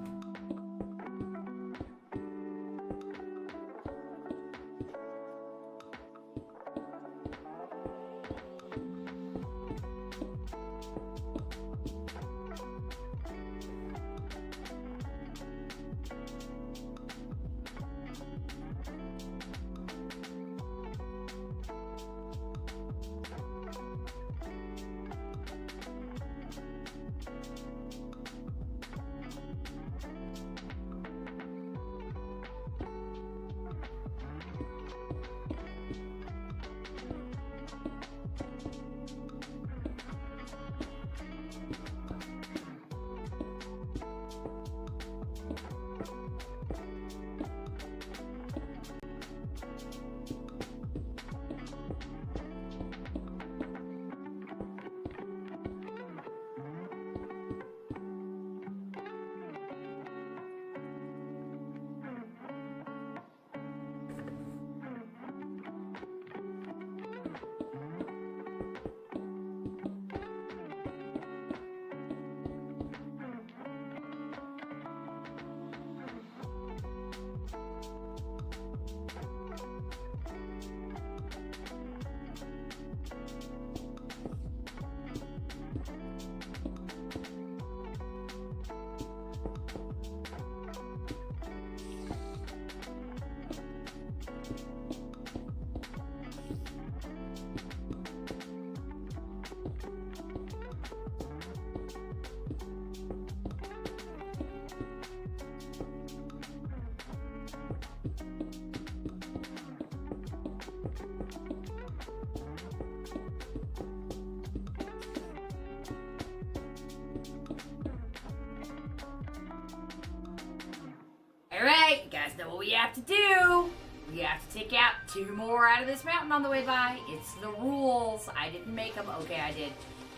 Alright, you guys know what we have to do. We have to take out 2 more out of this mountain on the way by. It's the rules. I didn't make them. Okay, I did.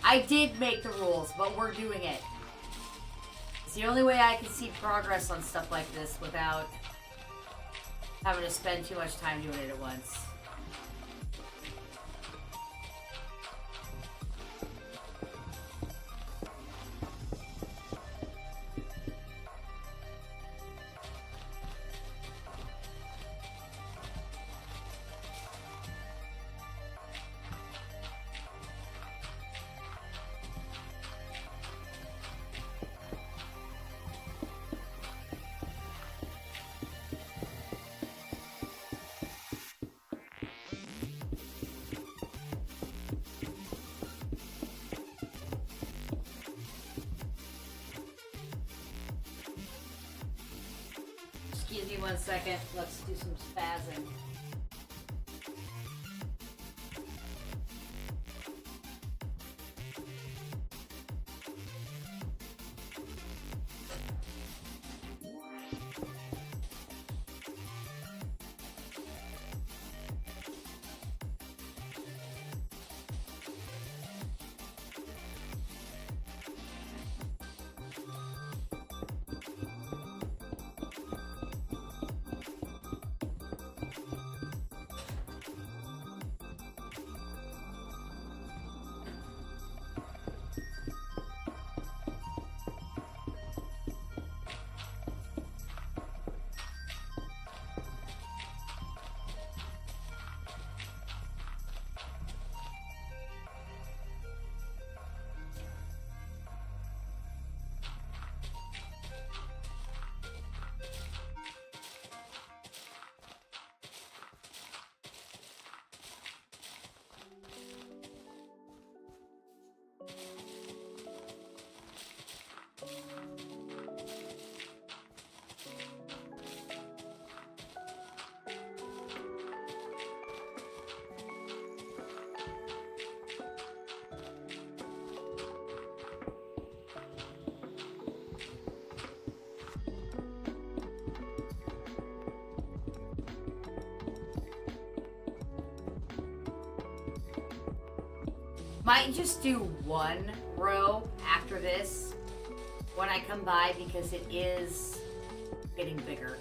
I did make the rules, but we're doing it. It's the only way I can see progress on stuff like this without having to spend too much time doing it at once. Excuse me 1 second. Let's do some spazzing. Might just do one row after this when I come by because it is getting bigger.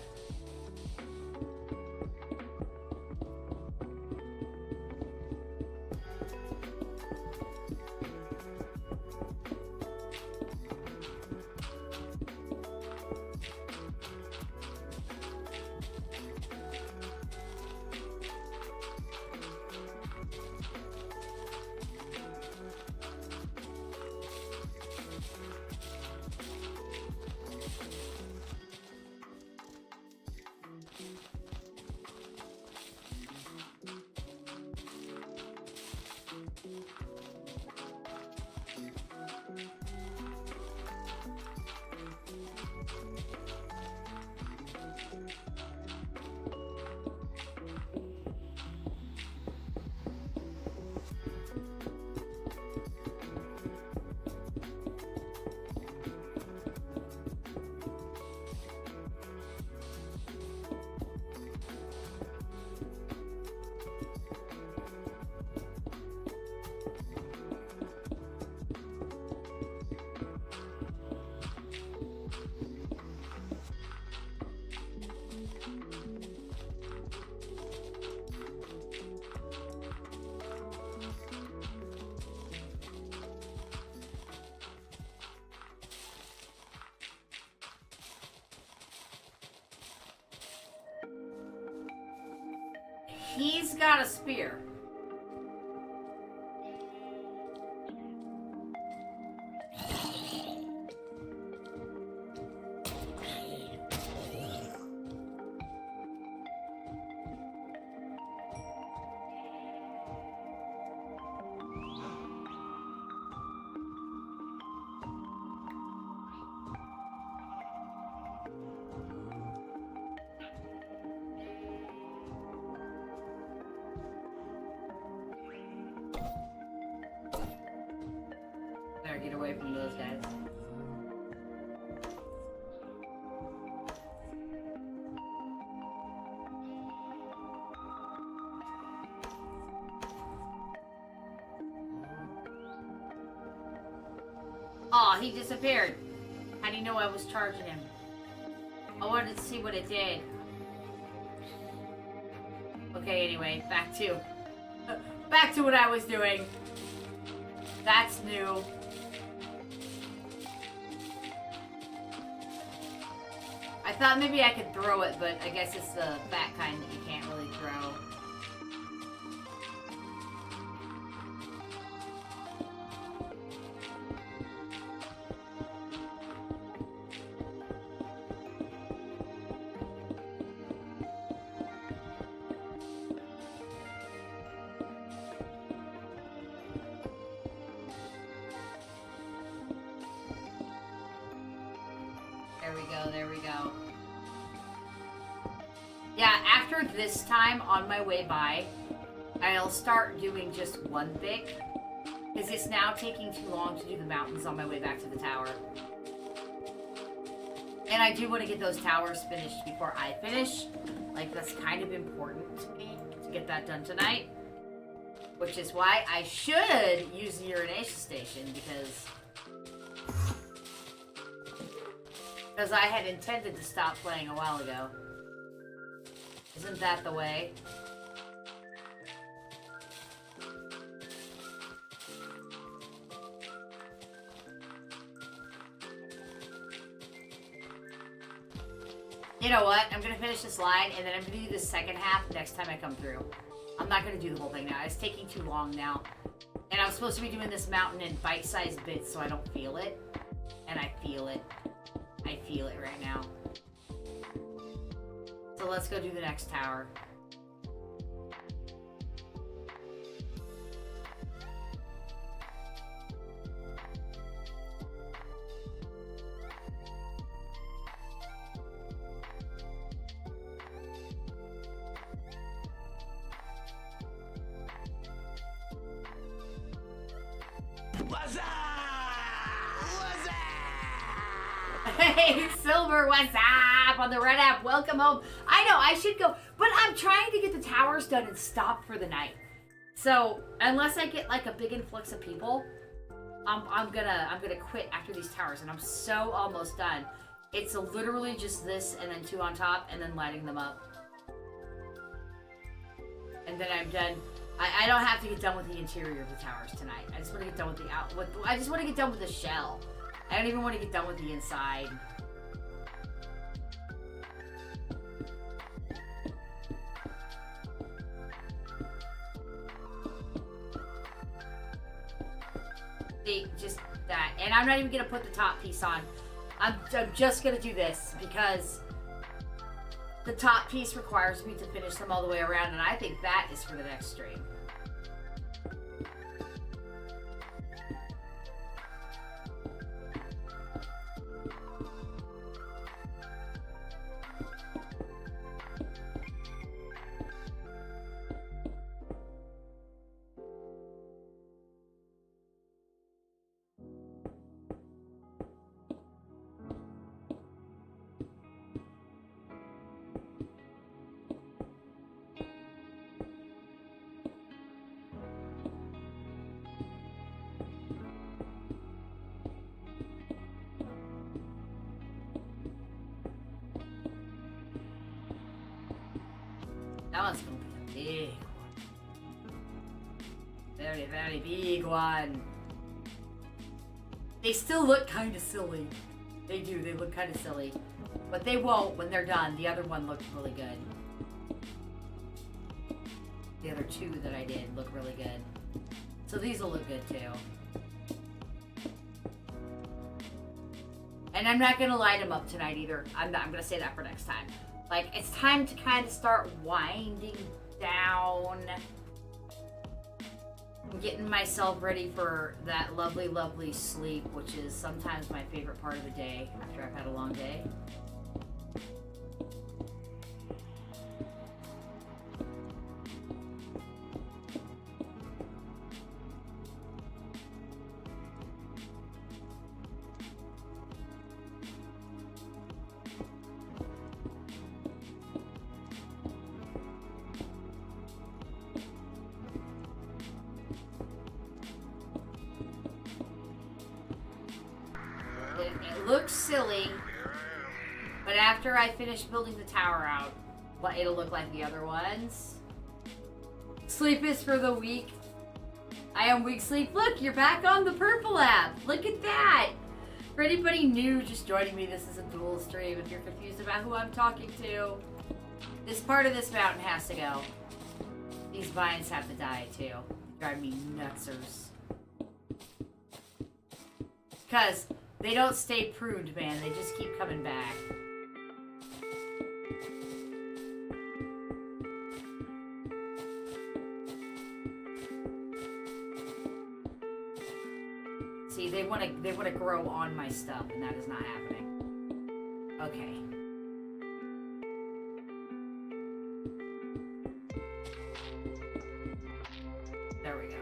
He's got a spear. Better get away from those guys. Aw, he disappeared. How do you know I was charging him? I wanted to see what it did. Okay, anyway, back to what I was doing. That's new. I thought maybe I could throw it, but I guess it's the fat kind that you can't really throw. There we go. Yeah, after this time, on my way by, I'll start doing just one thick, because it's now taking too long to do the mountains on my way back to the tower. And I do want to get those towers finished before I finish. Like, that's kind of important to me, to get that done tonight. Which is why I should use the urination station, because I had intended to stop playing a while ago. Isn't that the way? You know what? I'm gonna finish this line, and then I'm gonna do the second half next time I come through. I'm not gonna do the whole thing now. It's taking too long now. And I'm supposed to be doing this mountain in bite-sized bits so I don't feel it. And I feel it. I feel it right now. So let's go do the next tower. Hey, Silver, what's up? On the Red app, welcome home. I know, I should go, but I'm trying to get the towers done and stop for the night. So unless I get like a big influx of people, I'm gonna quit after these towers, and I'm so almost done. It's literally just this, and then 2 on top, and then lighting them up, and then I'm done. I don't have to get done with the interior of the towers tonight. I just want to get done with I just want to get done with the shell. I don't even want to get done with the inside. See, just that. And I'm not even going to put the top piece on. I'm just going to do this because the top piece requires me to finish them all the way around, and I think that is for the next stream. That one's gonna be a big one. Very, very big one. They still look kind of silly. They do, they look kind of silly. But they won't when they're done. The other one looked really good. The other 2 that I did look really good. So these will look good too. And I'm not gonna light them up tonight either. I'm gonna say that for next time. Like, it's time to kind of start winding down. I'm getting myself ready for that lovely, lovely sleep, which is sometimes my favorite part of the day after I've had a long day. It looks silly, but after I finish building the tower out, it'll look like the other ones. Sleep is for the weak. I am weak sleep. Look, you're back on the purple app. Look at that. For anybody new just joining me, this is a dual stream. If you're confused about who I'm talking to, this part of this mountain has to go. These vines have to die too. They drive me nutsers. Because they don't stay pruned, man. They just keep coming back. See, they want to grow on my stuff, and that is not happening. Okay. There we go.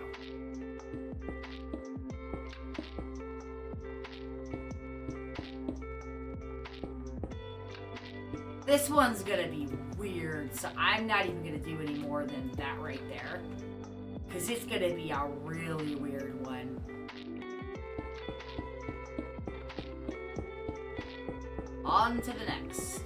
This one's gonna be weird, so I'm not even gonna do any more than that right there. Because it's gonna be a really weird one. On to the next.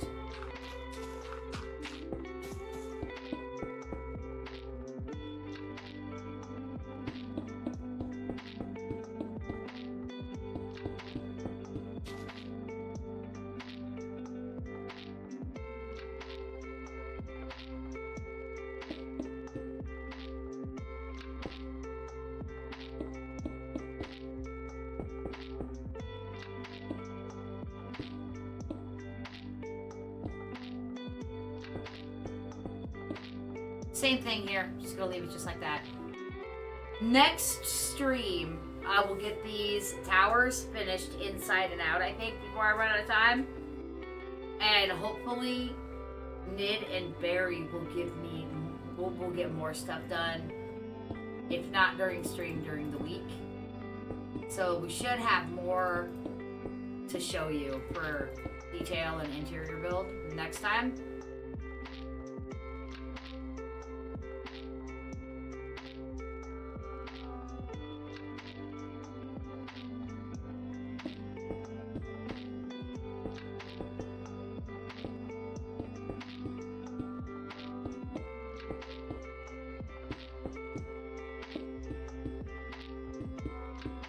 Same thing here. Just gonna leave it just like that. Next stream, I will get these towers finished inside and out, I think, before I run out of time. And hopefully, Nid and Barry will give me, we'll get more stuff done. If not during stream, during the week. So we should have more to show you for detail and interior build next time.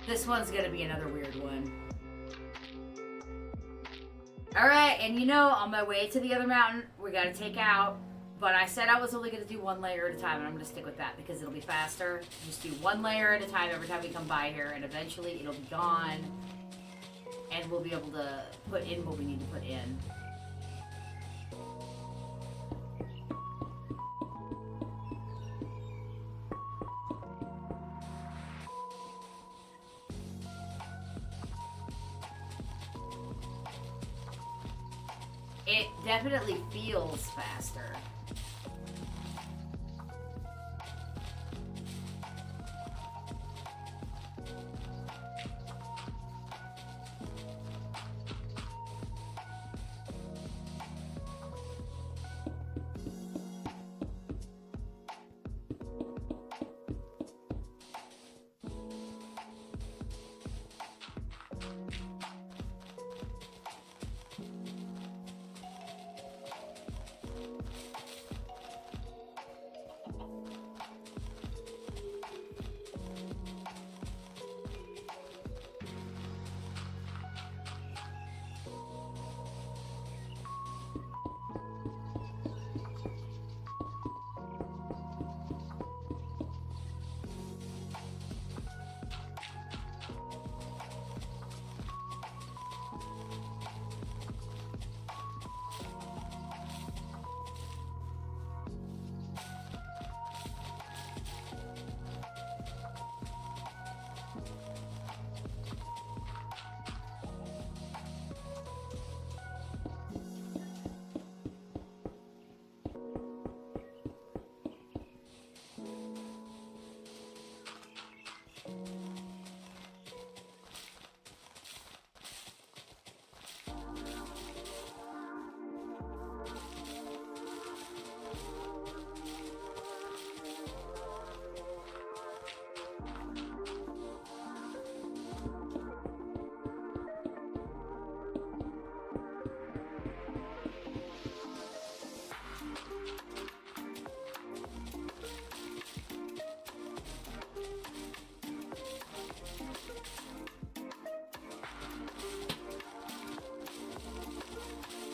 This one's gonna be another weird one. Alright, and you know, on my way to the other mountain, we gotta take out, but I said I was only gonna do one layer at a time, and I'm gonna stick with that because it'll be faster. Just do one layer at a time every time we come by here, and eventually it'll be gone, and we'll be able to put in what we need to put in. It definitely feels faster.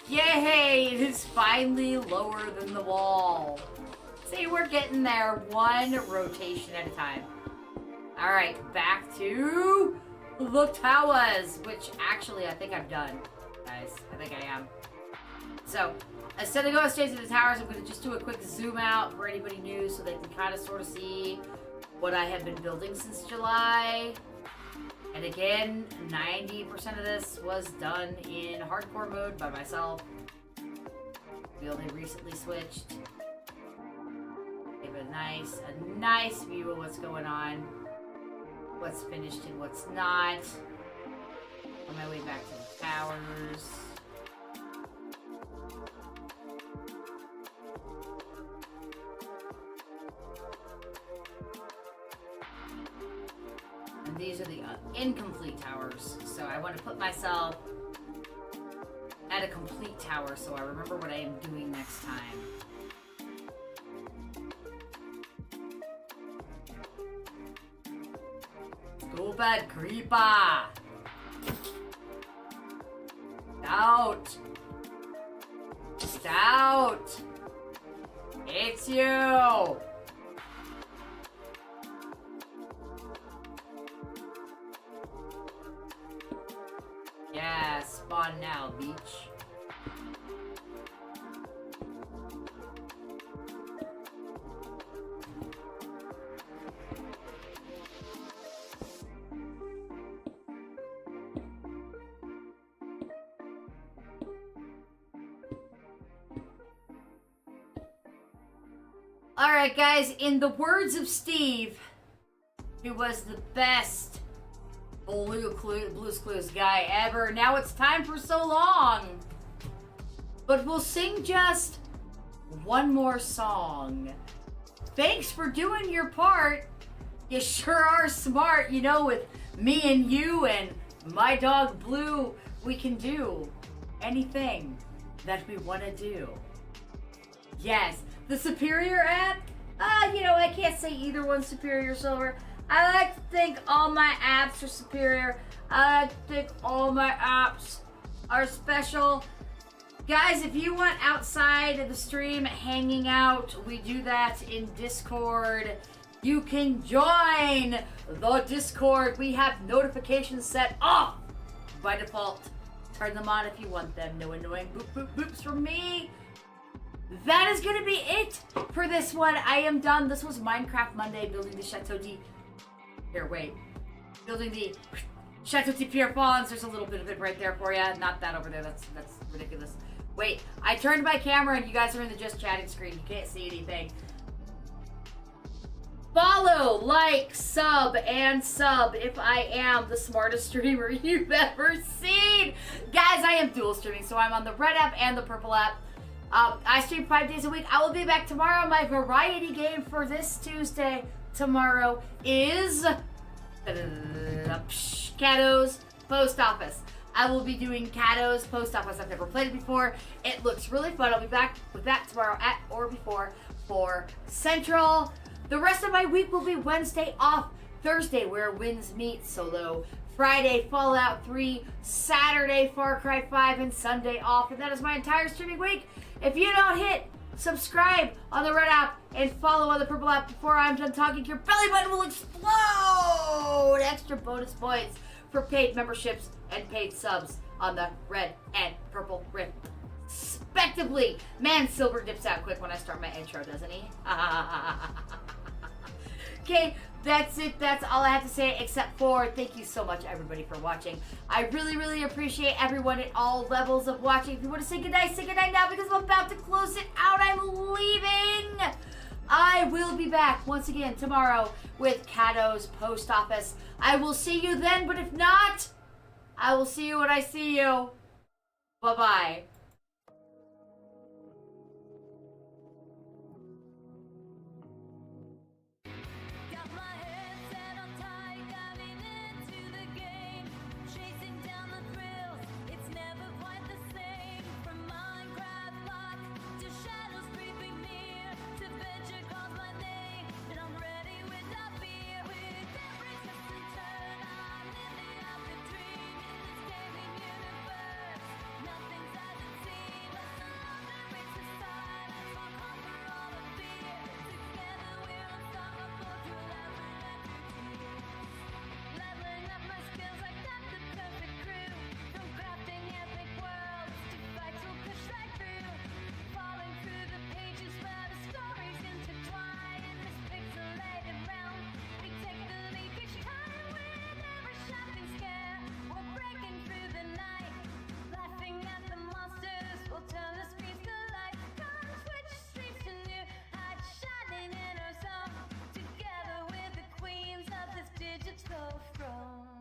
Yay! It is finally lower than the wall. See, we're getting there one rotation at a time. Alright, back to the towers, which actually I think I'm done, guys. I think I am. So, instead of going straight to the towers, I'm going to just do a quick zoom out for anybody new so they can kind of sort of see what I have been building since July. And again, 90% of this was done in hardcore mode by myself. We only recently switched. Give it a nice view of what's going on. What's finished and what's not. On my way back to the towers. And these are the incomplete towers. So I want to put myself at a complete tower so I remember what I am doing next time. Stupid creeper! Out! Out! It's you! Yeah, spawn now, beach. Alright guys, in the words of Steve, who was the best Blue's Clues guy ever, now it's time for so long. But we'll sing just one more song. Thanks for doing your part. You sure are smart, you know, with me and you and my dog Blue, we can do anything that we want to do. Yes, the Superior app, you know, I can't say either one's superior, Silver. I like to think all my apps are superior. I like to think all my apps are special. Guys, if you want outside of the stream hanging out, we do that in Discord. You can join the Discord. We have notifications set off by default. Turn them on if you want them. No annoying boop boop boops from me. That is going to be it for this one. I am done. This was Minecraft Monday, building the Chateau de... Here, wait. Building the Chateau de Pierrefonds. There's a little bit of it right there for you. Not that over there. That's ridiculous. Wait, I turned my camera and you guys are in the just chatting screen. You can't see anything. Follow, like, sub, and sub if I am the smartest streamer you've ever seen. Guys, I am dual streaming, so I'm on the red app and the purple app. I stream 5 days a week. I will be back tomorrow. My variety game for this Tuesday tomorrow is Cato's Post Office. I will be doing Cato's Post Office. I've never played it before. It looks really fun. I'll be back with that tomorrow at or before 4 Central. The rest of my week will be Wednesday off, Thursday where winds meet solo, Friday Fallout 3, Saturday Far Cry 5, and Sunday off. And that is my entire streaming week. If you don't hit subscribe on the red app and follow on the purple app before I'm done talking, your belly button will explode! Extra bonus points for paid memberships and paid subs on the red and purple rift, respectively. Man, Silver dips out quick when I start my intro, doesn't he? Okay, that's it. That's all I have to say, except for thank you so much, everybody, for watching. I really, really appreciate everyone at all levels of watching. If you want to say goodnight now, because I'm about to close it out. I'm leaving. I will be back once again tomorrow with Cato's Post Office. I will see you then, but if not, I will see you when I see you. Bye-bye. Together with the queens of this digital throne.